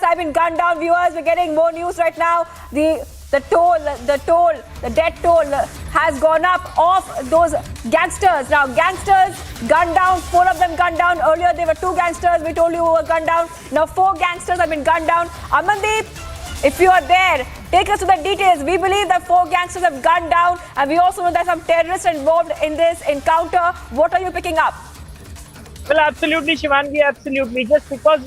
have been gunned down, viewers. We're getting more news right now. The death toll has gone up of those gangsters. Now, gangsters gunned down, 4 of them gunned down. Earlier, there were 2 gangsters we told you who were gunned down. Now, 4 gangsters have been gunned down. Amandeep, If you are there, take us to the details. We believe that 4 gangsters have gunned down, and we also know that some terrorists are involved in this encounter. What are you picking up? Well, absolutely, Shivangi, absolutely. Just because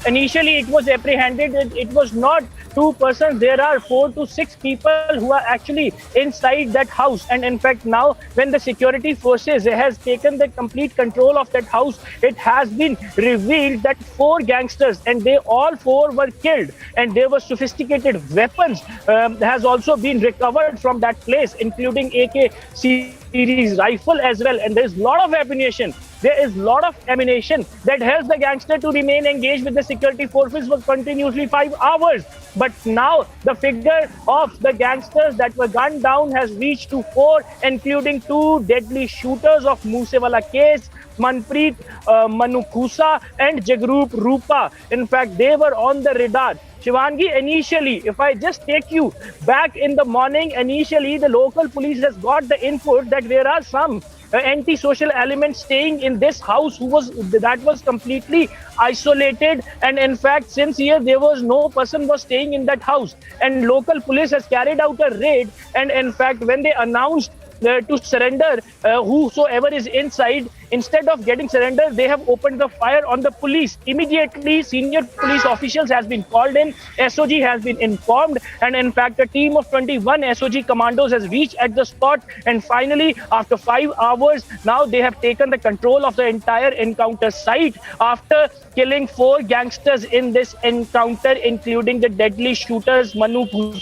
initially it was apprehended, it was not 2 persons. There are 4 to 6 people who are actually inside that house. And in fact, now when the security forces has taken the complete control of that house, it has been revealed that 4 gangsters, and they all 4 were killed. And there were sophisticated weapons has also been recovered from that place, including AK series rifle as well. And there's a lot of ammunition. There is a lot of ammunition that helps the gangster to remain engaged with the security forces for continuously 5 hours. But now the figure of the gangsters that were gunned down has reached to 4, including 2 deadly shooters of Moosewala case, Manpreet Manukhusa and Jagrup Rupa. In fact, they were on the radar. Shivangi, initially, if I just take you back in the morning, initially the local police has got the input that there are some anti-social elements staying in this house that was completely isolated, and in fact since here there was no person was staying in that house, and local police has carried out a raid, and in fact when they announced to surrender whosoever is inside, instead of getting surrender, they have opened the fire on the police. Immediately, senior police officials has been called in, SOG has been informed, and in fact, a team of 21 SOG commandos has reached at the spot. And finally, after 5 hours, now they have taken the control of the entire encounter site after killing 4 gangsters in this encounter, including the deadly shooters Manpreet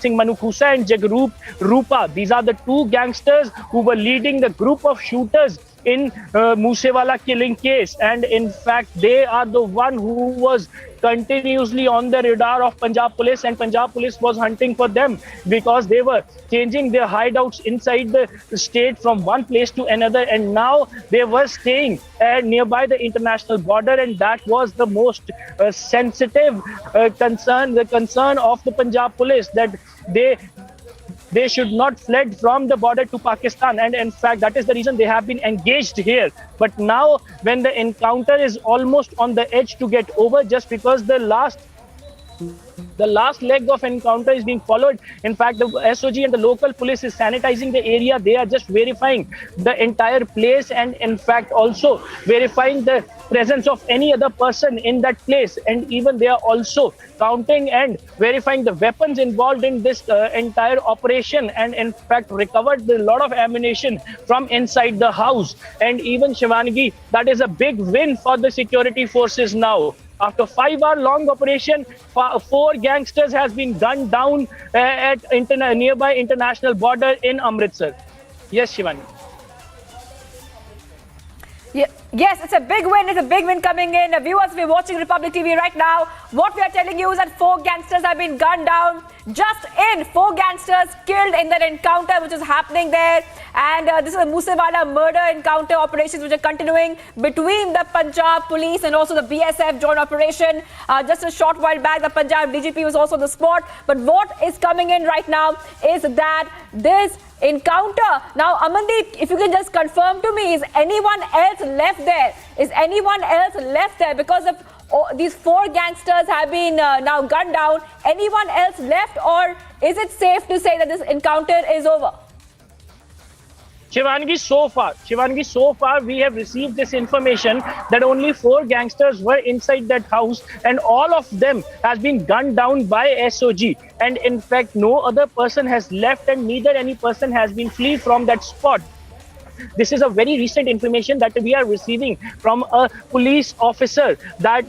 Singh Manukhusa and Jagrup Rupa. These are the 2 gangsters who were leading the group of shooters in Moosewala killing case, and in fact they are the one who was continuously on the radar of Punjab police, and Punjab police was hunting for them because they were changing their hideouts inside the state from one place to another, and now they were staying nearby the international border, and that was the most sensitive concern, the concern of the Punjab police, that they should not fled from the border to Pakistan, and in fact that is the reason they have been engaged here. But now when the encounter is almost on the edge to get over, just because the last leg of encounter is being followed. In fact, the SOG and the local police is sanitizing the area. They are just verifying the entire place, and in fact also verifying the presence of any other person in that place, and even they are also counting and verifying the weapons involved in this entire operation, and in fact recovered a lot of ammunition from inside the house. And even Shivangi, that is a big win for the security forces now. After 5-hour long operation, 4 gangsters has been gunned down at nearby international border in Amritsar. Yes, Shivani. Yeah, yes, it's a big win. It's a big win coming in. Viewers, if you're watching Republic TV right now, what we are telling you is that 4 gangsters have been gunned down. Just 4 gangsters killed in that encounter which is happening there. And this is a Moosewala murder encounter operations which are continuing between the Punjab police and also the BSF joint operation. Just a short while back, the Punjab DGP was also on the spot. But what is coming in right now is that this encounter. Now, Amandeep, if you can just confirm to me, is anyone else left there? Is anyone else left there? Because of these 4 gangsters have been now gunned down. Anyone else left, or is it safe to say that this encounter is over? Shivangi, so far we have received this information that only 4 gangsters were inside that house, and all of them has been gunned down by SOG. And in fact, no other person has left, and neither any person has been flee from that spot. This is a very recent information that we are receiving from a police officer that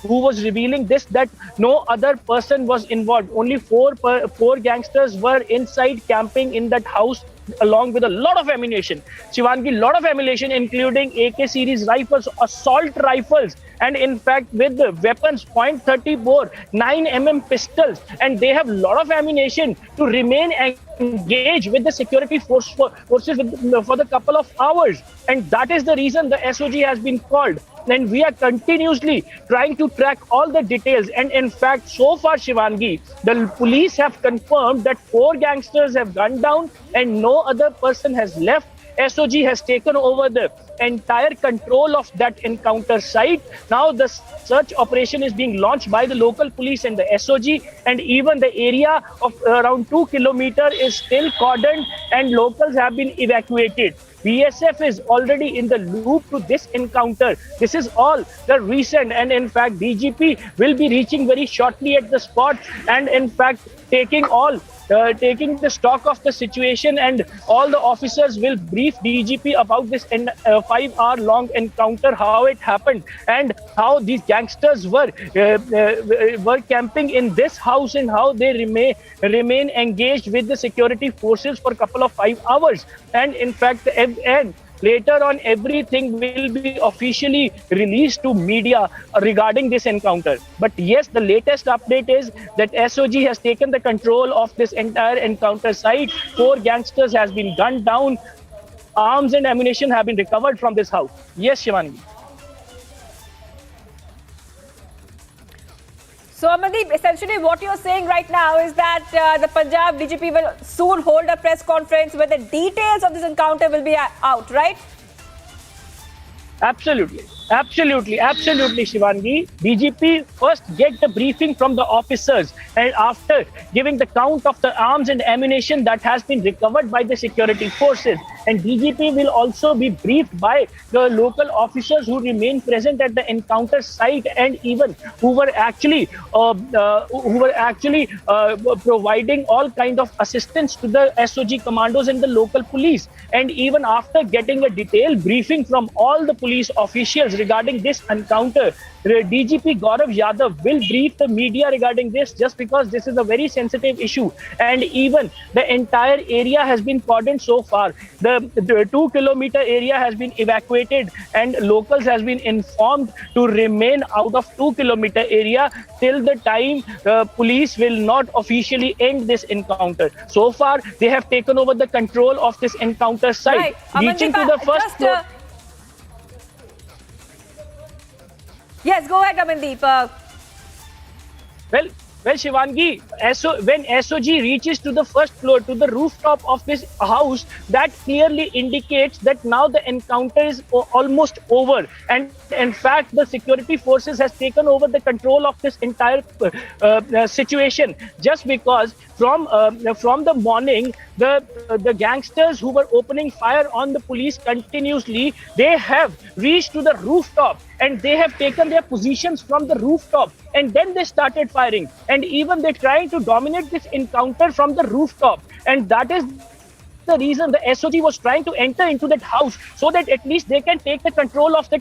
who was revealing this, that no other person was involved. Only 4 gangsters were inside camping in that house, along with a lot of ammunition. Shivangi, lot of ammunition, including AK series rifles, assault rifles, and in fact with the weapons, .30 bore, 9mm pistols, and they have a lot of ammunition to remain engaged with the security forces for the couple of hours. And that is the reason the SOG has been called. And we are continuously trying to track all the details. And in fact, so far, Shivangi, the police have confirmed that 4 gangsters have gunned down and no other person has left. SOG has taken over the entire control of that encounter site. Now the search operation is being launched by the local police and the SOG, and even the area of around 2 kilometers is still cordoned and locals have been evacuated. BSF is already in the loop to this encounter. This is all the recent, and in fact DGP will be reaching very shortly at the spot, and in fact taking the stock of the situation, and all the officers will brief DGP about this 5-hour long encounter, how it happened and how these gangsters were camping in this house and how they remain engaged with the security forces for a couple of 5 hours. And in fact, and later on, everything will be officially released to media regarding this encounter. But yes, the latest update is that SOG has taken the control of this entire encounter site. 4 gangsters has been gunned down. Arms and ammunition have been recovered from this house. Yes, Shivani. So, Amardeep, essentially what you're saying right now is that the Punjab DGP will soon hold a press conference where the details of this encounter will be out, right? Absolutely, Shivangi. DGP first get the briefing from the officers, and after giving the count of the arms and ammunition that has been recovered by the security forces, and DGP will also be briefed by the local officers who remain present at the encounter site, and even who were actually providing all kind of assistance to the SOG commandos and the local police. And even after getting a detailed briefing from all the police officials regarding this encounter, DGP Gaurav Yadav will brief the media regarding this, just because this is a very sensitive issue, and even the entire area has been cordoned so far. The 2 kilometer area has been evacuated, and locals has been informed to remain out of 2 kilometer area till the time police will not officially end this encounter. So far, they have taken over the control of this encounter site, right. reaching to the first floor. Yes, go ahead, Amandeep. Well, Shivangi, when SOG reaches to the first floor, to the rooftop of this house, that clearly indicates that now the encounter is almost over. And in fact, the security forces has taken over the control of this entire situation, just because from the morning, the gangsters who were opening fire on the police continuously, they have reached to the rooftop, and they have taken their positions from the rooftop, and then they started firing, and even they're trying to dominate this encounter from the rooftop. And that is the reason the SOG was trying to enter into that house, so that at least they can take the control of the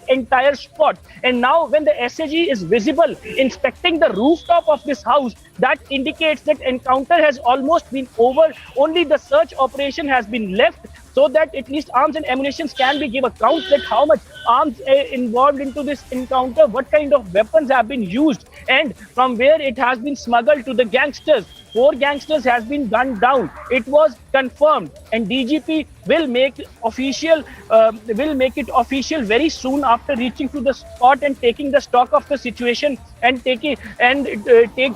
entire spot. And now when the SAG is visible inspecting the rooftop of this house, that indicates that encounter has almost been over. Only the search operation has been left, so that at least arms and ammunition can be given account that how much arms involved into this encounter, what kind of weapons have been used, and from where it has been smuggled to the gangsters. 4 gangsters has been gunned down. It was confirmed, and DGP will make it official very soon after reaching to the spot and taking the stock of the situation, and take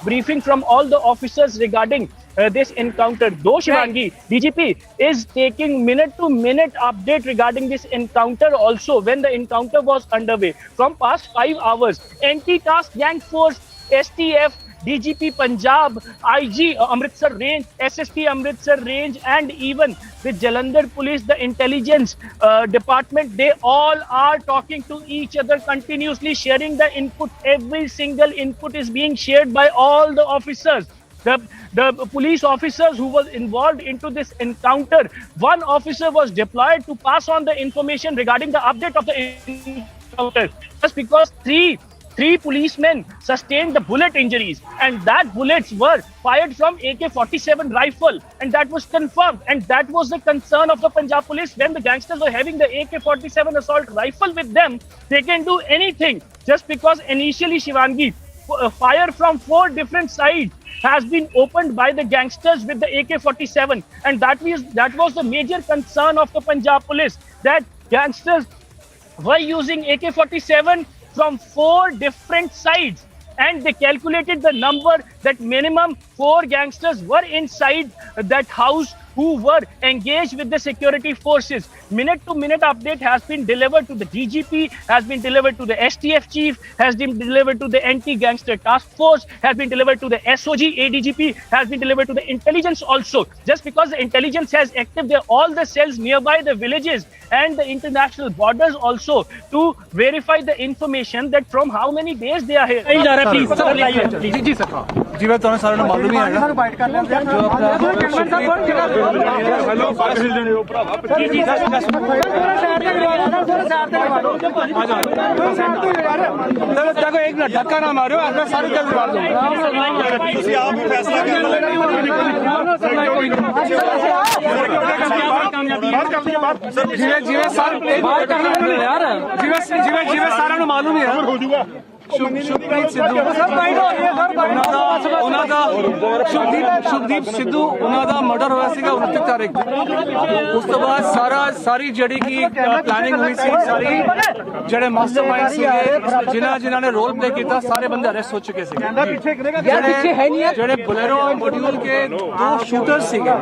briefing from all the officers regarding this encounter. Though, Shivangi, DGP is taking minute-to-minute update regarding this encounter also when the encounter was underway. From past 5 hours, Anti-Task Gang Force, STF, DGP Punjab, IG Amritsar Range, SSP Amritsar Range, and even the Jalandhar Police, the intelligence department, they all are talking to each other continuously, sharing the input. Every single input is being shared by all the officers. The police officers who was involved into this encounter, one officer was deployed to pass on the information regarding the update of the encounter, just because three policemen sustained the bullet injuries, and that bullets were fired from AK-47 rifle, and that was confirmed. And that was the concern of the Punjab police. When the gangsters were having the AK-47 assault rifle with them, they can do anything, just because initially, Shivangi, fire from 4 different sides has been opened by the gangsters with the AK-47, and that was the major concern of the Punjab police, that gangsters were using AK-47 from 4 different sides, and they calculated the number that minimum 4 gangsters were inside that house who were engaged with the security forces. Minute to minute update has been delivered to the DGP, has been delivered to the STF chief, has been delivered to the anti-gangster task force, has been delivered to the SOG, ADGP, has been delivered to the intelligence also. Just because the intelligence has active all the cells nearby the villages and the international borders also to verify the information that from how many days they are here. जिਵੇਂ ਤੁਹਾਨੂੰ ਸਾਰਿਆਂ ਨੂੰ ਮਾਲੂਮ ਹੀ ਹੈਗਾ देखो एक minute धक्का ना मारो मैं सारी जल्दी मार दूंगा आप ही फैसला कर लो जिਵੇਂ ਜਿਵੇਂ ਸਾਰਿਆਂ ਨੂੰ ਮਾਲੂਮ ਹੀ ਹੈ ਸ਼ੁਭਦੀਪ ਸਿੱਧੂ ਸ਼ੁਭਦੀਪ ਸਿੱਧੂ ਉਹਨਾਂ ਦਾ ਮਰਡਰ ਹੋਇਆ ਸੀਗਾ 29 ਤਾਰੀਖ ਉਸ ਤੋਂ ਬਾਅਦ ਸਾਰੀ ਜਿਹੜੀ ਕੀ ਪਲੈਨਿੰਗ ਹੋਈ ਸੀ ਸਾਰੀ ਜਿਹੜੇ ਮਾਸਟਰਮਾਈਂਡ ਸੀਗੇ ਜਿਨ੍ਹਾਂ ਨੇ ਰੋਲ ਪਲੇ ਕੀਤਾ ਸਾਰੇ ਬੰਦੇ ਅਰੈਸਟ ਹੋ ਚੁੱਕੇ ਸੀਗੇ ਜਿਹੜੇ ਬੁਲੇਰੋ ਮੋਡਿਊਲ ਕੇ 2 ਸ਼ੂਟਰ ਸੀਗੇ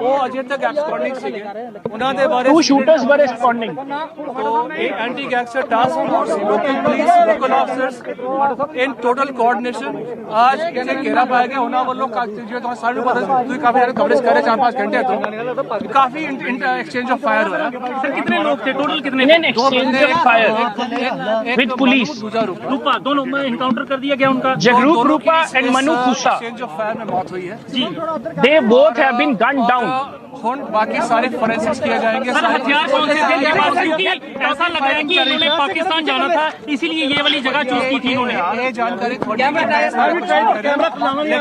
ਉਹ ਅਜੇ ਤੱਕ ਐਬਸਕੌਂਡਿੰਗ ਸੀਗੇ ਉਹਨਾਂ ਦੇ ਬਾਰੇ 2 ਸ਼ੂਟਰਸ ਵਰ ਐਬਸਕੌਂਡਿੰਗ तो anti gangster task force local police local officers in total coordination आज कहने घेरा पाया गया होना वालों का जो तो सारे काफी सारे कवरेज करे 4-5 घंटे तो काफी एक्सचेंज ऑफ फायर हुआ सर कितने लोग थे टोटल कितने exchange of fire with police Rupa दोनों में एनकाउंटर कर दिया गया उनका Jagroop Rupa and Manu Khusha exchange of fire में मौत हुई है जी they both have been gun down बाकी सारे फोरेंसिक्स किए जाएंगे हथियार कौन से थे क्योंकि ऐसा लग रहा है कि इन्होंने पाकिस्तान जाना था इसीलिए ये वाली जगह चूज की थी इन्होंने ये जानकारी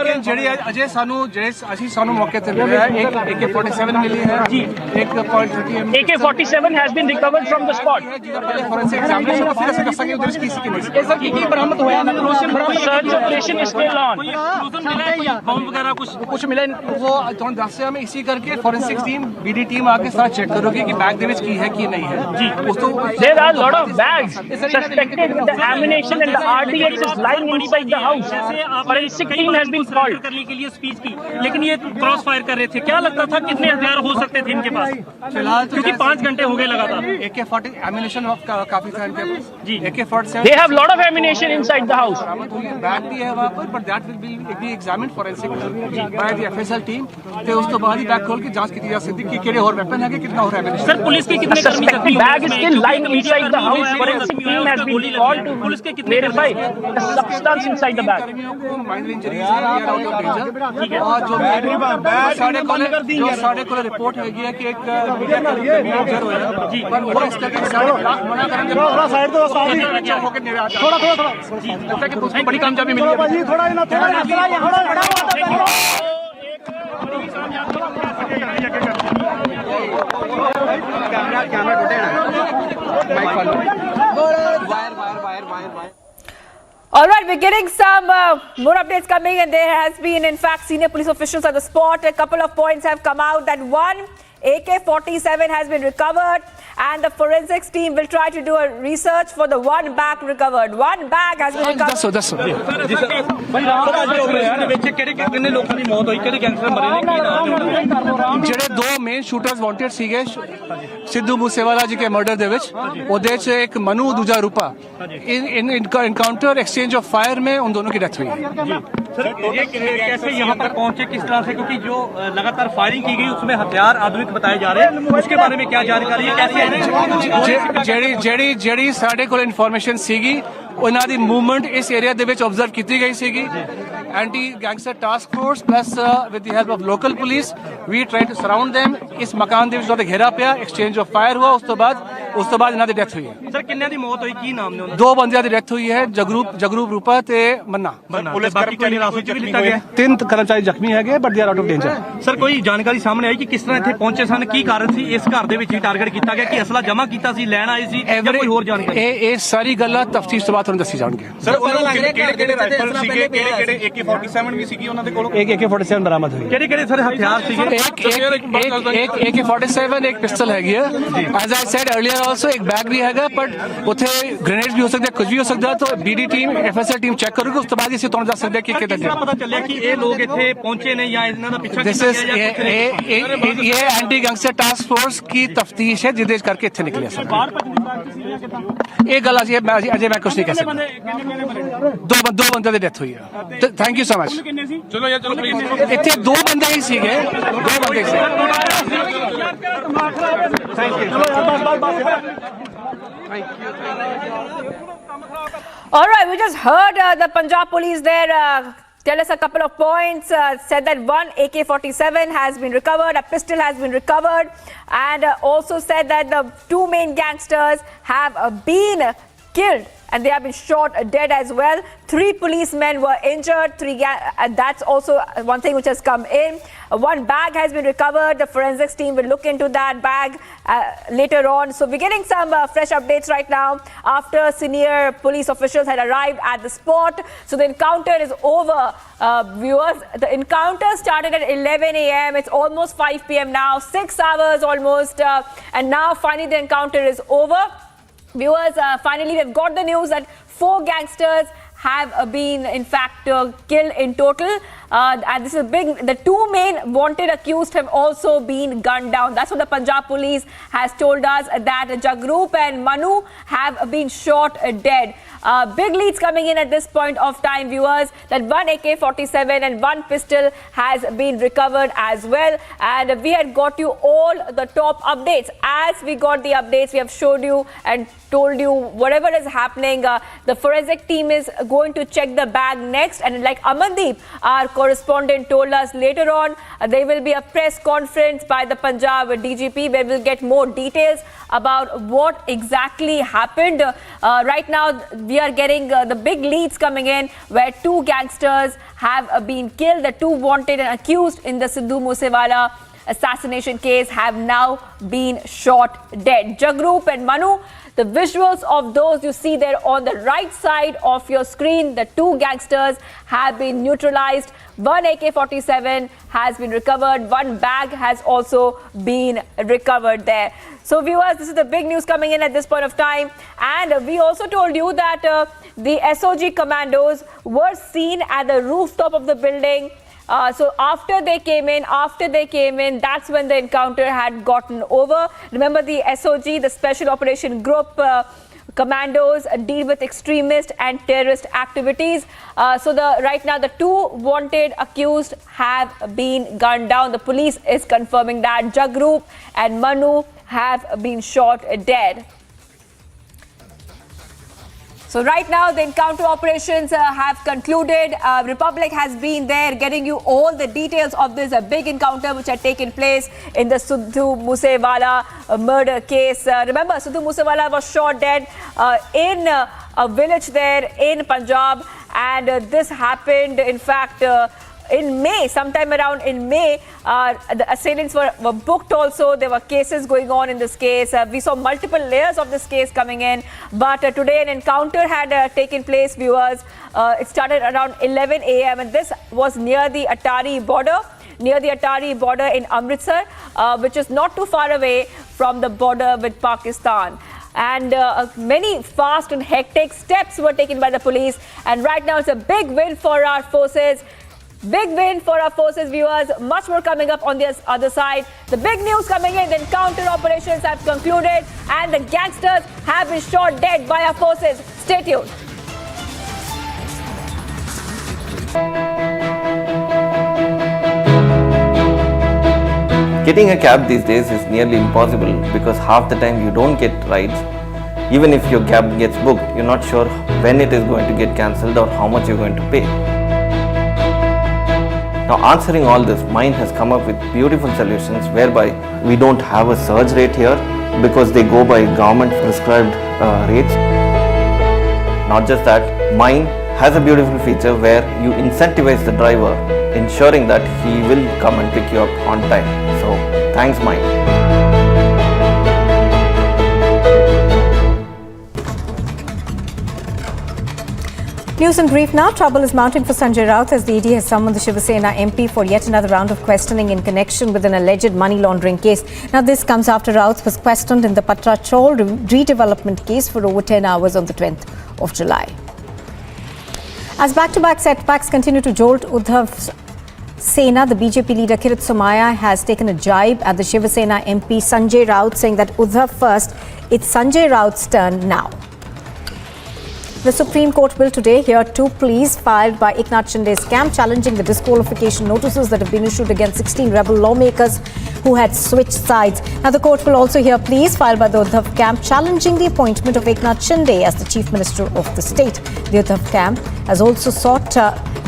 लेकिन ਜਿਹੜੀ ਅਜੇ ਸਾਨੂੰ ਅਸੀਂ ਸਾਨੂੰ ਮੌਕੇ ਤੇ ਮਿਲਿਆ ਇੱਕ AK-47 ਮਿਲੀ ਹੈ ਜੀ ਇੱਕ .30 AK-47 has been recovered from the spot ਪਹਿਲੇ ਫੋਰੈਂਸਿਕ ਐਗਜ਼ਾਮੀਨੇਸ਼ਨ ਤੋਂ ਫਿਰ ਅਸੀਂ ਦੱਸਾਂਗੇ ਉਧਰ ਕੀ ਸੀ ਕਿ ਨਹੀਂ ਇਹ ਸਰ ਕੀ ਬਰਾਮਦ ਹੋਇਆ ਨਾ search operation is still on bomb वगैरह कुछ मिले वो ਤੁਹਾਨੂੰ ਦੱਸਿਆ ਮੈਂ ਇसी ਕਰਕੇ ਫੋਰੈਂਸਿਕ टीम BD टीम आके सारा चेक करोगे कि बैग ਦੇ ਵਿੱਚ ਕੀ ਹੈ ਕੀ ਨਹੀਂ ਹੈ ਜੀ ਉਸ ਤੋਂ there are lot of bags suspected with the ammunition and the RDX is lying inside the house forensic team has been called करने के लिए स्पीच की लेकिन ये क्रॉस फायर कर रहे थे क्या लगता था कितने हथियार हो सकते थे इनके पास फिलहाल क्योंकि 5 घंटे हो गए लगातार AK-40 एमिनेशन काफी था इनके पास जी AK-47 they have lot of ammunition inside the house bag भी है वहां पर but that will be examined forensic by the FSL team ਤੇ ਉਸ ਤੋਂ ਬਾਅਦ ਹੀ बैग खोल के जांच की जा सकती कि किहड़े और वेपन है कितना और एमिनेशन सर पुलिस के कितने कर्मी जख्मी bag is still lying inside the house forensic team has been called to police के कितने verify the substance inside the bag कर्मियों को माइनर इंजरीज है या आउट ऑफ डेंजर ठीक है और जो साढ़े को रिपोर्ट है कि एक मीडिया कर्मी इंजर हुआ जी पर वो इस तरह सारे ब्लॉक मना करेंगे थोड़ा साइड दो होकर थोड़ा जी लगता है कि पुलिस को बड़ी कामयाबी मिली है जी थोड़ा All right, we're getting some more updates coming, and there has been, in fact, senior police officials at the spot. A couple of points have come out that one AK-47 has been recovered, and the forensics team will try to do a research for the one bag recovered. One bag has been recovered. ਦੱਸੋ ਜਿਹੜੇ 2 main shooters wanted ਸੀਗੇ ਸਿੱਧੂ ਮੂਸੇਵਾਲਾ ਜੀ ਕੇ murder ਦੇ ਵਿੱਚ ਉਹਦੇ ਚ ਇੱਕ ਮਨੂ ਦੂਜਾ ਰੂਪਾ encounter exchange of fire में उन दोनों की डेथ हुई सर ये कैसे यहाँ पर पहुंचे किस तरह से क्योंकि जो लगातार फायरिंग की गई उसमें हथियार आधुनिक बताए जा रहे हैं उसके बारे में क्या जानकारी है कैसे ਜਿਹੜੀ ਸਾਡੇ ਕੋਲ ਇਨਫੋਰਮੇਸ਼ਨ ਸੀਗੀ ਉਹਨਾਂ ਦੀ ਮੂਵਮੈਂਟ ਇਸ ਏਰੀਆ ਦੇ ਵਿੱਚ ਆਬਜ਼ਰਵ ਕੀਤੀ ਗਈ ਸੀਗੀ anti gangster task force plus with the help of local police we try to surround them इस मकान ਦੇ ਵਿੱਚ ਉਹਦਾ ਘੇਰਾ ਪਿਆ ਐਕਸਚੇਂਜ ਆਫ ਫਾਇਰ हुआ ਉਸ ਤੋਂ ਬਾਅਦ ਇਹਨਾਂ ਦੀ ਡੈਥ ਹੋਈ ਹੈ ਸਰ ਕਿੰਨਿਆਂ ਦੀ ਮੌਤ ਹੋਈ ਕੀ ਨਾਮ ਨੇ ਉਹਨਾਂ 2 ਬੰਦਿਆਂ ਦੀ ਡੈਥ ਹੋਈ ਹੈ ਜਗਰੂਪ ਰੂਪਾ ਤੇ ਮੰਨਾ ਪੁਲਿਸ ਕਰਮਚਾਰੀ ਰਾਸਤੇ ਚ ਲਿੱਤਾ ਗਿਆ 3 ਕਰਮਚਾਰੀ ਜ਼ਖਮੀ ਹੈਗੇ but they are out of danger sir ਕੋਈ ਜਾਣਕਾਰੀ ਸਾਹਮਣੇ ਆਈ ਕਿ ਕਿਸ ਤਰ੍ਹਾਂ ਇੱਥੇ ਪਹੁੰਚੇ ਸਨ ਕੀ ਕਾਰਨ ਸੀ ਇਸ ਘਰ ਦੇ ਵਿੱਚ ਹੀ ਟਾਰਗੇਟ ਕੀਤਾ ਗਿਆ ਕਿ ਅਸਲਾ ਜਮ੍ਹਾਂ ਕੀਤਾ ਸੀ ਲੈਣ ਆਏ ਸੀ ਜਾਂ ਕੋਈ ਹੋਰ ਜਾਣਕਾਰੀ ਇਹ ਸਾਰੀ ਗੱਲਾਂ ਤਫਤੀਸ਼ ਤੋਂ ਬਾਅਦ ਤੁਹਾਨੂੰ ਦੱਸੀ ਜਾਣਗੀਆਂ ਸਰ ਉਹਨਾਂ ਕਿਹੜੇ ਰਾਈਫਲ ਸੀਗੇ ਕਿਹੜੇ AK-47 ਵੀ ਸੀਗੀ ਉਹਨਾਂ ਦੇ ਕੋਲ एक AK-47 बरामद हुई ਕਿਹੜੇ ਸਰ ਹਥਿਆਰ ਸੀਗੇ एक AK-47 एक पिस्टल हैगी है as I said earlier also ਇੱਕ ਬੈਗ ਵੀ ਹੈਗਾ ਪਰ ਉੱਥੇ ਗ੍ਰੇਨੇਡ ਵੀ ਹੋ ਸਕਦਾ ਕੁਝ ਵੀ ਹੋ ਸਕਦਾ ਤਾਂ ਬੀਡੀ ਟੀਮ ਐਫਐਸਐਲ ਟੀਮ ਚੈੱਕ ਕਰੂਗੀ ਉਸ ਤੋਂ ਬਾਅਦ ਅਸੀਂ ਤੁਹਾਨੂੰ ਦੱਸ ਸਕਦੇ ਕਿ ਕਿਹਦਾ ਕਿਸ ਤਰ੍ਹਾਂ ਪਤਾ ਚੱਲਿਆ ਕਿ ਇਹ ਲੋਕ ਇੱਥੇ ਪਹੁੰਚੇ ਨੇ ਜਾਂ ਇਹਨਾਂ ਦਾ ਪਿੱਛਾ ਦਿਸ ਇਜ਼ ਇਹ ਐਂਟੀ ਗੈਂਗਸਟਰ ਟਾਸਕ ਫੋਰਸ की तफ्तीश है जिदे करके इत्थे निकले सर ये गल अजे मैं कुछ नहीं कह सकता दो बंदे की डेथ हुई है थैंक यू सो मच चलो यार चलो प्लीज इत्थे दो बंदे ही सीगे All right, we just heard the Punjab police there tell us a couple of points. Said that one AK-47 has been recovered, a pistol has been recovered, and also said that the two main gangsters have been killed and they have been shot dead as well. 3 policemen were injured. That's also one thing which has come in. One bag has been recovered. The forensics team will look into that bag later on. So we're getting some fresh updates right now after senior police officials had arrived at the spot. So the encounter is over. Viewers, the encounter started at 11 a.m. It's almost 5 p.m. now, 6 hours almost. And now finally the encounter is over. Viewers, finally we've got the news that 4 gangsters have been in fact killed in total, and this is big. The 2 main wanted accused have also been gunned down. That's what the Punjab police has told us, that Jagroop and Manu have been shot dead. Big leads coming in at this point of time, viewers, that one AK-47 and 1 pistol has been recovered as well. And we had got you all the top updates. As we got the updates, we have showed you and told you whatever is happening. The forensic team is going to check the bag next. And like Amandeep, our correspondent, told us later on, there will be a press conference by the Punjab DGP where we'll get more details about what exactly happened. Right now, we are getting the big leads coming in where 2 gangsters have been killed. The 2 wanted and accused in the Sidhu Moosewala assassination case have now been shot dead. Jagroop and Manu, the visuals of those you see there on the right side of your screen, the 2 gangsters have been neutralized. 1 AK-47 has been recovered. 1 bag has also been recovered there. So viewers, this is the big news coming in at this point of time. And we also told you that the SOG commandos were seen at the rooftop of the building. So after they came in, that's when the encounter had gotten over. Remember, the SOG, the Special Operation Group commandos, deal with extremist and terrorist activities. So right now the 2 wanted accused have been gunned down. The police is confirming that Jagroop and Manu have been shot dead. So right now the encounter operations have concluded. Republic has been there getting you all the details of this big encounter which had taken place in the Sidhu Moosewala murder case. Remember, Sidhu Moosewala was shot dead in a village there in Punjab, and this happened in fact in May, sometime around in May. The assailants were booked also. There were cases going on in this case. We saw multiple layers of this case coming in. But today an encounter had taken place, viewers. It started around 11 a.m. and this was near the Attari border. In Amritsar, which is not too far away from the border with Pakistan. And many fast and hectic steps were taken by the police. And right now it's a big win for our forces. Big win for our forces, viewers. Much more coming up on the other side. The big news coming in, the encounter operations have concluded and the gangsters have been shot dead by our forces. Stay tuned. Getting a cab these days is nearly impossible because half the time you don't get rides. Even if your cab gets booked, you're not sure when it is going to get cancelled or how much you're going to pay. Now, answering all this, Mind has come up with beautiful solutions whereby we don't have a surge rate here because they go by government prescribed rates. Not just that, Mind has a beautiful feature where you incentivize the driver, ensuring that he will come and pick you up on time. So, thanks Mind. News in brief now. Trouble is mounting for Sanjay Raut as the ED has summoned the Shiv Sena MP for yet another round of questioning in connection with an alleged money laundering case. Now, this comes after Raut was questioned in the Patra Chol redevelopment case for over 10 hours on the 20th of July. As back-to-back setbacks continue to jolt Uddhav Sena, the BJP leader Kirit Somaiya has taken a jibe at the Shiv Sena MP Sanjay Raut, saying that Uddhav first, it's Sanjay Raut's turn now. The Supreme Court will today hear two pleas filed by Eknath Shinde's camp challenging the disqualification notices that have been issued against 16 rebel lawmakers who had switched sides. Now, the court will also hear pleas filed by the Uddhav camp challenging the appointment of Eknath Shinde as the Chief Minister of the state. The Uddhav camp has also sought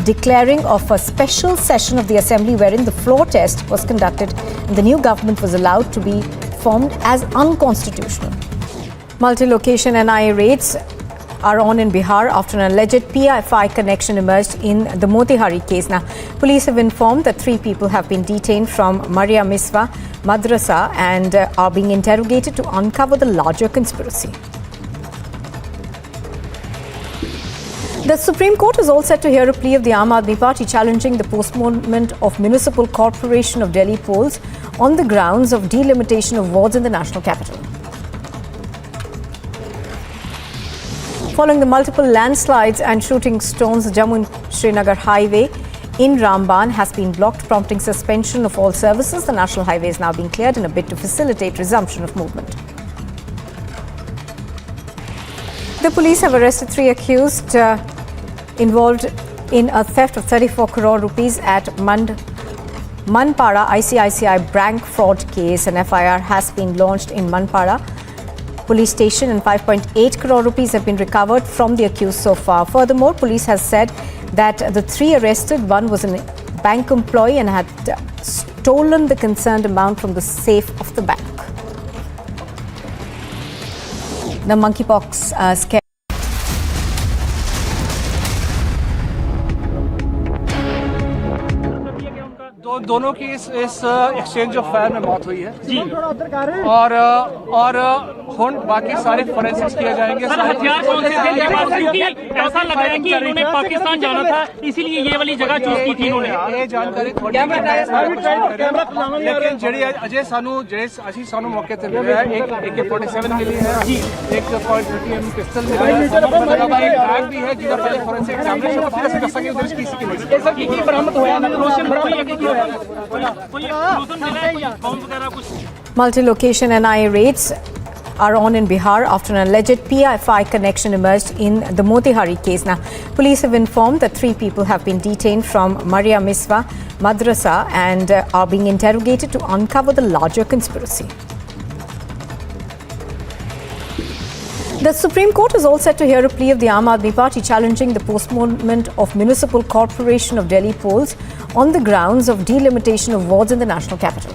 declaring of a special session of the Assembly wherein the floor test was conducted and the new government was allowed to be formed as unconstitutional. Multi-location NIA raids are on in Bihar after an alleged PFI connection emerged in the Motihari case. Now, police have informed that 3 people have been detained from Maria Miswa Madrasa and are being interrogated to uncover the larger conspiracy. The Supreme Court is all set to hear a plea of the Aam Aadmi Party challenging the postponement of Municipal Corporation of Delhi polls on the grounds of delimitation of wards in the national capital. Following the multiple landslides and shooting stones, the Jammu and Srinagar highway in Ramban has been blocked, prompting suspension of all services. The national highway is now being cleared in a bid to facilitate resumption of movement. The police have arrested 3 accused involved in a theft of 34 crore rupees at Manpada ICICI bank fraud case. An FIR has been launched in Manpada police station and 5.8 crore rupees have been recovered from the accused so far. Furthermore, police has said that the 3 arrested, one was a bank employee and had stolen the concerned amount from the safe of the bank. The monkeypox scare. दोनों की इस exchange of fire में मौत हुई है जी और बाकी सारे फोरेंसिक्स किए जाएंगे। सर, हथियार कौन से थे? क्योंकि ऐसा लग रहा है कि इन्होंने पाकिस्तान जाना था, इसीलिए ये वाली जगह चूज की थी इन्होंने। ये जानकारी थोड़ी लेकिन जड़ी अजय सानू मौके पे मिला है। एक AK-47 मिली है जी, एक .30mm पिस्टल मिला है, एक बैग भी है जिसका पहले फोरेंसिक एग्जामिनेशन फिर से दस्तावेज दर्ज की मिली। ऐसा की बरामद हुआ है, रोशन बरामद की हुआ है। Multi-location NIA raids are on in Bihar after an alleged PFI connection emerged in the Motihari case. Now, police have informed that 3 people have been detained from Maria Miswa Madrasa and are being interrogated to uncover the larger conspiracy. The Supreme Court is all set to hear a plea of the Aam Aadmi Party challenging the postponement of Municipal Corporation of Delhi polls on the grounds of delimitation of wards in the national capital.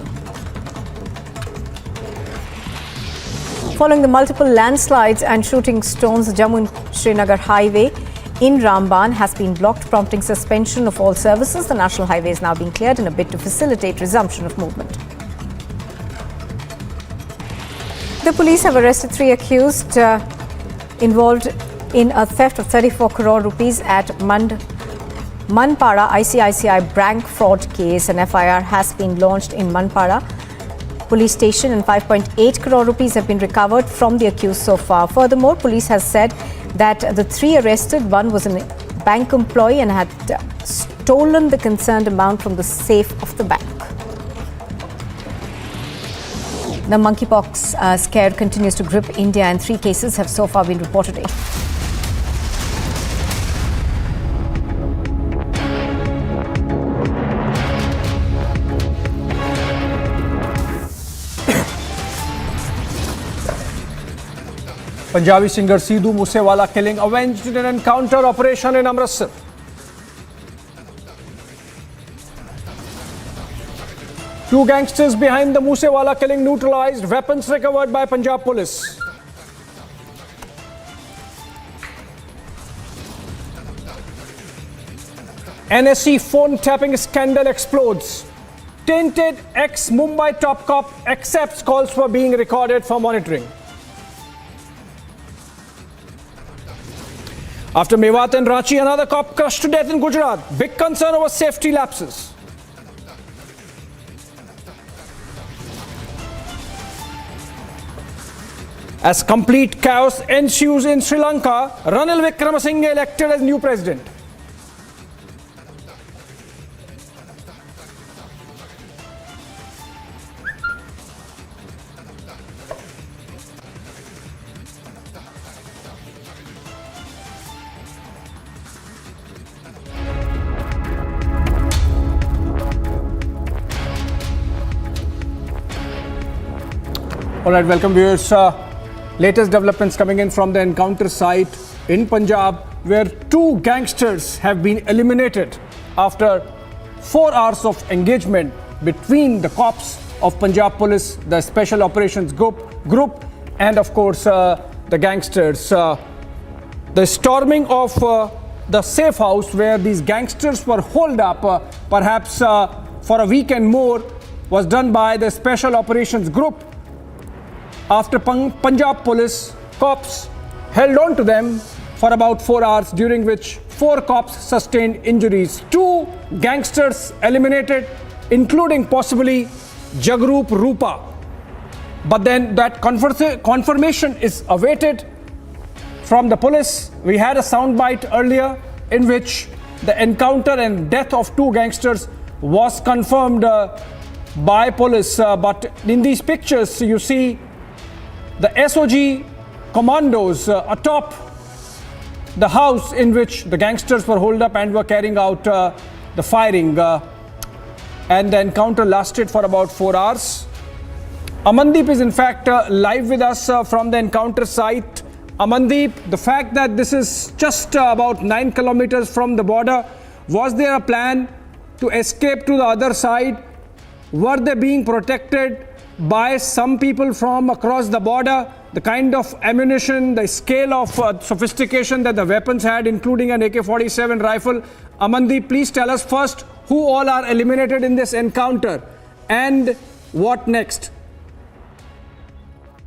Following the multiple landslides and shooting stones, the Jammu and Srinagar highway in Ramban has been blocked, prompting suspension of all services. The national highway is now being cleared in a bid to facilitate resumption of movement. The police have arrested 3 accused involved in a theft of 34 crore rupees at Manpada ICICI bank fraud case. An FIR has been launched in Manpada police station and 5.8 crore rupees have been recovered from the accused so far. Furthermore, police has said that the 3 arrested, one was a bank employee and had stolen the concerned amount from the safe of the bank. The monkeypox scare continues to grip India and 3 cases have so far been reported. Punjabi singer Sidhu Moosewala killing avenged in an encounter operation in Amritsar. Two gangsters behind the Moosewala killing neutralized, weapons recovered by Punjab police. NSE phone tapping scandal explodes. Tainted ex-Mumbai top cop accepts calls for being recorded for monitoring. After Mewat and Ranchi, another cop crushed to death in Gujarat. Big concern over safety lapses. As complete chaos ensues in Sri Lanka, Ranil Wickremesinghe elected as new president. All right, welcome viewers. Latest developments coming in from the encounter site in Punjab, where 2 gangsters have been eliminated after 4 hours of engagement between the cops of Punjab Police, the Special Operations Group, and of course the gangsters. The storming of the safe house where these gangsters were holed up, perhaps for a week and more, was done by the Special Operations Group. After Punjab Police cops held on to them for about 4 hours, during which 4 cops sustained injuries. 2 gangsters eliminated, including possibly Jagrup Rupa. But then that confirmation is awaited from the police. We had a soundbite earlier in which the encounter and death of 2 gangsters was confirmed by police. But in these pictures, you see the SOG commandos atop the house in which the gangsters were holed up and were carrying out the firing. And the encounter lasted for about 4 hours. Amandeep is in fact live with us from the encounter site. Amandeep, the fact that this is just about 9 kilometers from the border, was there a plan to escape to the other side? Were they being protected by some people from across the border? The kind of ammunition, the scale of sophistication that the weapons had, including an AK-47 rifle. Amandeep, please tell us first who all are eliminated in this encounter and what next?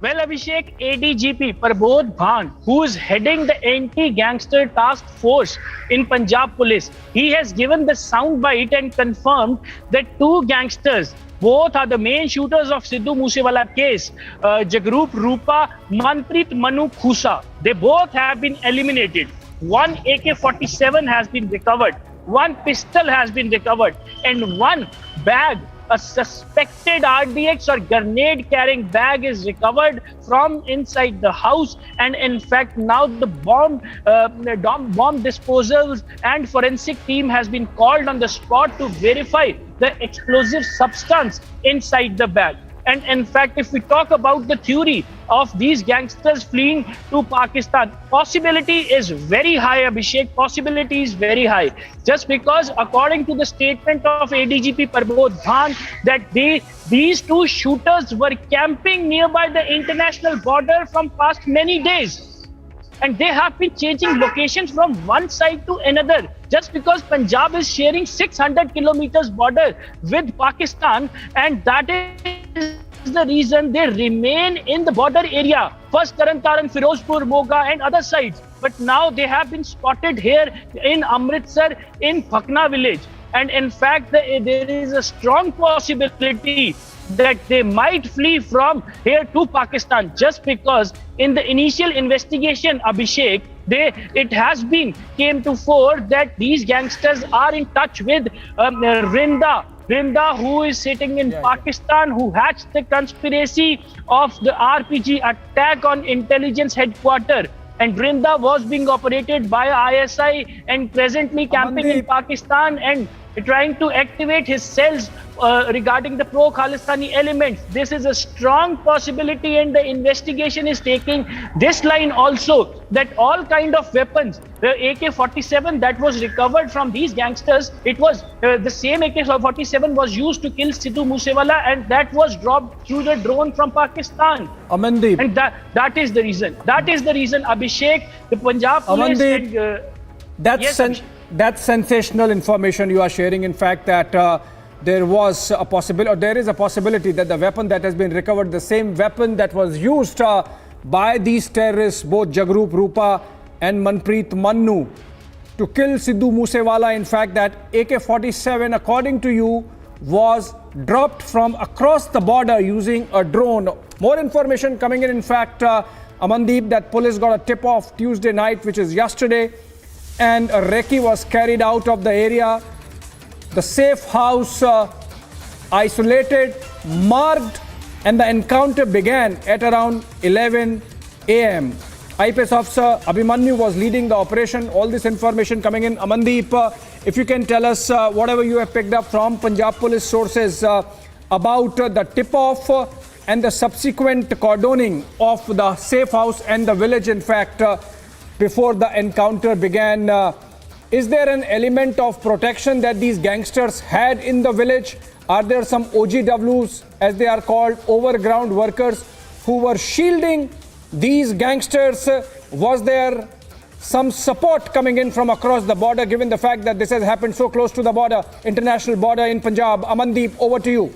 Well, Abhishek, ADGP Prabodh Bhan, who is heading the anti-gangster task force in Punjab Police, he has given the soundbite and confirmed that 2 gangsters, both are the main shooters of Sidhu Moosewala case, Jagrup Rupa, Manpreet Manu Khusa. They both have been eliminated. 1 AK-47 has been recovered, 1 pistol has been recovered, and 1 bag, a suspected RDX or grenade carrying bag, is recovered from inside the house. And in fact, now the bomb disposals and forensic team has been called on the spot to verify the explosive substance inside the bag. And in fact, if we talk about the theory of these gangsters fleeing to Pakistan, possibility is very high, Abhishek. Possibility is very high. Just because, according to the statement of ADGP Prabodh Bhan, that these 2 shooters were camping nearby the international border from past many days. And they have been changing locations from one side to another. Just because Punjab is sharing 600 kilometers border with Pakistan, and that is the reason they remain in the border area. First Taran Taran, Firozpur, Moga and other sides. But now they have been spotted here in Amritsar, in Phakna village. And in fact, there is a strong possibility that they might flee from here to Pakistan, just because in the initial investigation, Abhishek, it has been came to fore that these gangsters are in touch with Rinda, who is sitting in Pakistan, who hatched the conspiracy of the RPG attack on intelligence headquarters. And Rinda was being operated by ISI and presently camping in Pakistan and trying to activate his cells regarding the pro-Khalistani elements. This is a strong possibility, and the investigation is taking this line also, that all kind of weapons, the AK-47 that was recovered from these gangsters, it was the same AK-47 was used to kill Sidhu Moosewala, and that was dropped through the drone from Pakistan. Amandeep. And that is the reason. That is the reason, Abhishek, the Punjab police... Amandeep, that's sensational information you are sharing. In fact, that there was a possibility, or there is a possibility that the weapon that has been recovered, the same weapon that was used by these terrorists, both Jagrup Rupa and Manpreet Mannu to kill Sidhu Moosewala. In fact, that AK-47, according to you, was dropped from across the border using a drone. More information coming in. In fact, Amandeep, that police got a tip-off Tuesday night, which is yesterday, and a recce was carried out of the area. The safe house isolated, marked, and the encounter began at around 11 a.m. IPS officer Abhimanyu was leading the operation. All this information coming in. Amandeep, if you can tell us whatever you have picked up from Punjab police sources about the tip-off and the subsequent cordoning of the safe house and the village, in fact, before the encounter began. Is there an element of protection that these gangsters had in the village? Are there some OGWs, as they are called, overground workers, who were shielding these gangsters? Was there some support coming in from across the border, given the fact that this has happened so close to the border, international border in Punjab? Amandeep, over to you.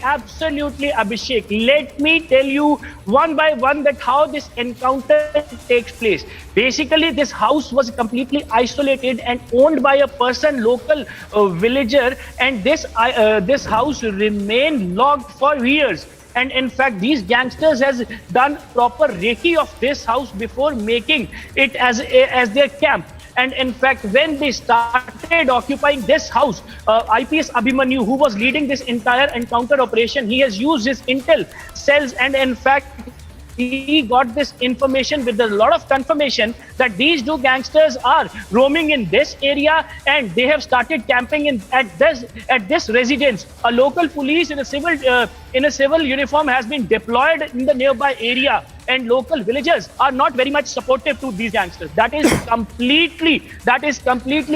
Absolutely, Abhishek. Let me tell you one by one that how this encounter takes place. Basically, this house was completely isolated and owned by a person, local villager, and this house remained locked for years. And in fact, these gangsters has done proper recce of this house before making it as their camp. And in fact, when they started occupying this house, IPS Abhimanyu, who was leading this entire encounter operation, he has used his intel cells, and in fact, he got this information with a lot of confirmation that these two gangsters are roaming in this area, and they have started camping at this residence. A local police in a civil uniform has been deployed in the nearby area, and local villagers are not very much supportive to these gangsters. That is completely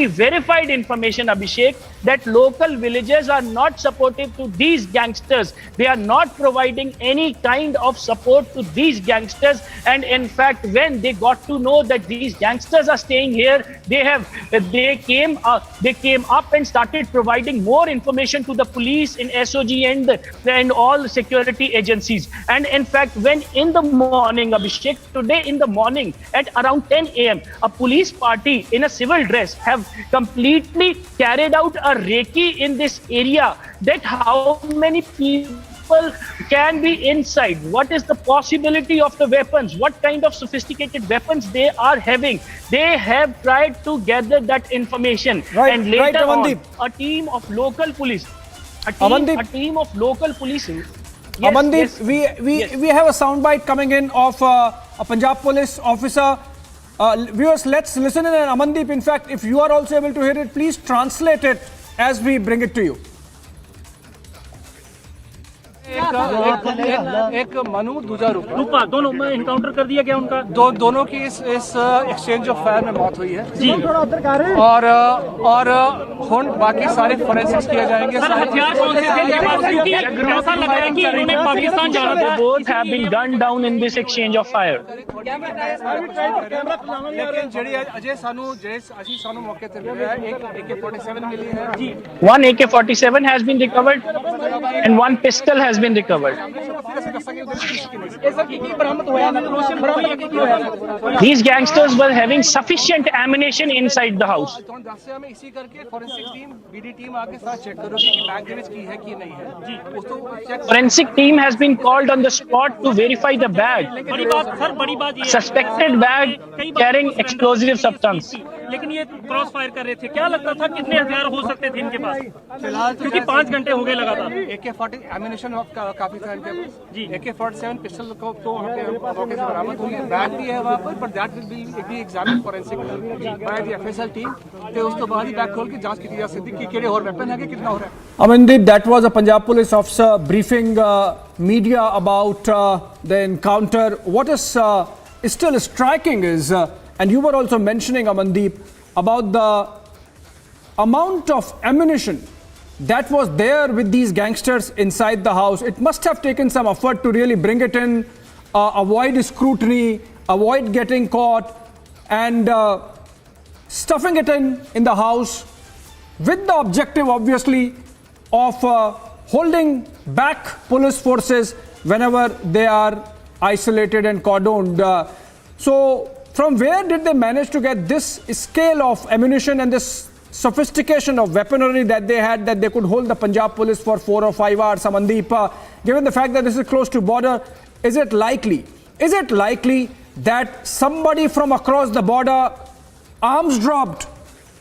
verified information, Abhishek, that local villagers are not supportive to these gangsters. They are not providing any kind of support to these gangsters. And in fact, when they got to know that these gangsters are staying here, they came up and started providing more information to the police in SOG and all security agencies. And in fact, when in the morning, Abhishek, today in the morning at around 10 a.m., a police party in a civil dress have completely carried out a recce in this area. That how many people can be inside, what is the possibility of the weapons, what kind of sophisticated weapons they are having. They have tried to gather that information. And later on, a team of local police, Yes, Amandeep, we have a soundbite coming in of a Punjab police officer. Viewers, let's listen in. And Amandeep, in fact, if you are also able to hear it, please translate it as we bring it to you. एक मनु दूसरा रूपा दोनों में encounter कर दिया गया उनका दोनों की इस एक्सचेंज ऑफ फायर में मौत हुई है जी और बाकी सारे फोरेंसिक्स किए जाएंगे सर हथियार कौन से थे क्योंकि ऐसा लग रहा है कि इन्होंने पाकिस्तान जाना था both have been gunned down in this exchange of fire लेकिन जेडी अजय सानू मौके ते मिला है एक AK-47 मिली है जी one AK-47 has been recovered and one pistol has been recovered. These gangsters were having sufficient ammunition inside the house. Forensic team has been called on the spot to verify the bag. Suspected bag carrying explosive substance. लेकिन ये cross fire कर रहे थे क्या लगता था कितने हथियार हो सकते थे इनके पास फिलहाल क्योंकि 5 घंटे हो गए लगातार AK-40 एम्यूनिशन काफी था इनके पास जी AK-47 पिस्टल को तो मौके से बरामद हुई है बैग भी है वहां पर but that will be examined forensic by the FSL team ਤੇ ਉਸ ਤੋਂ ਬਾਅਦ ਹੀ बैग खोल के जांच की जा सकती कि ਕਿਹੜੇ ਹੋਰ ਵੈਪਨ ਹੈ ਕਿ ਕਿੰਨਾ ਹੋ ਰਿਹਾ ਹੈ Amandeep, that was a Punjab police officer briefing media about the encounter. What is still striking is and you were also mentioning, Amandeep, about the amount of ammunition that was there with these gangsters inside the house. It must have taken some effort to really bring it in, avoid scrutiny, avoid getting caught, and stuffing it in the house with the objective, obviously, of holding back police forces whenever they are isolated and cordoned. So, from where did they manage to get this scale of ammunition and this sophistication of weaponry that they had, that they could hold the Punjab police for 4 or 5 hours? Amandeep, given the fact that this is close to border, is it likely that somebody from across the border arms dropped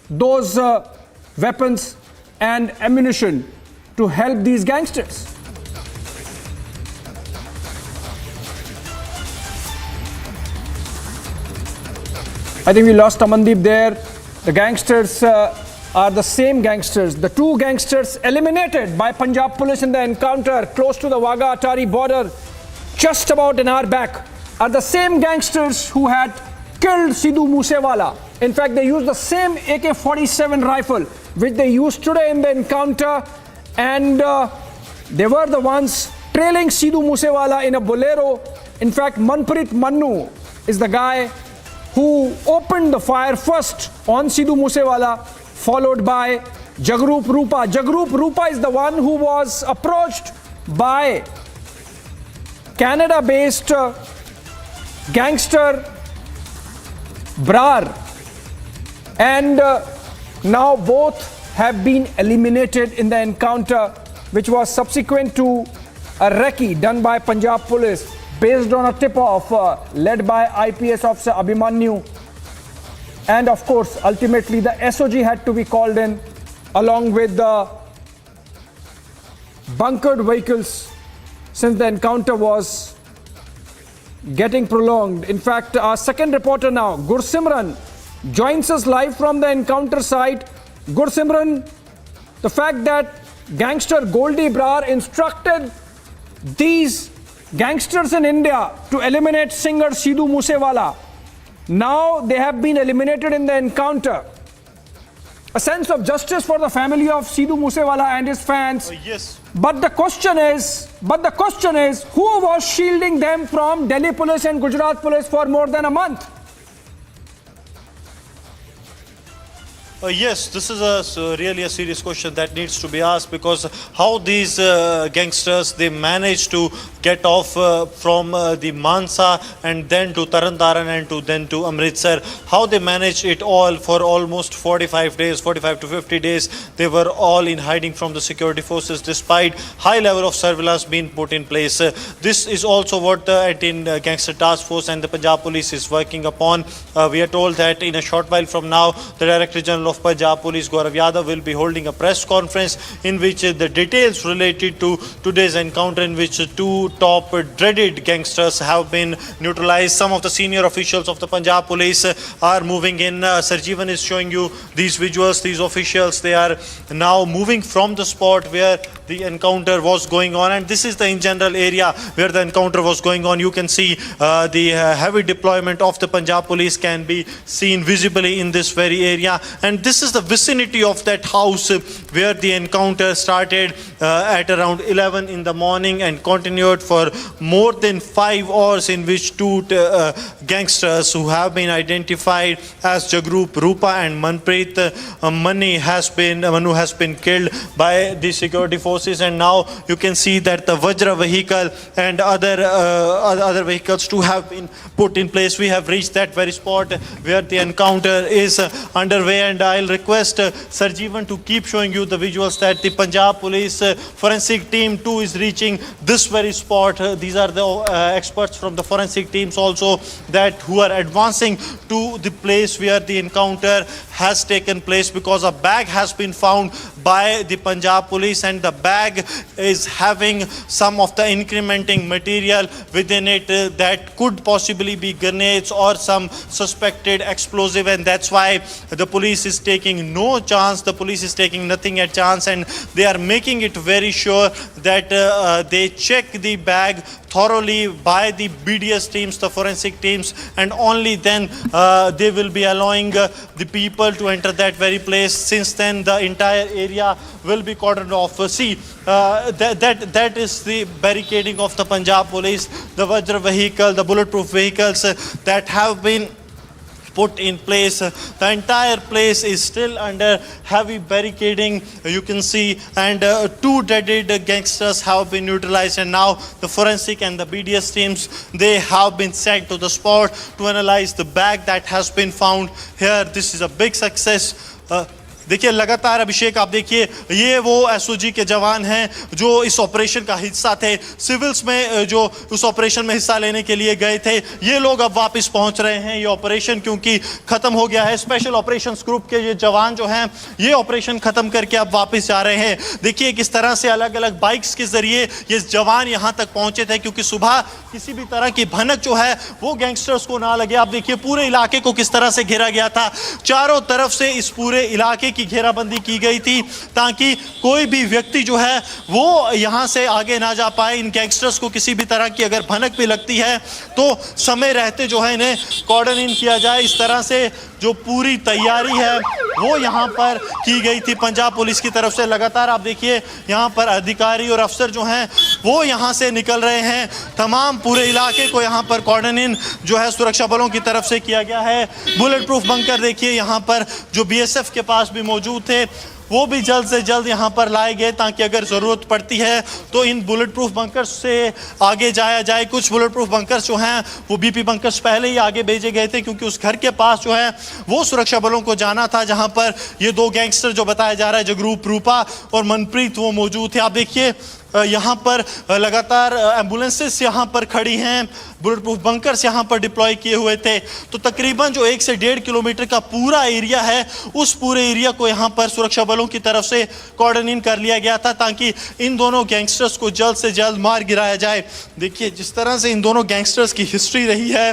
those weapons and ammunition to help these gangsters? I think we lost Amandeep there. The gangsters are the same gangsters. The 2 gangsters eliminated by Punjab police in the encounter close to the Wagah-Atari border just about an hour back are the same gangsters who had killed Sidhu Moosewala. In fact, they used the same AK-47 rifle which they used today in the encounter, and they were the ones trailing Sidhu Moosewala in a bolero. In fact, Manpreet Mannu is the guy who opened the fire first on Sidhu Moosewala, followed by Jagrup Rupa. Jagrup Rupa is the one who was approached by Canada-based gangster Brar, and now both have been eliminated in the encounter, which was subsequent to a recce done by Punjab police based on a tip-off led by IPS officer Abhimanyu. And of course, ultimately the SOG had to be called in along with the bunkered vehicles, since the encounter was getting prolonged. In fact, our second reporter now, Gursimran, joins us live from the encounter site. Gursimran, the fact that gangster Goldie Brar instructed these gangsters in India to eliminate singer Sidhu Moosewala, now they have been eliminated in the encounter. A sense of justice for the family of Sidhu Moosewala and his fans. Yes. But the question is, who was shielding them from Delhi police and Gujarat police for more than a month? Yes, this is really a serious question that needs to be asked, because how these gangsters, they managed to get off from the Mansa and then to Tarantaran and then to Amritsar. How they managed it all for almost 45 days, 45 to 50 days. They were all in hiding from the security forces despite high level of surveillance being put in place. This is also what the Anti-Gangster Task Force and the Punjab Police is working upon. We are told that in a short while from now, the Director General of Punjab Police, Gaurav Yadav, will be holding a press conference in which the details related to today's encounter, in which 2 top dreaded gangsters have been neutralized. Some of the senior officials of the Punjab Police are moving in. Sarjeevan is showing you these visuals. These officials, they are now moving from the spot where the encounter was going on, and this is the in general area where the encounter was going on. You can see the heavy deployment of the Punjab Police can be seen visibly in this very area, and this is the vicinity of that house where the encounter started at around 11 in the morning and continued for more than 5 hours, in which 2 gangsters who have been identified as Jagrup Rupa and Manpreet Mannu has been killed by the security forces. And now you can see that the Vajra vehicle and other vehicles too have been put in place. We have reached that very spot where the encounter is underway, and I'll request Sarjeevan to keep showing you the visuals that the Punjab Police forensic team too is reaching this very spot. These are the experts from the forensic teams also who are advancing to the place where the encounter has taken place, because a bag has been found by the Punjab Police, and the bag is having some of the incrementing material within it that could possibly be grenades or some suspected explosive, and that's why the police is taking no chance. The police is taking nothing at chance, and they are making it very sure that they check the bag thoroughly by the BDS teams, the forensic teams, and only then they will be allowing the people to enter that very place. Since then, the entire area will be cordoned off. See, that is the barricading of the Punjab Police, the Vajra vehicle, the bulletproof vehicles that have been put in place. The entire place is still under heavy barricading, you can see, and 2 deaded gangsters have been neutralized, and now the forensic and the BDS teams, they have been sent to the spot to analyze the bag that has been found here. This is a big success. देखिए लगातार अभिषेक आप देखिए ये वो SOG के जवान हैं जो इस ऑपरेशन का हिस्सा थे, सिविल्स में जो उस ऑपरेशन में हिस्सा लेने के लिए गए थे, ये लोग अब वापस पहुंच रहे हैं। ये ऑपरेशन क्योंकि खत्म हो गया है, स्पेशल ऑपरेशंस ग्रुप के ये जवान जो हैं ये ऑपरेशन खत्म करके अब वापस जा रहे हैं। देखिए किस तरह से अलग अलग बाइक्स के जरिए ये जवान यहाँ तक पहुंचे थे, क्योंकि सुबह किसी भी तरह की भनक जो है वो गैंगस्टर्स को ना लगे। आप देखिए पूरे इलाके को किस तरह से घेरा गया था, चारों तरफ से इस पूरे इलाके की घेराबंदी की गई थी ताकि कोई भी व्यक्ति जो है वो यहां से आगे ना जा पाए। इन गैंगस्टर्स को किसी भी तरह की अगर भनक भी लगती है तो समय रहते जो है इन्हें कॉर्डन इन किया जाए। इस तरह से जो पूरी तैयारी है वो यहां पर की गई थी पंजाब पुलिस की तरफ से। लगातार आप देखिए यहां पर अधिकारी और अफसर जो हैं वो यहां से निकल रहे हैं। तमाम पूरे इलाके को यहां पर कॉर्डन इन जो है सुरक्षा बलों की तरफ से किया गया है। बुलेट प्रूफ बंकर देखिए यहां पर जो बीएसएफ के पास भी मौजूद थे वो भी जल्द से जल्द यहां पर लाए गए ताकि अगर ज़रूरत पड़ती है तो इन बुलेट प्रूफ बंकर्स से आगे जाया जाए। कुछ बुलेट प्रूफ बंकर्स जो हैं वो बीपी बंकर्स पहले ही आगे भेजे गए थे क्योंकि उस घर के पास जो है वो सुरक्षा बलों को जाना था जहां पर ये 2 गैंगस्टर जो बताया जा रहा है जगरूप रूपा और मनप्रीत वो मौजूद थे। आप देखिए यहाँ पर लगातार एम्बुलेंसेस यहाँ पर खड़ी हैं, बुलेट प्रूफ बंकर्स यहाँ पर डिप्लॉय किए हुए थे। तो तकरीबन जो 1 से 1.5 किलोमीटर का पूरा एरिया है उस पूरे एरिया को यहाँ पर सुरक्षा बलों की तरफ से कॉर्डन इन कर लिया गया था ताकि इन दोनों गैंगस्टर्स को जल्द से जल्द मार गिराया जाए। देखिए जिस तरह से इन दोनों गैंगस्टर्स की हिस्ट्री रही है,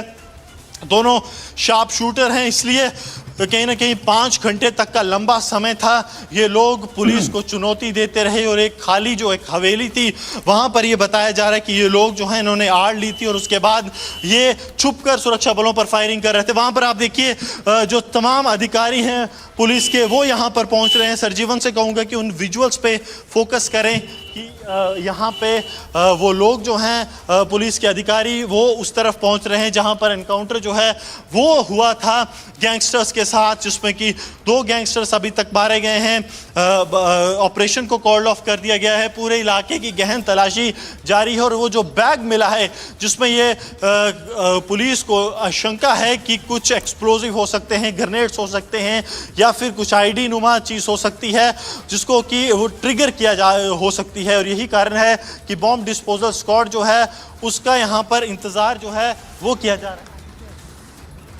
दोनों शार्प शूटर हैं, इसलिए तो कहीं ना कहीं 5 घंटे तक का लंबा समय था। ये लोग पुलिस को चुनौती देते रहे और एक खाली जो एक हवेली थी वहाँ पर ये बताया जा रहा है कि ये लोग जो हैं इन्होंने आड़ ली थी और उसके बाद ये छुपकर सुरक्षा बलों पर फायरिंग कर रहे थे। वहाँ पर आप देखिए जो तमाम अधिकारी हैं पुलिस के वो यहाँ पर पहुँच रहे हैं। सरजीवन से कहूँगा कि उन विजुअल्स पे फोकस करें कि यहाँ पे वो लोग जो हैं पुलिस के अधिकारी वो उस तरफ पहुँच रहे हैं जहाँ पर एनकाउंटर जो है वो हुआ था गैंगस्टर्स के साथ, जिसमें कि 2 गैंगस्टर्स अभी तक मारे गए हैं। ऑपरेशन को कॉल्ड ऑफ कर दिया गया है, पूरे इलाके की गहन तलाशी जारी है और वो जो बैग मिला है जिसमें ये पुलिस को आशंका है कि कुछ एक्सप्लोजिव हो सकते हैं, ग्रेनेड्स हो सकते हैं या फिर कुछ आईडी नुमा चीज़ हो सकती है जिसको कि वो ट्रिगर किया हो सकती है और यही कारण है कि बॉम्ब डिस्पोजल स्क्वाड जो है उसका यहाँ पर इंतज़ार जो है वो किया जा रहा है।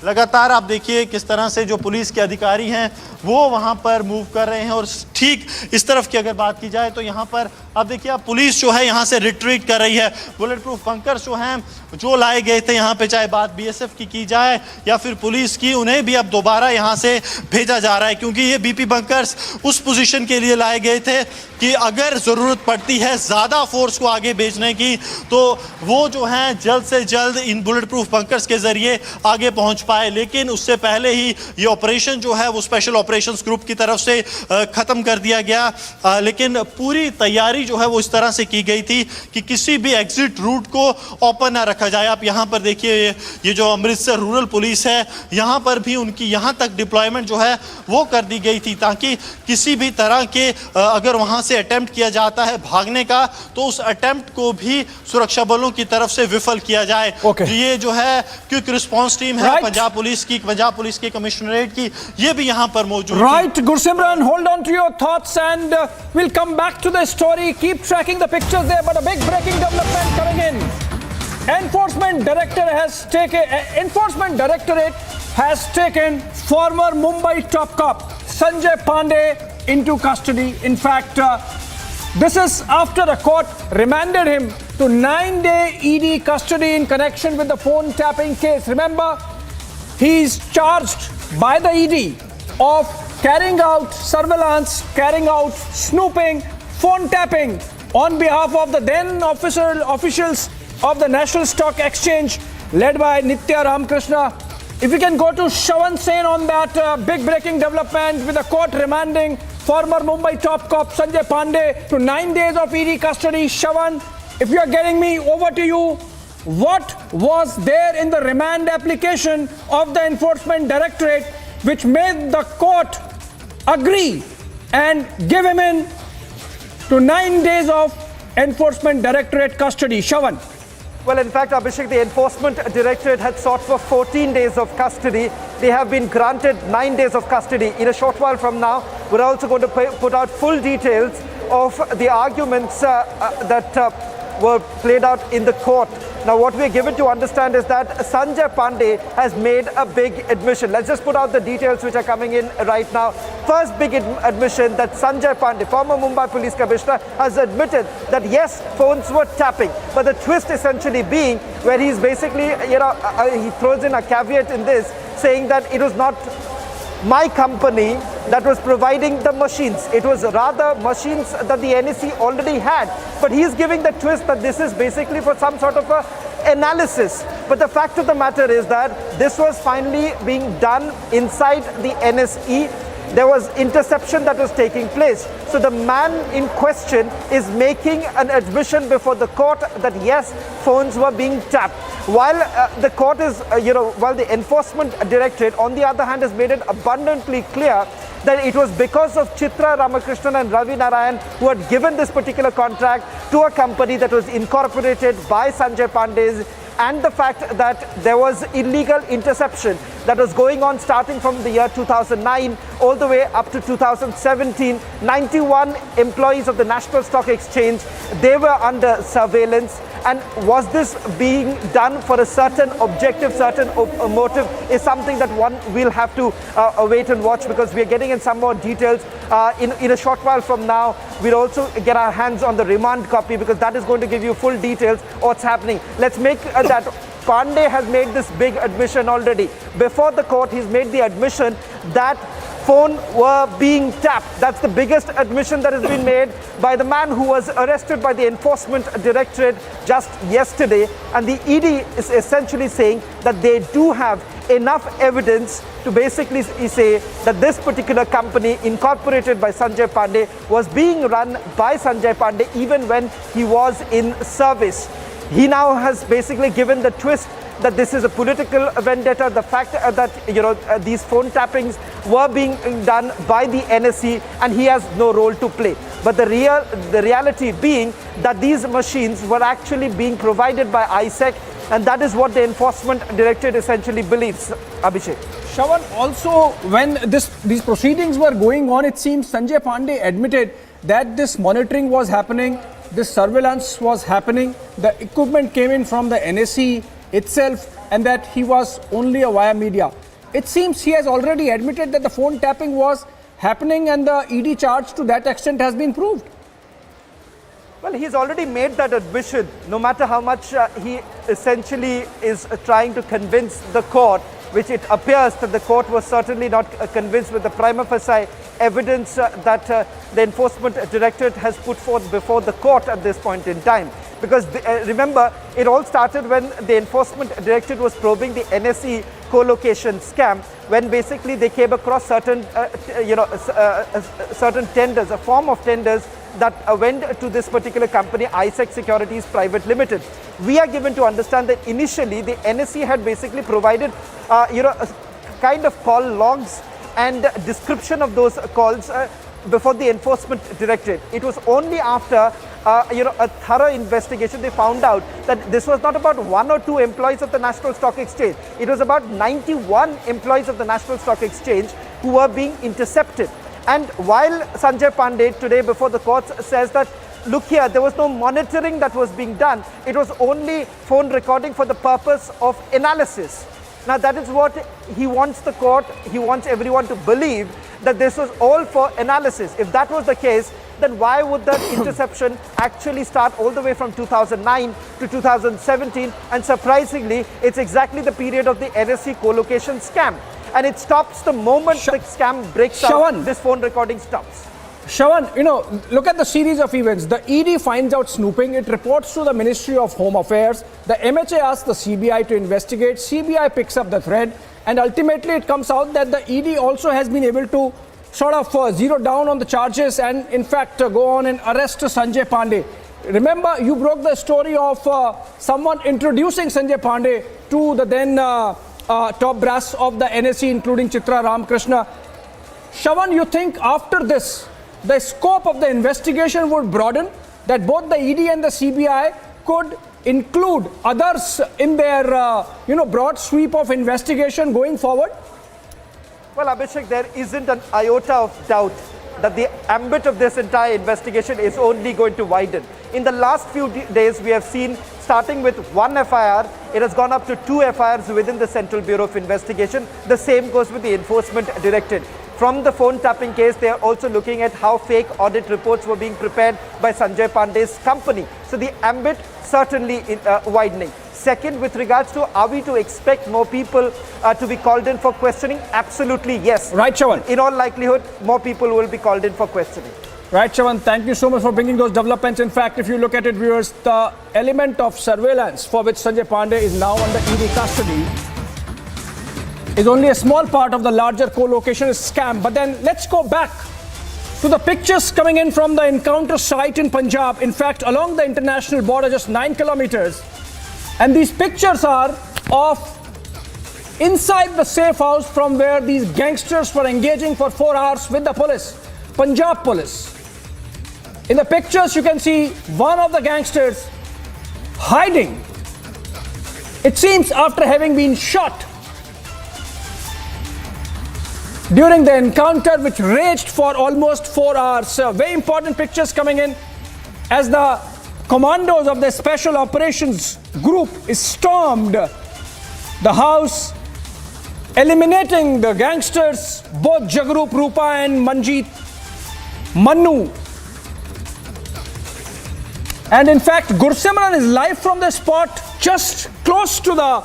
लगातार आप देखिए किस तरह से जो पुलिस के अधिकारी हैं वो वहाँ पर मूव कर रहे हैं और ठीक इस तरफ की अगर बात की जाए तो यहाँ पर अब देखिए आप पुलिस जो है यहाँ से रिट्रीट कर रही है। बुलेट प्रूफ बंकर्स जो हैं जो लाए गए थे यहाँ पे, चाहे बात बीएसएफ की जाए या फिर पुलिस की, उन्हें भी अब दोबारा यहाँ से भेजा जा रहा है क्योंकि ये बीपी बंकर्स उस पोजीशन के लिए लाए गए थे कि अगर ज़रूरत पड़ती है ज़्यादा फोर्स को आगे भेजने की तो वो जो हैं जल्द से जल्द इन बुलेट प्रूफ बंकर्स के ज़रिए आगे पहुँच पाए। लेकिन उससे पहले ही ये ऑपरेशन जो है वो स्पेशल ऑपरेशंस ग्रुप की तरफ से ख़त्म कर दिया गया। लेकिन पूरी तैयारी जो है वो इस तरह से की गई थी कि किसी भी एग्जिट रूट को ओपन ना रखा जाए। आप यहाँ पर देखिए ये जो अमृतसर रूरल पुलिस है यहाँ पर भी उनकी यहाँ तक डिप्लॉयमेंट जो है वो कर दी गई थी ताकि किसी भी तरह के अगर वहाँ से अटेम्प्ट किया जाता है भागने का तो उस अटेम्प्ट को भी सुरक्षा बलों की तरफ से विफल किया जाए। तो ये जो है क्विक रिस्पॉन्स टीम है पंजाब पुलिस की कमिश्नरेट की, ये भी यहाँ पर मौजूद है। Right, Gursimran, hold on to your thoughts and we'll come back to the story. Keep tracking the pictures there, but a big breaking development coming in. Enforcement Directorate has taken former Mumbai top cop Sanjay Pandey into custody. In fact, this is after a court remanded him to 9-day ED custody in connection with the phone tapping case. Remember, he's charged by the ED of carrying out surveillance, carrying out snooping, phone tapping on behalf of the then officials of the National Stock Exchange led by Nitya Ramakrishna. If you can go to Shawan Sen on that big breaking development with the court remanding former Mumbai top cop Sanjay Pandey to 9 days of ED custody. Shawan, if you are getting me, over to you. what was there in the remand application of the Enforcement Directorate which made the court agree and give him in to 9 days of Enforcement Directorate custody? Shravan. Well, in fact, Abhishek, the Enforcement Directorate had sought for 14 days of custody. They have been granted 9 days of custody. In a short while from now, we're also going to put out full details of the arguments that were played out in the court. Now, what we're given to understand is that Sanjay Pandey has made a big admission. Let's just put out the details which are coming in right now. First big admission that Sanjay Pandey, former Mumbai Police Commissioner, has admitted that yes, phones were tapping. But the twist essentially being where he's basically, he throws in a caveat in this, saying that it was not my company that was providing the machines. It was rather machines that the NSE already had. But he's giving the twist that this is basically for some sort of a analysis. But the fact of the matter is that this was finally being done inside the NSE. There was interception that was taking place. So the man in question is making an admission before the court that yes, phones were being tapped. While the court is, while the Enforcement Directorate, on the other hand, has made it abundantly clear that it was because of Chitra Ramakrishnan and Ravi Narayan who had given this particular contract to a company that was incorporated by Sanjay Pandey's, and the fact that there was illegal interception that was going on starting from the year 2009 all the way up to 2017. 91 employees of the National Stock Exchange, they were under surveillance. And was this being done for a certain objective, certain motive, is something that one will have to wait and watch, because we are getting in some more details. In a short while from now, we'll also get our hands on the remand copy, because that is going to give you full details of what's happening. Let's make that Pandey has made this big admission already. Before the court, he's made the admission that phone were being tapped. That's the biggest admission that has been made by the man who was arrested by the Enforcement Directorate just yesterday. And the ED is essentially saying that they do have enough evidence to basically say that this particular company incorporated by Sanjay Pandey was being run by Sanjay Pandey even when he was in service. He now has basically given the twist that this is a political vendetta. The fact that these phone tappings were being done by the NSE and he has no role to play. But the reality being that these machines were actually being provided by ISEC, and that is what the Enforcement Directorate essentially believes. Abhishek. Shravan, also when these proceedings were going on, it seems Sanjay Pandey admitted that this monitoring was happening, this surveillance was happening, the equipment came in from the NSE itself, and that he was only a via media. It seems he has already admitted that the phone tapping was happening and the ED charge to that extent has been proved. Well, he's already made that admission, no matter how much he essentially is trying to convince the court, which it appears that the court was certainly not convinced with the prima facie evidence that the Enforcement Directorate has put forth before the court at this point in time. Because remember, it all started when the Enforcement Directorate was probing the NSE co-location scam, when basically they came across certain, certain tenders, a form of tenders that went to this particular company, ISEC Securities Private Limited. We are given to understand that initially the NSE had basically provided, a kind of call logs and description of those calls before the Enforcement Directorate. It was only after a thorough investigation they found out that this was not about 1 or 2 employees of the National Stock Exchange. It was about 91 employees of the National Stock Exchange who were being intercepted. And while Sanjay Pandey today before the court says that, look here, there was no monitoring that was being done. It was only phone recording for the purpose of analysis. Now that is what he wants the court, he wants everyone to believe, that this was all for analysis. If that was the case, then why would the interception actually start all the way from 2009 to 2017? And surprisingly, it's exactly the period of the NSE co-location scam. And it stops the moment the scam breaks out, this phone recording stops. Shravan, look at the series of events. The ED finds out snooping. It reports to the Ministry of Home Affairs. The MHA asks the CBI to investigate. CBI picks up the thread. And ultimately, it comes out that the ED also has been able to sort of zero down on the charges and, in fact, go on and arrest Sanjay Pandey. Remember, you broke the story of someone introducing Sanjay Pandey to the then top brass of the NSE, including Chitra Ramakrishna. Shravan, you think after this, the scope of the investigation would broaden, that both the ED and the CBI could include others in their broad sweep of investigation going forward? Well, Abhishek, there isn't an iota of doubt that the ambit of this entire investigation is only going to widen. In the last few days, we have seen, starting with one FIR, it has gone up to 2 FIRs within the Central Bureau of Investigation. The same goes with the Enforcement Directorate. From the phone tapping case, they are also looking at how fake audit reports were being prepared by Sanjay Pandey's company. So the ambit certainly widening. Second, with regards to are we to expect more people to be called in for questioning? Absolutely yes. Right, Shravan. In all likelihood, more people will be called in for questioning. Right, Shravan. Thank you so much for bringing those developments. In fact, if you look at it, viewers, the element of surveillance for which Sanjay Pandey is now under ED custody is only a small part of the larger co-location scam. But then let's go back to the pictures coming in from the encounter site in Punjab. In fact, along the international border, just 9 kilometers. And these pictures are of inside the safe house from where these gangsters were engaging for 4 hours with the police, Punjab police. In the pictures, you can see one of the gangsters hiding. It seems after having been shot during the encounter, which raged for almost 4 hours. Very important pictures coming in as the commandos of the Special Operations Group stormed the house, eliminating the gangsters, both Jagrup, Rupa and Manjeet, Manu. And in fact, Gursimran is live from the spot, just close to the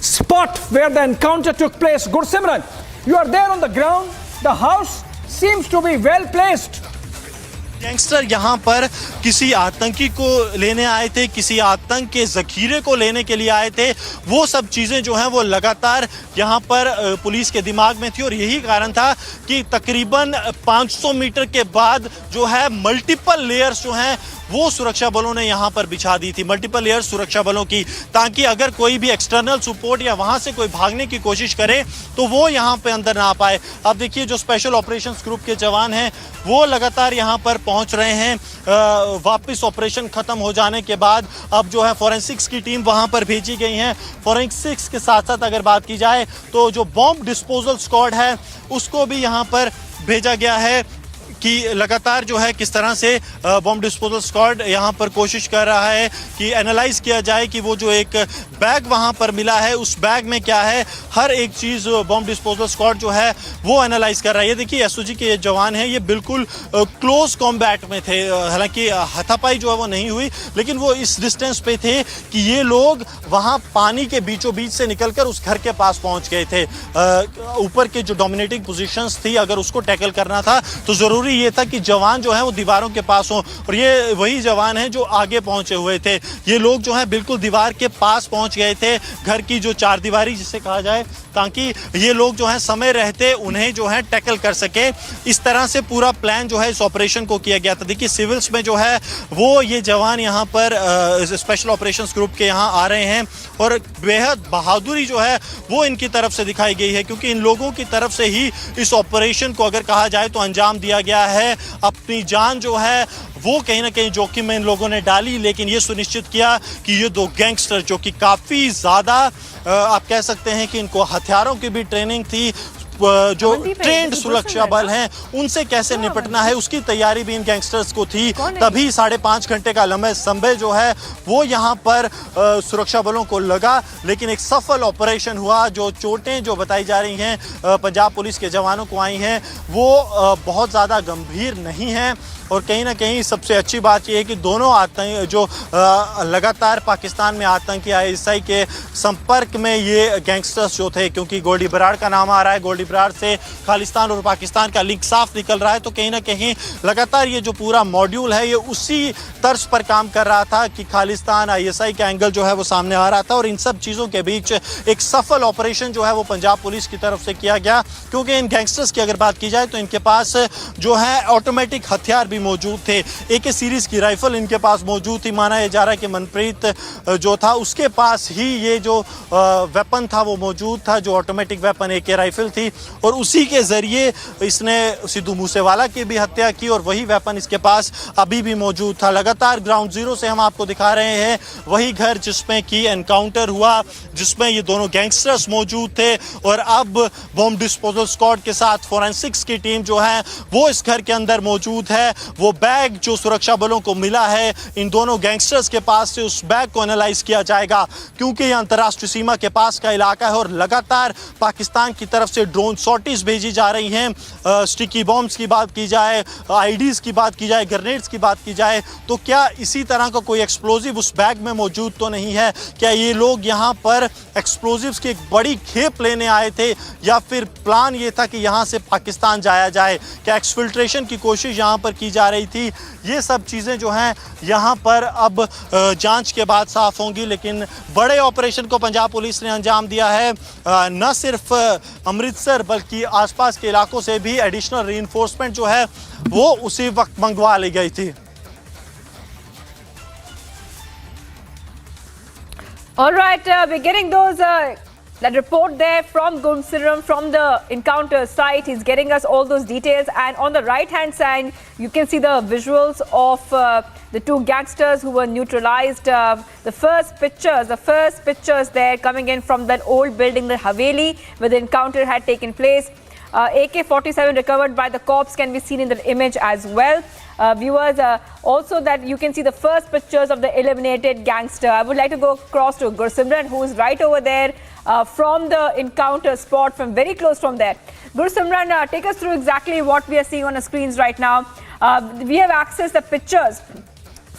spot where the encounter took place. Gursimran, you are there on the ground. The house seems to be well placed. Gangster यहाँ पर किसी आतंकी को लेने आए थे, किसी आतंक के जखीरे को लेने के लिए आए थे। वो सब चीज़ें जो हैं वो लगातार यहाँ पर पुलिस के दिमाग में थी और यही कारण था कि तकरीबन 500 मीटर के बाद जो है मल्टीपल लेयर्स जो हैं वो सुरक्षा बलों ने यहाँ पर बिछा दी थी, मल्टीपल लेयर्स सुरक्षा बलों की, ताकि अगर कोई भी एक्सटर्नल सपोर्ट या वहाँ से कोई भागने की कोशिश करे तो वो यहाँ पे अंदर ना आ पाए। अब देखिए जो स्पेशल ऑपरेशंस ग्रुप के जवान हैं वो लगातार यहाँ पर पहुँच रहे हैं। वापस ऑपरेशन ख़त्म हो जाने के बाद अब जो है फॉरेंसिक्स की टीम वहाँ पर भेजी गई हैं। फॉरेंसिक्स के साथ साथ अगर बात की जाए तो जो बॉम्ब डिस्पोजल स्क्वाड है उसको भी यहाँ पर भेजा गया है कि लगातार जो है किस तरह से बॉम्ब डिस्पोजल स्क्वाड यहाँ पर कोशिश कर रहा है कि एनालाइज किया जाए कि वो जो एक बैग वहाँ पर मिला है उस बैग में क्या है। हर एक चीज़ बॉम्ब डिस्पोजल स्क्वाड जो है वो एनालाइज कर रहा है। ये देखिए एसओजी के ये जवान हैं, ये बिल्कुल क्लोज कॉम्बैट में थे, हालांकि हाथापाई जो है वो नहीं हुई, लेकिन वो इस डिस्टेंस पे थे कि ये लोग वहाँ पानी के बीचों बीच से निकलकर उस घर के पास पहुँच गए थे। ऊपर के जो डोमिनेटिंग पोजीशंस थी अगर उसको टैकल करना था तो ज़रूरी ये था कि जवान जो है वो दीवारों के पास हों, और ये वही जवान हैं जो आगे पहुंचे हुए थे। ये लोग जो है बिल्कुल दीवार के पास पहुंच गए थे, घर की जो चारदीवारी जिसे कहा जाए, ताकि ये लोग जो है समय रहते उन्हें जो है टैकल कर सके। इस तरह से पूरा प्लान जो है इस ऑपरेशन को किया गया था। देखिए सिविल्स में जो है वो ये जवान यहाँ पर स्पेशल ऑपरेशंस ग्रुप के यहाँ आ रहे हैं और बेहद बहादुरी जो है वो इनकी तरफ से दिखाई गई है, क्योंकि इन लोगों की तरफ से ही इस ऑपरेशन को अगर कहा जाए तो अंजाम दिया गया है। अपनी जान जो है वो कहीं ना कहीं जोखिम में इन लोगों ने डाली, लेकिन ये सुनिश्चित किया कि ये दो गैंगस्टर जो कि काफ़ी ज़्यादा आप कह सकते हैं कि इनको हथियारों की भी ट्रेनिंग थी, जो ट्रेंड सुरक्षा बल हैं उनसे कैसे निपटना है उसकी तैयारी भी इन गैंगस्टर्स को थी। तभी 5.5 घंटे का लंबा समय जो है वो यहाँ पर सुरक्षा बलों को लगा, लेकिन एक सफल ऑपरेशन हुआ। जो चोटें जो बताई जा रही हैं पंजाब पुलिस के जवानों को आई हैं वो बहुत ज़्यादा गंभीर नहीं हैं, और कहीं ना कहीं सबसे अच्छी बात यह है कि दोनों आतंकी जो लगातार पाकिस्तान में आतंकी ISI के संपर्क में ये गैंगस्टर्स जो थे, क्योंकि गोल्डी बराड़ का नाम आ रहा है, गोल्डी ब्रार से खालिस्तान और पाकिस्तान का लिंक साफ निकल रहा है। तो कहीं ना कहीं लगातार ये जो पूरा मॉड्यूल है ये उसी तर्ज पर काम कर रहा था कि खालिस्तान ISI का एंगल जो है वो सामने आ रहा था और इन सब चीज़ों के बीच एक सफल ऑपरेशन जो है वो पंजाब पुलिस की तरफ से किया गया। क्योंकि इन गैंगस्टर्स की अगर बात की जाए तो इनके पास जो है ऑटोमेटिक हथियार भी मौजूद थे, AK सीरीज की राइफल इनके पास मौजूद थी। माना जा रहा है कि मनप्रीत जो था उसके पास ही ये जो वेपन था वो मौजूद था, जो ऑटोमेटिक वेपन AK राइफल थी, और उसी के जरिए इसने सिद्धू मूसेवाला की भी हत्या की और वही वेपन इसके पास अभी भी मौजूद था। लगातार ग्राउंड जीरो से हम आपको दिखा रहे हैं वही घर जिसमें कि एनकाउंटर हुआ, जिसमें ये दोनों गैंगस्टर्स मौजूद थे और अब बॉम्ब डिस्पोजल स्क्वाड के साथ फोरेंसिक्स की टीम जो है वो इस घर के अंदर मौजूद है। वो बैग जो सुरक्षा बलों को मिला है इन दोनों गैंगस्टर्स के पास से, उस बैग को एनालाइज किया जाएगा क्योंकि ये अंतर्राष्ट्रीय सीमा के पास का इलाका है और लगातार पाकिस्तान की तरफ से ड्रोन सॉर्टीज भेजी जा रही हैं। स्टिकी बॉम्ब्स की बात की जाए, IDs की बात की जाए, ग्रेनेड्स की बात की जाए, तो क्या इसी तरह का कोई एक्सप्लोजिव उस बैग में मौजूद तो नहीं है? क्या ये लोग यहाँ पर एक्सप्लोजिव्स की एक बड़ी खेप लेने आए थे या फिर प्लान ये था कि यहाँ से पाकिस्तान जाया जाए? क्या एक्सफिल्ट्रेशन की कोशिश यहाँ पर की जा रही थी? ये सब चीज़ें जो हैं यहाँ पर अब जांच के बाद साफ होंगी। लेकिन बड़े ऑपरेशन को पंजाब पुलिस ने अंजाम दिया है, न सिर्फ अमृतसर बल्कि आसपास के इलाकों से भी एडिशनल रीइंफोर्समेंट जो है वो उसी वक्त मंगवा ली गई थी। All right, we're getting those that report there from Gumsiram from the encounter site. He's getting us all those details, and on the right hand side you can see the visuals of the two gangsters who were neutralized. The first pictures there coming in from that old building, the Haveli, where the encounter had taken place. AK-47 recovered by the cops can be seen in the image as well. Viewers, also that you can see the first pictures of the eliminated gangster. I would like to go across to Gursimran, who is right over there from the encounter spot, from very close from there. Gursimran, take us through exactly what we are seeing on the screens right now. We have accessed the pictures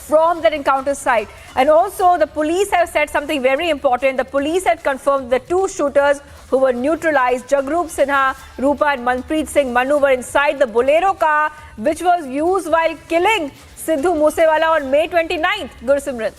from that encounter site, and also the police have said something very important. The police had confirmed the two shooters who were neutralized, Jagrup Sinha, Rupa and Manpreet Singh Manu, were inside the Bolero car which was used while killing Sidhu Moosewala on May 29th. Gursimran.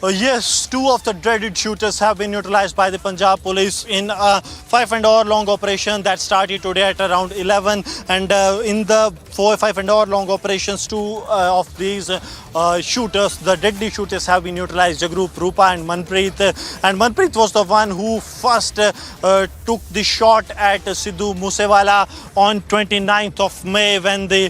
Yes, two of the dreaded shooters have been neutralized by the Punjab police in a 5-hour-long operation that started today at around 11. And in the 5-hour-long operations, two of these shooters, the deadly shooters, have been neutralized, Jagrup, Rupa and Manpreet. And Manpreet was the one who first took the shot at Sidhu Moosewala on 29th of May, when they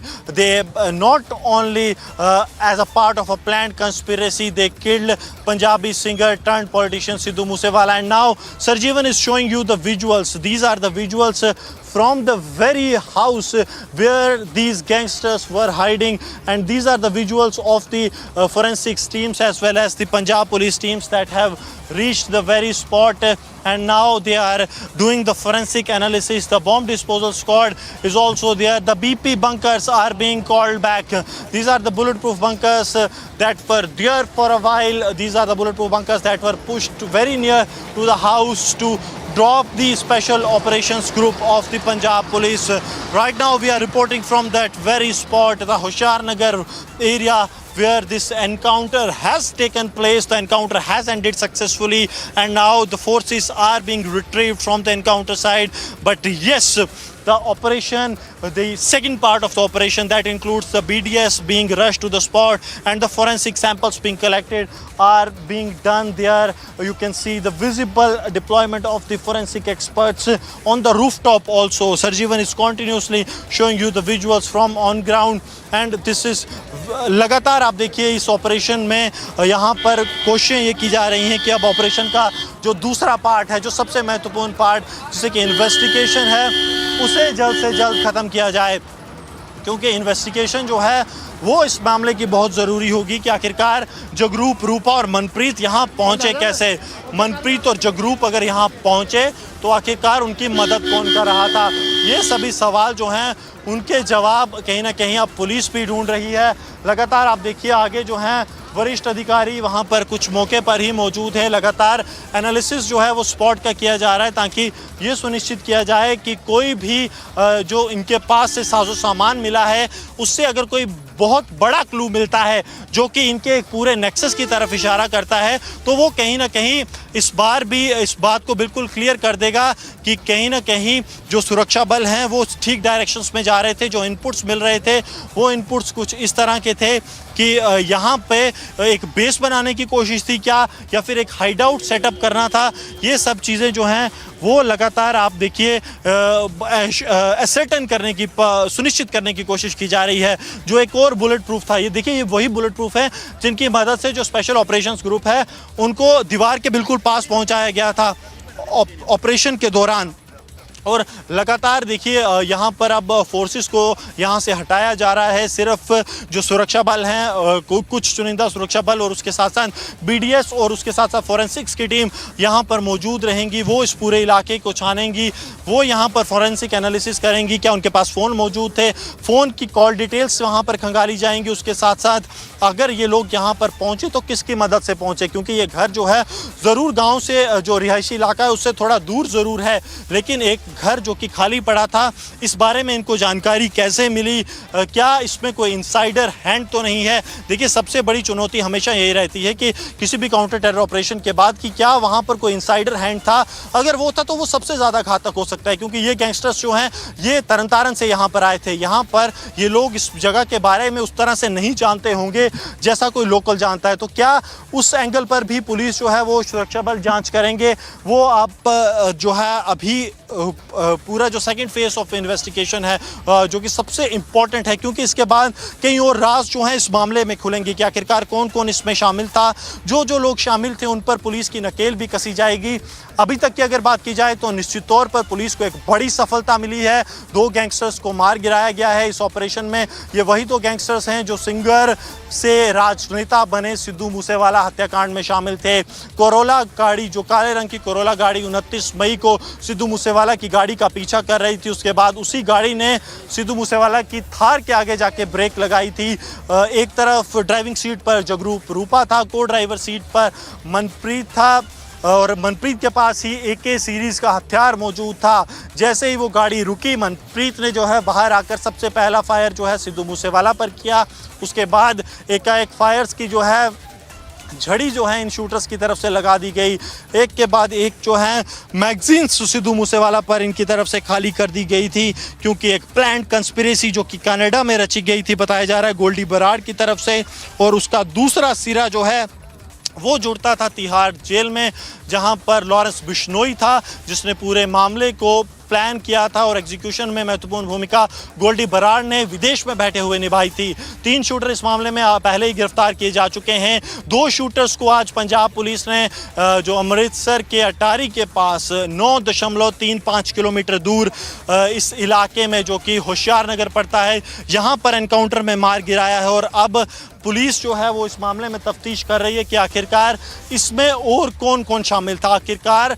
not only as a part of a planned conspiracy, they killed Punjabi singer turned politician Sidhu Moosewala. And now Sarjeevan is showing you the visuals. These are the visuals from the very house where these gangsters were hiding, and these are the visuals of the forensics teams as well as the Punjab police teams that have reached the very spot, and now they are doing the forensic analysis. The bomb disposal squad is also there. The BP bunkers are being called back. These are the bulletproof bunkers that were there for a while. These are the bulletproof bunkers that were pushed very near to the house to drop the special operations group of the Punjab police. Right now we are reporting from that very spot, the Hoshiyar Nagar area, where this encounter has taken place. The encounter has ended successfully, and now the forces are being retrieved from the encounter site. But yes, the operation, the second part of the operation, that includes the BDS being rushed to the spot and the forensic samples being collected, are being done there. You can see the visible deployment of the forensic experts on the rooftop also. Sarjeevan is continuously showing you the visuals from on ground, and this is लगातार आप देखिए इस operation में यहाँ पर कोशिशें ये की जा रही हैं कि अब ऑपरेशन का जो दूसरा पार्ट है, जो सबसे महत्वपूर्ण पार्ट, जिसे कि इन्वेस्टिगेशन है, उसे जल्द से जल्द ख़त्म किया जाए, क्योंकि इन्वेस्टिगेशन जो है वो इस मामले की बहुत ज़रूरी होगी कि आखिरकार जगरूप, रूपा और मनप्रीत यहाँ पहुँचे कैसे। मनप्रीत और जगरूप अगर यहाँ पहुँचे तो आखिरकार उनकी मदद कौन कर रहा था, ये सभी सवाल जो हैं उनके जवाब कहीं ना कहीं अब पुलिस भी ढूंढ रही है। लगातार आप देखिए आगे जो हैं वरिष्ठ अधिकारी वहाँ पर कुछ मौके पर ही मौजूद हैं। लगातार एनालिसिस जो है वो स्पॉट का किया जा रहा है ताकि ये सुनिश्चित किया जाए कि कोई भी जो इनके पास से साजो सामान मिला है उससे अगर कोई बहुत बड़ा क्लू मिलता है जो कि इनके एक पूरे नेक्सस की तरफ इशारा करता है तो वो कहीं ना कहीं इस बार भी इस बात को बिल्कुल क्लियर कर देगा कि कहीं ना कहीं जो सुरक्षा बल हैं वो ठीक डायरेक्शंस में जा रहे थे। जो इनपुट्स मिल रहे थे वो इनपुट्स कुछ इस तरह के थे कि यहाँ पे एक बेस बनाने की कोशिश थी क्या या फिर एक हाइड आउट सेटअप करना था। ये सब चीज़ें जो हैं वो लगातार आप देखिए एसर्टेन करने की सुनिश्चित करने की कोशिश की जा रही है। जो एक और बुलेट प्रूफ था, ये देखिए ये वही बुलेट प्रूफ है जिनकी मदद से जो स्पेशल ऑपरेशंस ग्रुप है उनको दीवार के बिल्कुल पास पहुंचाया गया था ऑपरेशन के दौरान। और लगातार देखिए यहाँ पर अब फोर्सेस को यहाँ से हटाया जा रहा है। सिर्फ जो सुरक्षा बल हैं कुछ चुनिंदा सुरक्षा बल और उसके साथ साथ बीडीएस और उसके साथ साथ फॉरेंसिक्स की टीम यहाँ पर मौजूद रहेंगी। वो इस पूरे इलाके को छानेंगी, वो यहाँ पर फॉरेंसिक एनालिसिस करेंगी क्या उनके पास फ़ोन मौजूद थे, फ़ोन की कॉल डिटेल्स वहाँ पर खंगाली जाएंगी। उसके साथ साथ अगर ये लोग यहाँ पर पहुँचे तो किसकी मदद से पहुँचे, क्योंकि ये घर जो है ज़रूर गाँव से जो रिहायशी इलाका है उससे थोड़ा दूर ज़रूर है, लेकिन एक घर जो कि खाली पड़ा था इस बारे में इनको जानकारी कैसे मिली, क्या इसमें कोई इनसाइडर हैंड तो नहीं है। देखिए सबसे बड़ी चुनौती हमेशा यही रहती है कि किसी भी काउंटर टेरर ऑपरेशन के बाद कि क्या वहाँ पर कोई इनसाइडर हैंड था। अगर वो था तो वो सबसे ज़्यादा घातक हो सकता है, क्योंकि ये गैंगस्टर्स जो हैं ये तरन तारन से यहाँ पर आए थे। यहाँ पर ये लोग इस जगह के बारे में उस तरह से नहीं जानते होंगे जैसा कोई लोकल जानता है। तो क्या उस एंगल पर भी पुलिस जो है वो सुरक्षा बल जाँच करेंगे, वो आप जो है अभी पूरा जो सेकंड फेज ऑफ इन्वेस्टिगेशन है जो कि सबसे इम्पॉर्टेंट है, क्योंकि इसके बाद कई और राज जो हैं इस मामले में खुलेंगे कि आखिरकार कौन कौन इसमें शामिल था। जो लोग शामिल थे उन पर पुलिस की नकेल भी कसी जाएगी। अभी तक की अगर बात की जाए तो निश्चित तौर पर पुलिस को एक बड़ी सफलता मिली है। 2 गैंगस्टर्स को मार गिराया गया है इस ऑपरेशन में। ये वही 2 गैंगस्टर्स हैं जो सिंगर से राजनेता बने सिद्धू मूसेवाला हत्याकांड में शामिल थे। कोरोला गाड़ी, जो काले रंग की कोरोला गाड़ी 29 मई को सिद्धू मूसेवाला की गाड़ी का पीछा कर रही थी, उसके बाद उसी गाड़ी ने सिद्धू मूसेवाला की थार के आगे जाके ब्रेक लगाई थी। एक तरफ ड्राइविंग सीट पर जगरूप रूपा था, को ड्राइवर सीट पर मनप्रीत था और मनप्रीत के पास ही AK सीरीज़ का हथियार मौजूद था। जैसे ही वो गाड़ी रुकी, मनप्रीत ने जो है बाहर आकर सबसे पहला फायर जो है सिद्धू मूसेवाला पर किया। उसके बाद एकाएक फायर्स की जो है झड़ी जो है इन शूटर्स की तरफ से लगा दी गई। एक के बाद एक जो है मैगजीन्स सिद्धू मूसेवाला पर इनकी तरफ से खाली कर दी गई थी, क्योंकि एक प्लान्ड कंस्पिरेसी जो कि कनाडा में रची गई थी बताया जा रहा है गोल्डी बराड़ की तरफ से, और उसका दूसरा सिरा जो है वो जुड़ता था तिहाड़ जेल में, जहां पर लॉरेंस बिश्नोई था जिसने पूरे मामले को प्लान किया था और एग्जीक्यूशन में महत्वपूर्ण भूमिका गोल्डी बराड़ ने विदेश में बैठे हुए निभाई थी। 3 शूटर इस मामले में पहले ही गिरफ्तार किए जा चुके हैं। 2 शूटर्स को आज पंजाब पुलिस ने जो अमृतसर के अटारी के पास 9.35 किलोमीटर दूर इस इलाके में जो कि होशियार नगर पड़ता है, यहाँ पर एनकाउंटर में मार गिराया है। और अब पुलिस जो है वो इस मामले में तफ्तीश कर रही है कि आखिरकार इसमें और कौन कौन शामिल था। आखिरकार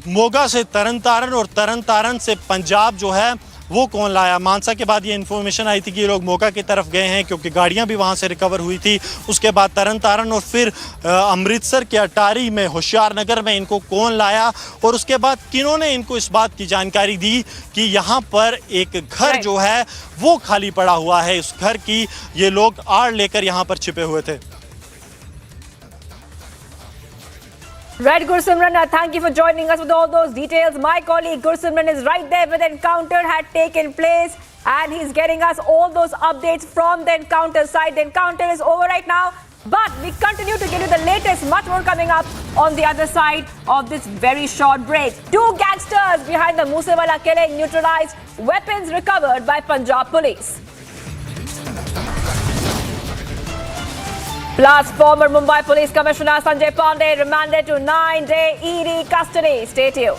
मोगा से तरन तारन और तरन तारन से पंजाब जो है वो कौन लाया। मानसा के बाद ये इन्फॉर्मेशन आई थी कि ये लोग मोगा की तरफ गए हैं क्योंकि गाड़ियां भी वहां से रिकवर हुई थी। उसके बाद तरन तारन और फिर अमृतसर के अटारी में होशियार नगर में इनको कौन लाया, और उसके बाद किन्होंने इनको इस बात की जानकारी दी कि यहाँ पर एक घर जो है वो खाली पड़ा हुआ है। उस घर की ये लोग आड़ लेकर यहाँ पर छिपे हुए थे। Right, Gursimran, thank you for joining us with all those details. My colleague Gursimran is right there where the encounter had taken place and he's getting us all those updates from the encounter side. The encounter is over right now, but we continue to give you the latest, much more coming up on the other side of this very short break. 2 gangsters behind the Moosewala killing neutralized, weapons recovered by Punjab police. Plus, former Mumbai Police Commissioner Sanjay Pandey remanded to 9-day ED custody. Stay tuned.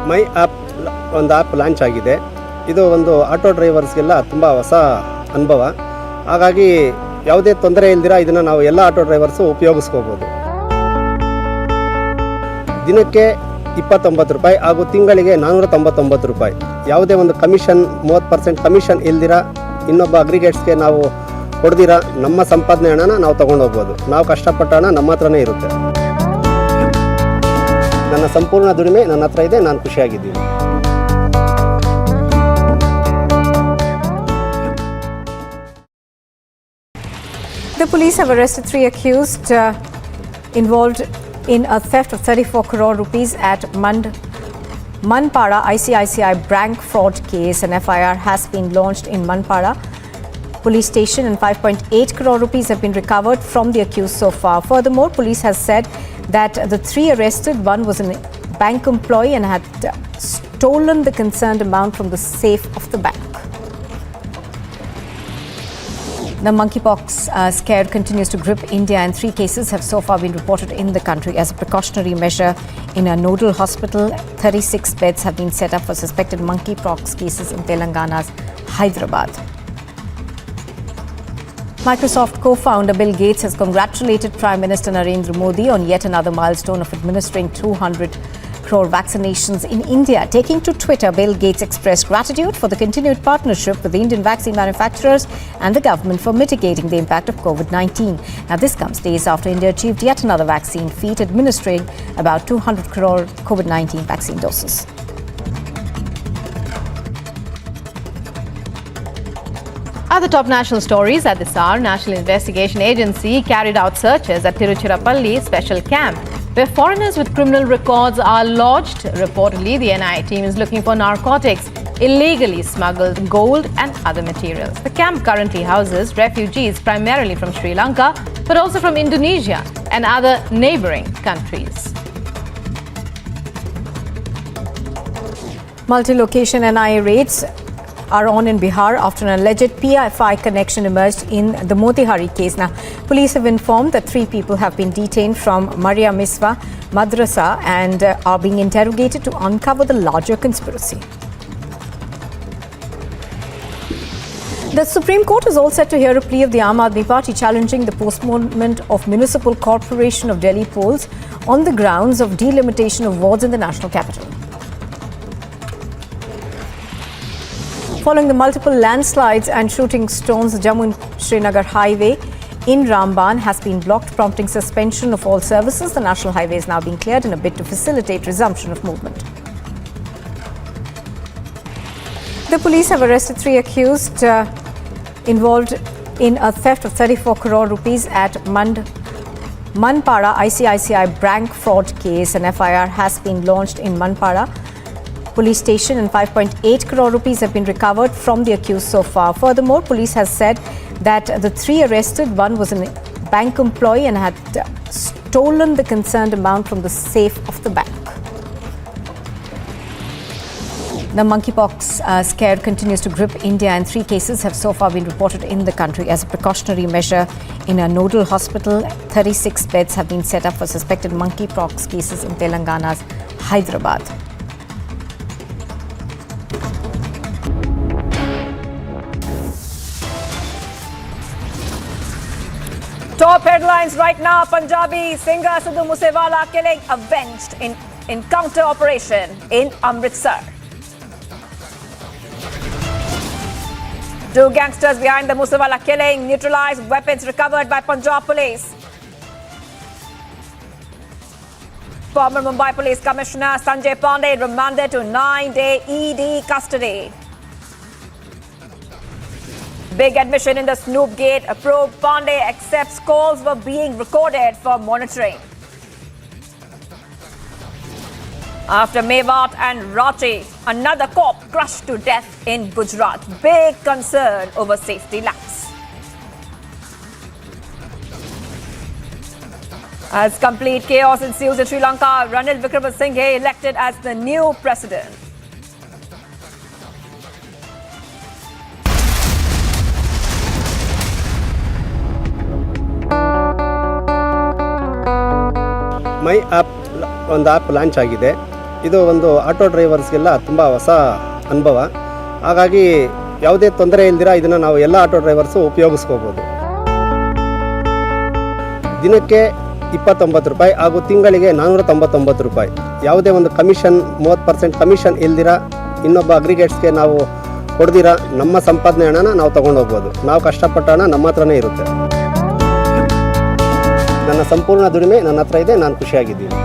My app ಒಂದು app launch ಆಗಿದೆ. ಇದು ಒಂದು auto ಡ್ರೈವರ್ಸ್ಗೆಲ್ಲ ತುಂಬ ಹೊಸ ಅನುಭವ. ಹಾಗಾಗಿ ಯಾವುದೇ ತೊಂದರೆ ಇಲ್ದಿರ ಇದನ್ನು ನಾವು ಎಲ್ಲ ಆಟೋ ಡ್ರೈವರ್ಸು ಉಪಯೋಗಿಸ್ಕೋಬೋದು. ದಿನಕ್ಕೆ 29 ರೂಪಾಯಿ ಹಾಗೂ ತಿಂಗಳಿಗೆ 499 ರೂಪಾಯಿ. ಯಾವುದೇ ಒಂದು ಕಮಿಷನ್ 30% ಕಮಿಷನ್ ಇಲ್ದಿರ ಇನ್ನೊಬ್ಬ ಅಗ್ರಿಗೇಟ್ಸ್ಗೆ ನಾವು ಕೊಡ್ದಿರ ನಮ್ಮ ಸಂಪಾದನೆ ಹಣನ ನಾವು ತೊಗೊಂಡೋಗ್ಬೋದು. ನಾವು ಕಷ್ಟಪಟ್ಟ ಹಣ ನಮ್ಮ ಹತ್ರನೇ ಇರುತ್ತೆ. ನನ್ನ ಸಂಪೂರ್ಣ ದುಡಿಮೆ ನನ್ನ ಹತ್ರ ಇದೆ, ನಾನು ಖುಷಿಯಾಗಿದ್ದೀನಿ. The police have arrested 3 accused involved in a theft of 34 crore rupees at Manpada ICICI bank fraud case. An FIR has been launched in Manpada police station and 5.8 crore rupees have been recovered from the accused so far. Furthermore, police has said that the 3 arrested, one was a bank employee and had stolen the concerned amount from the safe of the bank. The monkeypox scare continues to grip India, and 3 cases have so far been reported in the country. As a precautionary measure, in a nodal hospital, 36 beds have been set up for suspected monkeypox cases in Telangana's Hyderabad. Microsoft co-founder Bill Gates has congratulated Prime Minister Narendra Modi on yet another milestone of administering 200 crore vaccinations in India. Taking to Twitter, Bill Gates expressed gratitude for the continued partnership with the Indian vaccine manufacturers and the government for mitigating the impact of COVID-19. Now, this comes days after India achieved yet another vaccine feat, administering about 200 crore COVID-19 vaccine doses. Other top national stories at this hour. National Investigation Agency carried out searches at Tiruchirappalli Special Camp, where foreigners with criminal records are lodged. Reportedly, the NIA team is looking for narcotics, illegally smuggled gold and other materials. The camp currently houses refugees primarily from Sri Lanka, but also from Indonesia and other neighboring countries. Multi-location NIA raids are on in Bihar after an alleged PFI connection emerged in the Motihari case. Now, police have informed that 3 people have been detained from Maria Miswa Madrasa and are being interrogated to uncover the larger conspiracy. The Supreme Court is all set to hear a plea of the Aam Aadmi Party challenging the postponement of Municipal Corporation of Delhi polls on the grounds of delimitation of wards in the national capital. Following the multiple landslides and shooting stones, the Jammu and Srinagar highway in Ramban has been blocked, prompting suspension of all services. The national highway is now being cleared in a bid to facilitate resumption of movement. The police have arrested 3 accused involved in a theft of 34 crore rupees at Manpada ICICI bank fraud case. An FIR has been launched in Manpada police station and 5.8 crore rupees have been recovered from the accused so far. Furthermore, police has said that the 3 arrested, one was a bank employee and had stolen the concerned amount from the safe of the bank. The monkeypox scare continues to grip India, and 3 cases have so far been reported in the country. As a precautionary measure, in a nodal hospital, 36 beds have been set up for suspected monkeypox cases in Telangana's Hyderabad. Top headlines right now. Punjabi singer Sidhu Moosewala killing avenged in counter operation in Amritsar. 2 gangsters behind the Moosewala killing neutralized, weapons recovered by Punjab police. Former Mumbai Police Commissioner Sanjay Pandey remanded to 9-day ED custody. Big admission in the Snoop Gate probe. Pandey accepts calls were being recorded for monitoring. After Mewed and Ranil, another cop crushed to death in Gujarat. Big concern over safety lapse. As complete chaos ensues in Sri Lanka, Ranil Wickremesinghe elected as the new president. My app ಒಂದು app launch ಆಗಿದೆ. ಇದು ಒಂದು auto ಡ್ರೈವರ್ಸ್ಗೆಲ್ಲ ತುಂಬ ಹೊಸ ಅನುಭವ. ಹಾಗಾಗಿ ಯಾವುದೇ ತೊಂದರೆ ಇಲ್ದಿರ ಇದನ್ನು ನಾವು ಎಲ್ಲ ಆಟೋ ಡ್ರೈವರ್ಸು ಉಪಯೋಗಿಸ್ಕೋಬೋದು. ದಿನಕ್ಕೆ 29 ರೂಪಾಯಿ ಹಾಗೂ ತಿಂಗಳಿಗೆ 499 ರೂಪಾಯಿ. ಯಾವುದೇ ಒಂದು ಕಮಿಷನ್ 30% ಕಮಿಷನ್ ಇಲ್ದಿರ ಇನ್ನೊಬ್ಬ ಅಗ್ರಿಗೇಟ್ಸ್ಗೆ ನಾವು ಕೊಡ್ದಿರ ನಮ್ಮ ಸಂಪಾದನೆ ಹಣನ ನಾವು ತೊಗೊಂಡು ಹೋಗ್ಬೋದು. ನಾವು ಕಷ್ಟಪಟ್ಟ ಹಣ ನಮ್ಮ ಹತ್ರನೇ ಇರುತ್ತೆ. ನನ್ನ ಸಂಪೂರ್ಣ ದುಡಿಮೆ ನನ್ನ ಹತ್ರ ಇದೆ, ನಾನು ಖುಷಿಯಾಗಿದ್ದೀನಿ.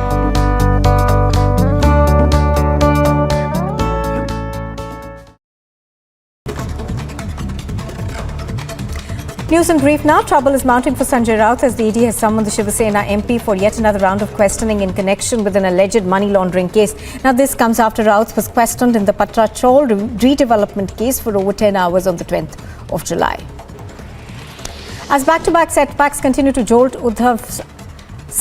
News in brief now. Trouble is mounting for Sanjay Raut as the ED has summoned the Shiva Sena MP for yet another round of questioning in connection with an alleged money laundering case. Now, this comes after Raut was questioned in the Patra Chol redevelopment case for over 10 hours on the 10th of July. As back-to-back setbacks continue to jolt Uddhav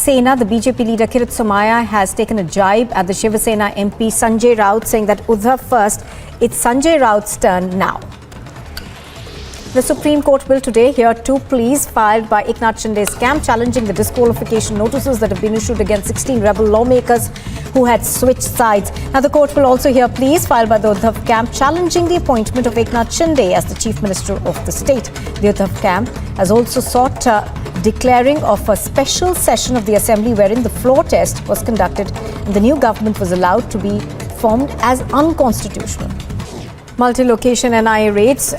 Sena, the BJP leader Kirit Somaiya has taken a jibe at the Shiva Sena MP Sanjay Raut, saying that Uddhav first, it's Sanjay Raut's turn now. The Supreme Court will today hear two pleas filed by Eknath Shinde's camp challenging the disqualification notices that have been issued against 16 rebel lawmakers who had switched sides. Now, the court will also hear pleas filed by the Uddhav camp challenging the appointment of Eknath Shinde as the Chief Minister of the state. The Uddhav camp has also sought declaring of a special session of the assembly wherein the floor test was conducted and the new government was allowed to be formed as unconstitutional. Multi-location NIA raids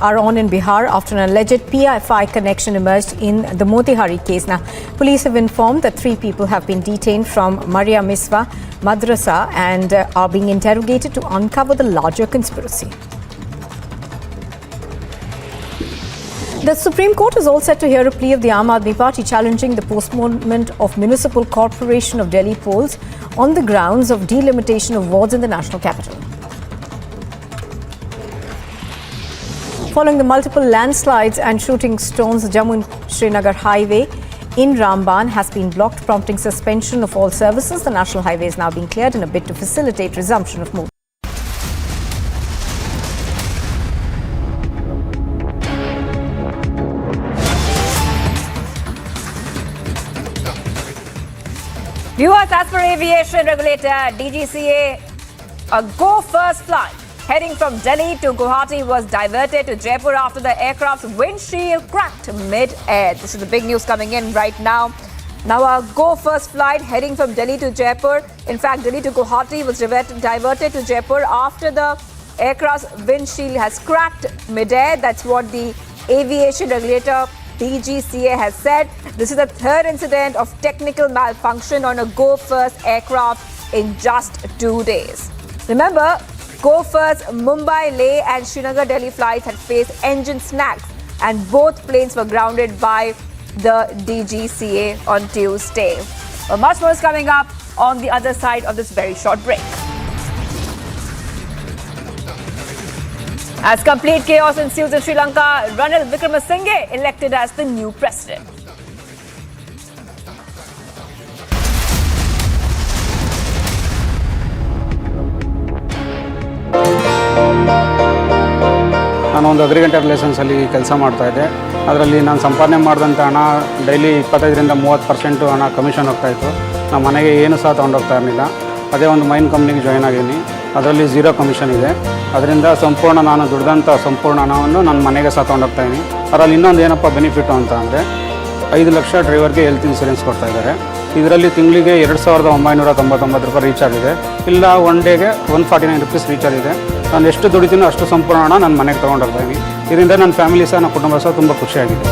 are on in Bihar after an alleged PFI connection emerged in the Motihari case. Now, police have informed that 3 people have been detained from Maria Miswa Madrasa and are being interrogated to uncover the larger conspiracy. The Supreme Court is all set to hear a plea of the Aam Aadmi Party challenging the postponement of Municipal Corporation of Delhi polls on the grounds of delimitation of wards in the national capital. Following the multiple landslides and shooting stones, the Jammu and Srinagar highway in Ramban has been blocked, prompting suspension of all services. The national highway is now being cleared in a bid to facilitate resumption of movement. Viewers, as per aviation regulator DGCA, a go first flight heading from Delhi to Guwahati was diverted to Jaipur after the aircraft's windshield cracked mid-air. This is the big news coming in right now. Now, a go-first flight heading from Delhi to Jaipur, in fact, Delhi to Guwahati was diverted to Jaipur after the aircraft's windshield has cracked mid-air. That's what the aviation regulator DGCA has said. This is the third incident of technical malfunction on a go-first aircraft in just 2 days. Remember, Go-First Mumbai, Leh and Srinagar Delhi flights had faced engine snags and both planes were grounded by the DGCA on Tuesday. Well, much more is coming up on the other side of this very short break. As complete chaos ensues in Sri Lanka, Ranil Wickremesinghe elected as the new president. ನಾನೊಂದು agriculture ಲೈಸೆನ್ಸಲ್ಲಿ ಕೆಲಸ ಮಾಡ್ತಾಯಿದ್ದೆ. ಅದರಲ್ಲಿ ನಾನು ಸಂಪಾದನೆ ಮಾಡಿದಂಥ ಹಣ daily 25ರಿಂದ 30% ಹಣ commission ಹೋಗ್ತಾಯಿತ್ತು. ನಮ್ಮ ಮನೆಗೆ ಏನು ಸಹ ತೊಗೊಂಡೋಗ್ತಾ ಇರಲಿಲ್ಲ. ಅದೇ ಒಂದು ಮೈನ್ ಕಂಪ್ನಿಗೆ ಜಾಯ್ನ್ ಆಗಿದ್ದೀನಿ. ಅದರಲ್ಲಿ 0 ಕಮಿಷನ್ ಇದೆ. ಅದರಿಂದ ಸಂಪೂರ್ಣ ನಾನು ದುಡ್ದಂಥ ಸಂಪೂರ್ಣ ಹಣವನ್ನು ನನ್ನ ಮನೆಗೆ ಸಹ ತೊಗೊಂಡೋಗ್ತಾಯಿದ್ದೀನಿ. ಅದರಲ್ಲಿ ಇನ್ನೊಂದು ಏನಪ್ಪ ಬೆನಿಫಿಟು ಅಂತ ಅಂದರೆ 5 ಲಕ್ಷ ಡ್ರೈವರ್ಗೆ ಹೆಲ್ತ್ ಇನ್ಸೂರೆನ್ಸ್ ಕೊಡ್ತಾಯಿದ್ದಾರೆ. ಇದರಲ್ಲಿ ತಿಂಗಳಿಗೆ 2999 ರೂಪಾಯಿ ರೀಚಾರ್ಜ್ ಇದೆ. ಇಲ್ಲ ಒನ್ ಡೇಗೆ 149 ರೂಪೀಸ್ ರೀಚಾರ್ಜ್ ಇದೆ. ನಾನು ಎಷ್ಟು ದುಡಿತೀನೋ ಅಷ್ಟು ಸಂಪೂರ್ಣ ಹಣ ನನ್ನ ಮನೆಗೆ ತೊಗೊಂಡೋಗ್ತಾಯಿದ್ದೀನಿ. ಇದರಿಂದ ನನ್ನ ಫ್ಯಾಮಿಲಿ ಸಹ ನನ್ನ ಕುಟುಂಬ ಸಹ ತುಂಬ ಖುಷಿಯಾಗಿದೆ.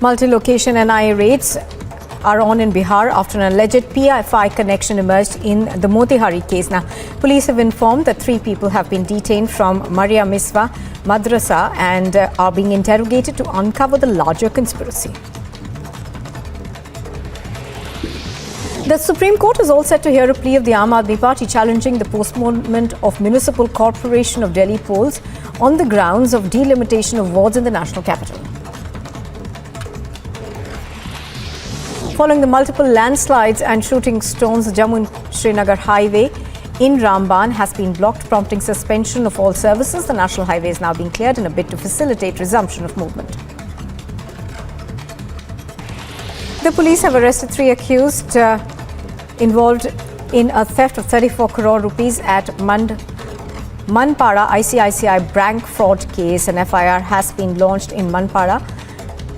Multi-location NIA raids are on in Bihar after an alleged PFI connection emerged in the Motihari case. Now, police have informed that 3 people have been detained from Maria Miswa Madrasa and are being interrogated to uncover the larger conspiracy. The Supreme Court is all set to hear a plea of the Aam Aadmi Party challenging the postponement of Municipal Corporation of Delhi polls on the grounds of delimitation of wards in the national capital. Following the multiple landslides and shooting stones, the Jammu and Srinagar highway in Ramban has been blocked, prompting suspension of all services. The national highway is now being cleared in a bid to facilitate resumption of movement. The police have arrested 3 accused involved in a theft of 34 crore rupees at Manpada ICICI bank fraud case. An FIR has been launched in Manpada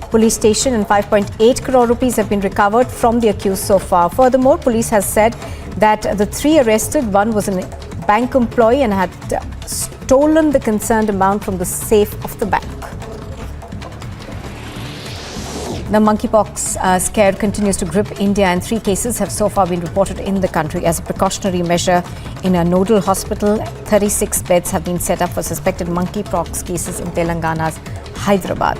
police station and 5.8 crore rupees have been recovered from the accused so far. Furthermore, police has said that the three arrested, one was a bank employee and had stolen the concerned amount from the safe of the bank. The monkeypox scare continues to grip India and 3 cases have so far been reported in the country. As a precautionary measure, in a nodal hospital, 36 beds have been set up for suspected monkeypox cases in Telangana's Hyderabad.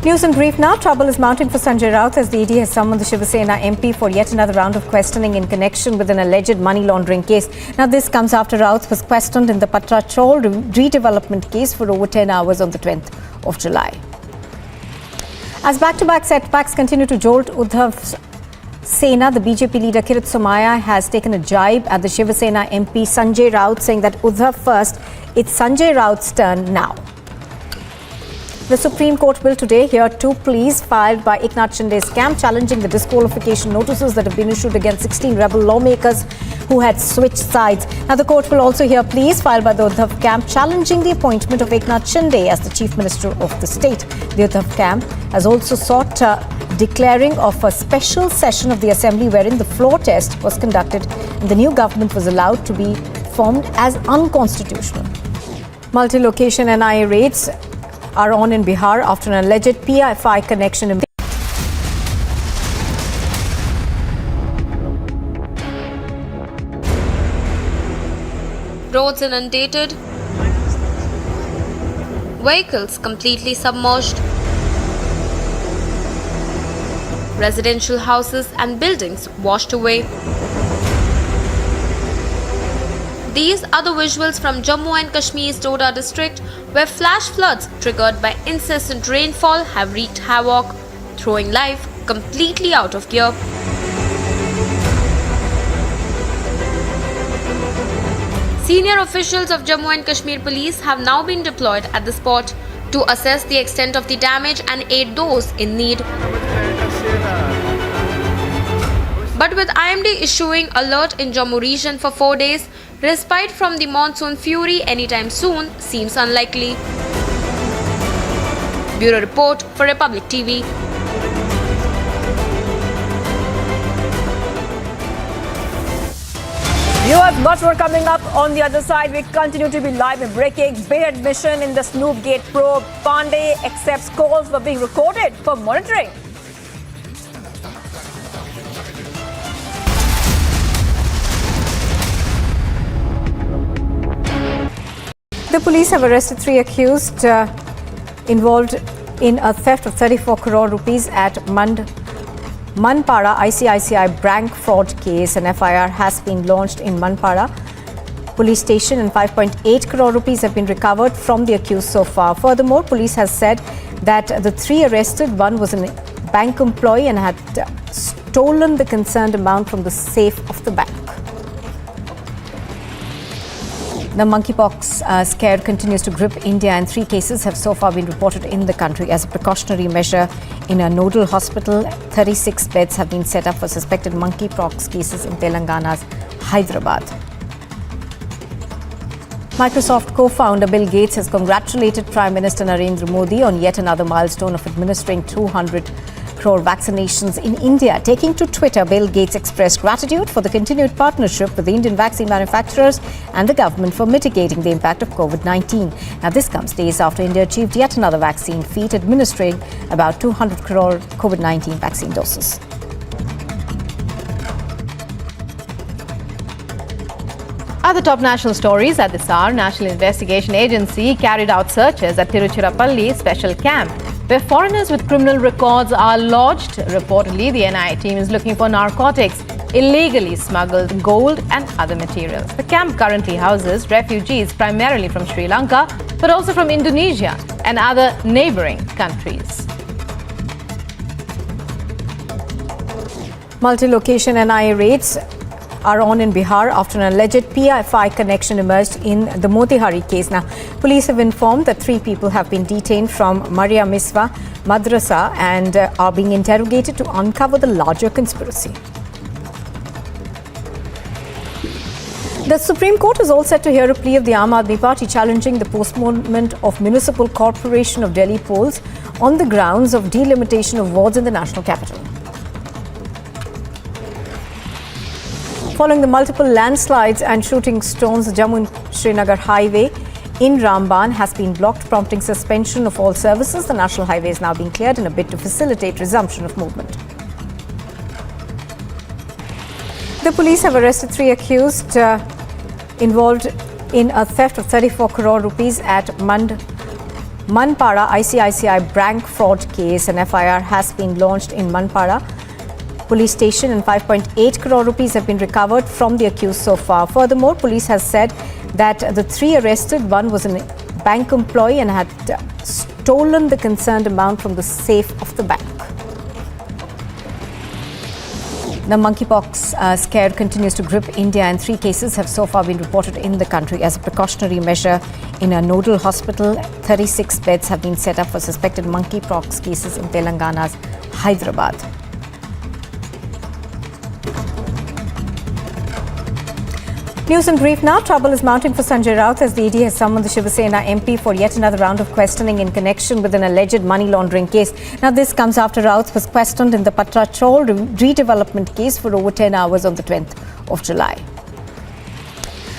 News in brief now. Trouble is mounting for Sanjay Raut as the ED has summoned the Shiva Sena MP for yet another round of questioning in connection with an alleged money laundering case. Now, this comes after Raut was questioned in the Patra Chol redevelopment case for over 10 hours on the 10th of July. As back-to-back setbacks continue to jolt Uddhav Sena, the BJP leader Kirit Somaiya has taken a jibe at the Shiva Sena MP Sanjay Raut, saying that Uddhav first, it's Sanjay Raut's turn now. The Supreme Court will today hear 2 pleas filed by Eknath Shinde's camp challenging the disqualification notices that have been issued against 16 rebel lawmakers who had switched sides. Now, the court will also hear pleas filed by the Uddhav camp challenging the appointment of Eknath Shinde as the Chief Minister of the state. The Uddhav camp has also sought declaring of a special session of the Assembly wherein the floor test was conducted and the new government was allowed to be formed as unconstitutional. Multi-location NIA raids are on in Bihar after an alleged PFI connection. Roads inundated, vehicles completely submerged, residential houses and buildings washed away. These are the visuals from Jammu and Kashmir's Doda district, where flash floods triggered by incessant rainfall have wreaked havoc, throwing life completely out of gear. Senior officials of Jammu and Kashmir police have now been deployed at the spot to assess the extent of the damage and aid those in need. But with IMD issuing alert in Jammu region for 4 days, respite from the monsoon fury anytime soon seems unlikely. Bureau Report for Republic TV. Viewers, much more coming up on the other side. We continue to be live and breaking. Big admission in the Snoop Gate probe. Pandey accepts calls for being recorded for monitoring. The police have arrested 3 accused involved in a theft of 34 crore rupees at Manpada ICICI bank fraud case. An FIR has been launched in Manpada police station and 5.8 crore rupees have been recovered from the accused so far. Furthermore, police has said that the 3 arrested, one was a bank employee and had stolen the concerned amount from the safe of the bank. The monkeypox scare continues to grip India and 3 cases have so far been reported in the country. As a precautionary measure, in a nodal hospital, 36 beds have been set up for suspected monkeypox cases in Telangana's Hyderabad. Microsoft co-founder Bill Gates has congratulated Prime Minister Narendra Modi on yet another milestone of administering 200 crore vaccinations in India. Taking to Twitter, Bill Gates expressed gratitude for the continued partnership with the Indian vaccine manufacturers and the government for mitigating the impact of COVID-19. Now, this comes days after India achieved yet another vaccine feat, administering about 200 crore COVID-19 vaccine doses. Other top national stories at this hour. National Investigation Agency carried out searches at Tiruchirappalli special camp, where foreigners with criminal records are lodged. Reportedly, the NIA team is looking for narcotics, illegally smuggled gold and other materials. The camp currently houses refugees primarily from Sri Lanka, but also from Indonesia and other neighboring countries. Multi-location NIA raids are on in Bihar after an alleged PFI connection emerged in the Motihari case. Now, police have informed that 3 people have been detained from Maria Miswa Madrasa and are being interrogated to uncover the larger conspiracy. The Supreme Court is all set to hear a plea of the Aam Aadmi Party challenging the postponement of Municipal Corporation of Delhi polls on the grounds of delimitation of wards in the national capital. Following the multiple landslides and shooting stones, the Jammu and Srinagar highway in Ramban has been blocked, prompting suspension of all services. The national highway is now being cleared in a bid to facilitate resumption of movement. The police have arrested 3 accused involved in a theft of 34 crore rupees at Manpada ICICI bank fraud case. An FIR has been launched in Manpada police station and 5.8 crore rupees have been recovered from the accused so far. Furthermore, police has said that the 3 arrested, one was a bank employee and had stolen the concerned amount from the safe of the bank. The monkeypox scare continues to grip India, and 3 cases have so far been reported in the country. As a precautionary measure, in a nodal hospital, 36 beds have been set up for suspected monkeypox cases in Telangana's Hyderabad. News in brief now. Trouble is mounting for Sanjay Raut as the ED has summoned the Shiva Sena MP for yet another round of questioning in connection with an alleged money laundering case. Now, this comes after Raut was questioned in the Patra Chol redevelopment case for over 10 hours on the 20th of July.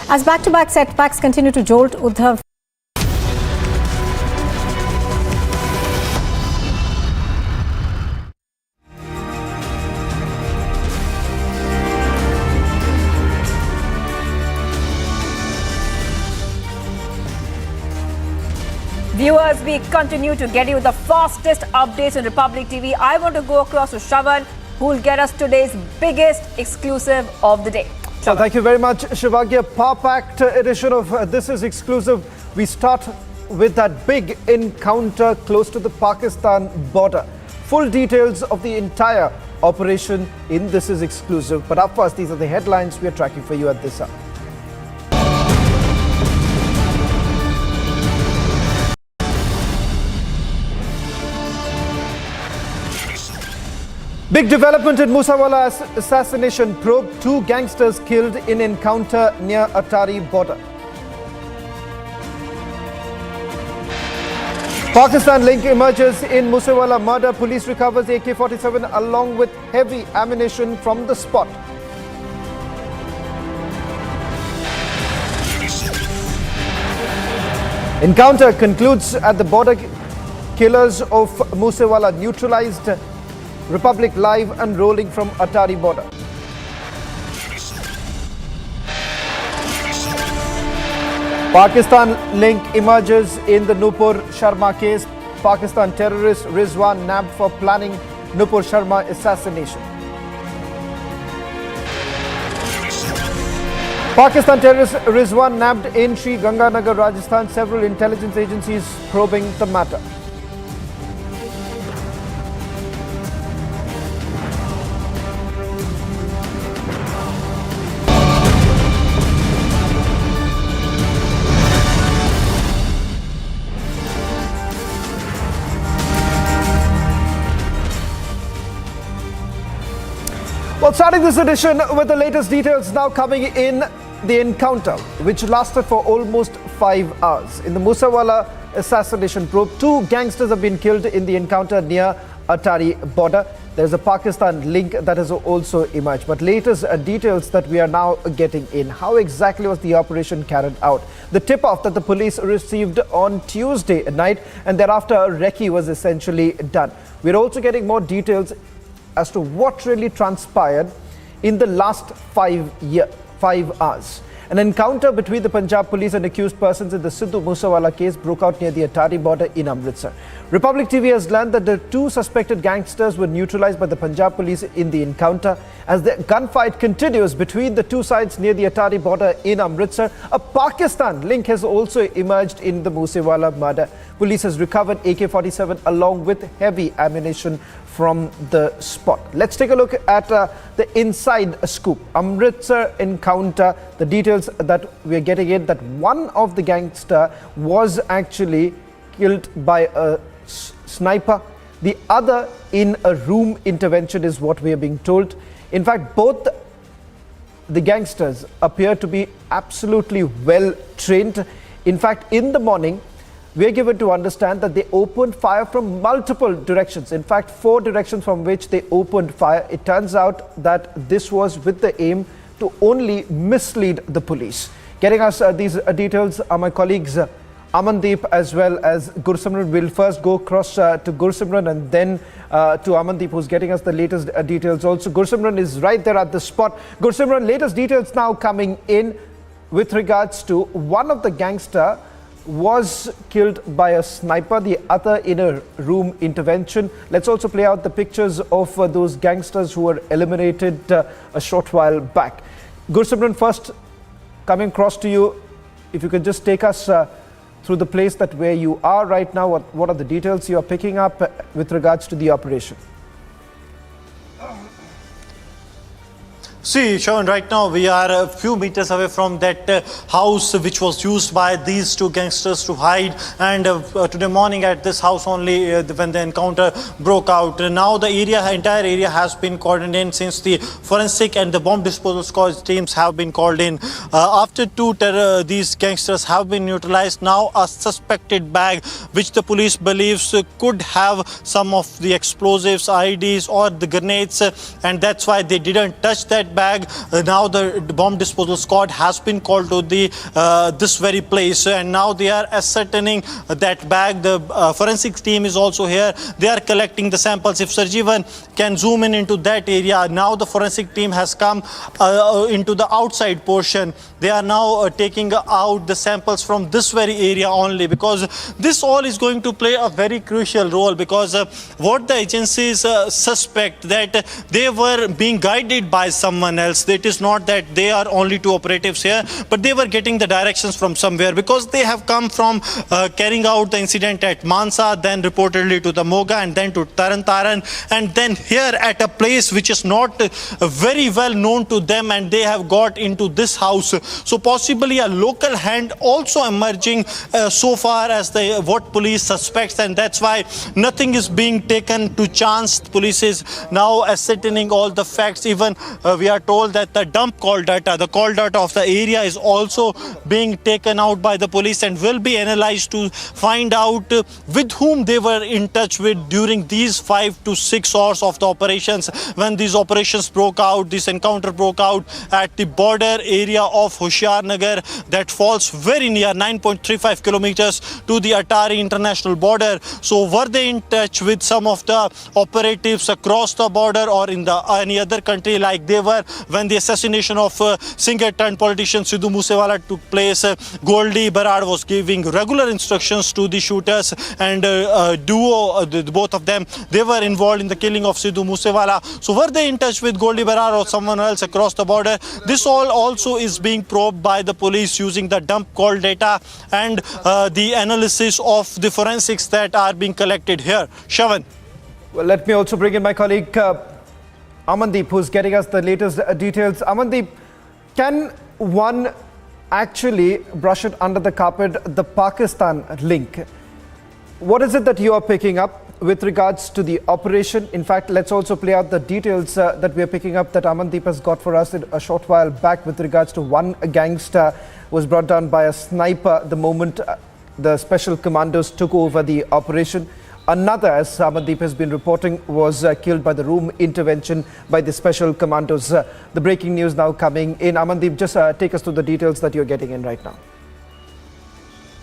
As back-to-back setbacks continue to jolt Uddhav, Viewers, we continue to get you the fastest updates on Republic TV. I want to go across to Shravan, who will get us today's biggest exclusive of the day. Well, thank you very much, Shivagya. Power-packed edition of This Is Exclusive. We start with that big encounter close to the Pakistan border. Full details of the entire operation in This Is Exclusive. But up first, these are the headlines we are tracking for you at this hour. Big development in Musawala assassination probe. 2 gangsters killed in encounter near Atari border. Pakistan link emerges in Musawala murder. Police recovers AK-47 along with heavy ammunition from the spot. Encounter concludes at the border. Killers of Musawala neutralized. Republic live and rolling from Atari border. Pakistan link emerges in the Nupur Sharma case. Pakistan terrorist Rizwan nabbed for planning Nupur Sharma assassination. Pakistan terrorist Rizwan nabbed in Sri Ganganagar, Rajasthan. Several intelligence agencies probing the matter. Well, starting this edition with the latest details now coming in. The encounter, which lasted for almost 5 hours. In the Musawala assassination probe, 2 gangsters have been killed in the encounter near Atari border. There's a Pakistan link that has also emerged. But latest details that we are now getting in. How exactly was the operation carried out? The tip-off that the police received on Tuesday night, and thereafter a recce was essentially done. We're also getting more details as to what really transpired in the last 5 hours. An encounter between the Punjab police and accused persons in the Sidhu Musawala case broke out near the Atari border in Amritsar. Republic TV has learned that the 2 suspected gangsters were neutralized by the Punjab police in the encounter. As the gunfight continues between the 2 sides near the Atari border in Amritsar, a Pakistan link has also emerged in the Musawala murder. Police has recovered AK-47 along with heavy ammunition from the spot. Let's take a look at the inside scoop. Amritsar encounter, the details that we are getting in, that one of the gangster was actually killed by a sniper. The other in a room intervention is what we are being told. In fact, both the gangsters appear to be absolutely well trained. In fact, in the morning, we are given to understand that they opened fire from multiple directions. In fact, 4 directions from which they opened fire. It turns out that this was with the aim to only mislead the police. Getting us these details are my colleagues Amandeep as well as Gursimran. We'll first go across to Gursimran and then to Amandeep, who's getting us the latest details also. Gursimran is right there at the spot. Gursimran, latest details now coming in with regards to one of the gangster was killed by a sniper, the other in a room intervention. Let's also play out the pictures of those gangsters who were eliminated a short while back. Gursimran, first coming across to you, if you could just take us through the place that where you are right now, what are the details you are picking up with regards to the operation? See, Sean, right now we are a few meters away from that house which was used by these 2 gangsters to hide, and today morning at this house only when the encounter broke out. Now the entire area has been cordoned in since the forensic and the bomb disposal squad teams have been called in. After these gangsters have been neutralized, now a suspected bag which the police believes could have some of the explosives, IEDs or the grenades, and that's why they didn't touch that bag. Now the bomb disposal squad has been called to the this very place, and now they are ascertaining that bag. The forensic team is also here. They are collecting the samples. If Sarjeevan can zoom in into that area, now the forensic team has come into the outside portion. They are now taking out the samples from this very area only, because this all is going to play a very crucial role, because what the agencies suspect that they were being guided by someone else. It is not that they are only 2 operatives here, but they were getting the directions from somewhere, because they have come from carrying out the incident at Mansa, then reportedly to the Moga, and then to Taran, and then here at a place which is not very well known to them, and they have got into this house. So possibly a local hand also emerging so far as what police suspects, and that's why nothing is being taken to chance. Police is now ascertaining all the facts. Even we are told that the call data of the area is also being taken out by the police and will be analyzed to find out with whom they were in touch with during these 5 to 6 hours of the operations. When these operations broke out, this encounter broke out at the border area of Nagar, that falls very near 9.35 kilometers to the Atari international border. So were they in touch with some of the operatives across the border or in any other country like they were when the assassination of singer turned politician Sidhu Moosewala took place? Goldie Berard was giving regular instructions to the shooters, and both of them, they were involved in the killing of Sidhu Moosewala. So were they in touch with Goldie Berard or someone else across the border? This all also is being probed by the police using the call data and the analysis of the forensics that are being collected here. Shavan. Well, let me also bring in my colleague Amandeep, who's getting us the latest details. Amandeep, can one actually brush it under the carpet, the Pakistan link? What is it that you are picking up with regards to the operation? In fact, let's also play out the details that we are picking up that Amandeep has got for us a short while back with regards to one gangster was brought down by a sniper the moment the special commandos took over the operation. Another, as Amandeep has been reporting, was killed by the room intervention by the special commandos. The breaking news now coming in. Amandeep, just take us through the details that you're getting in right now.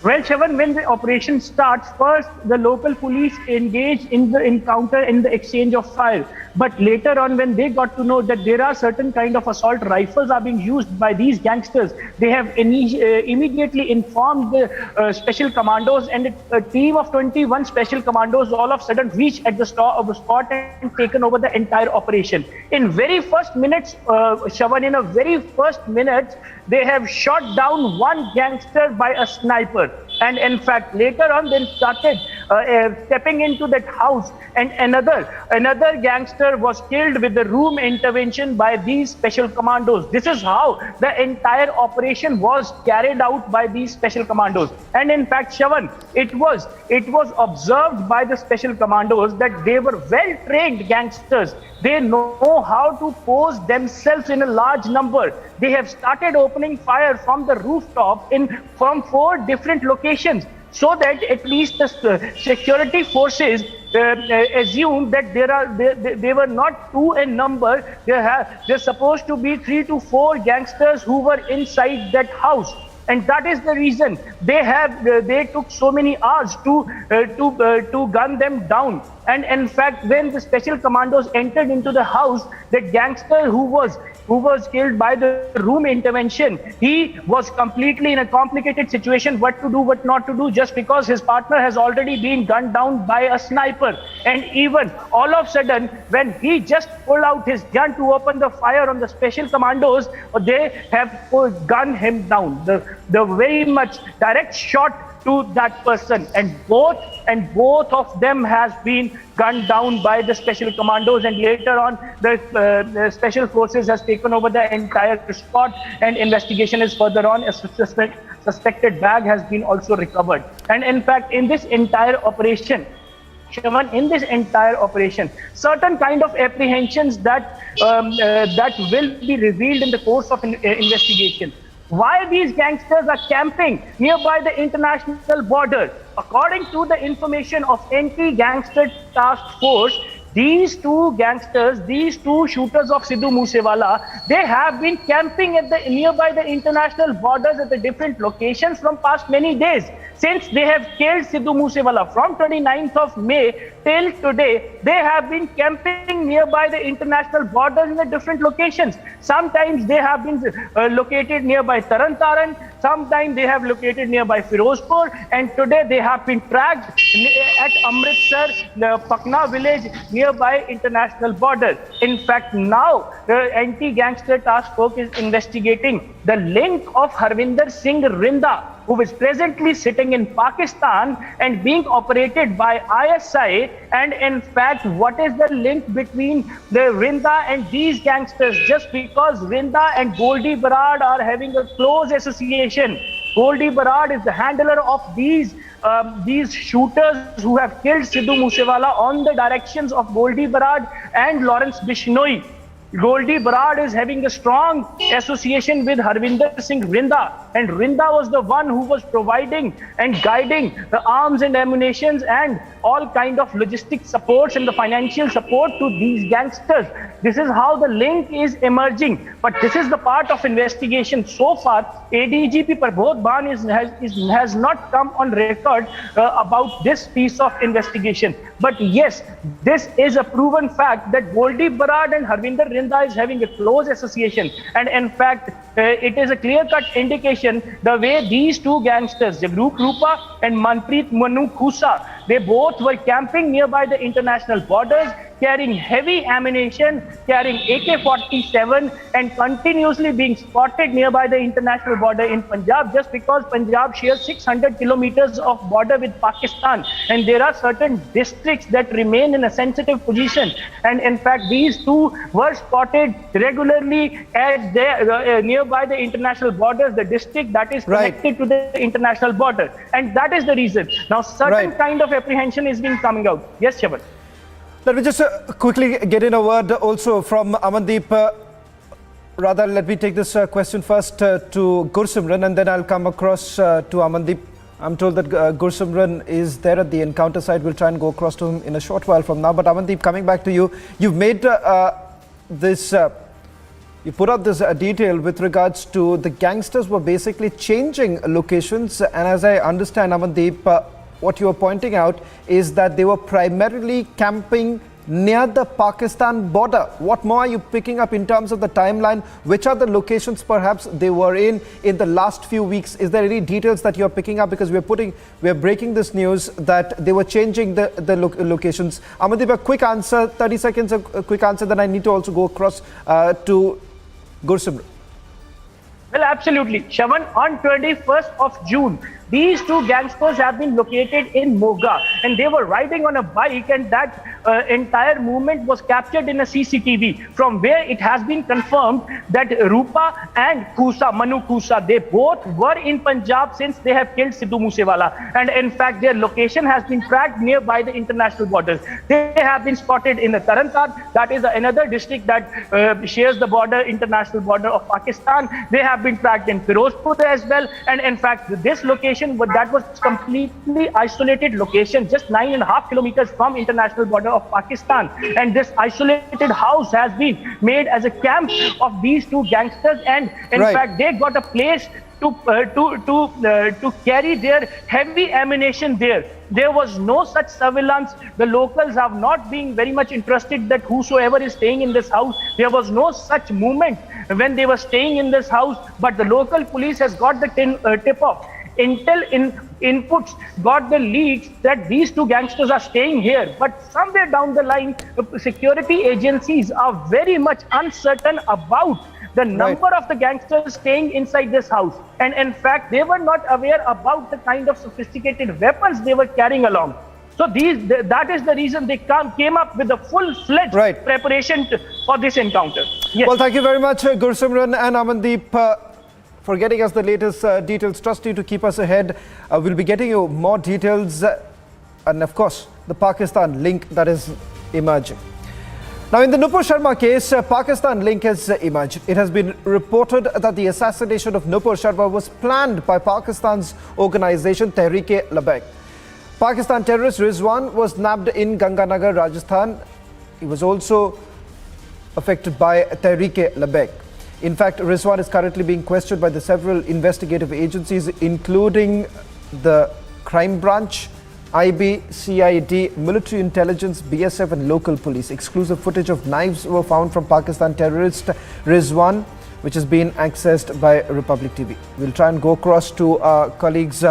Well, Shavan, when the operation starts, first the local police engage in the encounter, in the exchange of fire. But later on, when they got to know that there are certain kind of assault rifles are being used by these gangsters, they have immediately informed the special commandos, and a team of 21 special commandos all of a sudden reached at the spot and taken over the entire operation. In very first minutes, Shavan, they have shot down one gangster by a sniper. And in fact, later on, then started stepping into that house, and another gangster was killed with the room intervention by these special commandos. This is how the entire operation was carried out by these special commandos. And in fact, Shravan, it was observed by the special commandos that they were well-trained gangsters. They know how to pose themselves in a large number. They have started opening fire from the rooftop from 4 different locations, so that at least the security forces assume that they were not 2 in number. They're supposed to be 3 to 4 gangsters who were inside that house. And that is the reason they took so many hours to gun them down. And in fact, when the special commandos entered into the house, the gangster who was killed by the room intervention, he was completely in a complicated situation, what to do, what not to do, just because his partner has already been gunned down by a sniper. And even all of a sudden, when he just pulled out his gun to open the fire on the special commandos, they have gunned him down. The very much direct shot to that person, and both of them has been gunned down by the special commandos. And later on, the special forces has taken over the entire spot, and investigation is further on. A suspected bag has been also recovered. And in fact, in this entire operation, Shravan, certain kind of apprehensions that will be revealed in the course of investigation. Why these gangsters are camping nearby the international border? According to the information of Anti-Gangster Task Force, these 2 gangsters, these 2 shooters of Sidhu Moosewala, they have been camping at nearby the international borders at the different locations from past many days. Since they have killed Sidhu Moosewala from 29th of May till today, they have been camping nearby the international borders in the different locations. Sometimes they have been located nearby Taran Taran, sometimes they have located nearby Firozpur, and today they have been tracked at Amritsar, the Pakna village nearby international border. In fact, now the Anti-Gangster Task Force is investigating the link of Harvinder Singh Rinda, who is presently sitting in Pakistan and being operated by ISI. And in fact, what is the link between the Rinda and these gangsters? Just because Rinda and Goldie Barad are having a close association. Goldie Barad is the handler of these shooters who have killed Sidhu Moosewala on the directions of Goldie Barad and Lawrence Bishnoi. Goldie Barad is having a strong association with Harvinder Singh Rinda, and Rinda was the one who was providing and guiding the arms and ammunitions and all kind of logistic supports and the financial support to these gangsters. This is how the link is emerging, but this is the part of investigation. So far, ADGP Prabodh Ban has not come on record about this piece of investigation. But yes, this is a proven fact that Goldie Barad and Harvinder Rinda is having a close association. And in fact, it is a clear-cut indication the way these 2 gangsters, Jagroop Rupa and Manpreet Manu Khusa, they both were camping nearby the international borders, carrying heavy ammunition, carrying AK-47, and continuously being spotted nearby the international border in Punjab, just because Punjab shares 600 kilometers of border with Pakistan, and there are certain districts that remain in a sensitive position. And in fact, these 2 were spotted regularly at nearby the international borders, the district that is connected to the international border, and that is the reason. Now, certain kind of apprehension is being coming out. Yes, Shravan. Let me just quickly get in a word also from Amandeep. Rather, let me take this question first to Gursimran, and then I'll come across to Amandeep. I'm told that Gursimran is there at the encounter site. We'll try and go across to him in a short while from now. But Amandeep, coming back to you, you've made this... you put out this detail with regards to the gangsters were basically changing locations, and as I understand, Amandeep, what you are pointing out is that they were primarily camping near the Pakistan border. What more are you picking up in terms of the timeline? Which are the locations perhaps they were in the last few weeks? Is there any details that you're picking up? Because we're breaking this news that they were changing the locations. Amandeep, a quick answer, 30 seconds, a quick answer, then I need to also go across to Gursimran. Well, absolutely. Shravan, on 21st of June, These two gangsters have been located in Moga, and they were riding on a bike, and that entire movement was captured in a CCTV, from where it has been confirmed that Rupa and Kusa, Manu Kusa, they both were in Punjab since they have killed Sidhu Moosewala, and in fact their location has been tracked nearby the international borders. They have been spotted in the Tarantar, that is another district that shares the border, international border of Pakistan. They have been tracked in Firozpur as well, and in fact this location, that was completely isolated location, just 9.5 kilometers from international border of Pakistan, and this isolated house has been made as a camp of these two gangsters, and in fact they got a place to carry their heavy ammunition there. There was no such surveillance. The locals have not been very much interested that whosoever is staying in this house, there was no such movement when they were staying in this house, but the local police has got the tip-off. Intel inputs got the leads that these two gangsters are staying here, but somewhere down the line, security agencies are very much uncertain about the number of the gangsters staying inside this house, and in fact they were not aware about the kind of sophisticated weapons they were carrying along. So that is the reason they came up with a full-fledged preparation for this encounter. Yes. Well, thank you very much, Gursimran and Amandeep, for getting us the latest details. Trust you to keep us ahead. We'll be getting you more details and of course the Pakistan link that is emerging. Now, in the Nupur Sharma case, Pakistan link has emerged. It has been reported that the assassination of Nupur Sharma was planned by Pakistan's organization Tehreek-e-Labbaik. Pakistan terrorist Rizwan was nabbed in Ganganagar, Rajasthan. He was also affected by Tehreek-e-Labbaik. In fact, Rizwan is currently being questioned by the several investigative agencies, including the Crime Branch, IB, CID, Military Intelligence, BSF and local police. Exclusive footage of knives were found from Pakistan terrorist Rizwan, which has been accessed by Republic TV. We'll try and go across to our colleagues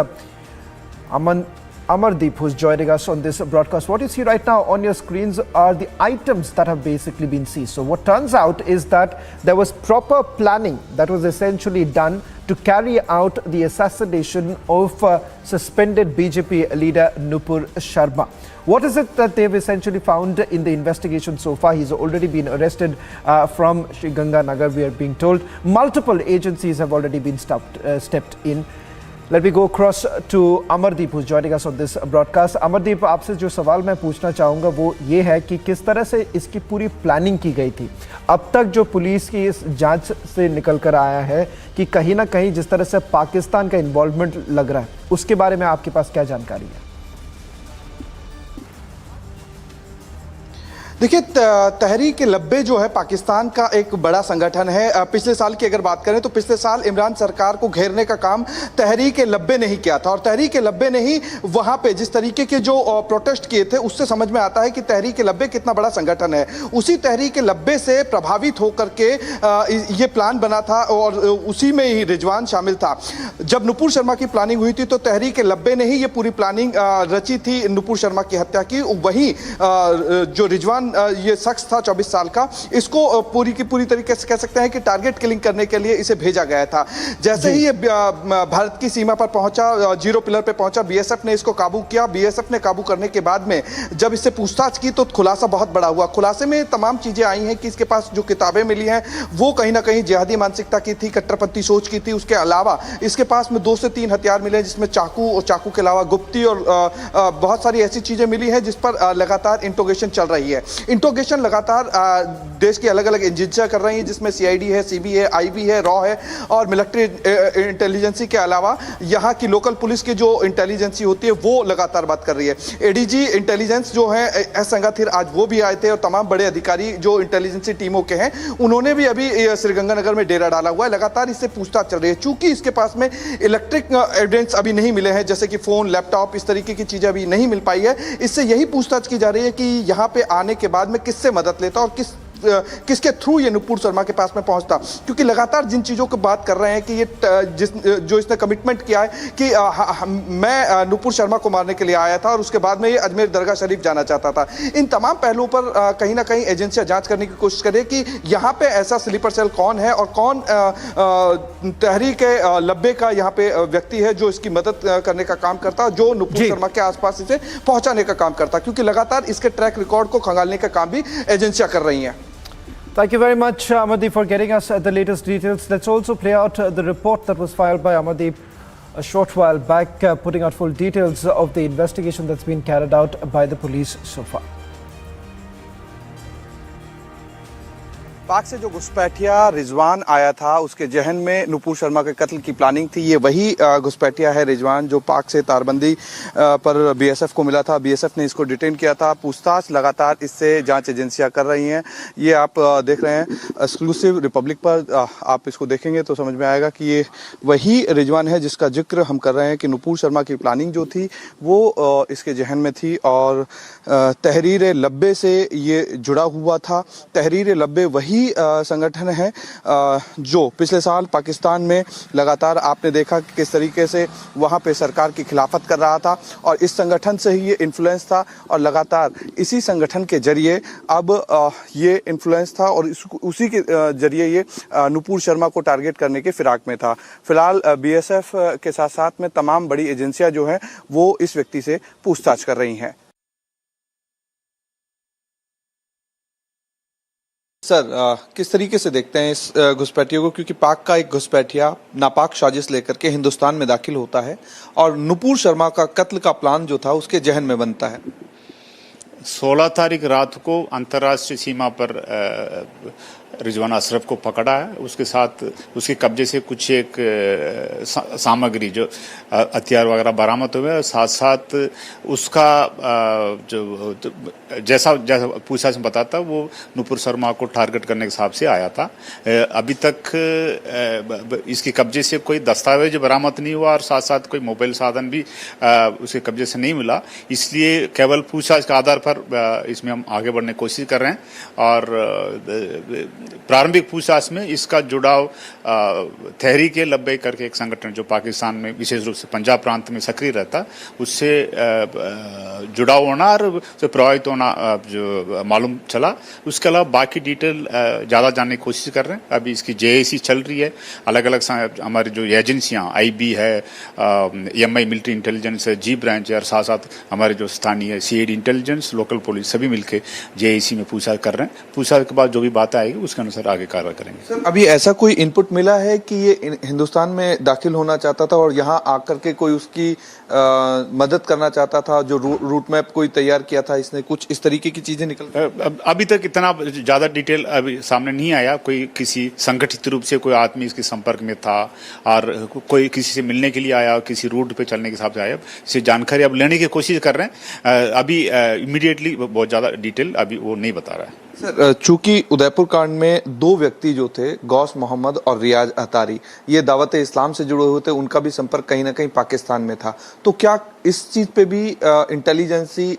Amardeep, who's joining us on this broadcast. What you see right now on your screens are the items that have basically been seized. So what turns out is that there was proper planning that was essentially done to carry out the assassination of suspended BJP leader Nupur Sharma. What is it that they've essentially found in the investigation so far? He's already been arrested from Sri Ganganagar, we are being told. Multiple agencies have already been stepped in. Let me go across to Amardeep, who's joining us on this broadcast. Amardeep, आपसे जो सवाल मैं पूछना चाहूँगा वो ये है कि किस तरह से इसकी पूरी प्लानिंग की गई थी। अब तक जो पुलिस की इस जांच से निकल कर आया है कि कहीं ना कहीं जिस तरह से पाकिस्तान का इन्वॉल्वमेंट लग रहा है, उसके बारे में आपके पास क्या जानकारी है? देखिए, तहरीक-ए-लब्बे जो है पाकिस्तान का एक बड़ा संगठन है। पिछले साल की अगर बात करें तो पिछले साल इमरान सरकार को घेरने का काम तहरीक-ए-लब्बे ने ही किया था, और तहरीक-ए-लब्बे ने ही वहाँ पे जिस तरीके के जो प्रोटेस्ट किए थे उससे समझ में आता है कि तहरीक-ए-लब्बे कितना बड़ा संगठन है। उसी तहरीक-ए-लब्बे से प्रभावित होकर के ये प्लान बना था और उसी में ही रिजवान शामिल था। जब नुपुर शर्मा की प्लानिंग हुई थी तो तहरीक-ए-लब्बे ने ही ये पूरी प्लानिंग रची थी नुपुर शर्मा की हत्या की। वहीं जो रिजवान ये शख्स था 24 साल का, इसको पूरी की पूरी तरीके से कह सकते हैं कि टारगेट किलिंग करने के लिए इसे भेजा गया था। जैसे ही ये भारत की सीमा पर पहुंचा, जीरो पिलर पे पहुंचा, बीएसएफ ने इसको काबू किया। बीएसएफ ने काबू करने के बाद में जब इससे पूछताछ की तो खुलासा बहुत बड़ा हुआ। खुलासे में तमाम चीजें आई हैं कि इसके पास जो किताबें मिली हैं वो कहीं ना कहीं जिहादी मानसिकता की थी, कट्टरपंथी सोच की थी। उसके अलावा इसके पास में 2 से 3 हथियार मिले, जिसमें चाकू और चाकू के अलावा गुप्ती और बहुत सारी ऐसी चीजें मिली हैं जिस पर लगातार इंट्रोगेशन चल रही है। इंट्रोगेशन लगातार देश की अलग अलग एजेंसियां कर रही हैं, जिसमें सीआईडी है, सीबी है, आईबी है, रॉ है और मिलिट्री इंटेलिजेंसी के अलावा यहाँ की लोकल पुलिस की जो इंटेलिजेंसी होती है वो लगातार बात कर रही है। एडीजी इंटेलिजेंस जो है एस संगाथिर, आज वो भी आए थे और तमाम बड़े अधिकारी जो इंटेलिजेंसी टीमों के हैं उन्होंने भी अभी श्रीगंगानगर में डेरा डाला हुआ है। लगातार इससे पूछताछ चल रही है। चूंकि इसके पास में इलेक्ट्रिक एविडेंस अभी नहीं मिले हैं, जैसे कि फोन, लैपटॉप, इस तरीके की चीजें अभी नहीं मिल पाई है, इससे यही पूछताछ की जा रही है कि यहाँ पे आने के बाद में किससे मदद लेता और किस किसके थ्रू ये नुपुर शर्मा के पास में पहुंचता, क्योंकि लगातार जिन चीज़ों की बात कर रहे हैं कि ये जो इसने कमिटमेंट किया है कि मैं नुपुर शर्मा को मारने के लिए आया था और उसके बाद में ये अजमेर दरगाह शरीफ जाना चाहता था। इन तमाम पहलुओं पर कहीं ना कहीं एजेंसियां जांच करने की कोशिश करें कि यहाँ पे ऐसा स्लीपर सेल कौन है और कौन तहरीक लब्बे का यहाँ पे व्यक्ति है जो इसकी मदद करने का काम करता, जो नुपुर शर्मा के आसपास इसे पहुंचाने का काम करता, क्योंकि लगातार इसके ट्रैक रिकॉर्ड को खंगालने का काम भी एजेंसियां कर रही हैं। Thank you very much, Amardeep, for getting us the latest details. Let's also play out the report that was filed by Amardeep a short while back, putting out full details of the investigation that's been carried out by the police so far. पाक से जो घुसपैठिया रिजवान आया था उसके जहन में नुपुर शर्मा के कत्ल की प्लानिंग थी। ये वही घुसपैठिया है रिजवान जो पाक से तारबंदी पर बीएसएफ को मिला था। बीएसएफ ने इसको डिटेन किया था। पूछताछ लगातार इससे जांच एजेंसियां कर रही हैं। ये आप देख रहे हैं एक्सक्लूसिव रिपब्लिक पर, आप इसको देखेंगे तो समझ में आएगा कि ये वही रिजवान है जिसका जिक्र हम कर रहे हैं कि नुपुर शर्मा की प्लानिंग जो थी वो इसके जहन में थी और तहरीर लब्बे से ये जुड़ा हुआ था। तहरीर लब्बे वही संगठन है जो पिछले साल पाकिस्तान में लगातार आपने देखा कि किस तरीके से वहां पे सरकार की खिलाफत कर रहा था और इस संगठन से ही ये इन्फ्लुएंस था और लगातार इसी संगठन के जरिए अब ये इन्फ्लुएंस था और उसी के जरिए ये नुपुर शर्मा को टारगेट करने के फिराक में था। फिलहाल बीएसएफ के साथ साथ में तमाम बड़ी एजेंसियां जो हैं वो इस व्यक्ति से पूछताछ कर रही हैं। सर, किस तरीके से देखते हैं इस घुसपैठियों को, क्योंकि पाक का एक घुसपैठिया नापाक साजिश लेकर के हिंदुस्तान में दाखिल होता है और नुपुर शर्मा का कत्ल का प्लान जो था उसके जहन में बनता है। 16 तारीख रात को अंतर्राष्ट्रीय सीमा पर रिजवान अशरफ को पकड़ा है। उसके साथ उसके कब्जे से कुछ एक सामग्री जो हथियार वगैरह बरामद हुए और साथ साथ उसका जो जैसा पूछताछ में बताता वो नुपुर शर्मा को टारगेट करने के हिसाब से आया था। अभी तक इसके कब्जे से कोई दस्तावेज बरामद नहीं हुआ और साथ साथ कोई मोबाइल साधन भी उसके कब्जे से नहीं मिला। इसलिए केवल पूछताछ के आधार पर इसमें हम आगे बढ़ने की कोशिश कर रहे हैं और प्रारंभिक पूछताछ में इसका जुड़ाव तहरीक लब्बे करके एक संगठन जो पाकिस्तान में विशेष रूप से पंजाब प्रांत में सक्रिय रहता उससे जुड़ाव होना और प्रभावित होना जो मालूम चला। उसके अलावा बाकी डिटेल ज़्यादा जानने की कोशिश कर रहे हैं। अभी इसकी जेएसी चल रही है। अलग अलग हमारी जो एजेंसियाँ आईबी है, एमआई मिलिट्री इंटेलिजेंस है, जी ब्रांच है और साथ साथ हमारे जो स्थानीय सीआईडी इंटेलिजेंस, लोकल पुलिस सभी मिलकर जेएसी में पूछताछ कर रहे हैं। पूछताछ के बाद जो भी बात आएगी उसके अनुसार आगे कार्रवाई करेंगे। सर, अभी ऐसा कोई इनपुट मिला है कि ये हिंदुस्तान में दाखिल होना चाहता था और यहाँ आकर के कोई उसकी मदद करना चाहता था, जो रूट मैप कोई तैयार किया था इसने, कुछ इस तरीके की चीजें निकल? अभी तक इतना ज्यादा डिटेल अभी सामने नहीं आया। कोई किसी संगठित रूप से कोई आदमी इसके संपर्क में था और कोई किसी से मिलने के लिए आया, किसी रूट पे चलने के हिसाब से आया। इसे जानकारी अब लेने की कोशिश कर रहे हैं। अभी इमीडिएटली बहुत ज्यादा डिटेल अभी वो नहीं बता रहा है। सर, चूंकि उदयपुर कांड में 2 व्यक्ति जो थे, गौस मोहम्मद और रियाज अतारी, ये दावत इस्लाम से जुड़े हुए थे, उनका भी संपर्क कहीं ना कहीं पाकिस्तान में था, तो क्या इस चीज पे भी इंटेलिजेंसी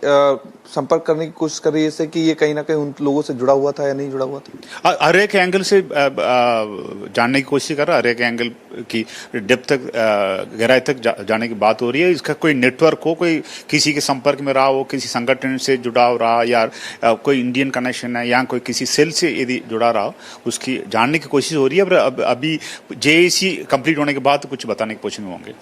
संपर्क करने की कोशिश कर रही है इससे कि ये कहीं ना कहीं उन लोगों से जुड़ा हुआ था या नहीं जुड़ा हुआ था? हर एक एंगल से जानने की कोशिश कर रहा है। हर एक एंगल की डेप्थ तक, गहराई तक जाने की बात हो रही है। इसका कोई नेटवर्क हो, कोई किसी के संपर्क में रहा हो, किसी संगठन से जुड़ाव रहा या कोई इंडियन कनेक्शन है या कोई किसी सेल से यदि जुड़ा रहा हो, उसकी जानने की कोशिश हो रही है। पर अभी जेएसी कंप्लीट होने के बाद कुछ बताने की कोशिश में होंगे।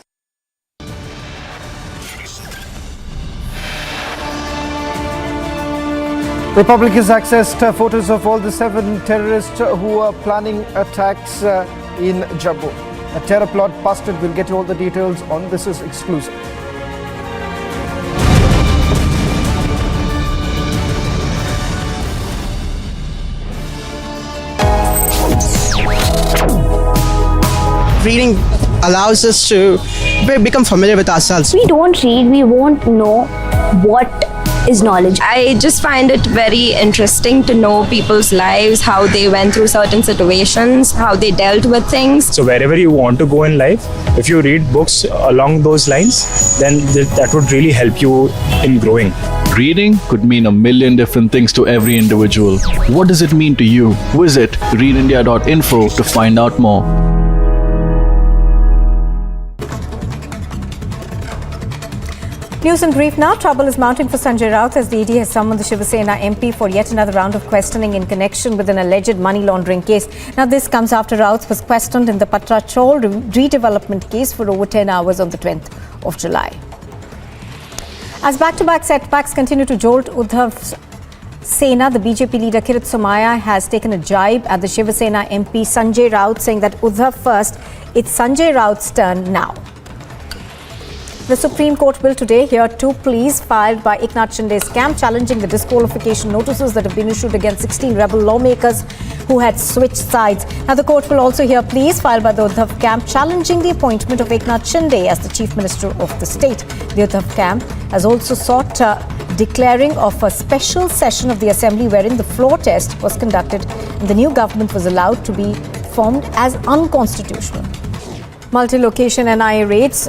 Republic has accessed photos of all the 7 terrorists who are planning attacks in Jammu. A terror plot busted. We'll get you all the details on this. Is exclusive. Reading allows us to become familiar with ourselves. We don't read, we won't know what is knowledge. I just find it very interesting to know people's lives, how they went through certain situations, how they dealt with things. So wherever you want to go in life, if you read books along those lines, then that would really help you in growing. Reading could mean a million different things to every individual. What does it mean to you? Visit readindia.info to find out more. News in brief now. Trouble is mounting for Sanjay Raut as the ED has summoned the Shiv Sena MP for yet another round of questioning in connection with an alleged money laundering case. Now, this comes after Raut was questioned in the Patra Chol redevelopment case for over 10 hours on the 20th of July. As back-to-back setbacks continue to jolt Uddhav Sena, the BJP leader Kirit Somaiya has taken a jibe at the Shiv Sena MP Sanjay Raut, saying that Uddhav first, it's Sanjay Raut's turn now. The Supreme Court will today hear two pleas filed by Eknath Shinde's camp challenging the disqualification notices that have been issued against 16 rebel lawmakers who had switched sides. Now, the court will also hear pleas filed by the Uddhav camp challenging the appointment of Eknath Shinde as the Chief Minister of the state. The Uddhav camp has also sought declaring of a special session of the Assembly wherein the floor test was conducted and the new government was allowed to be formed as unconstitutional. Multi-location NIA raids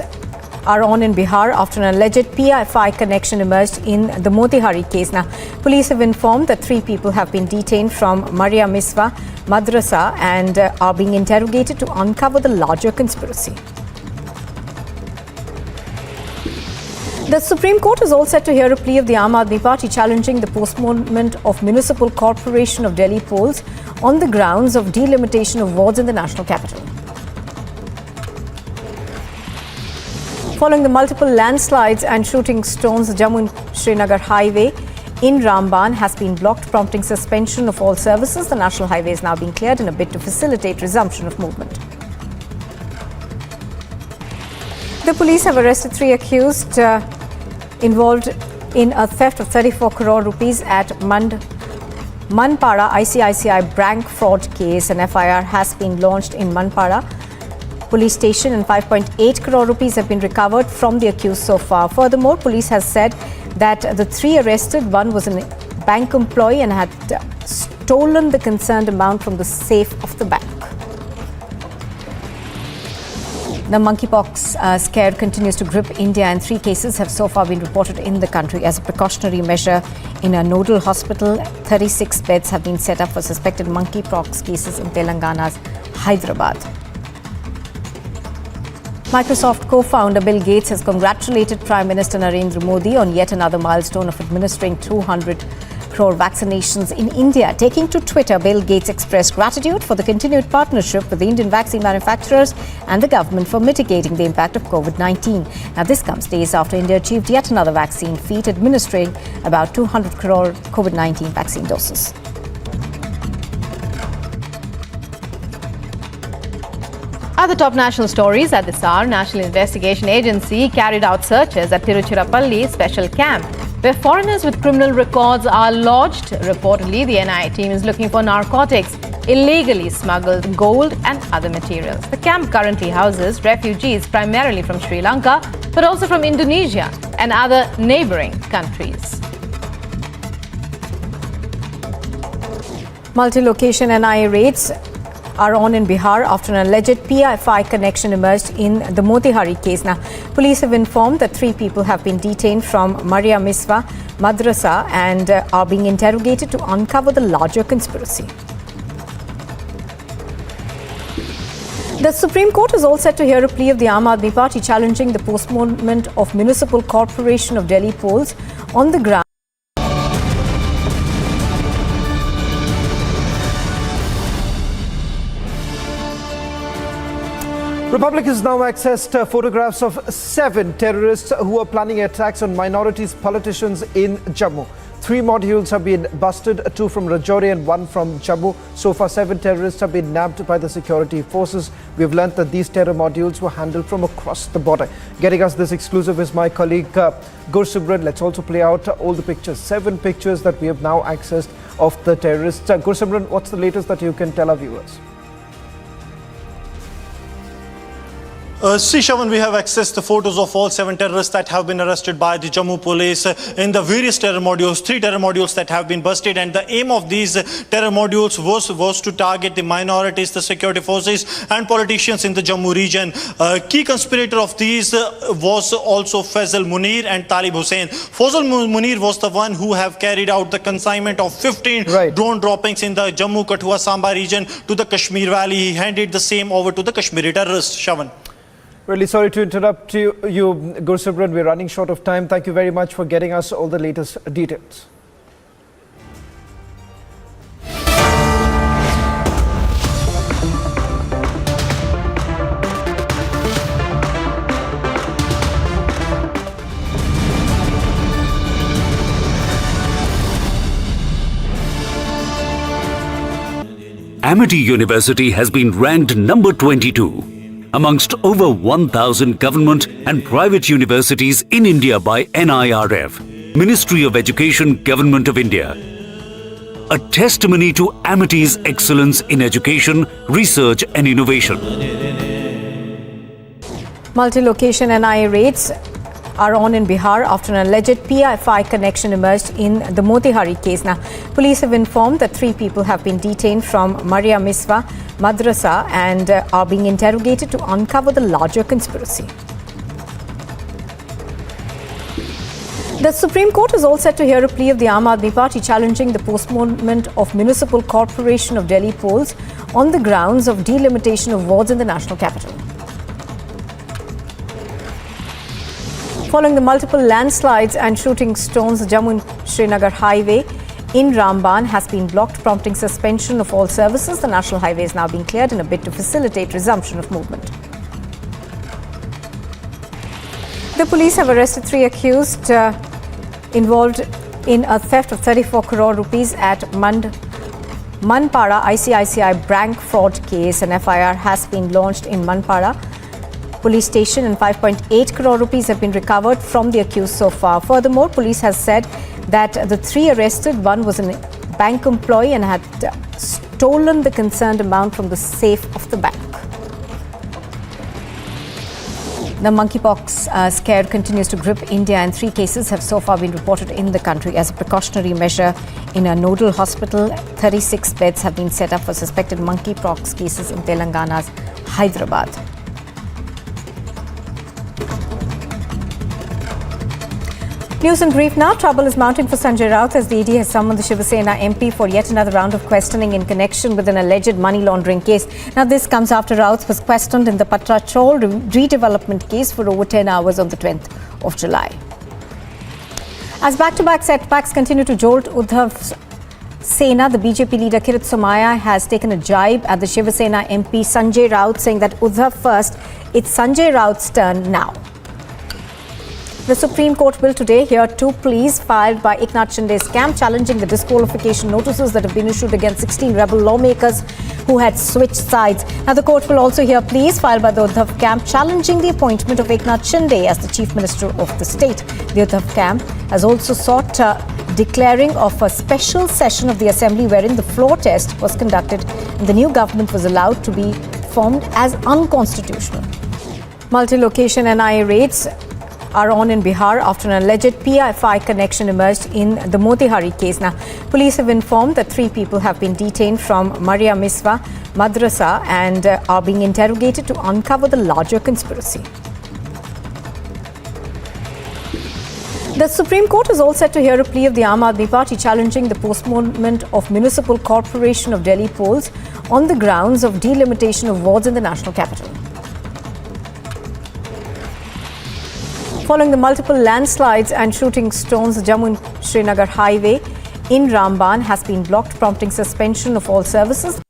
are on in Bihar after an alleged PFI connection emerged in the Motihari case. Now, police have informed that 3 people have been detained from Maria Miswa Madrasa and are being interrogated to uncover the larger conspiracy. The Supreme Court is all set to hear a plea of the Aam Aadmi Party challenging the postponement of Municipal Corporation of Delhi polls on the grounds of delimitation of wards in the national capital. Following the multiple landslides and shooting stones, the Jammu and Srinagar highway in Ramban has been blocked, prompting suspension of all services. The national highway is now being cleared in a bid to facilitate resumption of movement. The police have arrested 3 accused involved in a theft of 34 crore rupees at Manpada ICICI bank fraud case. An FIR has been launched in Manpada police station and 5.8 crore rupees have been recovered from the accused so far. Furthermore, police has said that the 3 arrested, one was a bank employee and had stolen the concerned amount from the safe of the bank. The monkeypox scare continues to grip India and 3 cases have so far been reported in the country. As a precautionary measure in a nodal hospital, 36 beds have been set up for suspected monkeypox cases in Telangana's Hyderabad. Microsoft co-founder Bill Gates has congratulated Prime Minister Narendra Modi on yet another milestone of administering 200 crore vaccinations in India. Taking to Twitter, Bill Gates expressed gratitude for the continued partnership with the Indian vaccine manufacturers and the government for mitigating the impact of COVID-19. Now, this comes days after India achieved yet another vaccine feat, administering about 200 crore COVID-19 vaccine doses. Other top national stories at this hour. National Investigation Agency carried out searches at Tiruchirappalli special camp, where foreigners with criminal records are lodged. Reportedly, the NIA team is looking for narcotics, illegally smuggled gold and other materials. The camp currently houses refugees primarily from Sri Lanka, but also from Indonesia and other neighboring countries. Multi-location NIA raids are on in Bihar after an alleged PFI connection emerged in the Motihari case. Now, police have informed that 3 people have been detained from Maria Miswa Madrasa and are being interrogated to uncover the larger conspiracy. The Supreme Court is all set to hear a plea of the Aam Aadmi Party challenging the postponement of Municipal Corporation of Delhi polls on the ground. Republic has now accessed photographs of 7 terrorists who are planning attacks on minorities politicians in Jammu. 3 modules have been busted, 2 from Rajouri and 1 from Jammu. So far, 7 terrorists have been nabbed by the security forces. We have learnt that these terror modules were handled from across the border. Getting us this exclusive is my colleague Gursubran. Let's also play out all the pictures. 7 pictures that we have now accessed of the terrorists. Gursubran, what's the latest that you can tell our viewers? See, Shavan, we have accessed the photos of all 7 terrorists that have been arrested by the Jammu police in the various terror modules, 3 terror modules that have been busted. And the aim of these terror modules was to target the minorities, the security forces and politicians in the Jammu region. Key conspirator of these was also Faisal Munir and Talib Hussain. Faisal Munir was the one who have carried out the consignment of 15 drone droppings in the Jammu, Kathua, Samba region to the Kashmir Valley. He handed the same over to the Kashmiri terrorists. Shavan. Really sorry to interrupt you, Gursubran. We're running short of time. Thank you very much for getting us all the latest details. Amity University has been ranked number 22 amongst over 1,000 government and private universities in India by NIRF, Ministry of Education, Government of India. A testimony to Amity's excellence in education, research and innovation. Multi-location NIA raids are on in Bihar after an alleged PFI connection emerged in the Motihari case. Now, police have informed that 3 people have been detained from Maria Miswa Madrasa and are being interrogated to uncover the larger conspiracy. The Supreme Court is all set to hear a plea of the Aam Aadmi Party challenging the postponement of Municipal Corporation of Delhi polls on the grounds of delimitation of wards in the national capital. Following the multiple landslides and shooting stones, the Jammu and Srinagar highway in Ramban has been blocked, prompting suspension of all services. The national highway is now being cleared in a bid to facilitate resumption of movement. The police have arrested 3 accused involved in a theft of 34 crore rupees at Manpada ICICI bank fraud case. An FIR has been launched in Manpada police station and 5.8 crore rupees have been recovered from the accused so far. Furthermore, police has said that the 3 arrested, one was a bank employee and had stolen the concerned amount from the safe of the bank. The monkeypox scare continues to grip India and 3 cases have so far been reported in the country. As a precautionary measure, in a nodal hospital, 36 beds have been set up for suspected monkeypox cases in Telangana's Hyderabad. News in brief now. Trouble is mounting for Sanjay Raut as the ED has summoned the Shiva Sena MP for yet another round of questioning in connection with an alleged money laundering case. Now, this comes after Raut was questioned in the Patra Chol redevelopment case for over 10 hours on the 20th of July. As back-to-back setbacks continue to jolt Uddhav Sena, the BJP leader Kirit Somaiya has taken a jibe at the Shiva Sena MP Sanjay Raut, saying that Uddhav first, it's Sanjay Raut's turn now. The Supreme Court will today hear 2 pleas filed by Eknath Shinde's camp challenging the disqualification notices that have been issued against 16 rebel lawmakers who had switched sides. Now, the court will also hear pleas filed by the Uddhav camp challenging the appointment of Eknath Shinde as the Chief Minister of the state. The Uddhav camp has also sought declaring of a special session of the Assembly wherein the floor test was conducted and the new government was allowed to be formed as unconstitutional. Multi-location NIA raids are on in Bihar after an alleged PFI connection emerged in the Motihari case. Now, police have informed that 3 people have been detained from Maria Miswa Madrasa and are being interrogated to uncover the larger conspiracy. The Supreme Court is all set to hear a plea of the Aam Aadmi Party challenging the postponement of Municipal Corporation of Delhi polls on the grounds of delimitation of wards in the national capital. Following the multiple landslides and shooting stones, the Jammu and Srinagar highway in Ramban has been blocked, prompting suspension of all services.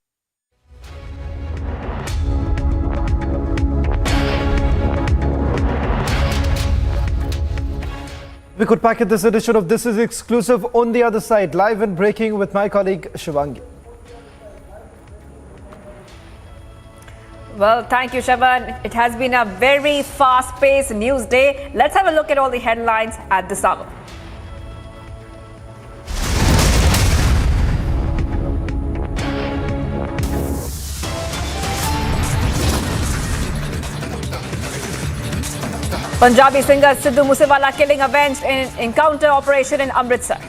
We could pack it this edition of This Is Exclusive on the other side, live and breaking with my colleague Shivangi. Well, thank you, Shaban. It has been a very fast-paced news day. Let's have a look at all the headlines at this hour. Punjabi singer Sidhu Moosewala killing avenged in encounter operation in Amritsar.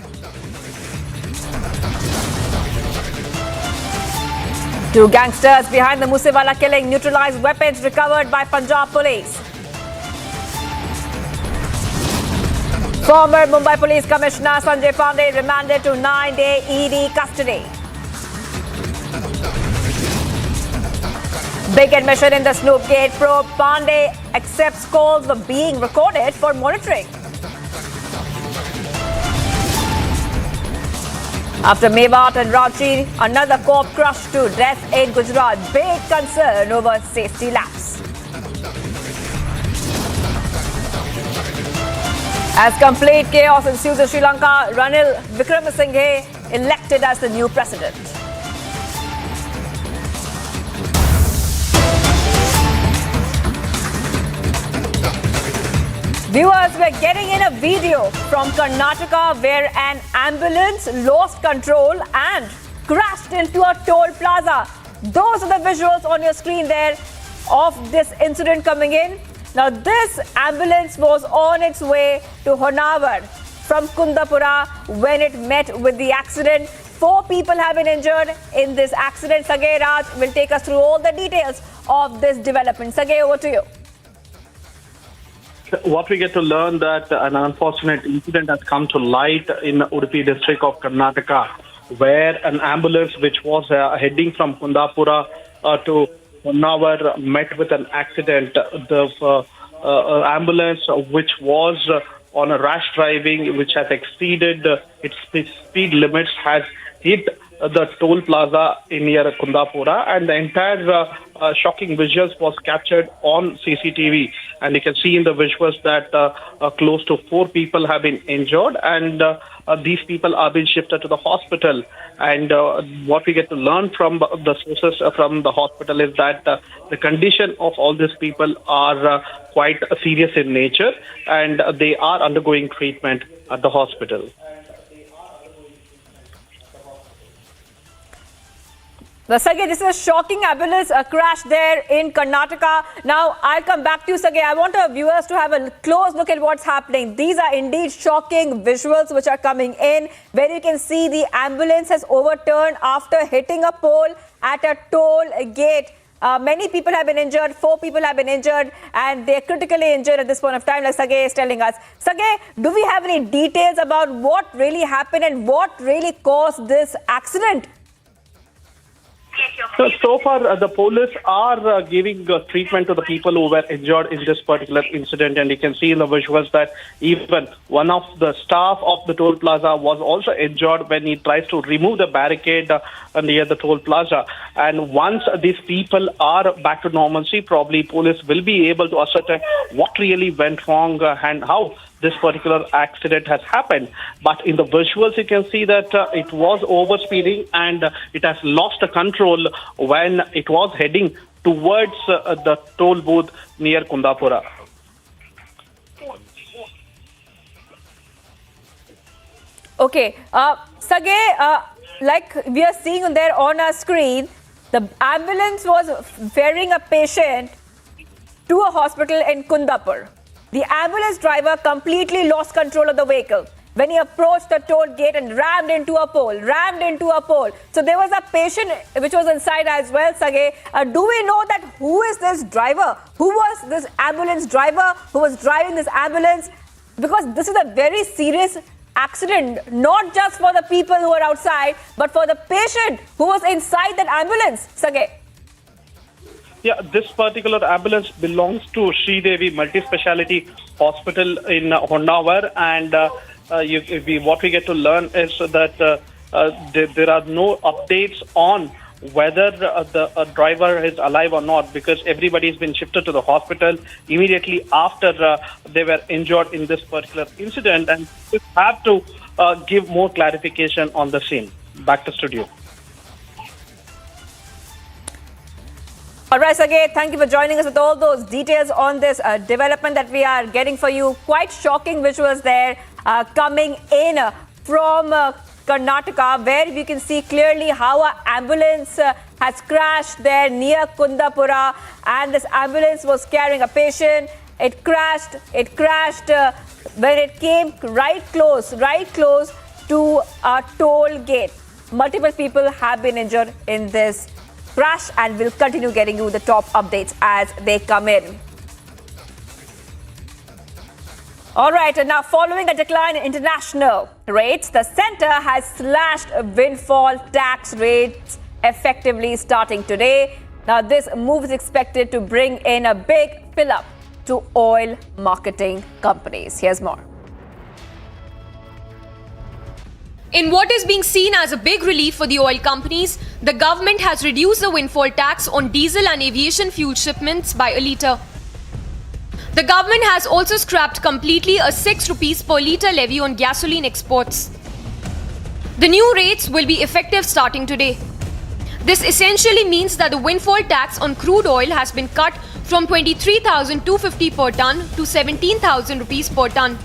Two gangsters behind the Moosewala killing neutralized, weapons recovered by Punjab police. Former Mumbai Police Commissioner Sanjay Pandey remanded to 9-day ED custody. Big admission in the Snoopgate probe. Pandey accepts calls were being recorded for monitoring. After Mewed and Ranchi, another cop crushed to death in Gujarat. Big concern over safety lapse. As complete chaos ensues in Sri Lanka, Ranil Wickremesinghe elected as the new president. Viewers, we're getting in a video from Karnataka where an ambulance lost control and crashed into a toll plaza. Those are the visuals on your screen there of this incident coming in. Now, this ambulance was on its way to Honavar from Kundapura when it met with the accident. 4 people have been injured in this accident. Sagay Raj will take us through all the details of this development. Sagay, over to you. What we get to learn that an unfortunate incident has come to light in Udupi district of Karnataka, where an ambulance which was heading from Kundapura to Nagar met with an accident. The ambulance, which was on a rash driving, which has exceeded its speed limits, has hit the toll plaza near Kundapura, and the entire shocking visuals was captured on CCTV. And you can see in the visuals that close to 4 people have been injured, and these people are being shifted to the hospital. And what we get to learn from the sources from the hospital is that the condition of all these people are quite serious in nature, and they are undergoing treatment at the hospital. Sagay, this is a shocking ambulance crash there in Karnataka. Now, I'll come back to you, Sagay. I want our viewers to have a close look at what's happening. These are indeed shocking visuals which are coming in, where you can see the ambulance has overturned after hitting a pole at a toll gate. Many people have been injured, 4 people have been injured, and they're critically injured at this point of time, like Sagay is telling us. Sagay, do we have any details about what really happened and what really caused this accident? So far, the police are giving treatment to the people who were injured in this particular incident, and you can see in the visuals that even one of the staff of the toll plaza was also injured when he tries to remove the barricade near the toll plaza. And once these people are back to normalcy, probably police will be able to ascertain what really went wrong and how this particular accident has happened. But in the visuals, you can see that it was overspeeding and it has lost control when it was heading towards the toll booth near Kundapura. Okay, Sagay, like we are seeing there on our screen, the ambulance was ferrying a patient to a hospital in Kundapur. The ambulance driver completely lost control of the vehicle when he approached the toll gate and rammed into a pole. So there was a patient which was inside as well, Sagay. Do we know that who is this driver? Who was this ambulance driver who was driving this ambulance? Because this is a very serious accident, not just for the people who are outside, but for the patient who was inside that ambulance, Sagay. Yeah, this particular ambulance belongs to Sri Devi Multi-Speciality Hospital in Honavar, and what we get to learn is that there are no updates on whether the driver is alive or not, because everybody has been shifted to the hospital immediately after they were injured in this particular incident, and we have to give more clarification on the scene. Back to studio. All right, Sagay, thank you for joining us with all those details on this development that we are getting for you. Quite shocking visuals there coming in from Karnataka, where we can see clearly how an ambulance has crashed there near Kundapura, and this ambulance was carrying a patient. It crashed when it came right close to a toll gate. Multiple people have been injured in this crash, and we'll continue getting you the top updates as they come in. All right, and now following a decline in international rates, the centre has slashed windfall tax rates effectively starting today. Now, this move is expected to bring in a big fill-up to oil marketing companies. Here's more. In what is being seen as a big relief for the oil companies, the government has reduced the windfall tax on diesel and aviation fuel shipments by a litre. The government has also scrapped completely a 6 rupees per litre levy on gasoline exports. The new rates will be effective starting today. This essentially means that the windfall tax on crude oil has been cut from 23,250 per tonne to 17,000 rupees per tonne.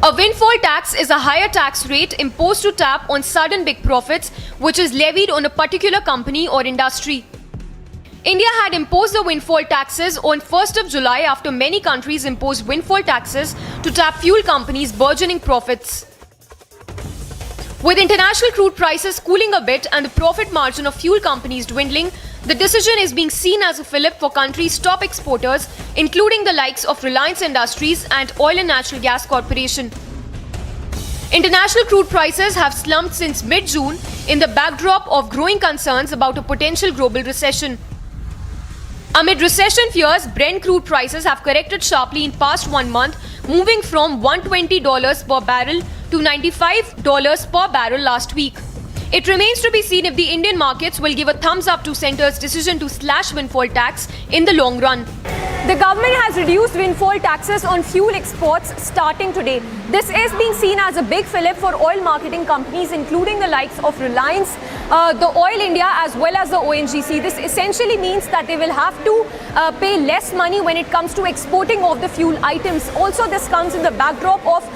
A windfall tax is a higher tax rate imposed to tap on sudden big profits, which is levied on a particular company or industry. India had imposed the windfall taxes on 1st of July after many countries imposed windfall taxes to tap fuel companies' burgeoning profits. With international crude prices cooling a bit and the profit margin of fuel companies dwindling, the decision is being seen as a fillip for countries' top exporters, including the likes of Reliance Industries and Oil and Natural Gas Corporation. International crude prices have slumped since mid-June in the backdrop of growing concerns about a potential global recession. Amid recession fears, Brent crude prices have corrected sharply in past 1 month, moving from $120 per barrel to $95 per barrel last week. It remains to be seen if the Indian markets will give a thumbs up to Centre's decision to slash windfall tax in the long run. The government has reduced windfall taxes on fuel exports starting today. This is being seen as a big fillip for oil marketing companies, including the likes of Reliance, the Oil India, as well as the ONGC. This essentially means that they will have to pay less money when it comes to exporting of the fuel items. Also, this comes in the backdrop of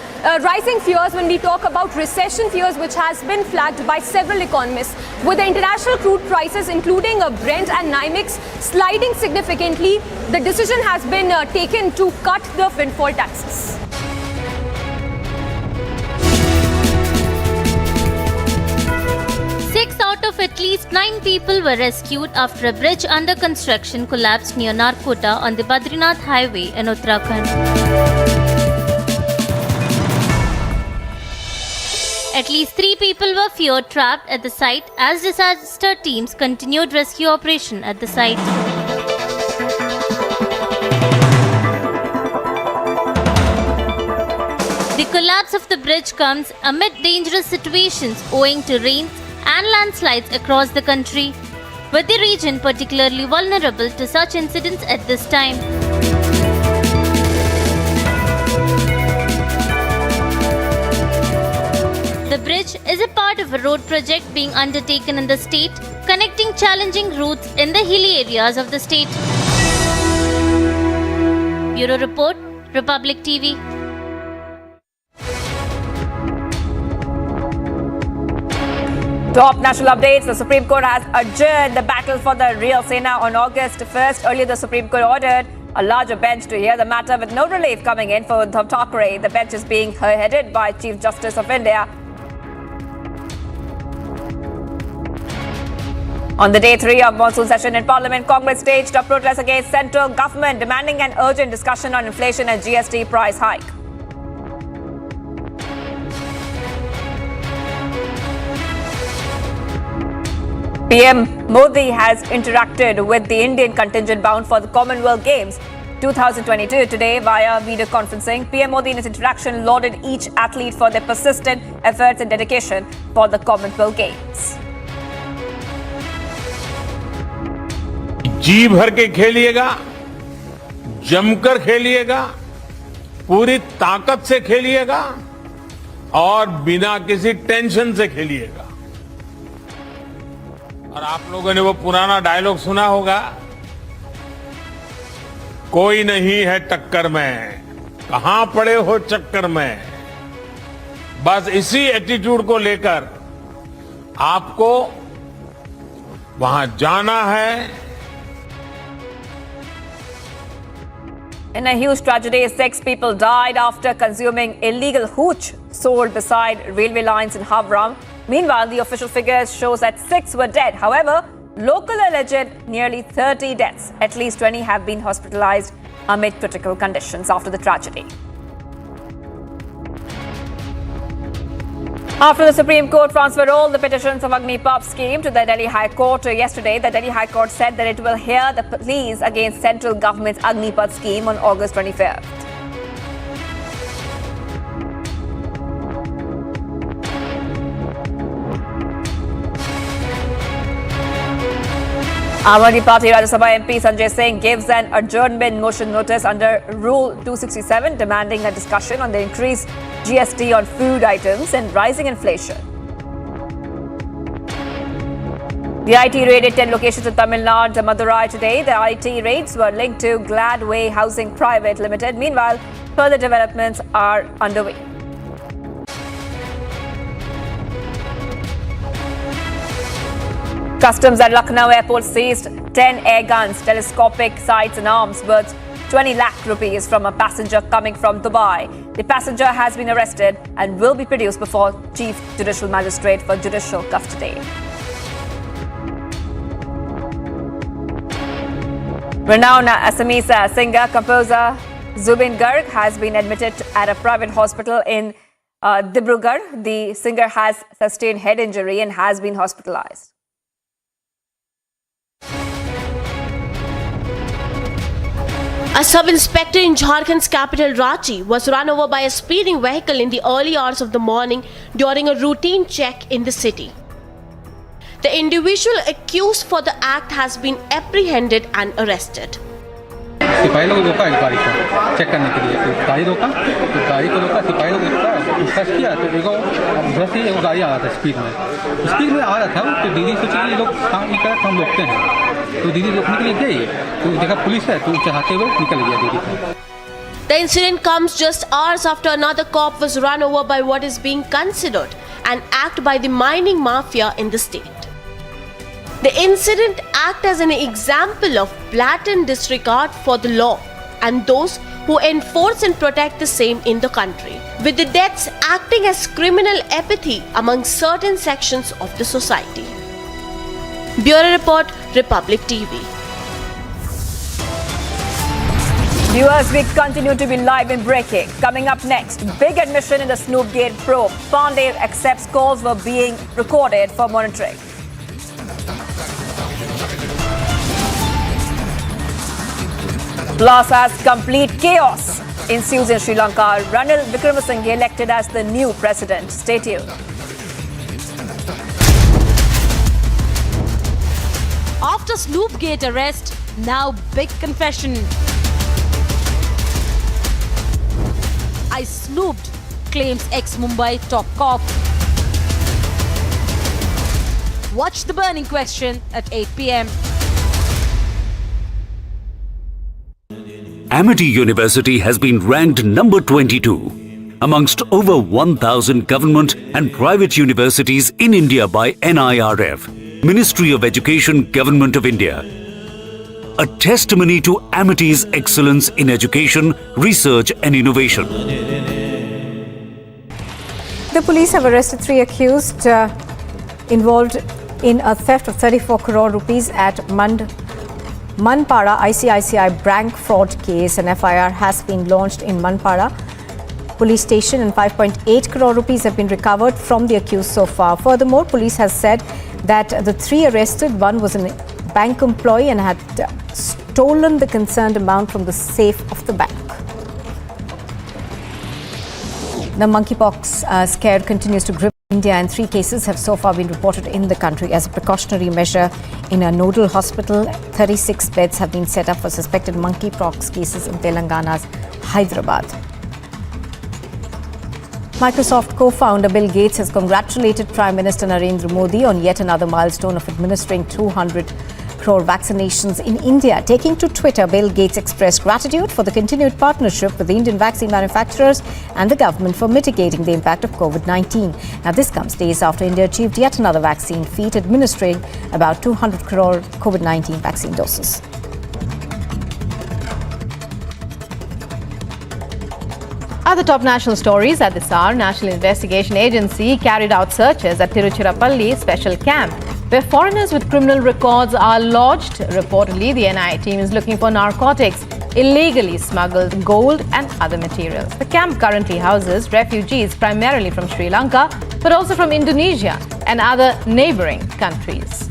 rising fears when we talk about recession fears, which has been flagged by several economists. With the international crude prices, including Brent and NYMEX, sliding significantly, the decision has been taken to cut the windfall taxes. Six out of at least 9 people were rescued after a bridge under construction collapsed near Narkota on the Badrinath highway in Uttarakhand. At least 3 people were feared trapped at the site as disaster teams continued rescue operation at the site. The collapse of the bridge comes amid dangerous situations owing to rains and landslides across the country, with the region particularly vulnerable to such incidents at this time. The bridge is a part of a road project being undertaken in the state, connecting challenging routes in the hilly areas of the state. Bureau Report, Republic TV. Top national updates. The Supreme Court has adjourned the battle for the real Sena on August 1st. Earlier, the Supreme Court ordered a larger bench to hear the matter with no relief coming in for Uddhav Thackeray. The bench is being headed by Chief Justice of India. On the day 3 of monsoon session in Parliament, Congress staged a protest against central government, demanding an urgent discussion on inflation and GST price hike. PM Modi has interacted with the Indian contingent bound for the Commonwealth Games 2022 today via video conferencing. PM Modi in his interaction lauded each athlete for their persistent efforts and dedication for the Commonwealth Games. जी भर के खेलिएगा, जमकर खेलिएगा, पूरी ताकत से खेलिएगा और बिना किसी tension से खेलिएगा। और आप लोगों ने वो पुराना डायलॉग सुना होगा, कोई नहीं है टक्कर में, कहां पड़े हो चक्कर में। बस इसी एटीट्यूड को लेकर आपको वहां जाना है. In a huge tragedy, 6 people died after consuming illegal hooch sold beside railway lines in Havra. Meanwhile, the official figures shows that 6 were dead. However, local alleged nearly 30 deaths. At least 20 have been hospitalized amid critical conditions after the tragedy. After the Supreme Court transferred all the petitions of Agni-Pop scheme to the Delhi High Court yesterday, the Delhi High Court said that it will hear the pleas against central government's Agni-Pop scheme on August 25th. Aam Aadmi Party Rajya Sabha MP Sanjay Singh gives an adjournment motion notice under Rule 267 demanding a discussion on the increased GST on food items and rising inflation. The IT raided 10 locations in Tamil Nadu, Madurai today. The IT raids were linked to Gladway Housing Private Limited. Meanwhile, further developments are underway. Customs at Lucknow Airport seized 10 air guns, telescopic sights and arms worth 20 lakh rupees from a passenger coming from Dubai. The passenger has been arrested and will be produced before Chief Judicial Magistrate for judicial custody. Renowned Assamese singer, composer Zubin Garg has been admitted at a private hospital in Dibrugarh. The singer has sustained head injury and has been hospitalized. A sub-inspector in Jharkhand's capital Ranchi was run over by a speeding vehicle in the early hours of the morning during a routine check in the city. The individual accused for the act has been apprehended and arrested. सिपाही लोग रोका गाड़ी को check करने के लिए, तो गाड़ी रोका, तो गाड़ी को रोका, सिपाही लोग पूछताछ किया, तो देखो उधर से एक गाड़ी आ रहा था स्पीड में आ रहा था, तो दीदी सोची कि ये लोग काम नहीं कर रहे, हम रोकते हैं, तो दीदी रोकने के लिए गई, तो देखा पुलिस है, तो चढ़ाते हुए निकल गया दीदी को. The incident comes just hours after another cop was run over by what is being considered an act by the mining mafia in the state. The incident acts as an example of blatant disregard for the law and those who enforce and protect the same in the country, with the deaths acting as criminal apathy among certain sections of the society. Bureau Report, Republic TV. Viewers, we continue to be live and breaking. Coming up next, big admission in the Snoopgate probe. Pandey accepts calls were being recorded for monitoring. Plus, as complete chaos ensues in Sri Lanka, Ranil Wickremesinghe elected as the new president. Stay tuned. After Snoopgate arrest, now big confession. I snooped, claims ex-Mumbai top cop. Watch the burning question at 8 p.m. Amity University has been ranked number 22 amongst over 1,000 government and private universities in India by NIRF, Ministry of Education, Government of India. A testimony to Amity's excellence in education, research and innovation. The police have arrested 3 accused involved in a theft of 34 crore rupees at Manpada ICICI bank fraud case. An FIR has been launched in Manpada police station and 5.8 crore rupees have been recovered from the accused so far. Furthermore, police has said that the 3 arrested, one was a bank employee and had stolen the concerned amount from the safe of the bank. The monkeypox scare continues to grip India, and 3 cases have so far been reported in the country. As a precautionary measure, in a nodal hospital, 36 beds have been set up for suspected monkeypox cases in Telangana's Hyderabad. Microsoft co-founder Bill Gates has congratulated Prime Minister Narendra Modi on yet another milestone of administering 200 crore vaccinations in India. Taking to Twitter, Bill Gates expressed gratitude for the continued partnership with the Indian vaccine manufacturers and the government for mitigating the impact of COVID-19. Now, this comes days after India achieved yet another vaccine feat, administering about 200 crore COVID-19 vaccine doses. Other top national stories at this hour. National Investigation Agency carried out searches at Tiruchirappalli special camp, where foreigners with criminal records are lodged. Reportedly, the NIA team is looking for narcotics, illegally smuggled gold and other materials. The camp currently houses refugees primarily from Sri Lanka, but also from Indonesia and other neighbouring countries.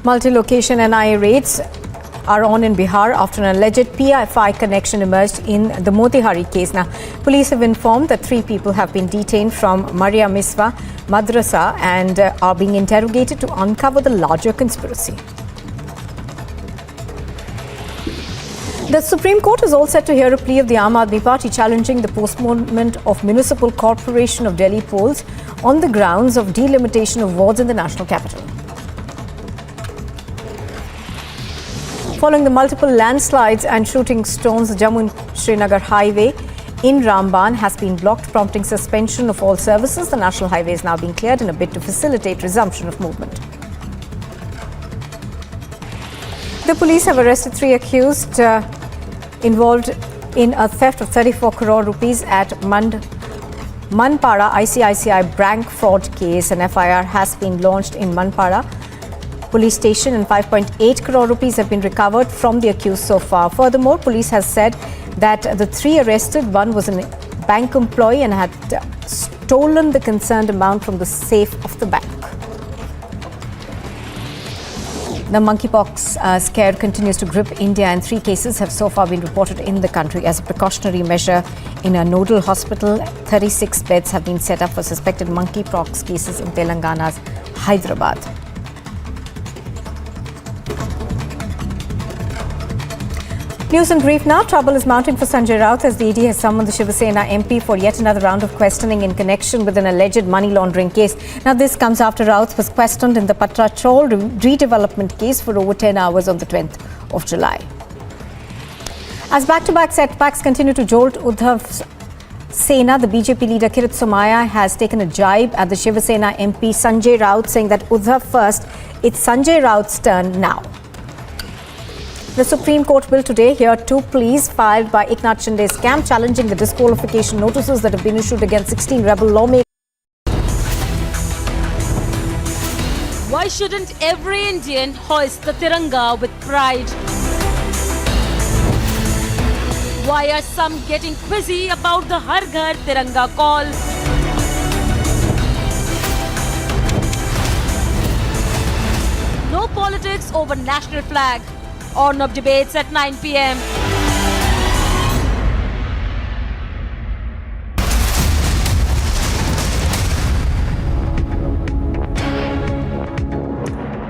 Multi-location NIA raids are on in Bihar after an alleged PFI connection emerged in the Motihari case. Now, police have informed that 3 people have been detained from Maria Miswa Madrasa and are being interrogated to uncover the larger conspiracy. The Supreme Court is all set to hear a plea of the Aam Aadmi Party challenging the postponement of Municipal Corporation of Delhi polls on the grounds of delimitation of wards in the national capital. Following the multiple landslides and shooting stones, the Jammu and Srinagar highway in Ramban has been blocked, prompting suspension of all services. The national highway is now being cleared in a bid to facilitate resumption of movement. The police have arrested 3 accused involved in a theft of 34 crore rupees at Manpada ICICI bank fraud case. An FIR has been launched in Manpada police station and 5.8 crore rupees have been recovered from the accused so far. Furthermore, police has said that the 3 arrested, one was a bank employee and had stolen the concerned amount from the safe of the bank. The monkeypox scare continues to grip India, and 3 cases have so far been reported in the country. As a precautionary measure, in a nodal hospital, 36 beds have been set up for suspected monkeypox cases in Telangana's Hyderabad. News in brief now. Trouble is mounting for Sanjay Raut as the ED has summoned the Shiva Sena MP for yet another round of questioning in connection with an alleged money laundering case. Now, this comes after Raut was questioned in the Patra Chol redevelopment case for over 10 hours on the 20th of July. As back-to-back setbacks continue to jolt Uddhav Sena, the BJP leader Kirit Somaiya has taken a jibe at the Shiva Sena MP Sanjay Raut, saying that Uddhav first, it's Sanjay Raut's turn now. The Supreme Court will today hear 2 pleas filed by Eknath Shinde's camp challenging the disqualification notices that have been issued against 16 rebel lawmakers. Why shouldn't every Indian hoist the Tiranga with pride? Why are some getting quizzy about the Har Ghar Tiranga call? No politics over national flag. Arnab debates at 9 p.m.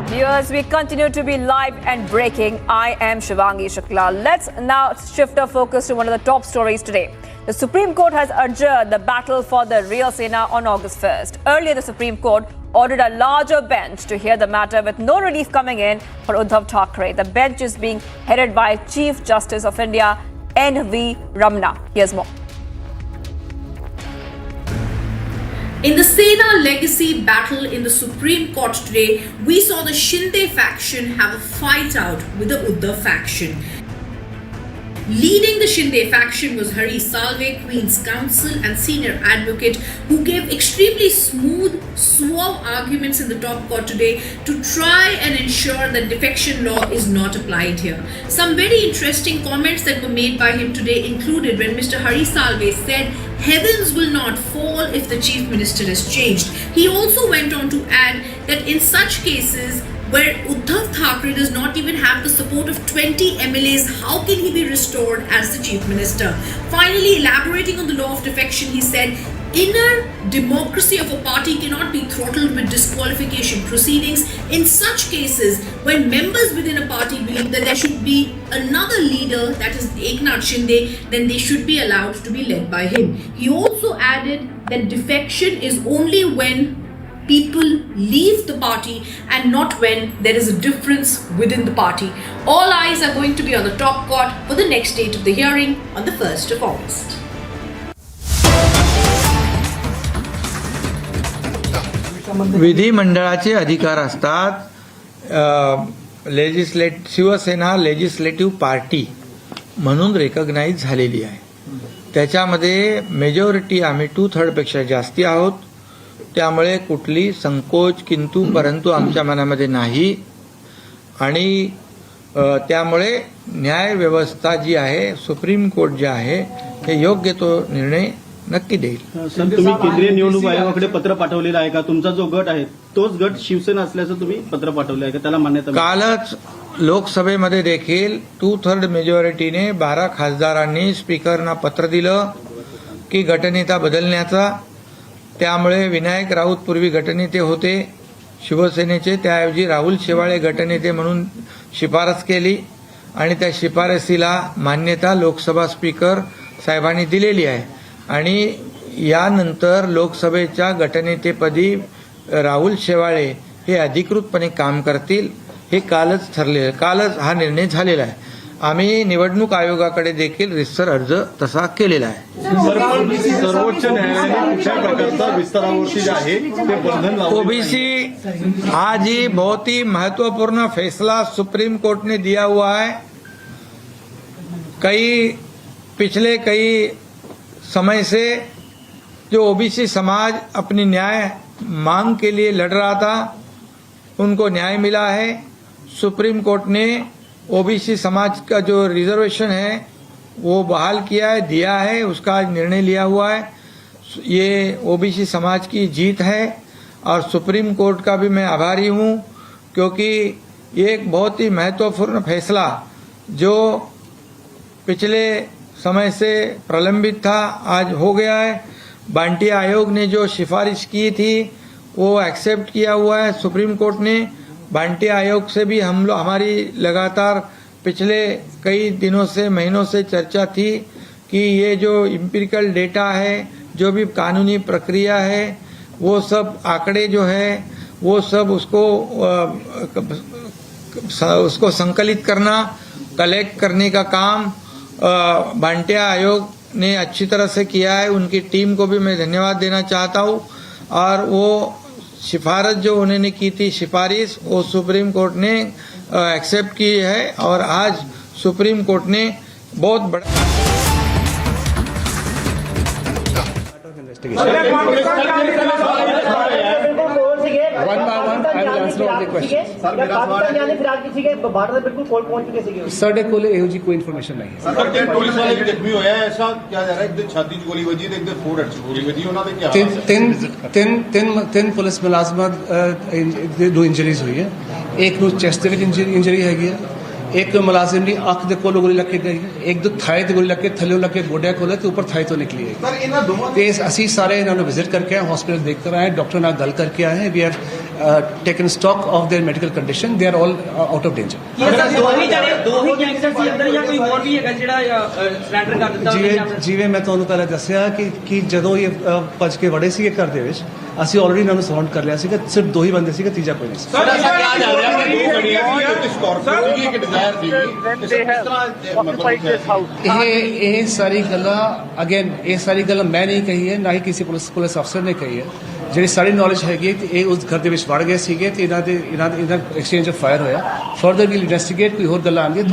Viewers, we continue to be live and breaking. I am Shivangi Shukla. Let's now shift our focus to one of the top stories today. The Supreme Court has adjourned the battle for the real Sena on August 1st. Earlier, the Supreme Court ordered a larger bench to hear the matter with no relief coming in for Uddhav Thackeray. The bench is being headed by Chief Justice of India, N.V. Ramana. Here's more. In the Sena legacy battle in the Supreme Court today, we saw the Shinde faction have a fight out with the Uddhav faction. Leading the Shinde faction was Hari Salve, Queen's Counsel and senior advocate, who gave extremely smooth, suave arguments in the top court today to try and ensure that defection law is not applied here. Some very interesting comments that were made by him today included when Mr. Hari Salve said, "Heavens will not fall if the Chief Minister is changed." He also went on to add that in such cases where Uddhav Thackeray does not even have the support of 20 MLAs, how can he be restored as the Chief Minister? Finally, elaborating on the law of defection, he said, inner democracy of a party cannot be throttled with disqualification proceedings. In such cases, when members within a party believe that there should be another leader, that is Eknath Shinde, then they should be allowed to be led by him. He also added that defection is only when people leave the party and not when there is a difference within the party. All eyes are going to be on the top court for the next date of the hearing on the 1st of August. विधिमंडळाचे अधिकार असतात. Shiv Sena legislative party म्हणून recognise झालेली आहे. त्याच्यामध्ये majority आम्ही 2/3 पेक्षा जास्ती आहोत. त्यामुळे कुठली संकोच किंतु परंतु आमच्या मनामध्ये नाही आणि त्यामुळे न्याय व्यवस्था जी आहे, सुप्रीम कोर्ट जे आहे, हे योग्य तो निर्णय नक्की देईल. सर, तुम्ही केंद्रीय निवडणूक आयोगाकडे पत्र पाठवलेलं आहे का? तुमचा जो गट आहे तोच गट शिवसेना असल्याचं तुम्ही पत्र पाठवलं आहे का? त्याला मान्यता? कालच लोकसभेमध्ये देखील 2/3 मेजॉरिटीने 12 खासदारांनी स्पीकरना पत्र दिलं की गटनेता बदलण्याचा. त्यामुळे विनायक राऊत पूर्वी गटनेते होते शिवसेनेचे, त्याऐवजी राहुल शेवाळे गटनेते म्हणून शिफारस केली आणि त्या शिफारसीला मान्यता लोकसभा स्पीकर साहेबांनी दिलेली आहे आणि यानंतर लोकसभेच्या गटनेतेपदी राहुल शेवाळे हे अधिकृतपणे काम करतील. हे कालच ठरले, कालच हा निर्णय झालेला आहे. आम्ही निवडणूक आयोगाकडे देखील रितसर अर्ज तसा केलेला आहे. सर्वोच्च न्यायालयाने कुठल्या प्रकारचा विस्तारावरती जे आहे ते बंधन ओबीसी आज ही बहुत ही महत्वपूर्ण फैसला सुप्रीम कोर्ट ने दिया हुआ है. पिछले कई समय से जो ओबीसी समाज अपनी न्याय मांग के लिए लड़ रहा था, उनको न्याय मिला है. सुप्रीम कोर्ट ने ओबीसी समाज का जो रिजर्वेशन है वो बहाल किया है, दिया है, उसका आज निर्णय लिया हुआ है. ये ओबीसी समाज की जीत है और सुप्रीम कोर्ट का भी मैं आभारी हूँ क्योंकि ये एक बहुत ही महत्वपूर्ण फैसला जो पिछले समय से प्रलंबित था आज हो गया है. बांटी आयोग ने जो सिफारिश की थी वो एक्सेप्ट किया हुआ है सुप्रीम कोर्ट ने. बांटी आयोग से भी हमारी लगातार पिछले कई दिनों से महीनों से चर्चा थी कि ये जो एम्पिरिकल डेटा है, जो भी कानूनी प्रक्रिया है, वो सब आंकड़े जो है वो सब उसको संकलित करना, कलेक्ट करने का काम बांटिया आयोग ने अच्छी तरह से किया है. उनकी टीम को भी मैं धन्यवाद देना चाहता हूँ और वो सिफारिश जो उन्होंने की थी सिफारिश वो सुप्रीम कोर्ट ने एक्सेप्ट की है और आज सुप्रीम कोर्ट ने बहुत बड़ा ਸਾਡੇ ਕੋਲ ਇਹੋ ਜੀ ਕੋਈ ਇਨਫੋਰਮੇਸ਼ਨ ਨਹੀਂ ਹੈ. ਸਰ, ਪੁਲਿਸ ਵਾਲੇ ਵੀ ਜ਼ਖਮੀ ਹੋਇਆ ਹੈ, ਐਸਾ ਕਿਹਾ ਜਾ ਰਿਹਾ ਹੈ ਕਿ ਛਾਤੀ 'ਚ ਗੋਲੀ ਵੱਜੀ ਤੇ ਇੱਕ ਫੋੜ 'ਚ ਗੋਲੀ ਵੱਜੀ, ਉਹਨਾਂ ਦੇ ਕੀ ਤਿੰਨ ਪੁਲਿਸ ਮੁਲਾਜ਼ਮਾਂ ਦੋ ਇੰਜਰੀਜ਼ ਹੋਈ ਹੈ. ਇੱਕ ਨੂੰ ਚੈਸਟ ਦੇ ਵਿੱਚ ਇੰਜਰੀ ਹੈਗੀ ਹੈ, एक मुलाजिम की अख के कोलों गोली लग के गई है, एक दो थाए ते गोली लग के थल्ले लग के गोडिया खोले तो ऊपर थाए तो निकली है. असी सारे इन्होंने विजिट करके आए, हॉस्पिटल देख कर आए, डॉक्टर नाल गल करके आए हैं. We have taken stock of their medical condition. They are all out of danger. जिवें मैं तुहानूं पहले दस्सिया कि जदों ये भज के वड़े सीगे घर दे विच ਅਸੀਂ ਆਲਰੇਡੀ ਇਹਨਾਂ ਨੂੰ ਸਰਾਊਂਡ ਕਰ ਲਿਆ ਸੀਗਾ. ਸਿਰਫ 2 ਹੀ ਬੰਦੇ ਸੀਗੇ, ਤੀਜਾ ਕੋਈ ਨਹੀਂ ਸੀ. ਇਹ ਸਾਰੀ ਗੱਲਾਂ ਅਗੇਨ ਇਹ ਸਾਰੀ ਗੱਲਾਂ ਮੈਂ ਨਹੀਂ ਕਹੀ ਹੈ, ਨਾ ਹੀ ਕਿਸੇ ਪੁਲਿਸ ਅਫਸਰ ਨੇ ਕਹੀ ਹੈ. ਜਿਹੜੀ ਸਾਡੀ ਨੌਲੇਜ ਹੈਗੀ ਕਿ ਇਹ ਉਸ ਘਰ ਦੇ ਵਿੱਚ ਵੜ ਗਏ ਸੀਗੇ ਤੇ ਇਹਨਾਂ ਦਾ ਐਕਸਚੇਂਜ ਆਫ ਫਾਇਰ ਹੋਇਆ. ਫਰਦਰ ਵੀਲ ਇਨਵੈਸਟੀਗੇਟ, ਕੋਈ ਹੋਰ ਗੱਲਾਂ ਆਉਂਦੀਆਂ.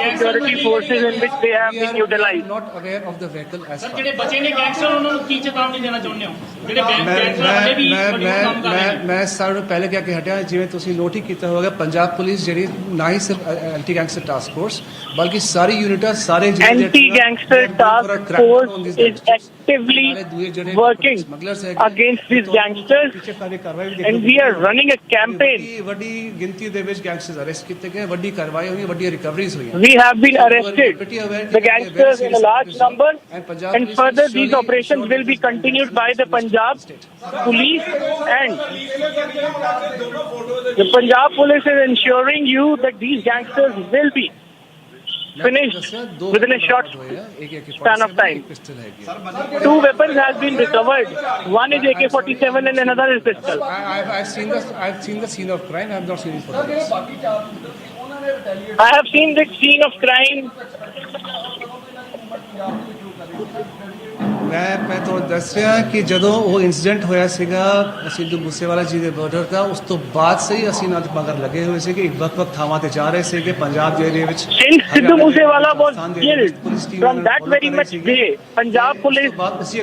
security forces in which they have been utilized. Not aware of the vehicle as Sir, ਜਿਹੜੇ ਬਚੇ ਨੇ ਗੈਂਗਸਟਰ ਉਹਨਾਂ ਨੂੰ ਕੀ ਚੇਤਾਵਨੀ ਦੇਣਾ ਚਾਹੁੰਦੇ ਹੋ? ਜਿਹੜੇ ਗੈਂਗਸਟਰ ਹਲੇ ਵੀ ਕੰਮ ਕਰ ਰਹੇ ਨੇ. ਮੈਂ ਸਾਰਿਆਂ ਨੂੰ ਪਹਿਲੇ ਕਹਿ ਕੇ ਹਟਿਆ, ਜਿਵੇਂ ਤੁਸੀਂ ਨੋਟ ਹੀ ਕੀਤਾ ਹੋਵੇਗਾ, ਪੰਜਾਬ ਪੁਲਿਸ ਜਿਹੜੀ ਨਾ ਹੀ ਸਿਰਫ ਐਂਟੀ ਗੈਂਗਸਟਰ ਟਾਸਕ ਫੋਰਸ ਬਲਕਿ ਸਾਰੀ ਯੂਨਿਟਾਂ ਸਾਰੇ anti gangster task force is actively working against these gangsters and we are running a campaign. ਵੱਡੀ ਗਿਣਤੀ ਦੇ ਵਿੱਚ ਗੈਂਗਸਟਰਸ ਅਰੈਸਟ ਕੀਤੇ ਗਏ, ਵੱਡੀ ਕਾਰਵਾਈ ਹੋਈ, ਵੱਡੀ ਰਿਕਵਰੀਜ਼ ਹੋਈਆਂ. We have been arrested the gangsters in a large number and further these operations will be continued by the Punjab police and the Punjab police is ensuring you that these gangsters will be finished within a short span of time. 2 weapons have been recovered. One is AK-47 and another is pistol. I've seen the scene of crime. I have not seen it photographs. I have seen the scene of crime. ਮੈਂ ਤੁਹਾਨੂੰ ਦੱਸ ਰਿਹਾ ਕਿ ਜਦੋਂ ਉਹ incident ਹੋਇਆ ਸੀਗਾ ਸਿੱਧੂ ਮੂਸੇਵਾਲਾ ਜੀ ਦੇ ਬਾਰਡਰ ਦਾ ਉਸ ਤੋਂ ਬਾਅਦ ਸਹੀ ਅਸੀਂ ਨਾਲ ਮਗਰ ਲੱਗੇ ਹੋਏ ਸੀ ਕਿ ਵੱਖ-ਵੱਖ ਥਾਵਾਂ ਤੇ ਜਾ ਰਹੇ ਸੀਗੇ ਪੰਜਾਬ ਦੇ ਏਰੀਆ ਵਿੱਚ Sidhu Moosewala was killed. From that very much day, Punjab police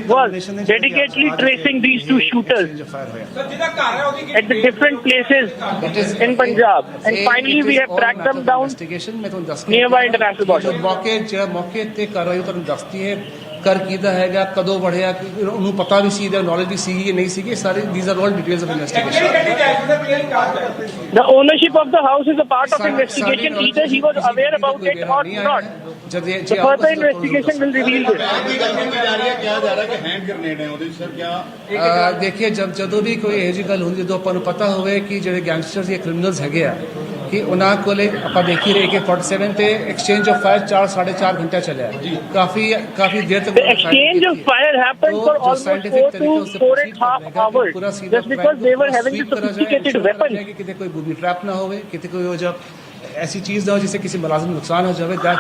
was dedicatedly tracing these 2 shooters at the different places in Punjab, and finally we have tracked them down nearby international border. ਮੌਕੇ ਤੇ ਕਾਰਵਾਈ ਤੁਹਾਨੂੰ ਦੱਸਦੀ ਹੈ ਕਰ ਕਿਹਦਾ ਹੈਗਾ ਕਦੋਂ ਵੜਿਆ ਉਹਨੂੰ ਪਤਾ ਵੀ ਸੀ ਇਹਦਾ ਨੌਲੇਜ ਵੀ ਸੀਗੀ ਜਾਂ ਨਹੀਂ ਸੀਗੀ ਸਾਰੇ these are all details of investigation. The ownership of the house is a part of investigation. Either he was aware about it or not. The further investigation will reveal this. ਦੇਖੀਏ ਜਦੋਂ ਵੀ ਕੋਈ ਇਹੋ ਜਿਹੀ ਗੱਲ ਹੁੰਦੀ ਜਦੋਂ ਆਪਾਂ ਨੂੰ ਪਤਾ ਹੋਵੇ ਕਿ ਜਿਹੜੇ ਗੈਂਗਸਟਰਸ ਜਾਂ ਕ੍ਰਿਮੀਨਲਸ ਹੈਗੇ ਆ ਕਿ ਉਹਨਾਂ ਕੋਲੇ ਆਪਾਂ ਦੇਖੀ ਰਹੇ ਕਿ 47 ਤੇ ਐਕਸਚੇਂਜ ਆਫ ਫਾਇਰ 4-4.5 ਘੰਟੇ ਚੱਲਿਆ ਕਾਫੀ ਦੇਰ ਤੱਕ The exchange of fire happened for almost 4 to 4.5 hours just because they were having the sophisticated weapons. किते कोई booby trap ना होवे किते कोई हो जब ऐसी चीज ना हो जिससे किसी मुलाजिम नुकसान हो जाए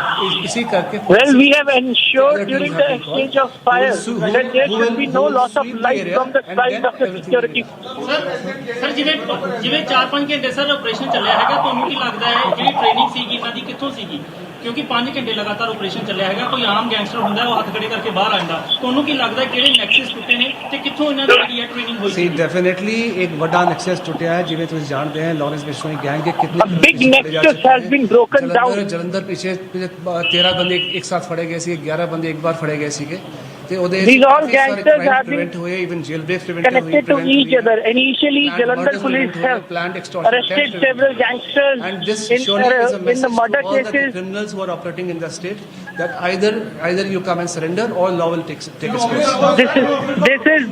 इसी करके Well, we have ensured during the exchange of fire that there should be no loss of life from the side of the security. Sir ਜਿਵੇਂ 4-5 ਘੰਟੇ ਸਰ ਆਪਰੇਸ਼ਨ ਚੱਲਿਆ ਹੈਗਾ ਤੁਹਾਨੂੰ ਕੀ ਲੱਗਦਾ ਹੈ ਜਿਹੜੀ ਟ੍ਰੇਨਿੰਗ ਸੀਗੀ ਇਹਨਾਂ ਦੀ ਕਿੱਥੋਂ ਸੀਗੀ ਕਿਉਂਕਿ 5 ਘੰਟੇ ਲਗਾਤਾਰ ਆਪਰੇਸ਼ਨ ਚੱਲਿਆ ਹੈਗਾ ਕੋਈ ਆਮ ਗੈਂਗਸਟਰ ਹੁੰਦਾ ਉਹ ਹੱਥ ਖੜੇ ਕਰਕੇ ਬਾਹਰ ਆਉਂਦਾ ਤੁਹਾਨੂੰ ਕੀ ਲੱਗਦਾ ਕਿਹੜੇ ਨੈਕਸਸ ਟੁੱਟੇ ਨੇ ਤੇ ਕਿੱਥੋਂ ਇਹਨਾਂ ਦੀ ਜਿਹੜੀ ਹੈ ਟ੍ਰੇਨਿੰਗ ਹੋਈ ਸੀ ਡੈਫੀਨਿਟਲੀ ਇੱਕ ਵੱਡਾ ਨੈਕਸਸ ਟੁੱਟਿਆ ਹੈ ਜਿਵੇਂ ਤੁਸੀਂ ਜਾਣਦੇ ਹੋ ਲਾਰੈਂਸ ਬਿਸ਼ਨੋਈ ਗੈਂਗ ਦੇ ਕਿੰਨੇ big nexus has been broken down. Jalandhar ਪਿੱਛੇ 13 ਬੰਦੇ ਇੱਕ ਸਾਥ ਫੜੇ ਗਏ ਸੀ 11 ਬੰਦੇ ਇੱਕ ਵਾਰ ਫੜੇ ਗਏ ਸੀਗੇ ਤੇ ਉਹਦੇ These all gangsters have been ਹੋਏ even jail breaks connected to each other. Initially, Jalandhar police have arrested several gangsters and this surely is a in the message murder to all the cases. criminals who are operating in the state that either you come and surrender or law will take its course.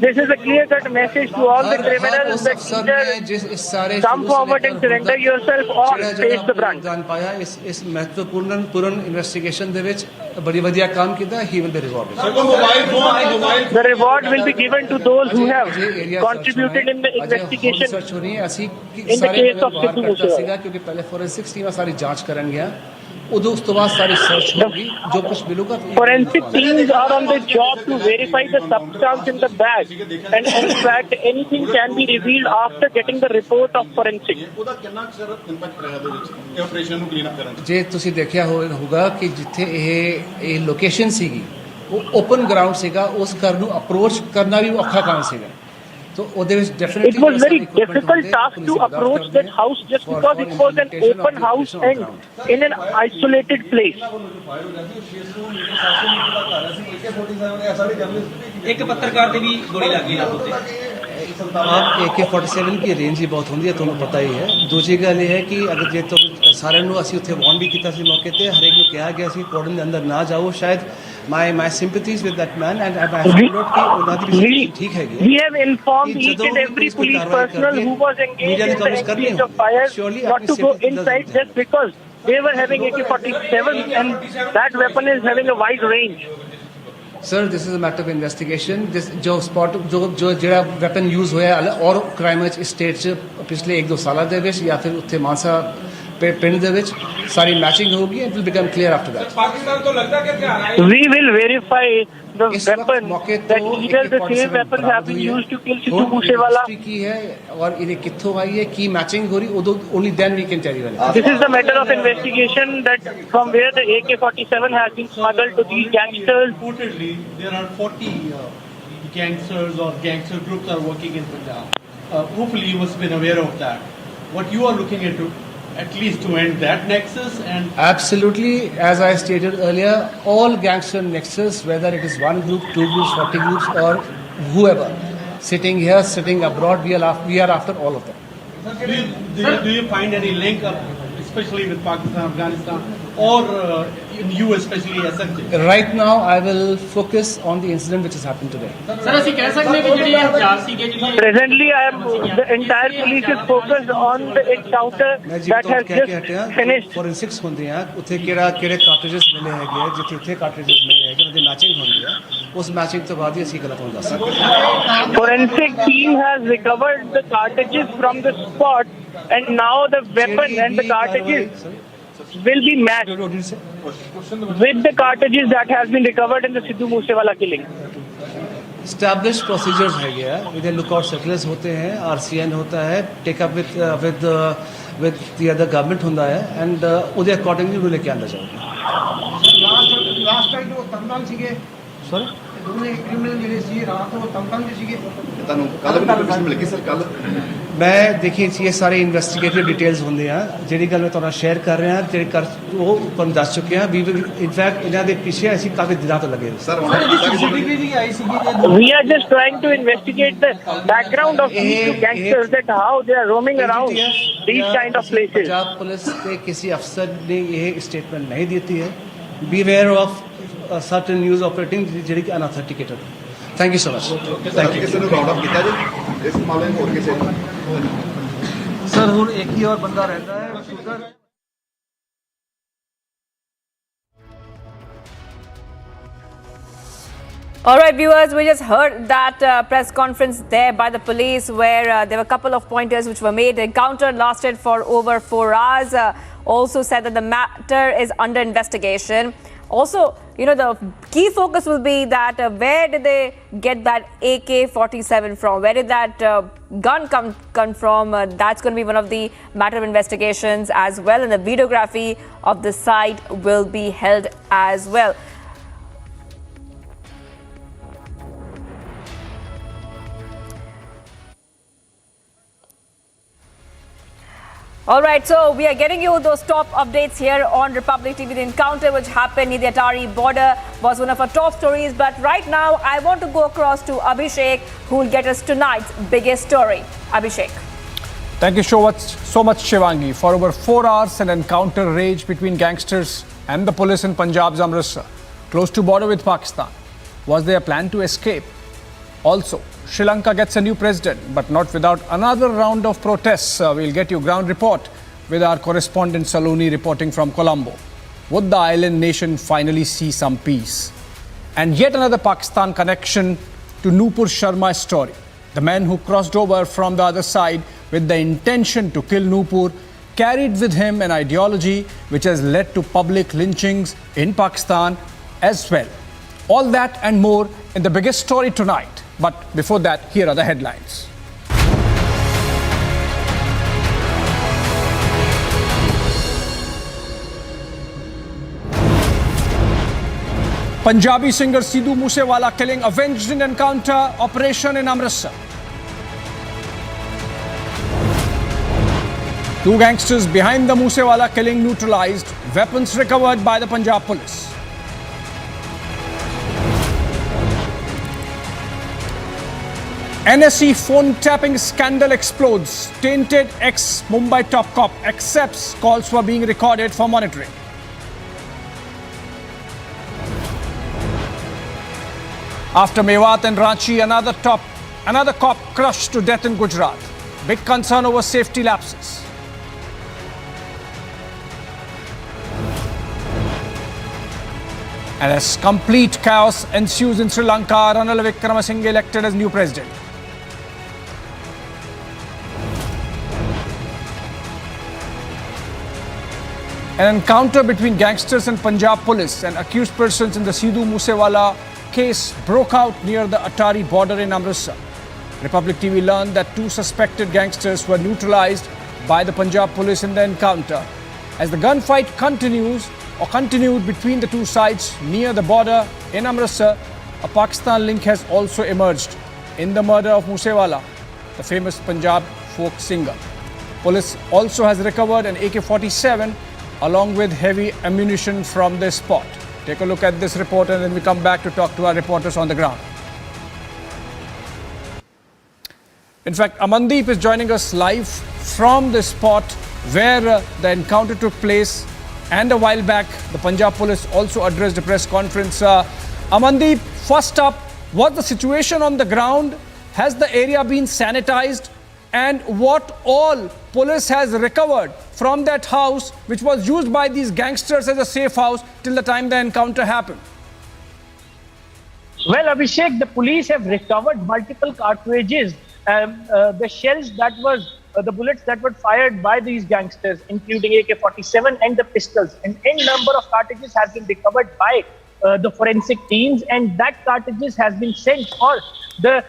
This is a clear-cut message to all the criminals that either come forward and surrender yourself or face the brunt. ਪਾਇਆ ਇਸ ਮਹੱਤਵਪੂਰਨ investigation ਦੇ ਵਿੱਚ ਬੜੀ ਵਧੀਆ ਕੰਮ ਕੀਤਾ he will be rewarded. The reward will be given to those who have contributed in the investigation in the case of Sidhu Moosewala. ਕਿਉਂਕਿ ਪਹਿਲੇ ਫੋਰੈਂਸਿਕ ਟੀਮਾਂ ਸਾਰੀ ਜਾਂਚ ਕਰਨਗੀਆਂ ਉਦੋਂ ਉਸ ਤੋਂ ਬਾਅਦ ਸਾਰੀ ਸਰਚ ਹੋਗੀ ਜੋ ਕੁਝ ਮਿਲੂਗਾ Forensic teams are on the job to verify the substance in the bag, and in fact anything can be revealed after getting the report of forensic. ਉਹਦਾ ਕਿੰਨਾ ਸਰ ਇੰਪੈਕਟ ਰਿਹਾ ਦੇ ਵਿੱਚ ਇਹ ਆਪਰੇਸ਼ਨ ਨੂੰ ਕਲੀਨ ਅਪ ਕਰਨ ਚ ਜੇ ਤੁਸੀਂ ਦੇਖਿਆ ਹੋਊਗਾ ਕਿ ਜਿੱਥੇ ਇਹ ਲੋਕੇਸ਼ਨ ਸੀਗੀ ਉਹ ਓਪਨ ਗਰਾਊਂਡ ਸੀਗਾ ਉਸ ਘਰ ਨੂੰ ਅਪਰੋਚ ਕਰਨਾ ਵੀ ਔਖਾ ਕੰਮ ਸੀਗਾ तो it was very difficult task to approach that house just because it was an open house and in an isolated place. ਇੱਕ ਪੱਤਰਕਾਰ ਦੇ ਵੀ ਗੋਲੀ ਲੱਗੀ ਰਾਤ ਉੱਤੇ आप AK-47 की रेंज ही बहुत होंगी है ਤੁਹਾਨੂੰ ਪਤਾ ਹੀ ਹੈ ਦੂਜੀ ਗੱਲ ਇਹ ਹੈ ਕਿ ਅਗਰ ਜੇ ਤੋਂ ਸਾਰਿਆਂ ਨੂੰ ਅਸੀਂ ਉੱਥੇ ਵਾਰਨ ਵੀ ਕੀਤਾ ਸੀ ਮੌਕੇ ਤੇ ਹਰੇਕ ਨੂੰ ਕਿਹਾ ਗਿਆ ਸੀ ਕੋਰਡਨ ਦੇ ਅੰਦਰ ਨਾ ਜਾਓ ਸ਼ਾਇਦ my sympathies with that man and I found out कि ਉਹਨਾਂ ਦੀ ਵੀ ਠੀਕ ਹੈਗੀ we have informed each and every police personnel who was engaged in the exchange of fire not to go inside just because they were having AK-47 and that weapon is having a wide range. Sir, this is a matter of investigation. This जो spot जो ਜਿਹੜਾ weapon use ਹੋਇਆ और crime ਵਿੱਚ state ਚ ਪਿਛਲੇ 1-2 ਸਾਲਾਂ ਦੇ ਵਿੱਚ ਜਾਂ ਫਿਰ ਉੱਥੇ ਮਾਨਸਾ ਪਿੰਡ ਦੇ ਵਿੱਚ ਸਾਰੀ ਮੈਚਿੰਗ ਹੋਗੀ and it will become clear after that. Pakistan ਤੋਂ ਲੱਗਦਾ ਕਿ ਹਥਿਆਰ ਆਏ We will verify the weapon that either the same weapons have been used to kill Sidhu Moosewala. ਕੀ ਹੈ ਔਰ ਇਹ ਕਿੱਥੋਂ ਆਈ ਹੈ ਕੀ ਮੈਚਿੰਗ ਹੋ ਰਹੀ ਉਦੋਂ only then we can tell you. This is the matter of investigation that from where the AK-47 has been smuggled to these gangsters. Reportedly, there are 40 gangsters or gangster groups are working in Punjab. Hopefully, you must have been aware of that. What you are looking into, at least to end that nexus and absolutely, as I stated earlier, all gangster nexus, whether it is one group, 2 groups, 40 groups, or whoever, sitting here, sitting abroad, we are after all of them. Do you find any link up, especially with Pakistan, Afghanistan, or in you especially SMJ? Right now, I will focus on the incident which has happened today. Sir ਅਸੀਂ ਕਹਿ ਸਕਦੇ ਹਾਂ ਕਿ ਜਿਹੜੇ ਹਥਿਆਰ ਸੀਗੇ ਜਿਹੜੀਆਂ Presently, the entire police is focused on the encounter that has just finished. Forensics ਹੁੰਦੇ ਆ ਉੱਥੇ ਕਿਹੜੇ ਕਾਰਟ੍ਰਿਜਸ ਮਿਲੇ ਹੈਗੇ ਆ ਜਿੱਥੇ ਕਾਰਟ੍ਰਿਜਸ ਮਿਲੇ ਹੈਗੇ ਉਹਨਾਂ ਦੀ ਮੈਚਿੰਗ ਹੁੰਦੀ ਆ ਉਸ ਮੈਚਿੰਗ ਤੋਂ ਬਾਅਦ ਹੀ ਅਸੀਂ ਗੱਲ ਤੁਹਾਨੂੰ ਦੱਸ ਸਕਦੇ ਹਾਂ Forensic team has recovered the cartridges from the spot, and now the weapon and the cartridges will be matched with the cartridges that has been recovered in the Sidhu Moosewala killing. Established procedures है गया इधर lookout circulars होते हैं RCN होता है take up with the other government ਹੁੰਦਾ है and ਉਹਦੇ ਅਕੋਰਡਿੰਗਲੀ ਉਹਨੂੰ ਲੈ ਕੇ ਆਂਦਾ ਜਾਊਗਾ ਲਾਸਟ ਟਾਈਮ ਉਹ ਤੰਗਾਂ ਸੀਗੇ ਸੌਰੀ ਦੋਨੇ ਕ੍ਰਿਮੀਨਲ ਜਿਹੜੇ ਸੀ ਰਾਤ ਨੂੰ ਤੰਗਾਂ ਸੀਗੇ ਤੁਹਾਨੂੰ ਕੱਲ ਵੀ ਇਨਫੋਰਮੇਸ਼ਨ ਮਿਲ ਗਈ ਸਰ ਕੱਲ ਮੈਂ ਦੇਖੀ ਇਹ ਸਾਰੇ ਇਨਵੈਸਟੀਗੇਟਿਵ ਡਿਟੇਲਸ ਹੁੰਦੇ ਆ ਜਿਹੜੀ ਗੱਲ ਮੈਂ ਤੁਹਾਨੂੰ ਸ਼ੇਅਰ ਕਰ ਰਿਹਾ ਜਿਹੜੀ ਕਰ ਉਹ ਤੁਹਾਨੂੰ ਦੱਸ ਚੁੱਕੇ ਆ ਵੀ ਇਨਫੈਕਟ ਇਹਨਾਂ ਦੇ ਪਿੱਛੇ ਅਸੀਂ ਕਾਫੀ ਦਿਨਾਂ ਤੋਂ ਲੱਗੇ sir We are just trying to investigate the background of these two gangsters, that how they are roaming around these kind of places. Punjab police के किसी अफसर ने ये स्टेटमेंट नहीं देती है be aware of certain news operating ਜਿਹੜੀ ਕਿ unauthenticated thank you so much thank you ਕਿਸੇ ਨੂੰ ਰਾਉਂਡ ਅਪ ਕੀਤਾ ਜੀ ਇਸ ਮਾਮਲੇ ਨੂੰ ਹੋਰ ਕਿਸੇ ਸਰ ਹੁਣ ਇੱਕ ਹੀ ਹੋਰ ਬੰਦਾ ਰਹਿੰਦਾ ਹੈ shooter All right, viewers, we just heard that press conference there by the police where there were a couple of pointers which were made. The encounter lasted for over 4 hours. Also said that the matter is under investigation. Also, you know, the key focus will be that where did they get that AK-47 from? Where did that gun come from? That's going to be one of the matter of investigations as well. And the videography of the site will be held as well. All right, so we are getting you those top updates here on Republic TV. The encounter which happened near the Atari border was one of our top stories. But right now, I want to go across to Abhishek, who will get us tonight's biggest story. Abhishek. Thank you so much, Shivangi. For over 4 hours, an encounter raged between gangsters and the police in Punjab's Amritsar, close to border with Pakistan. Was there a plan to escape? Also, Sri Lanka gets a new president, but not without another round of protests. We'll get you ground report with our correspondent Saloni reporting from Colombo. Would the island nation finally see some peace? And yet another Pakistan connection to Nupur Sharma's story. The man who crossed over from the other side with the intention to kill Nupur carried with him an ideology which has led to public lynchings in Pakistan as well. All that and more in the biggest story tonight. But before that, here are the headlines. Punjabi singer Sidhu Moosewala killing avenged in encounter operation in Amritsar. 2 gangsters behind the Moosewala killing neutralized, weapons recovered by the Punjab police. NSE phone tapping scandal explodes. Tainted ex-Mumbai top cop accepts calls were being recorded for monitoring. After Mewed and Ranchi, another cop crushed to death in Gujarat. Big concern over safety lapses. And as complete chaos ensues in Sri Lanka, Ranil Wickremesinghe elected as new president. An encounter between gangsters and Punjab police and accused persons in the Sidhu Moosewala case broke out near the Atari border in Amritsar. Republic TV learned that 2 suspected gangsters were neutralized by the Punjab police in the encounter. As the gunfight continued between the 2 sides near the border in Amritsar, a Pakistan link has also emerged in the murder of Moosewala, the famous Punjab folk singer. Police also has recovered an AK-47 along with heavy ammunition from this spot. Take a look at this report and then we come back to talk to our reporters on the ground. In fact, Amandeep is joining us live from the spot where the encounter took place. And a while back, the Punjab police also addressed a press conference. Amandeep, first up, what's the situation on the ground? Has the area been sanitized? And what all police has recovered from that house which was used by these gangsters as a safe house till the time the encounter happened? Well, Abhishek, the police have recovered multiple cartridges. The shells that was, the bullets that were fired by these gangsters, including AK-47 and the pistols. An n number of cartridges has been recovered by the forensic teams, and that cartridges has been sent for the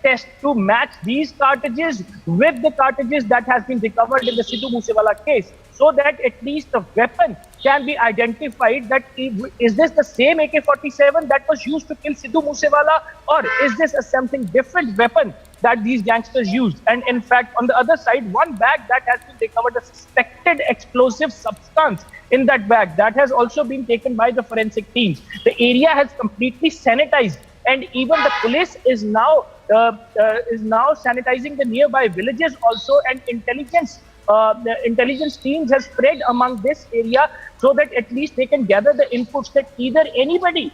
test to match these cartridges with the cartridges that has been recovered in the Sidhu Moosewala case, so that at least the weapon can be identified. That is this the same AK-47 that was used to kill Sidhu Moosewala, or is this a something different weapon that these gangsters used? And in fact, on the other side, one bag that has been recovered, a suspected explosive substance in that bag, that has also been taken by the forensic teams. The area has completely sanitized, and even the police is now sanitizing the nearby villages also, and the intelligence teams has spread among this area so that at least they can gather the inputs that either anybody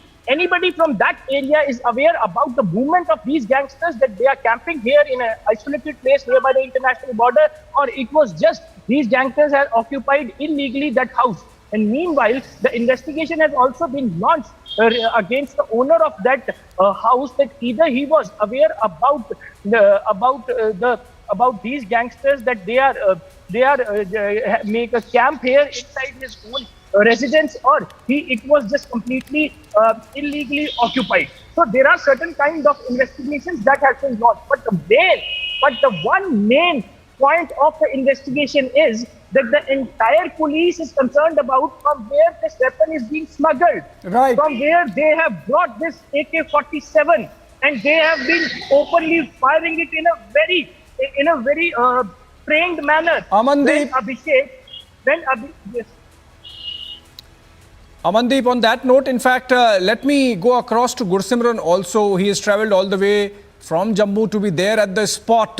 from that area is aware about the movement of these gangsters, that they are camping here in an isolated place nearby the international border, or it was just these gangsters have occupied illegally that house. And meanwhile, the investigation has also been launched against the owner of that house, that either he was aware about these gangsters, that they are make a camp here inside his own residence, or it was just completely illegally occupied. So there are certain kind of investigations that have been launched, but the one main point of the investigation is that the entire police is concerned about from where this weapon is being smuggled, right? From where they have brought this AK-47, and they have been openly firing it in a very trained manner. Amandeep, yes. Amandeep, on that note, in fact, let me go across to Gursimran also. He has travelled all the way from Jammu to be there at the spot.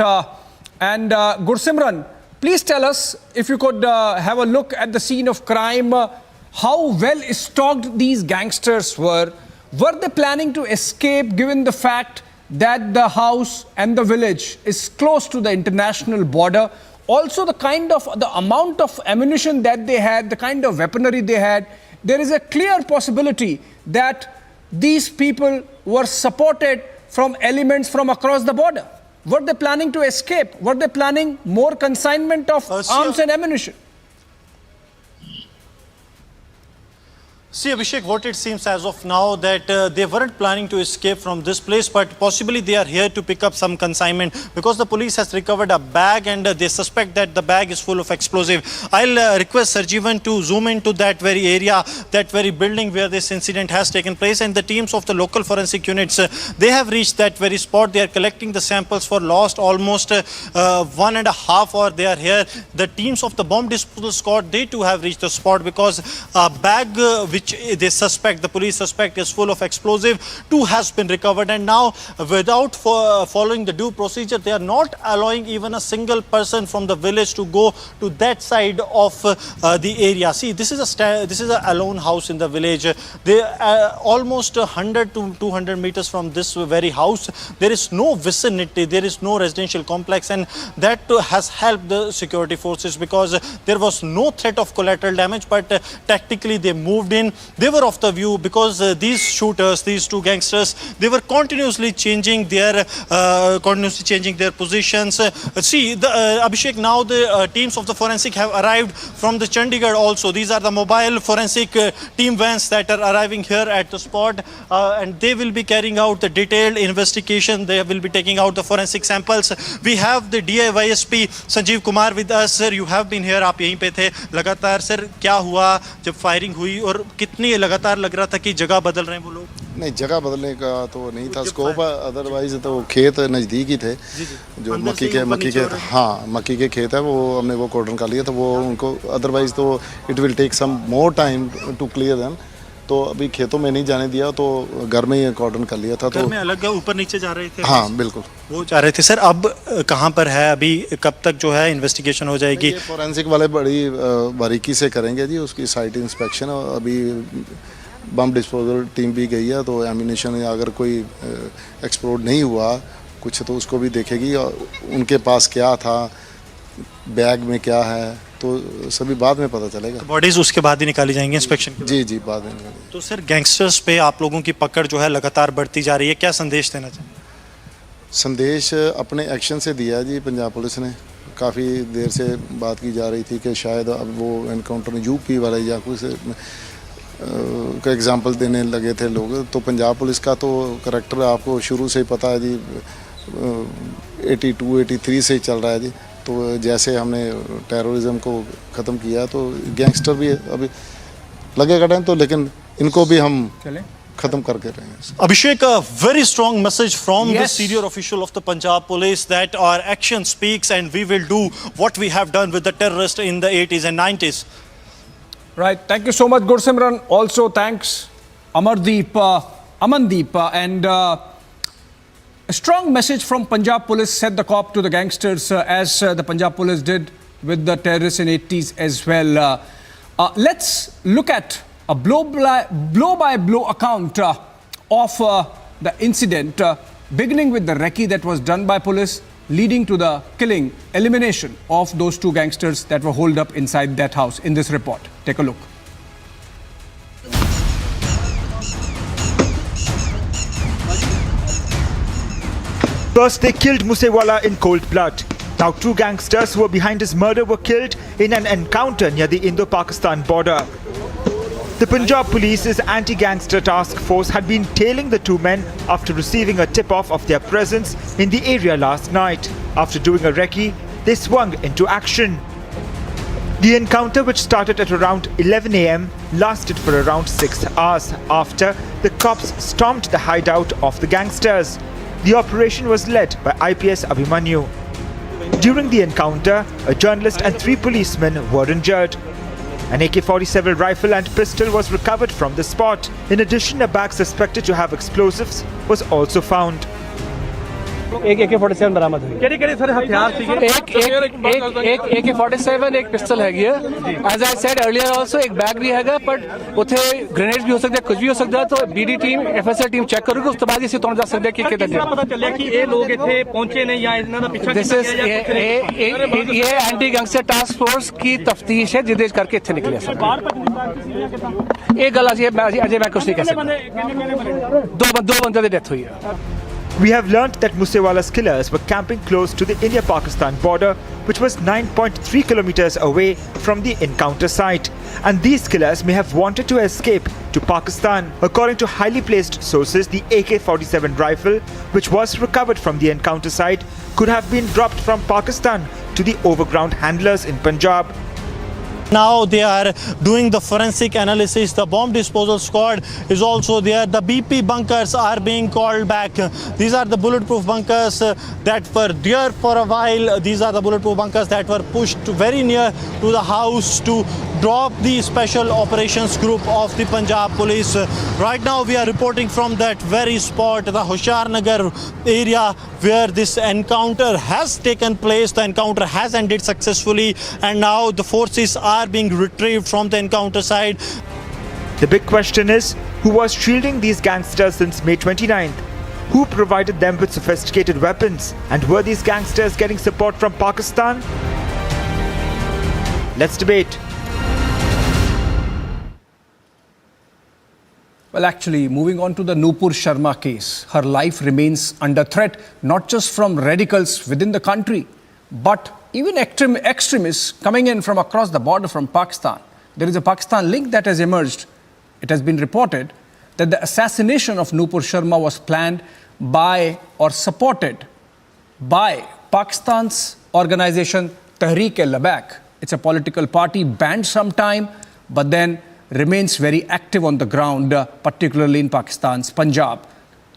And Gursimran, please tell us, if you could have a look at the scene of crime, how well stocked these gangsters were. Were they planning to escape, given the fact that the house and the village is close to the international border? Also, the amount of ammunition that they had, the kind of weaponry they had, there is a clear possibility that these people were supported from elements from across the border. Were they planning to escape? Were they planning more consignment of arms and ammunition? See, Abhishek, what it seems as of now that they weren't planning to escape from this place, but possibly they are here to pick up some consignment, because the police has recovered a bag and they suspect that the bag is full of explosive. I'll request Sarjeevan to zoom into that very area, that very building where this incident has taken place, and the teams of the local forensic units, they have reached that very spot. They are collecting the samples for lost almost 1.5 hours. They are here. The teams of the bomb disposal squad, they too have reached the spot, because a bag which they suspect, the police suspect, is full of explosive, too has been recovered. And now, without following the due procedure, they are not allowing even a single person from the village to go to that side of the area. See, this is a alone house in the village. They are almost 100 to 200 meters from this very house. There is no vicinity, there is no residential complex, and that has helped the security forces, because there was no threat of collateral damage, but tactically they moved in. They were off the view, because these shooters, these two gangsters, they were continuously changing their positions. See, Abhishek, now the teams of the forensic have arrived from the Chandigarh also. These are the mobile forensic team vans that are arriving here at the spot, and they will be carrying out the detailed investigation. They will be taking out the forensic samples. We have the DIYSP Sanjeev Kumar with us. Sir, you have been here. आप यहीं पे थे लगातार. Sir, क्या हुआ जब firing हुई, और कितनी लगातार लग रहा था कि जगह बदल रहे हैं वो लोग? नहीं, जगह बदलने का तो नहीं था स्कोप, अदरवाइज तो खेत नज़दीक ही थे जो मक्की के खेत है, वो हमने वो कॉर्डन कर लिया था वो उनको, अदरवाइज तो it will take some more time to clear them, तो अभी खेतों में नहीं जाने दिया, तो घर में ही कॉर्डन कर लिया था। घर में अलग ऊपर नीचे जा रहे थे? हाँ बिल्कुल, वो जा रहे थे। सर अब कहाँ पर है, अभी कब तक जो है इन्वेस्टिगेशन हो जाएगी? फोरेंसिक वाले बड़ी बारीकी से करेंगे जी उसकी साइट इंस्पेक्शन। अभी बम डिस्पोजल टीम भी गई है, तो एम्यूनेशन अगर कोई एक्सप्लोड नहीं हुआ कुछ तो उसको भी देखेगी, और उनके पास क्या था, बैग में क्या है, तो सभी बाद में पता चलेगा। बॉडीज उसके बाद ही निकाली जाएंगी इंस्पेक्शन के? जी जी, बाद में। तो सर गैंगस्टर्स पे आप लोगों की पकड़ जो है लगातार बढ़ती जा रही है, क्या संदेश देना चाहिए? संदेश अपने एक्शन से दिया जी पंजाब पुलिस ने। काफ़ी देर से बात की जा रही थी कि शायद अब वो एनकाउंटर में यूपी वाले या कुछ का एग्जांपल देने लगे थे लोग। तो पंजाब पुलिस का तो करैक्टर आपको शुरू से ही पता है जी, 82-83 से ही चल रहा है जी। तो जैसे हमने टेररिज्म को ख़त्म किया तो गैंगस्टर भी अभी लगेगा टाइम, तो लेकिन इनको भी हम खत्म करके रहेंगे। Abhishek, a very strong message from the senior official of the Punjab police that our action speaks and we will do what we have done with the terrorists in the 80s and 90s. Right. Thank you so much, Gursimran. Also, thanks, Amandeep. And a strong message from Punjab police set the cop to the gangsters as the Punjab police did with the terrorists in 80s as well. Let's look at a blow-by-blow account of the incident, beginning with the recce that was done by police, leading to the killing, elimination of those two gangsters that were holed up inside that house in this report. Take a look. First, they killed Musewala in cold blood. Now, two gangsters who were behind his murder were killed in an encounter near the Indo-Pakistan border. The Punjab Police's anti-gangster task force had been tailing the two men after receiving a tip-off of their presence in the area last night. After doing a recce, they swung into action. The encounter, which started at around 11 a.m., lasted for around 6 hours after the cops stormed the hideout of the gangsters. The operation was led by IPS Abhimanyu. During the encounter, a journalist and 3 policemen were injured. An AK-47 rifle and pistol was recovered from the spot. In addition, a bag suspected to have explosives was also found. एक AK-47 बरामद हुई। केड़े-केड़े sir हथियार थे? एक AK-47 एक pistol हैगी है। As I said earlier also एक बैग भी हैगा, but उथे ग्रेनेड भी हो सकता है, कुछ भी हो सकता है। तो BD team, FSL team check करोगे, उसके बाद इसे तोड़ जा सकता है कि किधर है। पता चले कि ये लोग इथे पहुंचे नहीं या इन्होंने पीछा किया या ये एंटी गैंगस्टर टास्क फोर्स की तफ्तीश है जिदे करके इथे निकले सर। एक गल अजय मैं कुछ नहीं कह सकता। दो बंदे की डेथ हुई है। We have learnt that Musewala's killers were camping close to the India-Pakistan border, which was 9.3 kilometers away from the encounter site. And these killers may have wanted to escape to Pakistan. According to highly placed sources, the AK-47 rifle, which was recovered from the encounter site, could have been dropped from Pakistan to the overground handlers in Punjab. Now they are doing the forensic analysis. The bomb disposal squad is also there. The BP bunkers are being called back. These are the bulletproof bunkers that were there for a while. These are the bulletproof bunkers that were pushed very near to the house to drop the special operations group of the Punjab police. Right now we are reporting from that very spot, the Hoshiyar Nagar area where this encounter has taken place. The encounter has ended successfully and now the forces are being retrieved from the encounter site. The big question is, who was shielding these gangsters since May 29th? Who provided them with sophisticated weapons? And were these gangsters getting support from Pakistan? Let's debate. Well, actually, moving on to the Nupur Sharma case, her life remains under threat, not just from radicals within the country, but even extremists coming in from across the border from Pakistan. There is a Pakistan link that has emerged. It has been reported that the assassination of Nupur Sharma was planned by or supported by Pakistan's organization Tehreek-e-Labbaik. It's a political party banned sometime, but then remains very active on the ground, particularly in Pakistan's Punjab.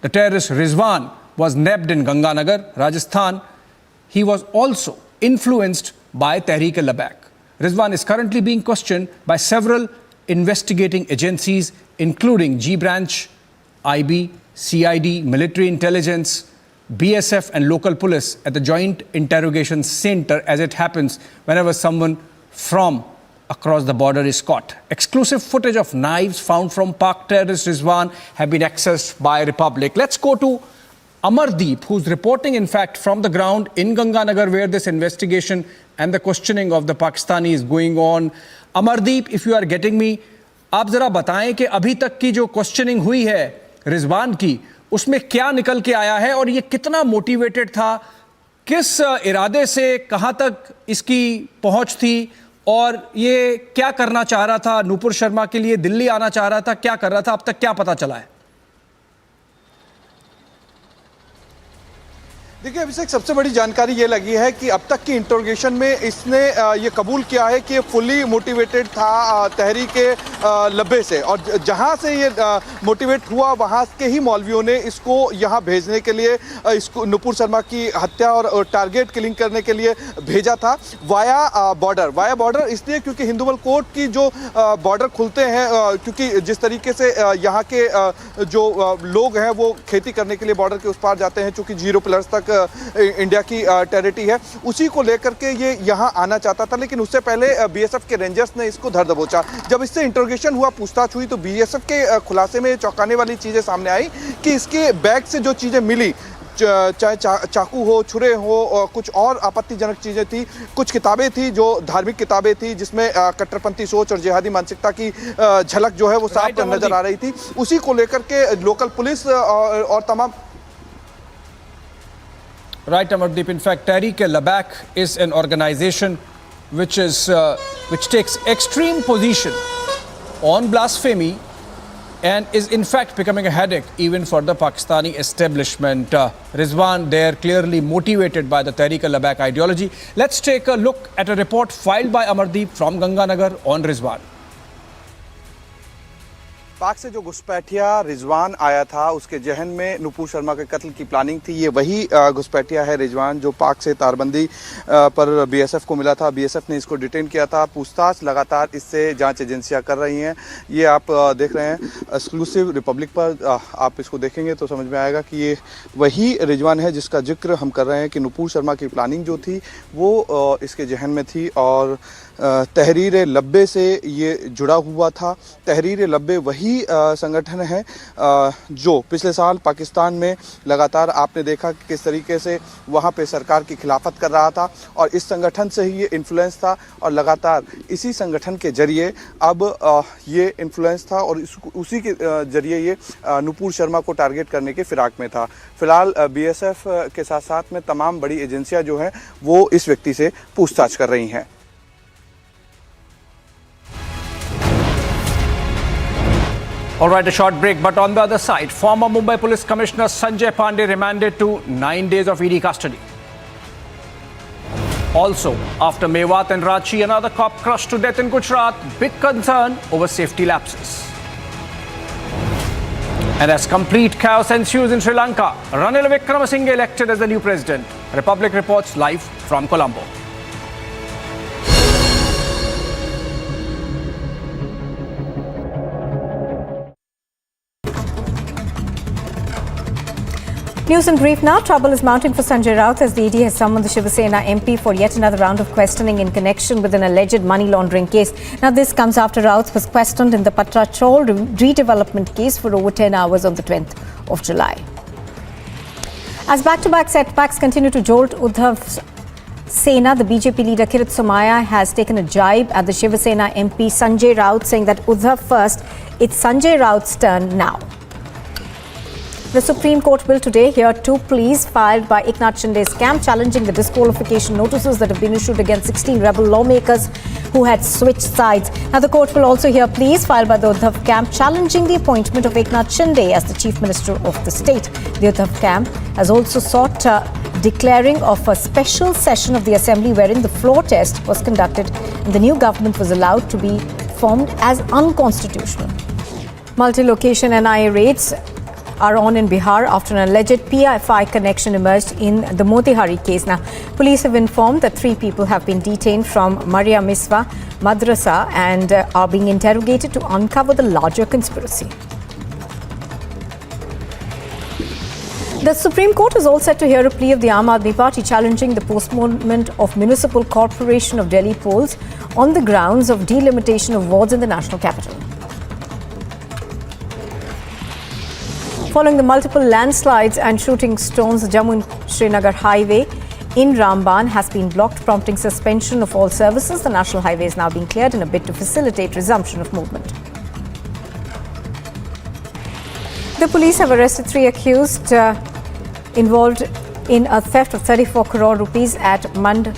The terrorist Rizwan was nabbed in Ganganagar, Rajasthan. He was also influenced by Tehreek-e-Labbaik. Rizwan is currently being questioned by several investigating agencies including G Branch, IB, CID, military intelligence, BSF and local police at the Joint Interrogation Center, as it happens whenever someone from across the border is caught. Exclusive footage of knives found from Pak terrorist Rizwan have been accessed by Republic. Let's go to Amardeep, who's reporting, in fact, from the ground in Ganganagar, where this investigation and the questioning of the Pakistani is going on. Amardeep, if you are getting me, आप जरा बताएं कि अभी तक की जो questioning हुई है रिजवान की, उसमें क्या निकल के आया है और ये कितना मोटिवेटेड था, किस इरादे से कहां तक इसकी पहुंच थी और ये क्या करना चाह रहा था, नूपुर शर्मा के लिए दिल्ली आना चाह रहा था, क्या कर रहा था, अब तक क्या पता चला है? देखिए अभिषेक, सबसे बड़ी जानकारी ये लगी है कि अब तक की इंट्रोगेशन में इसने ये कबूल किया है कि ये फुली मोटिवेटेड था तहरीक लब्बे से, और जहां से ये मोटिवेट हुआ वहां के ही मौलवियों ने इसको यहां भेजने के लिए, इसको नुपुर शर्मा की हत्या और टारगेट किलिंग करने के लिए भेजा था वाया बॉर्डर इसलिए क्योंकि हिंदुवल कोर्ट की जो बॉर्डर खुलते हैं, क्योंकि जिस तरीके से यहाँ के जो लोग हैं वो खेती करने के लिए बॉर्डर के उस पार जाते हैं, चूँकि 0 पिलर्स तक इंडिया की टेरिटरी है, उसी को लेकर के ये यहाँ आना चाहता था। लेकिन उससे पहले बीएसएफ के रेंजर्स ने इसको धर दबोचा। जब इससे इंट्रोगेशन हुआ, पूछताछ हुई, तो बीएसएफ के खुलासे में चौंकाने वाली चीज़ें सामने आई कि इसके बैग से जो चीज़ें मिली, चाहे चाकू हो, छुरे हो, और कुछ और आपत्तिजनक चीज़ें थी, कुछ किताबें थी जो धार्मिक किताबें थी जिसमें कट्टरपंथी सोच और जिहादी मानसिकता की झलक जो है वो साफ नजर आ रही थी। उसी को लेकर के लोकल पुलिस और तमाम Right, Amardeep. In fact, Tehreek-e-Labbaik is an organization which takes extreme position on blasphemy and is in fact becoming a headache even for the Pakistani establishment. Rizwan there clearly motivated by the Tehreek-e-Labbaik ideology. Let's take a look at a report filed by Amardeep from Ganganagar on Rizwan. पाक से जो घुसपैठिया रिजवान आया था, उसके जहन में नुपुर शर्मा के कत्ल की प्लानिंग थी। ये वही घुसपैठिया है रिजवान जो पाक से तारबंदी पर बीएसएफ को मिला था। बीएसएफ ने इसको डिटेन किया था। पूछताछ लगातार इससे जांच एजेंसियां कर रही हैं। ये आप देख रहे हैं एक्सक्लूसिव रिपब्लिक पर, आप इसको देखेंगे तो समझ में आएगा कि ये वही रिजवान है जिसका जिक्र हम कर रहे हैं कि नुपुर शर्मा की प्लानिंग जो थी वो इसके जहन में थी और तहरीर-ए-लब्बे से ये जुड़ा हुआ था। तहरीर-ए-लब्बे वही संगठन है जो पिछले साल पाकिस्तान में लगातार आपने देखा कि किस तरीके से वहाँ पे सरकार की खिलाफत कर रहा था और इस संगठन से ही ये इन्फ्लुएंस था और लगातार इसी संगठन के जरिए अब ये इन्फ्लुएंस था और उसी के जरिए ये नुपुर शर्मा को टारगेट करने के फिराक में था। फिलहाल बीएसएफ के साथ साथ में तमाम बड़ी एजेंसियाँ जो हैं वो इस व्यक्ति से पूछताछ कर रही हैं। All right, a short break, but on the other side, former Mumbai Police Commissioner Sanjay Pandey remanded to 9 days of ED custody. Also, after Mewat and Ranchi, another cop crushed to death in Gujarat, big concern over safety lapses. And as complete chaos ensues in Sri Lanka, Ranil Wickremesinghe elected as the new president. Republic reports live from Colombo. News in brief now. Trouble is mounting for Sanjay Raut as the ED has summoned the Shiva Sena MP for yet another round of questioning in connection with an alleged money laundering case. Now, this comes after Raut was questioned in the Patra Chol redevelopment case for over 10 hours on the 20th of July. As back-to-back setbacks continue to jolt Uddhav Sena, the BJP leader Kirit Somaiya has taken a jibe at the Shiva Sena MP Sanjay Raut, saying that Uddhav first, it's Sanjay Raut's turn now. The Supreme Court will today hear 2 pleas filed by Eknath Shinde's camp challenging the disqualification notices that have been issued against 16 rebel lawmakers who had switched sides. Now, the court will also hear pleas filed by the Uddhav camp challenging the appointment of Eknath Shinde as the Chief Minister of the state. The Uddhav camp has also sought declaring of a special session of the Assembly wherein the floor test was conducted and the new government was allowed to be formed as unconstitutional. Multi-location NIA raids are on in Bihar after an alleged PFI connection emerged in the Motihari case. Now, police have informed that 3 people have been detained from Maria Miswa Madrasa and are being interrogated to uncover the larger conspiracy. The Supreme Court is all set to hear a plea of the Aam Aadmi Party challenging the postponement of Municipal Corporation of Delhi polls on the grounds of delimitation of wards in the national capital. Following the multiple landslides and shooting stones, the Jammu and Srinagar highway in Ramban has been blocked, prompting suspension of all services. The national highway is now being cleared in a bid to facilitate resumption of movement. The police have arrested 3 accused involved in a theft of 34 crore rupees at Manpada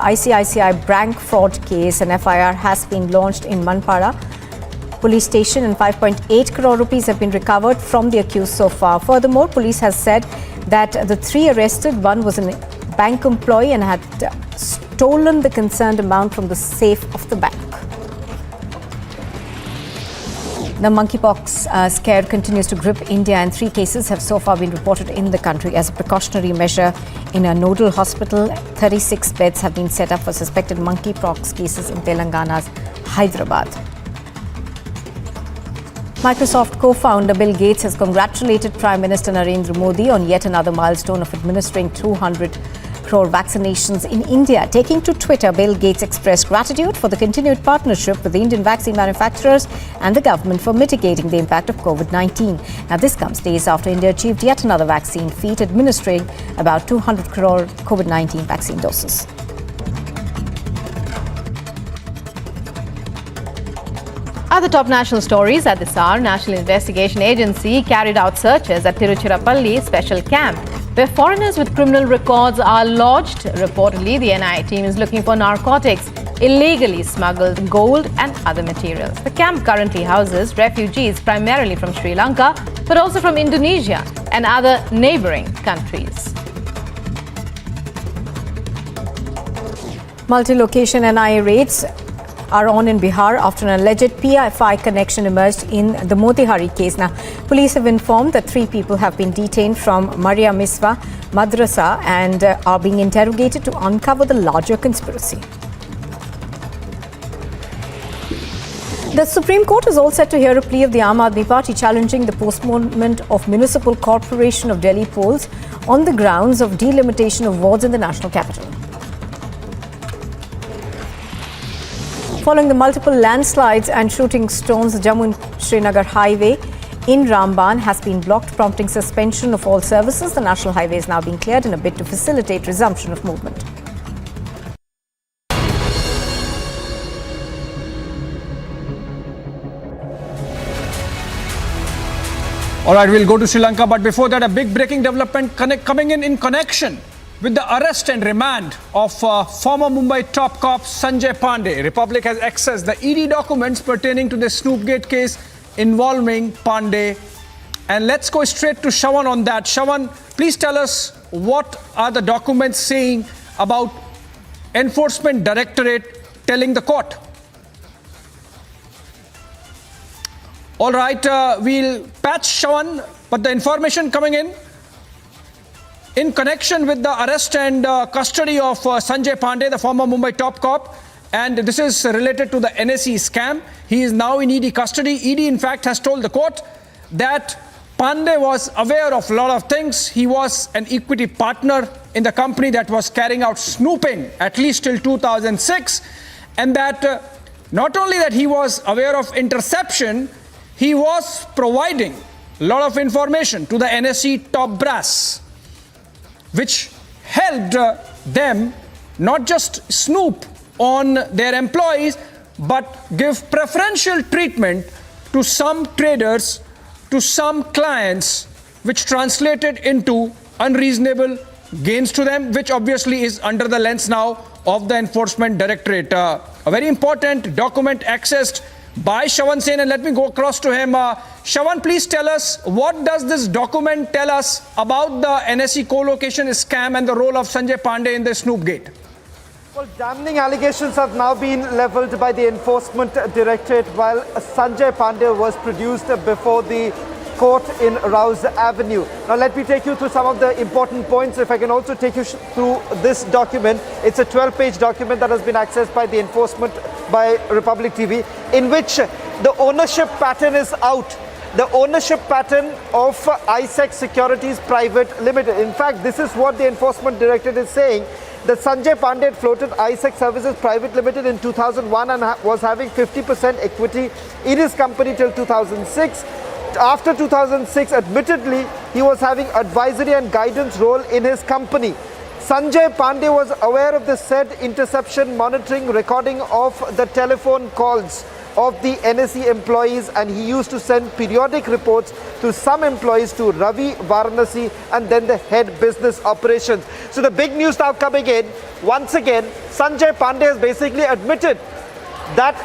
ICICI bank fraud case. An FIR has been launched in Manpada police station and 5.8 crore rupees have been recovered from the accused so far. Furthermore, police has said that the 3 arrested, one was a bank employee and had stolen the concerned amount from the safe of the bank. The monkeypox scare continues to grip India and 3 cases have so far been reported in the country. As a precautionary measure, in a nodal hospital, 36 beds have been set up for suspected monkeypox cases in Telangana's Hyderabad. Microsoft co-founder Bill Gates has congratulated Prime Minister Narendra Modi on yet another milestone of administering 200 crore vaccinations in India. Taking to Twitter, Bill Gates expressed gratitude for the continued partnership with the Indian vaccine manufacturers and the government for mitigating the impact of COVID-19. Now, this comes days after India achieved yet another vaccine feat, administering about 200 crore COVID-19 vaccine doses. Other top national stories at this hour. National Investigation Agency carried out searches at Tiruchirappalli special camp, where foreigners with criminal records are lodged. Reportedly, the NIA team is looking for narcotics, illegally smuggled gold and other materials. The camp currently houses refugees primarily from Sri Lanka, but also from Indonesia and other neighbouring countries. Multi-location NIA raids are on in Bihar after an alleged PFI connection emerged in the Motihari case. Now, police have informed that 3 people have been detained from Maria Miswa Madrasa and are being interrogated to uncover the larger conspiracy. The Supreme Court is all set to hear a plea of the Aam Aadmi Party challenging the postponement of Municipal Corporation of Delhi polls on the grounds of delimitation of wards in the national capital. Following the multiple landslides and shooting stones, the Jammu and Srinagar highway in Ramban has been blocked, prompting suspension of all services. The national highway is now being cleared in a bid to facilitate resumption of movement. All right, we'll go to Sri Lanka, but before that, a big breaking development coming in connection with the arrest and remand of former Mumbai top cop Sanjay Pandey. Republic has accessed the ED documents pertaining to the Snoopgate case involving Pandey. And let's go straight to Shawan on that. Shawan, please tell us what are the documents saying about Enforcement Directorate telling the court. All right, we'll patch Shawan, but the information coming in connection with the arrest and custody of Sanjay Pandey, the former Mumbai top cop, and this is related to the NSE scam. He is now in ED custody. ED, in fact, has told the court that Pandey was aware of a lot of things. He was an equity partner in the company that was carrying out snooping at least till 2006, and that not only that he was aware of interception, he was providing a lot of information to the NSE top brass, which helped them not just snoop on their employees, but give preferential treatment to some traders, to some clients, which translated into unreasonable gains to them, which obviously is under the lens now of the Enforcement Directorate. A very important document accessed by Shawan Sen, and let me go across to him. Shawan, please tell us, what does this document tell us about the NSE co-location scam and the role of Sanjay Pandey in the Snoopgate? Well, damning allegations have now been levelled by the Enforcement Directorate while Sanjay Pandey was produced before the court in Rouse Avenue. Now let me take you through some of the important points. If I can also take you through this document. It's a 12-page document that has been accessed by the enforcement by Republic TV, in which the ownership pattern is out. The ownership pattern of ISEC Securities Private Limited. In fact, this is what the enforcement directorate is saying, that Sanjay Pandey had floated ISEC Services Private Limited in 2001 and was having 50% equity in his company till 2006. After 2006, admittedly, he was having advisory and guidance role in his company. Sanjay Pandey was aware of the said interception, monitoring, recording of the telephone calls of the NSE employees, and he used to send periodic reports to some employees, to Ravi Varanasi and then the head business operations. So the big news now coming in, once again, Sanjay Pandey has basically admitted that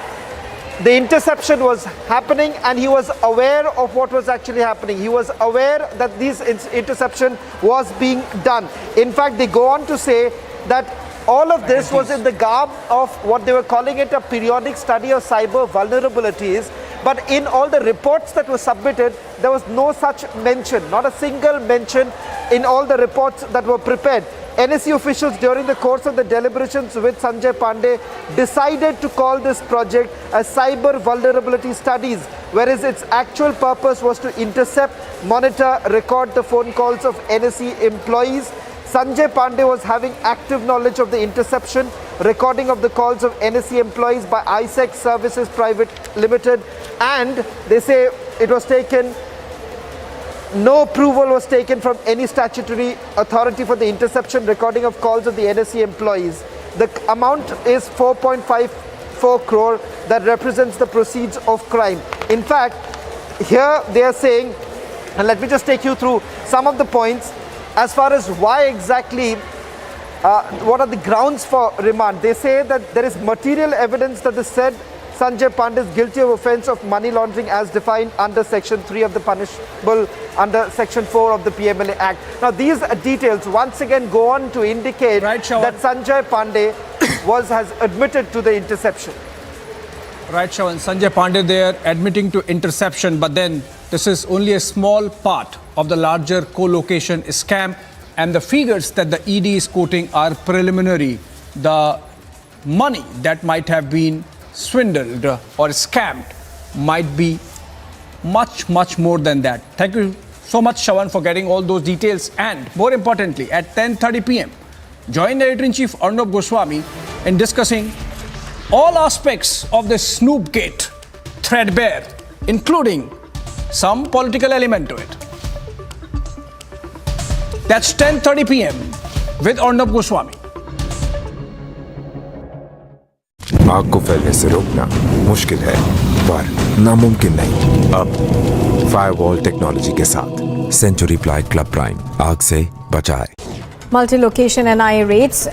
the interception was happening and he was aware of what was actually happening. He was aware that this interception was being done. In fact, they go on to say that all of this was in the garb of what they were calling it a periodic study of cyber vulnerabilities. But in all the reports that were submitted, there was no such mention, not a single mention in all the reports that were prepared. NSE officials during the course of the deliberations with Sanjay Pandey decided to call this project as cyber vulnerability studies, whereas its actual purpose was to intercept, monitor, record the phone calls of NSE employees. Sanjay Pandey was having active knowledge of the interception, recording of the calls of NSE employees by ISEC Services Private Limited, and they say it was taken, no approval was taken from any statutory authority for the interception, recording of calls of the NSE employees. The amount is 4.54 crore that represents the proceeds of crime. In fact, here they are saying, and let me just take you through some of the points as far as why exactly, what are the grounds for remand. They say that there is material evidence that the said Sanjay Pandey is guilty of offence of money laundering as defined under Section 3 of the punishable under Section 4 of the PMLA Act. Now these details once again go on to indicate that Sanjay Pandey has admitted to the interception. Right, Shawan. Sanjay Pandey there admitting to interception, but then this is only a small part of the larger co-location scam, and the figures that the ED is quoting are preliminary. The money that might have been swindled or scammed might be much more than that. Thank you so much, Shawan, for getting all those details. And more importantly, at 10:30 p.m, join Editor-in-Chief Arnab Goswami in discussing all aspects of the Snoop Gate threadbare, including some political element to it. That's 10:30 p.m. with Arnab Goswami. आग को फैलने से रोकना मुश्किल है, पर नामुमकिन नहीं। अब फायरवॉल टेक्नोलॉजी के साथ सेंचुरी प्लाइड क्लब प्राइम आग से बचाए। Multi-location NIA raids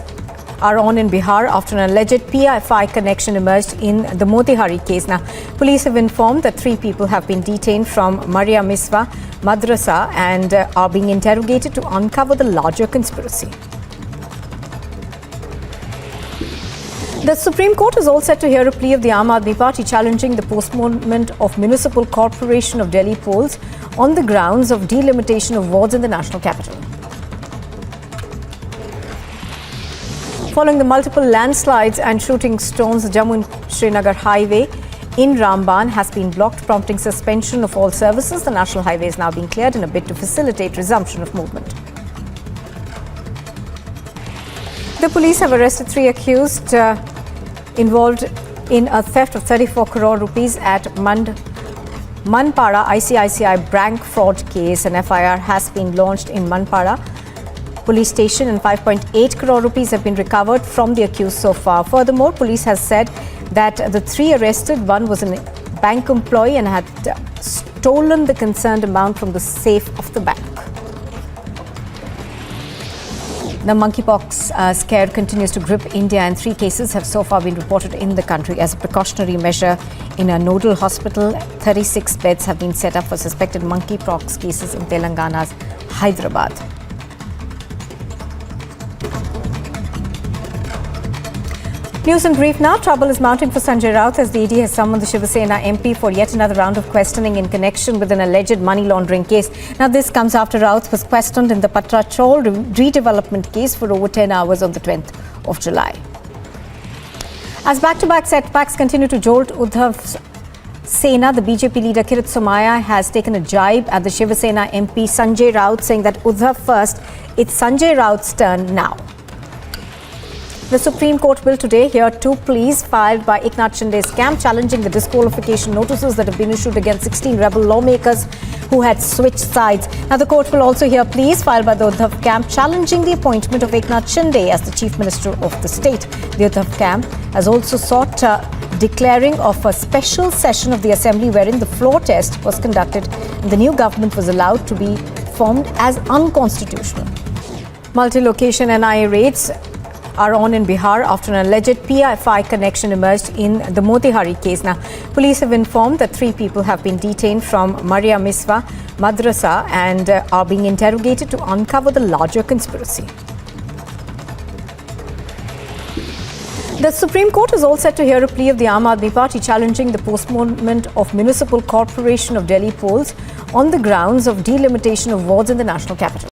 are on in Bihar after an alleged PFI connection emerged in the Motihari case. Now, police have informed that 3 people have been detained from Maria Miswa Madrasa and are being interrogated to uncover the larger conspiracy. The Supreme Court is all set to hear a plea of the Aam Aadmi Party challenging the postponement of Municipal Corporation of Delhi polls on the grounds of delimitation of wards in the national capital. Following the multiple landslides and shooting stones, the Jammu and Srinagar highway in Ramban has been blocked, prompting suspension of all services. The national highway is now being cleared in a bid to facilitate resumption of movement. The police have arrested 3 accused involved in a theft of 34 crore rupees at Manpada ICICI bank fraud case. An FIR has been launched in Manpada police station and 5.8 crore rupees have been recovered from the accused so far. Furthermore, police has said that the 3 arrested, one was a bank employee and had stolen the concerned amount from the safe of the bank. The monkeypox scare continues to grip India, and 3 cases have so far been reported in the country. As a precautionary measure, in a nodal hospital, 36 beds have been set up for suspected monkeypox cases in Telangana's Hyderabad. News in brief now. Trouble is mounting for Sanjay Raut as the ED has summoned the Shiva Sena MP for yet another round of questioning in connection with an alleged money laundering case. Now, this comes after Raut was questioned in the Patra Chol redevelopment case for over 10 hours on the 20th of July. As back-to-back setbacks continue to jolt Uddhav Sena, the BJP leader Kirit Somaiya has taken a jibe at the Shiva Sena MP Sanjay Raut, saying that Uddhav first, it's Sanjay Raut's turn now. The Supreme Court will today hear two pleas filed by Eknath Shinde's camp challenging the disqualification notices that have been issued against 16 rebel lawmakers who had switched sides. Now, the court will also hear pleas filed by the Uddhav camp challenging the appointment of Eknath Shinde as the Chief Minister of the state. The Uddhav camp has also sought declaring of a special session of the Assembly wherein the floor test was conducted and the new government was allowed to be formed as unconstitutional. Multi-location NIA raids are on in Bihar after an alleged PFI connection emerged in the Motihari case. Now, police have informed that 3 people have been detained from Maharashtra Madrasa and are being interrogated to uncover the larger conspiracy. The Supreme Court is all set to hear a plea of the Aam Aadmi Party challenging the postponement of Municipal Corporation of Delhi polls on the grounds of delimitation of wards in the national capital.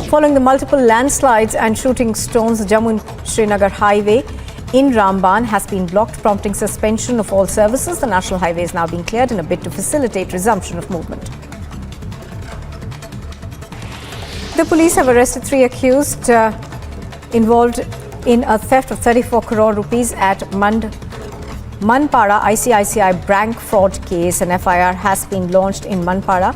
Following the multiple landslides and shooting stones, the Jammu and Srinagar highway in Ramban has been blocked, prompting suspension of all services. The national highway is now being cleared in a bid to facilitate resumption of movement. The police have arrested 3 accused involved in a theft of 34 crore rupees at Manpada ICICI bank fraud case. An FIR has been launched in Manpada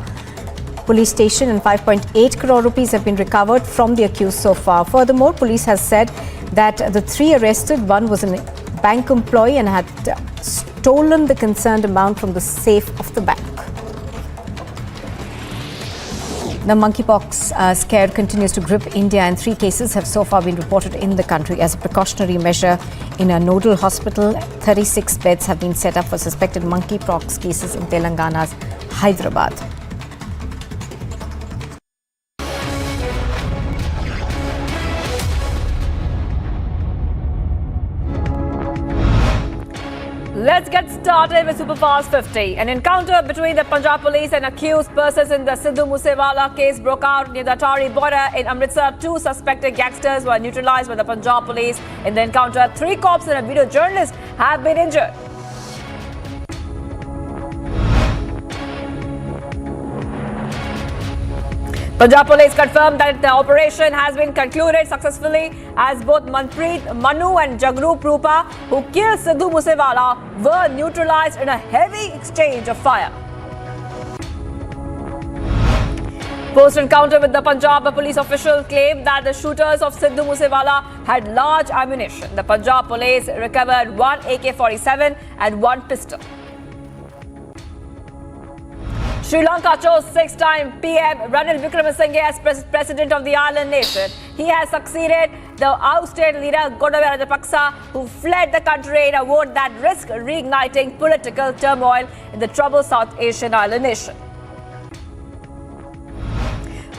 police station and 5.8 crore rupees have been recovered from the accused so far. Furthermore, police has said that the 3 arrested, one was a bank employee and had stolen the concerned amount from the safe of the bank. The monkeypox scare continues to grip India and 3 cases have so far been reported in the country. As a precautionary measure, in a nodal hospital, 36 beds have been set up for suspected monkeypox cases in Telangana's Hyderabad. Let's get started with Superfast 50. An encounter between the Punjab police and accused persons in the Sidhu Moosewala case broke out near the Attari border in Amritsar. 2 suspected gangsters were neutralized by the Punjab police. In the encounter, 3 cops and a video journalist have been injured. Punjab police confirmed that the operation has been concluded successfully as both Manpreet Manu and Jagrup Rupa, who killed Sidhu Moosewala, were neutralized in a heavy exchange of fire. Post-encounter with the Punjab, a police official claimed that the shooters of Sidhu Moosewala had large ammunition. The Punjab police recovered 1 AK-47 and 1 pistol. Sri Lanka chose 6-time PM Ranil Wickremesinghe as president of the island nation. He has succeeded the ousted leader Gotabaya Rajapaksa, who fled the country in a vote that risked reigniting political turmoil in the troubled South Asian island nation.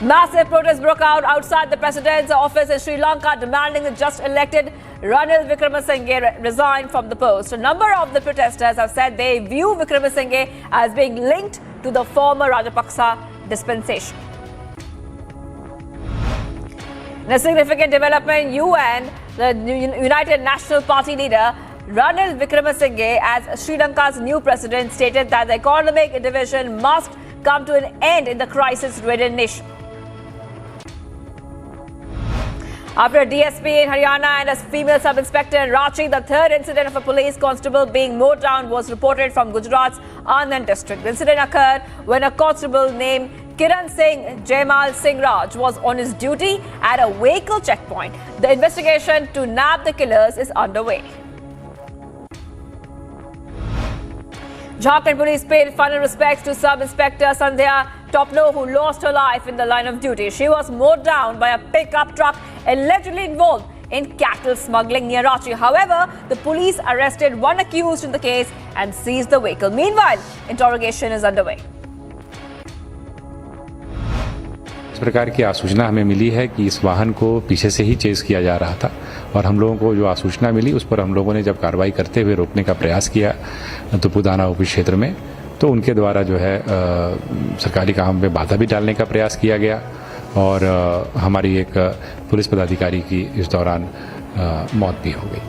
Massive protests broke out outside the president's office in Sri Lanka, demanding the just-elected Ranil Wickremesinghe resign from the post. A number of the protesters have said they view Wickremesinghe as being linked to the former Rajapaksa dispensation. In a significant development, the United National Party leader Ranil Wickremesinghe, as Sri Lanka's new president, stated that the economic division must come to an end in the crisis-ridden nation. After a DSP in Haryana and a female sub-inspector in Ranchi, the 3rd incident of a police constable being mowed down was reported from Gujarat's Anand district. The incident occurred when a constable named Kiran Singh Jaimal Singh Raj was on his duty at a vehicle checkpoint. The investigation to nab the killers is underway. Jharkhand police paid final respects to Sub-Inspector Sandhya Topno, who lost her life in the line of duty. She was mowed down by a pickup truck allegedly involved in cattle smuggling near Ranchi. However, the police arrested 1 accused in the case and seized the vehicle. Meanwhile, interrogation is underway. इस प्रकार की आसूचना हमें मिली है कि इस वाहन को पीछे से ही चेस किया जा रहा था और हम लोगों को जो आसूचना मिली उस पर हम लोगों ने जब कार्रवाई करते हुए रोकने का प्रयास किया तुपुदाना ओपी क्षेत्र में, तो उनके द्वारा जो है सरकारी काम में बाधा भी डालने का प्रयास किया गया और हमारी एक पुलिस पदाधिकारी की इस दौरान मौत भी हो गई।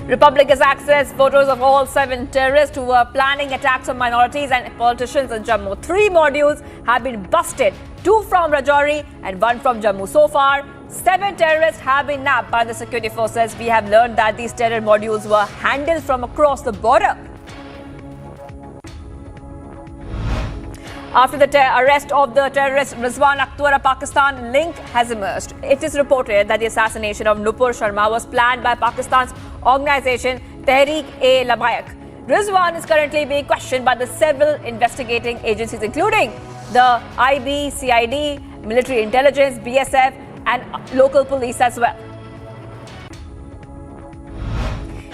Republic has accessed photos of all 7 terrorists who were planning attacks on minorities and politicians in Jammu. 3 modules have been busted, 2 from Rajouri and 1 from Jammu. So far, 7 terrorists have been nabbed by the security forces. We have learned that these terror modules were handled from across the border. After the arrest of the terrorist Rizwan Akhtar, a Pakistan link has emerged. It is reported that the assassination of Nupur Sharma was planned by Pakistan's organization Tehreek-e-Labbaik. Rizwan is currently being questioned by the several investigating agencies, including the IB, CID, military intelligence, BSF, and local police as well.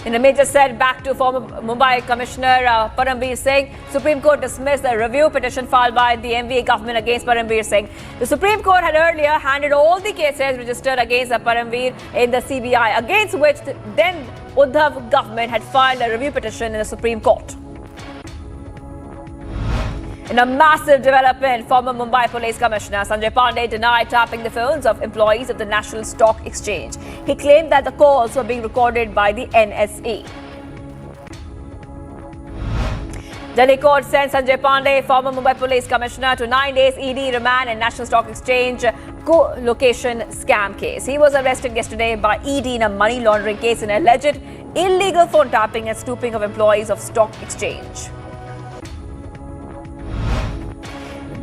In a major setback to former Mumbai Commissioner Paramveer Singh, Supreme Court dismissed the review petition filed by the MVA government against Paramveer Singh. The Supreme Court had earlier handed all the cases registered against Paramveer in the CBI, against which the then Uddhav government had filed a review petition in the Supreme Court. In a massive development, former Mumbai Police Commissioner Sanjay Pandey denied tapping the phones of employees of the National Stock Exchange. He claimed that the calls were being recorded by the NSE. Delhi court sent Sanjay Pandey, former Mumbai Police Commissioner, to 9 days ED remand in National Stock Exchange co-location scam case. He was arrested yesterday by ED in a money laundering case in alleged illegal phone tapping and snooping of employees of Stock Exchange.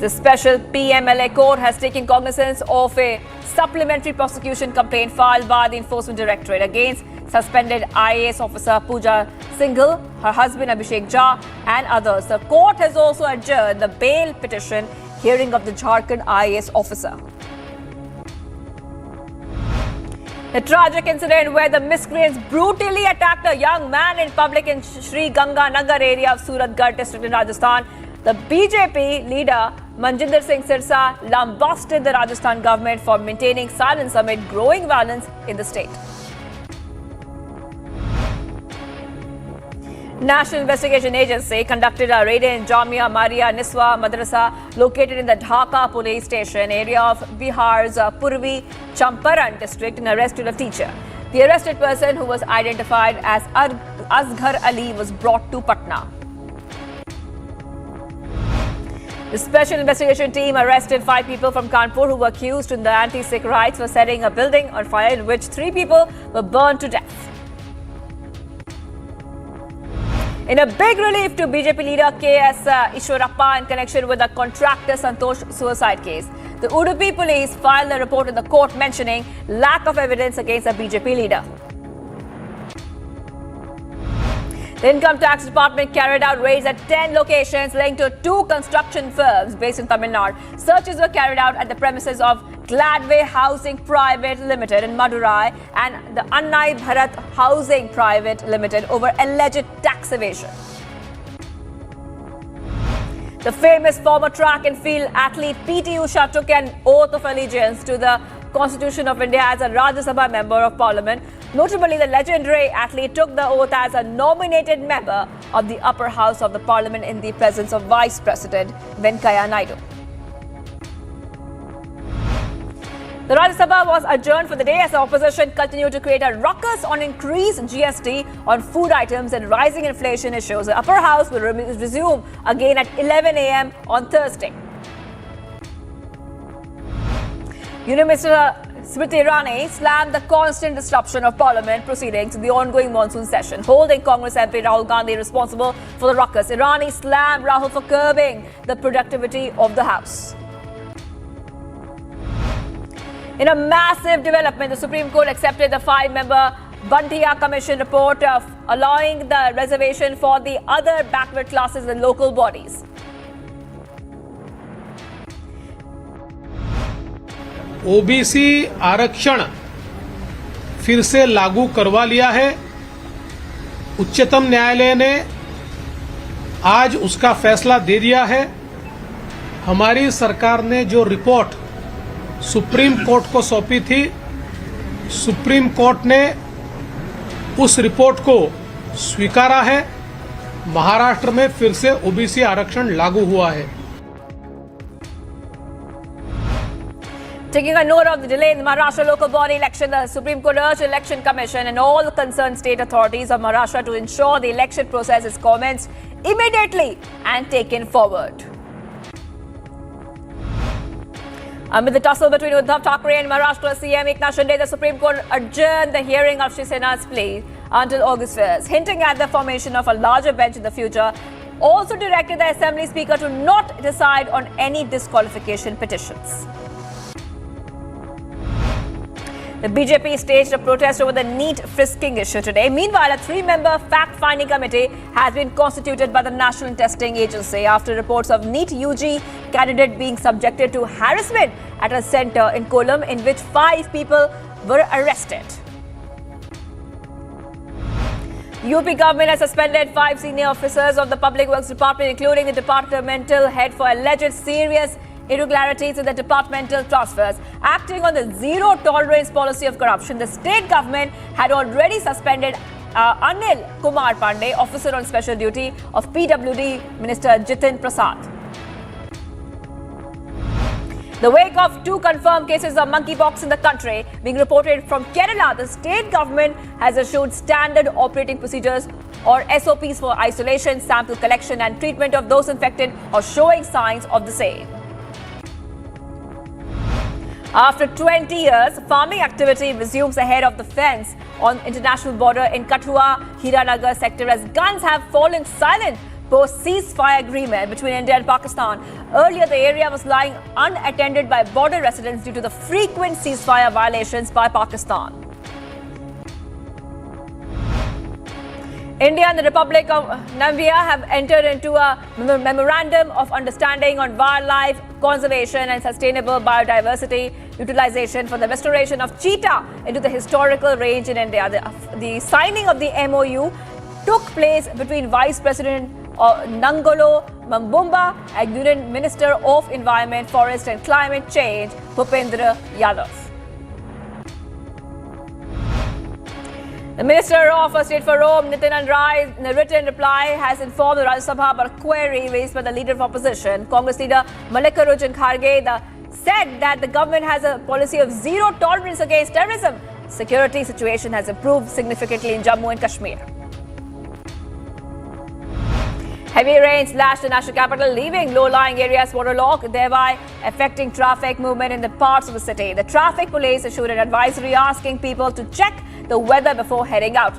The special PMLA court has taken cognizance of a supplementary prosecution complaint filed by the Enforcement Directorate against suspended IAS officer Pooja Singhal, her husband Abhishek Jha, and others. The court has also adjourned the bail petition hearing of the Jharkhand IAS officer. The tragic incident where the miscreants brutally attacked a young man in public in Sri Ganga Nagar area of Suratgarh district in Rajasthan. The BJP leader Manjinder Singh Sirsa lambasted the Rajasthan government for maintaining silence amid growing violence in the state. National Investigation Agency conducted a raid in Jamia Maria Niswa Madrasa located in the Dhaka police station area of Bihar's Purvi Champaran district and arrested a teacher. The arrested person, who was identified as Asghar Ali, was brought to Patna. The Special Investigation Team arrested 5 people from Kanpur who were accused in the anti-Sikh riots for setting a building on fire in which 3 people were burned to death. In a big relief to BJP leader K.S. Ishwarappa in connection with the contractor Santosh suicide case, the Udupi police filed a report in the court mentioning lack of evidence against the BJP leader. The Income Tax Department carried out raids at 10 locations linked to 2 construction firms based in Tamil Nadu. Searches were carried out at the premises of Gladway Housing Private Limited in Madurai and the Annai Bharat Housing Private Limited over alleged tax evasion. The famous former track and field athlete P.T. Usha took an oath of allegiance to the Constitution of India as a Rajya Sabha Member of Parliament. Notably, the legendary athlete took the oath as a nominated member of the upper house of the Parliament in the presence of Vice President Venkaiah Naidu. The Rajya Sabha was adjourned for the day as the opposition continued to create a ruckus on increased GST on food items and rising inflation issues. The upper house will resume again at 11 a.m. on Thursday. Union Minister Smriti Irani slammed the constant disruption of Parliament proceedings in the ongoing monsoon session, holding Congress MP Rahul Gandhi responsible for the ruckus. Irani slammed Rahul for curbing the productivity of the House. In a massive development, the Supreme Court accepted the 5-member Bantia Commission report of allowing the reservation for the other backward classes in local bodies. OBC आरक्षण फिर से लागू करवा लिया है। उच्चतम न्यायालय ने आज उसका फैसला दे दिया है। हमारी सरकार ने जो रिपोर्ट सुप्रीम कोर्ट को सौंपी थी, सुप्रीम कोर्ट ने उस रिपोर्ट को स्वीकारा है। महाराष्ट्र में फिर से ओबीसी आरक्षण लागू हुआ है। Taking a note of the delay in the Maharashtra local body election, the Supreme Court urged the Election Commission and all concerned state authorities of Maharashtra to ensure the election process is commenced immediately and taken forward. Amid the tussle between Uddhav Thackeray and Maharashtra CM Eknath Shinde, the Supreme Court adjourned the hearing of Shiv Sena's plea until August 1st, hinting at the formation of a larger bench in the future. Also directed the Assembly Speaker to not decide on any disqualification petitions. The BJP staged a protest over the NEET frisking issue today. Meanwhile, a 3-member fact-finding committee has been constituted by the National Testing Agency after reports of NEET UG candidate being subjected to harassment at a centre in Kollam, in which 5 people were arrested. UP government has suspended 5 senior officers of the Public Works Department, including the departmental head, for alleged serious irregularities in the departmental transfers. Acting on the zero tolerance policy of corruption, the state government had already suspended Anil Kumar Pandey, officer on special duty of PWD Minister Jitin Prasad. The wake of 2 confirmed cases of monkeypox in the country being reported from Kerala, the state government has issued standard operating procedures or SOPs for isolation, sample collection and treatment of those infected or showing signs of the same. After 20 years, farming activity resumes ahead of the fence on international border in Kathua, Hiranagar sector as guns have fallen silent post-ceasefire agreement between India and Pakistan. Earlier, the area was lying unattended by border residents due to the frequent ceasefire violations by Pakistan. India and the Republic of Namibia have entered into a memorandum of understanding on wildlife conservation and sustainable biodiversity utilization for the restoration of cheetah into the historical range in India. The signing of the MOU took place between Vice President Nangolo Mambumba and Union Minister of Environment, Forest and Climate Change, Bhupendra Yadav. The Minister of State for Rome, Nityanand Rai, in a written reply, has informed the Rajya Sabha about a query raised by the Leader of Opposition. Congress leader Mallikarjun Kharge said that the government has a policy of zero tolerance against terrorism. Security situation has improved significantly in Jammu and Kashmir. Heavy rains lashed the national capital, leaving low-lying areas waterlogged, thereby affecting traffic movement in the parts of the city. The traffic police issued an advisory asking people to check the weather before heading out.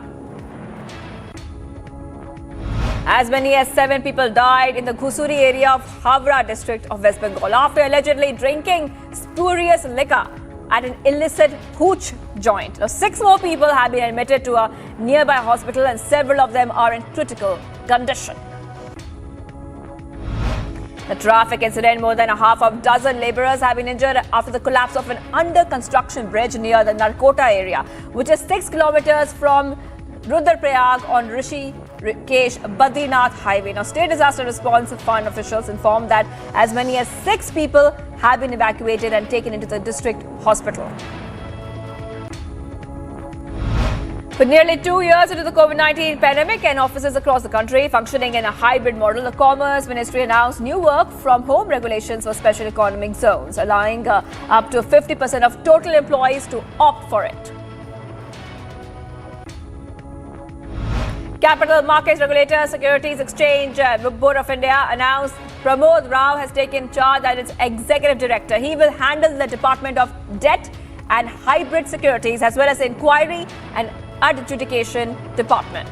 As many as 7 people died in the Ghusuri area of Havra district of West Bengal after allegedly drinking spurious liquor at an illicit hooch joint. Now, 6 more people have been admitted to a nearby hospital and several of them are in critical condition. The traffic incident, more than a half of dozen labourers have been injured after the collapse of an under-construction bridge near the Narkota area, which is 6 kilometers from Rudraprayag on Rishikesh Badrinath highway. Now, State Disaster Response Fund officials informed that as many as 6 people have been evacuated and taken into the district hospital. For nearly 2 years into the COVID-19 pandemic and offices across the country functioning in a hybrid model, the Commerce Ministry announced new work from home regulations for special economic zones, allowing up to 50% of total employees to opt for it. Capital Markets Regulator Securities Exchange Board of India announced Pramod Rao has taken charge as its Executive Director. He will handle the Department of Debt and Hybrid Securities as well as the Inquiry and Adjudication Department.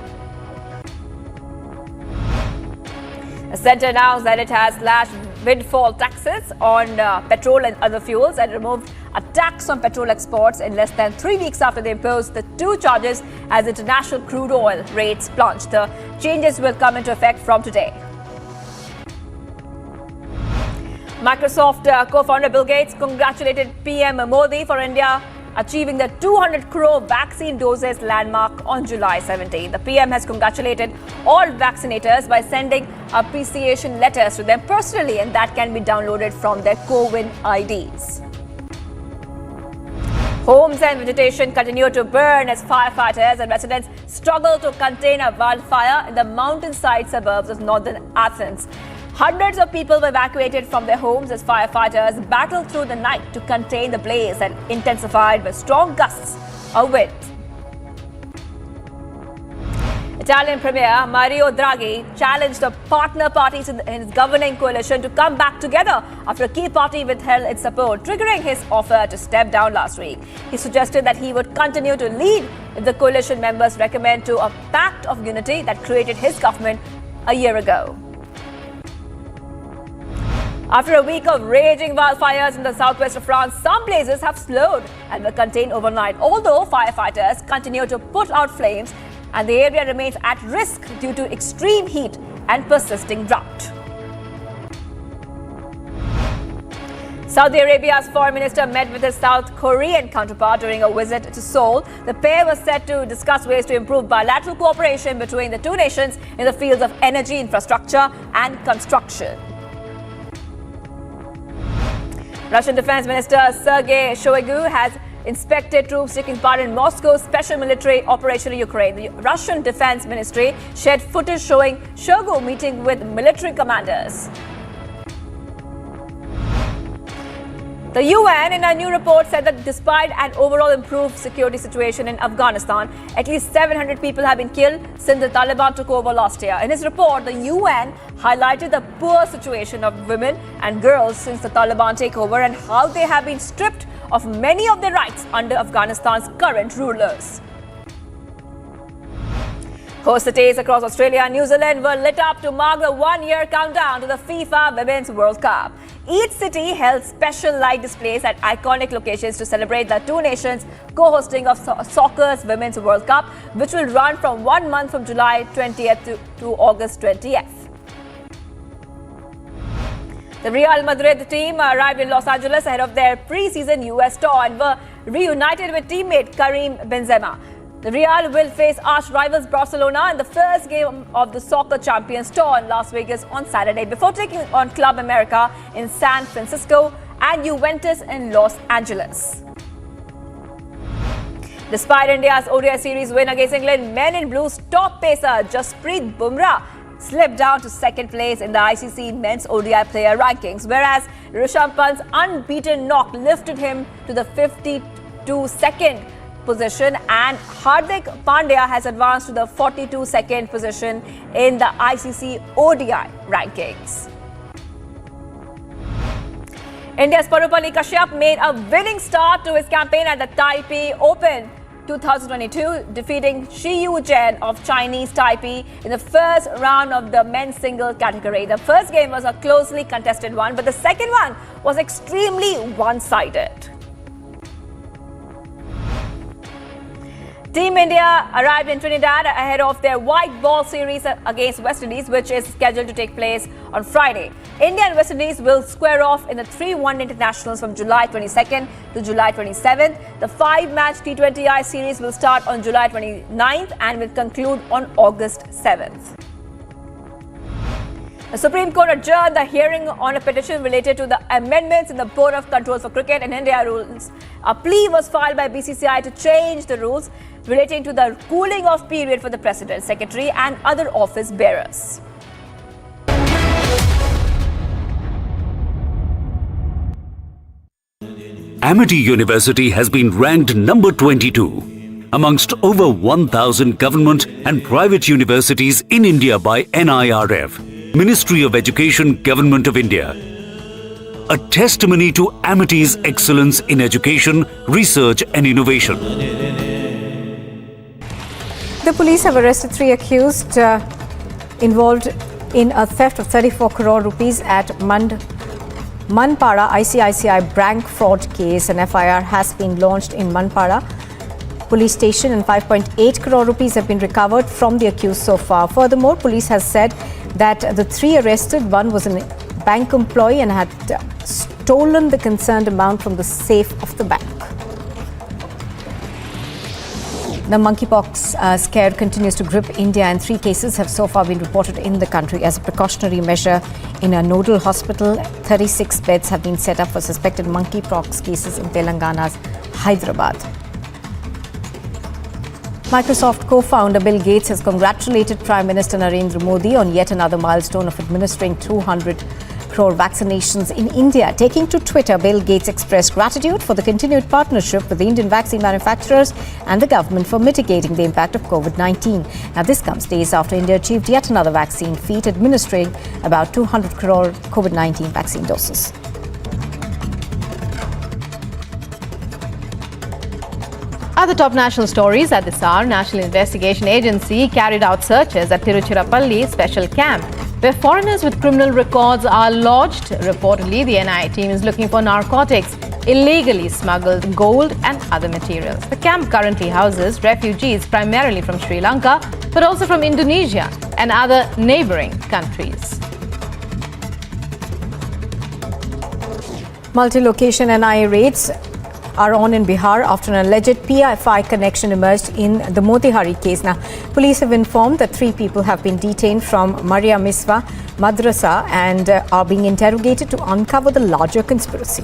The centre announced that it has slashed windfall taxes on petrol and other fuels and removed a tax on petrol exports in less than 3 weeks after they imposed the 2 charges as international crude oil rates plunged. The changes will come into effect from today. Microsoft co-founder Bill Gates congratulated PM Modi for India achieving the 200 crore vaccine doses landmark on July 17. The PM has congratulated all vaccinators by sending appreciation letters to them personally, and that can be downloaded from their CoWIN IDs. Homes and vegetation continue to burn as firefighters and residents struggle to contain a wildfire in the mountainside suburbs of northern Athens. Hundreds of people were evacuated from their homes as firefighters battled through the night to contain the blaze and intensified with strong gusts of wind. Italian Premier Mario Draghi challenged the partner parties in his governing coalition to come back together after a key party withheld its support, triggering his offer to step down last week. He suggested that he would continue to lead if the coalition members recommend to a pact of unity that created his government a year ago. After a week of raging wildfires in the southwest of France, some blazes have slowed and were contained overnight, although firefighters continue to put out flames and the area remains at risk due to extreme heat and persisting drought. Saudi Arabia's foreign minister met with his South Korean counterpart during a visit to Seoul. The pair was set to discuss ways to improve bilateral cooperation between the two nations in the fields of energy, infrastructure and construction. Russian Defense Minister Sergei Shoigu has inspected troops taking part in Moscow's special military operation in Ukraine. The Russian Defense Ministry shared footage showing Shoigu meeting with military commanders. The UN, in a new report, said that despite an overall improved security situation in Afghanistan, at least 700 people have been killed since the Taliban took over last year. In its report, the UN highlighted the poor situation of women and girls since the Taliban takeover and how they have been stripped of many of their rights under Afghanistan's current rulers. Host cities across Australia and New Zealand were lit up to mark the one-year countdown to the FIFA Women's World Cup. Each city held special light displays at iconic locations to celebrate the two nations co-hosting of soccer's Women's World Cup, which will run from 1 month from July 20th to August 20th. The Real Madrid team arrived in Los Angeles ahead of their pre-season US tour and were reunited with teammate Karim Benzema. The Real will face arch rivals Barcelona in the first game of the Soccer Champions Tour in Las Vegas on Saturday before taking on Club America in San Francisco and Juventus in Los Angeles. Despite India's ODI series win against England, men in blue's top pacer Jasprit Bumrah slipped down to second place in the Icici men's ODI player rankings, whereas Rishabh Pant's unbeaten knock lifted him to the 52nd position, and Hardik Pandya has advanced to the 42nd position in the ICC ODI rankings. India's Parupalli Kashyap made a winning start to his campaign at the Taipei Open 2022, defeating Shi Yu Zhen of Chinese Taipei in the first round of the men's single category. The first game was a closely contested one, but the second one was extremely one-sided. Team India arrived in Trinidad ahead of their white ball series against West Indies, which is scheduled to take place on Friday. India and West Indies will square off in the 3-1 internationals from July 22nd to July 27th. The 5-match T20I series will start on July 29th and will conclude on August 7th. The Supreme Court adjourned the hearing on a petition related to the amendments in the Board of Control for Cricket and India rules. A plea was filed by BCCI to change the rules relating to the cooling off period for the President, Secretary and other office bearers. Amity University has been ranked number 22 amongst over 1,000 government and private universities in India by NIRF, Ministry of Education, Government of India. A testimony to Amity's excellence in education, research and innovation. The police have arrested 3 accused involved in a theft of 34 crore rupees at Manpada ICICI bank fraud case. An FIR has been launched in Manpada police station and 5.8 crore rupees have been recovered from the accused so far. Furthermore, police has said that the 3 arrested, one was a bank employee and had stolen the concerned amount from the safe of the bank. The monkeypox scare continues to grip India, and 3 cases have so far been reported in the country. As a precautionary measure, in a nodal hospital, 36 beds have been set up for suspected monkeypox cases in Telangana's Hyderabad. Microsoft co-founder Bill Gates has congratulated Prime Minister Narendra Modi on yet another milestone of administering 200 crore vaccinations in India. Taking to Twitter, Bill Gates expressed gratitude for the continued partnership with the Indian vaccine manufacturers and the government for mitigating the impact of COVID-19. Now, this comes days after India achieved yet another vaccine feat, administering about 200 crore COVID-19 vaccine doses. Other top national stories at this hour. National Investigation Agency carried out searches at Tiruchirappalli special camp, where foreigners with criminal records are lodged. Reportedly, the NIA team is looking for narcotics, illegally smuggled gold and other materials. The camp currently houses refugees primarily from Sri Lanka, but also from Indonesia and other neighbouring countries. Multi-location NIA raids are on in Bihar after an alleged PFI connection emerged in the Motihari case. Now, police have informed that 3 people have been detained from Maria Miswa Madrasa and are being interrogated to uncover the larger conspiracy.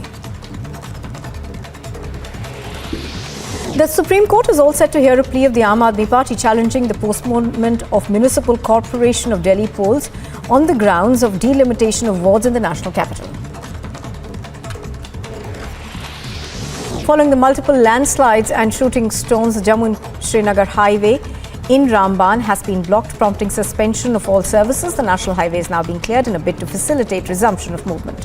The Supreme Court is all set to hear a plea of the Aam Aadmi Party challenging the postponement of Municipal Corporation of Delhi polls on the grounds of delimitation of wards in the national capital. Following the multiple landslides and shooting stones, the Jammu and Srinagar highway in Ramban has been blocked, prompting suspension of all services. The national highway is now being cleared in a bid to facilitate resumption of movement.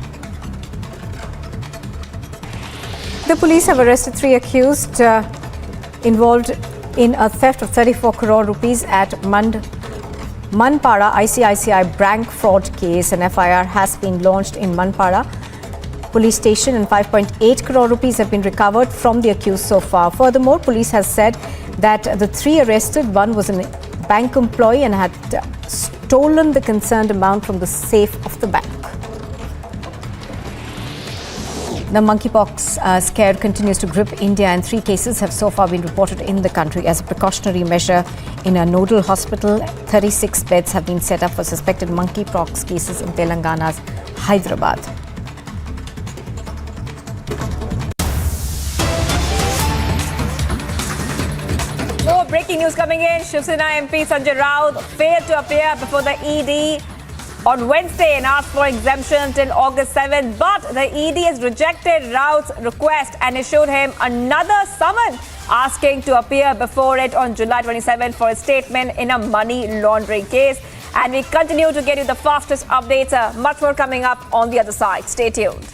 The police have arrested 3 accused involved in a theft of 34 crore rupees at Manpada ICICI bank fraud case. An FIR has been launched in Manpada police station and 5.8 crore rupees have been recovered from the accused so far. Furthermore, police has said that the 3 arrested, one was a bank employee and had stolen the concerned amount from the safe of the bank. The monkeypox scare continues to grip India, and 3 cases have so far been reported in the country. As a precautionary measure, in a nodal hospital, 36 beds have been set up for suspected monkeypox cases in Telangana's Hyderabad. More breaking news coming in. Shiv Sena MP Sanjay Raut failed to appear before the ED on Wednesday and asked for exemption till August 7th. But the ED has rejected Raut's request and issued him another summons asking to appear before it on July 27th for a statement in a money laundering case. And we continue to get you the fastest updates. Much more coming up on the other side. Stay tuned.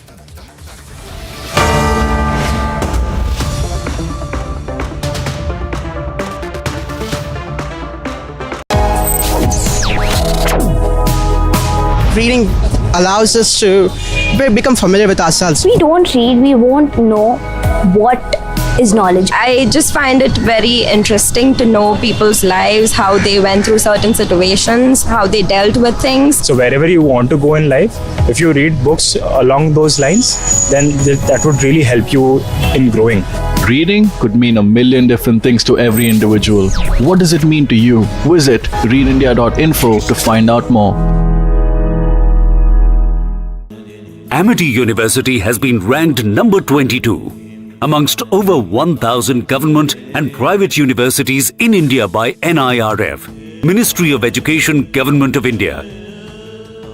Reading allows us to become familiar with ourselves. We don't read, we won't know what is knowledge. I just find it very interesting to know people's lives, how they went through certain situations, how they dealt with things. So wherever you want to go in life, if you read books along those lines, then that would really help you in growing. Reading could mean a million different things to every individual. What does it mean to you? Visit readindia.info to find out more. Amity University has been ranked number 22 amongst over 1,000 government and private universities in India by NIRF, Ministry of Education, Government of India.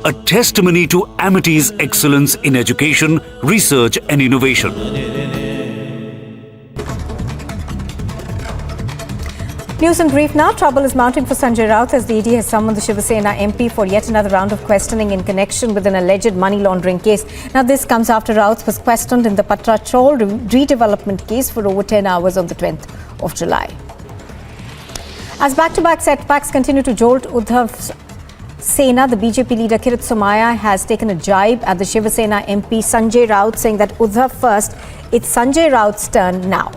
A testimony to Amity's excellence in education, research and innovation. News in brief now. Trouble is mounting for Sanjay Raut as the ED has summoned the Shiv Sena MP for yet another round of questioning in connection with an alleged money laundering case. Now, this comes after Raut was questioned in the Patra Chol redevelopment case for over 10 hours on the 20th of July. As back-to-back setbacks continue to jolt Uddhav Sena, the BJP leader Kirit Somaiya has taken a jibe at the Shiv Sena MP Sanjay Raut, saying that Uddhav first, it's Sanjay Raut's turn now.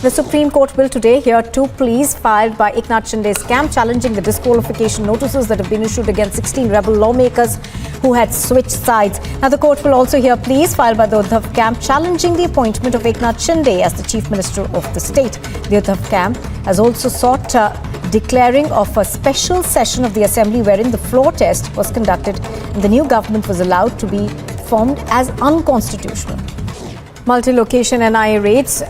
The Supreme Court will today hear two pleas filed by Eknath Shinde's camp challenging the disqualification notices that have been issued against 16 rebel lawmakers who had switched sides. Now, the court will also hear pleas filed by the Uddhav camp challenging the appointment of Eknath Shinde as the Chief Minister of the state. The Uddhav camp has also sought declaring of a special session of the assembly wherein the floor test was conducted and the new government was allowed to be formed as unconstitutional. Multi-location NIA raids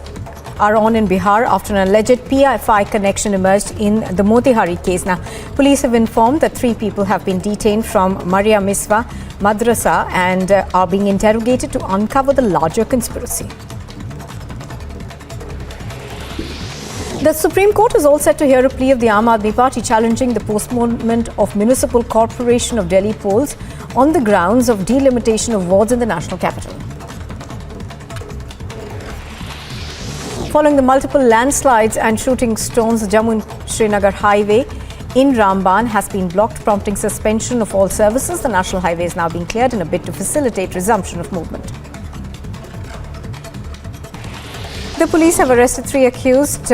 are on in Bihar after an alleged PFI connection emerged in the Motihari case. Now, police have informed that 3 people have been detained from Maria Miswa Madrasa and are being interrogated to uncover the larger conspiracy. The Supreme Court is all set to hear a plea of the Aam Aadmi Party challenging the postponement of Municipal Corporation of Delhi polls on the grounds of delimitation of wards in the national capital. Following the multiple landslides and shooting stones, the Jammu-Srinagar highway in Ramban has been blocked, prompting suspension of all services. The national highway is now being cleared in a bid to facilitate resumption of movement. The police have arrested 3 accused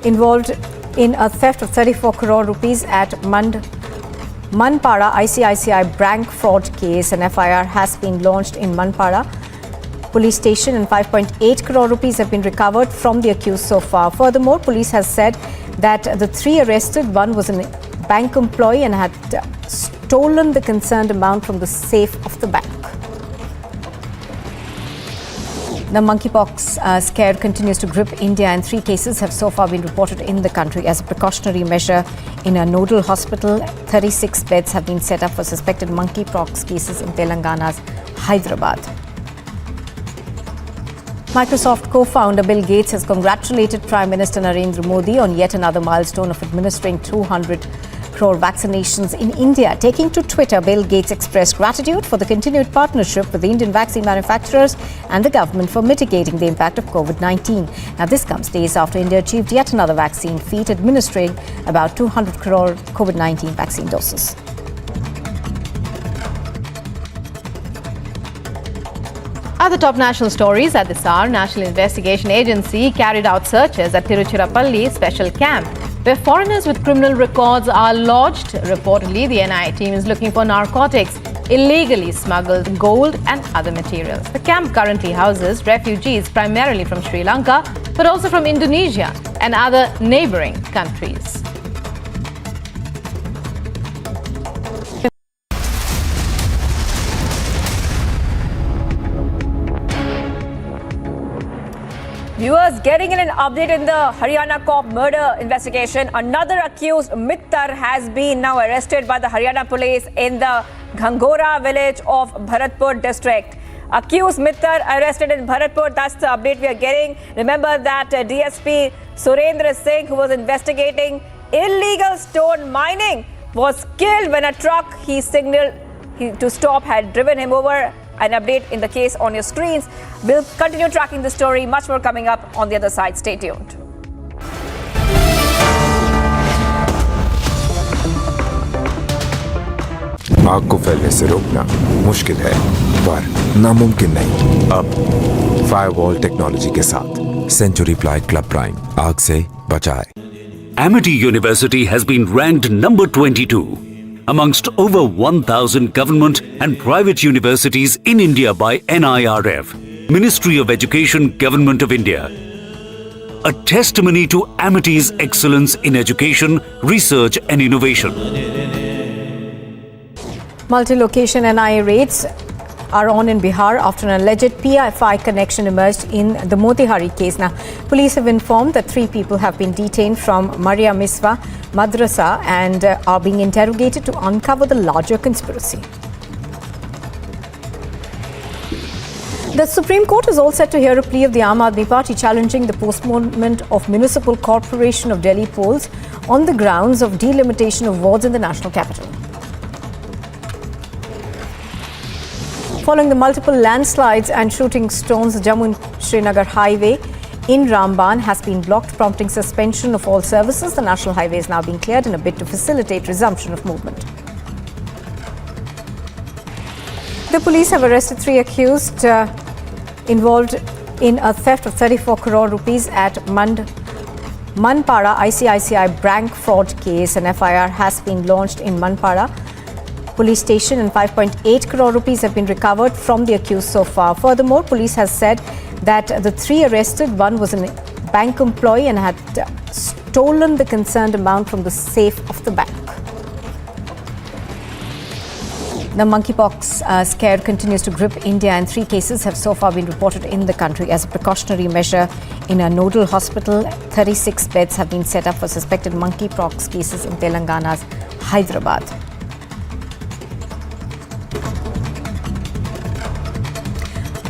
involved in a theft of 34 crore rupees at Manpada ICICI bank fraud case. An FIR has been launched in Manpada police station and 5.8 crore rupees have been recovered from the accused so far. Furthermore, police has said that the 3 arrested, one was a bank employee and had stolen the concerned amount from the safe of the bank. The monkeypox scare continues to grip India and 3 cases have so far been reported in the country. As a precautionary measure, in a nodal hospital, 36 beds have been set up for suspected monkeypox cases in Telangana's Hyderabad. Microsoft co-founder Bill Gates has congratulated Prime Minister Narendra Modi on yet another milestone of administering 200 crore vaccinations in India. Taking to Twitter, Bill Gates expressed gratitude for the continued partnership with the Indian vaccine manufacturers and the government for mitigating the impact of COVID-19. Now, this comes days after India achieved yet another vaccine feat, administering about 200 crore COVID-19 vaccine doses. Other top national stories at this hour. National Investigation Agency carried out searches at Tiruchirappalli special camp, where foreigners with criminal records are lodged. Reportedly, the NIA team is looking for narcotics, illegally smuggled gold and other materials. The camp currently houses refugees primarily from Sri Lanka, but also from Indonesia and other neighboring countries. Viewers, getting in an update in the Haryana cop murder investigation. Another accused, Mittar, has been now arrested by the Haryana police in the Ghangora village of Bharatpur district. Accused Mittar arrested in Bharatpur. That's the update we are getting. Remember that DSP Surendra Singh, who was investigating illegal stone mining, was killed when a truck he signaled to stop had driven him over. An update in the case on your screens. We'll continue tracking the story. Much more coming up on the other side. Stay tuned. आग को फैलने से रोकना मुश्किल है, पर नामुमकिन नहीं। अब फायरवॉल टेक्नोलॉजी के साथ सेंचुरी प्लाई क्लब प्राइम आग से बचाए। Amity University has been ranked number 22 amongst over 1,000 government and private universities in India by NIRF, Ministry of Education, Government of India. A testimony to Amity's excellence in education, research and innovation. Multi-location NIA raids are on in Bihar after an alleged PFI connection emerged in the Motihari case. Now, police have informed that 3 people have been detained from Maria Miswa Madrasa and are being interrogated to uncover the larger conspiracy. The Supreme Court is all set to hear a plea of the Aam Aadmi Party challenging the postponement of Municipal Corporation of Delhi polls on the grounds of delimitation of wards in the national capital. Following the multiple landslides and shooting stones, the Jammu-Srinagar highway in Ramban has been blocked, prompting suspension of all services. The national highway is now being cleared in a bid to facilitate resumption of movement. The police have arrested 3 accused involved in a theft of 34 crore rupees at Manpada ICICI bank fraud case. An FIR has been launched in Manpada police station and 5.8 crore rupees have been recovered from the accused so far. Furthermore, police has said that the three arrested, one was a bank employee and had stolen the concerned amount from the safe of the bank. The monkeypox scare continues to grip India, and 3 cases have so far been reported in the country. As a precautionary measure, in a nodal hospital, 36 beds have been set up for suspected monkeypox cases in Telangana's Hyderabad.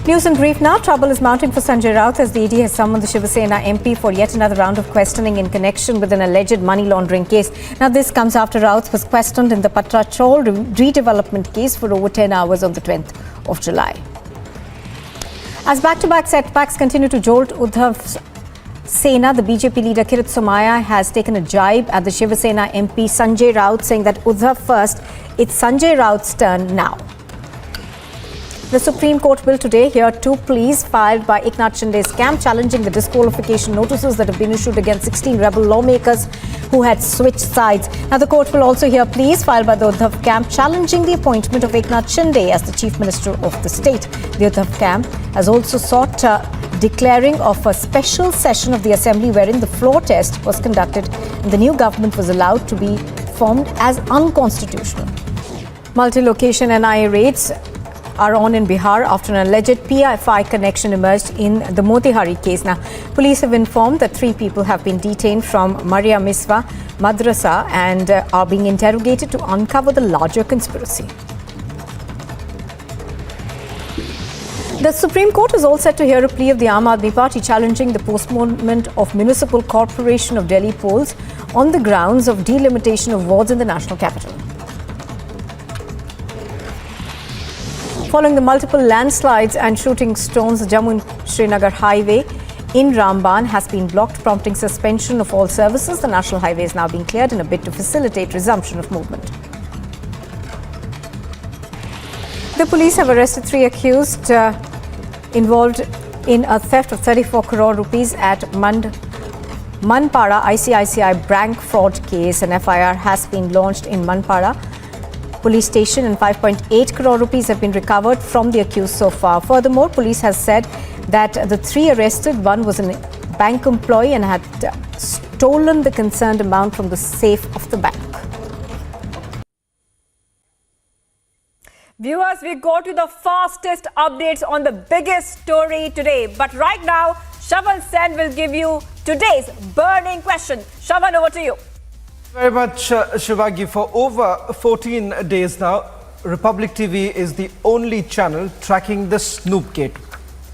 News in brief now. Trouble is mounting for Sanjay Raut as the ED has summoned the Shiv Sena MP for yet another round of questioning in connection with an alleged money laundering case. Now, this comes after Raut was questioned in the Patra Chol redevelopment case for over 10 hours on the 20th of July. As back-to-back setbacks continue to jolt Uddhav Sena, the BJP leader Kirit Somaiya has taken a jibe at the Shiv Sena MP Sanjay Raut, saying that Uddhav first, it's Sanjay Raut's turn now. The Supreme Court will today hear 2 pleas filed by Eknath Shinde's camp challenging the disqualification notices that have been issued against 16 rebel lawmakers who had switched sides. Now, the court will also hear pleas filed by the Uddhav camp challenging the appointment of Eknath Shinde as the Chief Minister of the state. The Uddhav camp has also sought declaring of a special session of the assembly wherein the floor test was conducted and the new government was allowed to be formed as unconstitutional. Multi-location NIA raids are on in Bihar after an alleged PFI connection emerged in the Motihari case. Now, police have informed that 3 people have been detained from Maria Miswa Madrasa and are being interrogated to uncover the larger conspiracy. The Supreme Court is all set to hear a plea of the Aam Aadmi Party challenging the postponement of Municipal Corporation of Delhi polls on the grounds of delimitation of wards in the national capital. Following the multiple landslides and shooting stones, the Jammu-Srinagar highway in Ramban has been blocked, prompting suspension of all services. The national highway is now being cleared in a bid to facilitate resumption of movement. The police have arrested 3 accused involved in a theft of 34 crore rupees at Manpada ICICI bank fraud case. An FIR has been launched in Manpada police station and 5.8 crore rupees have been recovered from the accused so far. Furthermore, police has said that the 3 arrested, one was a bank employee and had stolen the concerned amount from the safe of the bank. Viewers, we go to the fastest updates on the biggest story today. But right now, Shravan Sen will give you today's burning question. Shravan, over to you. Very much, Shivangi. For over 14 days now, Republic TV is the only channel tracking the Snoopgate,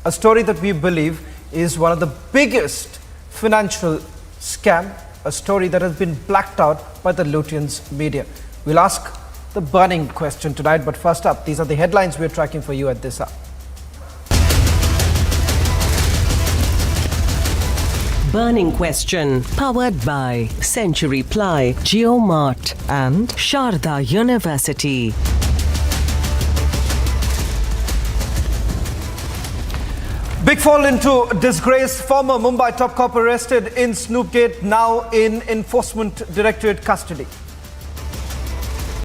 a story that we believe is one of the biggest financial scam, a story that has been blacked out by the Lutyens media. We'll ask the burning question tonight, but first up, these are the headlines we're tracking for you at this hour. Burning Question, powered by Century Ply, GeoMart and Sharda University. Big fall into disgrace. Former Mumbai top cop arrested in Snoopgate, now in Enforcement Directorate custody.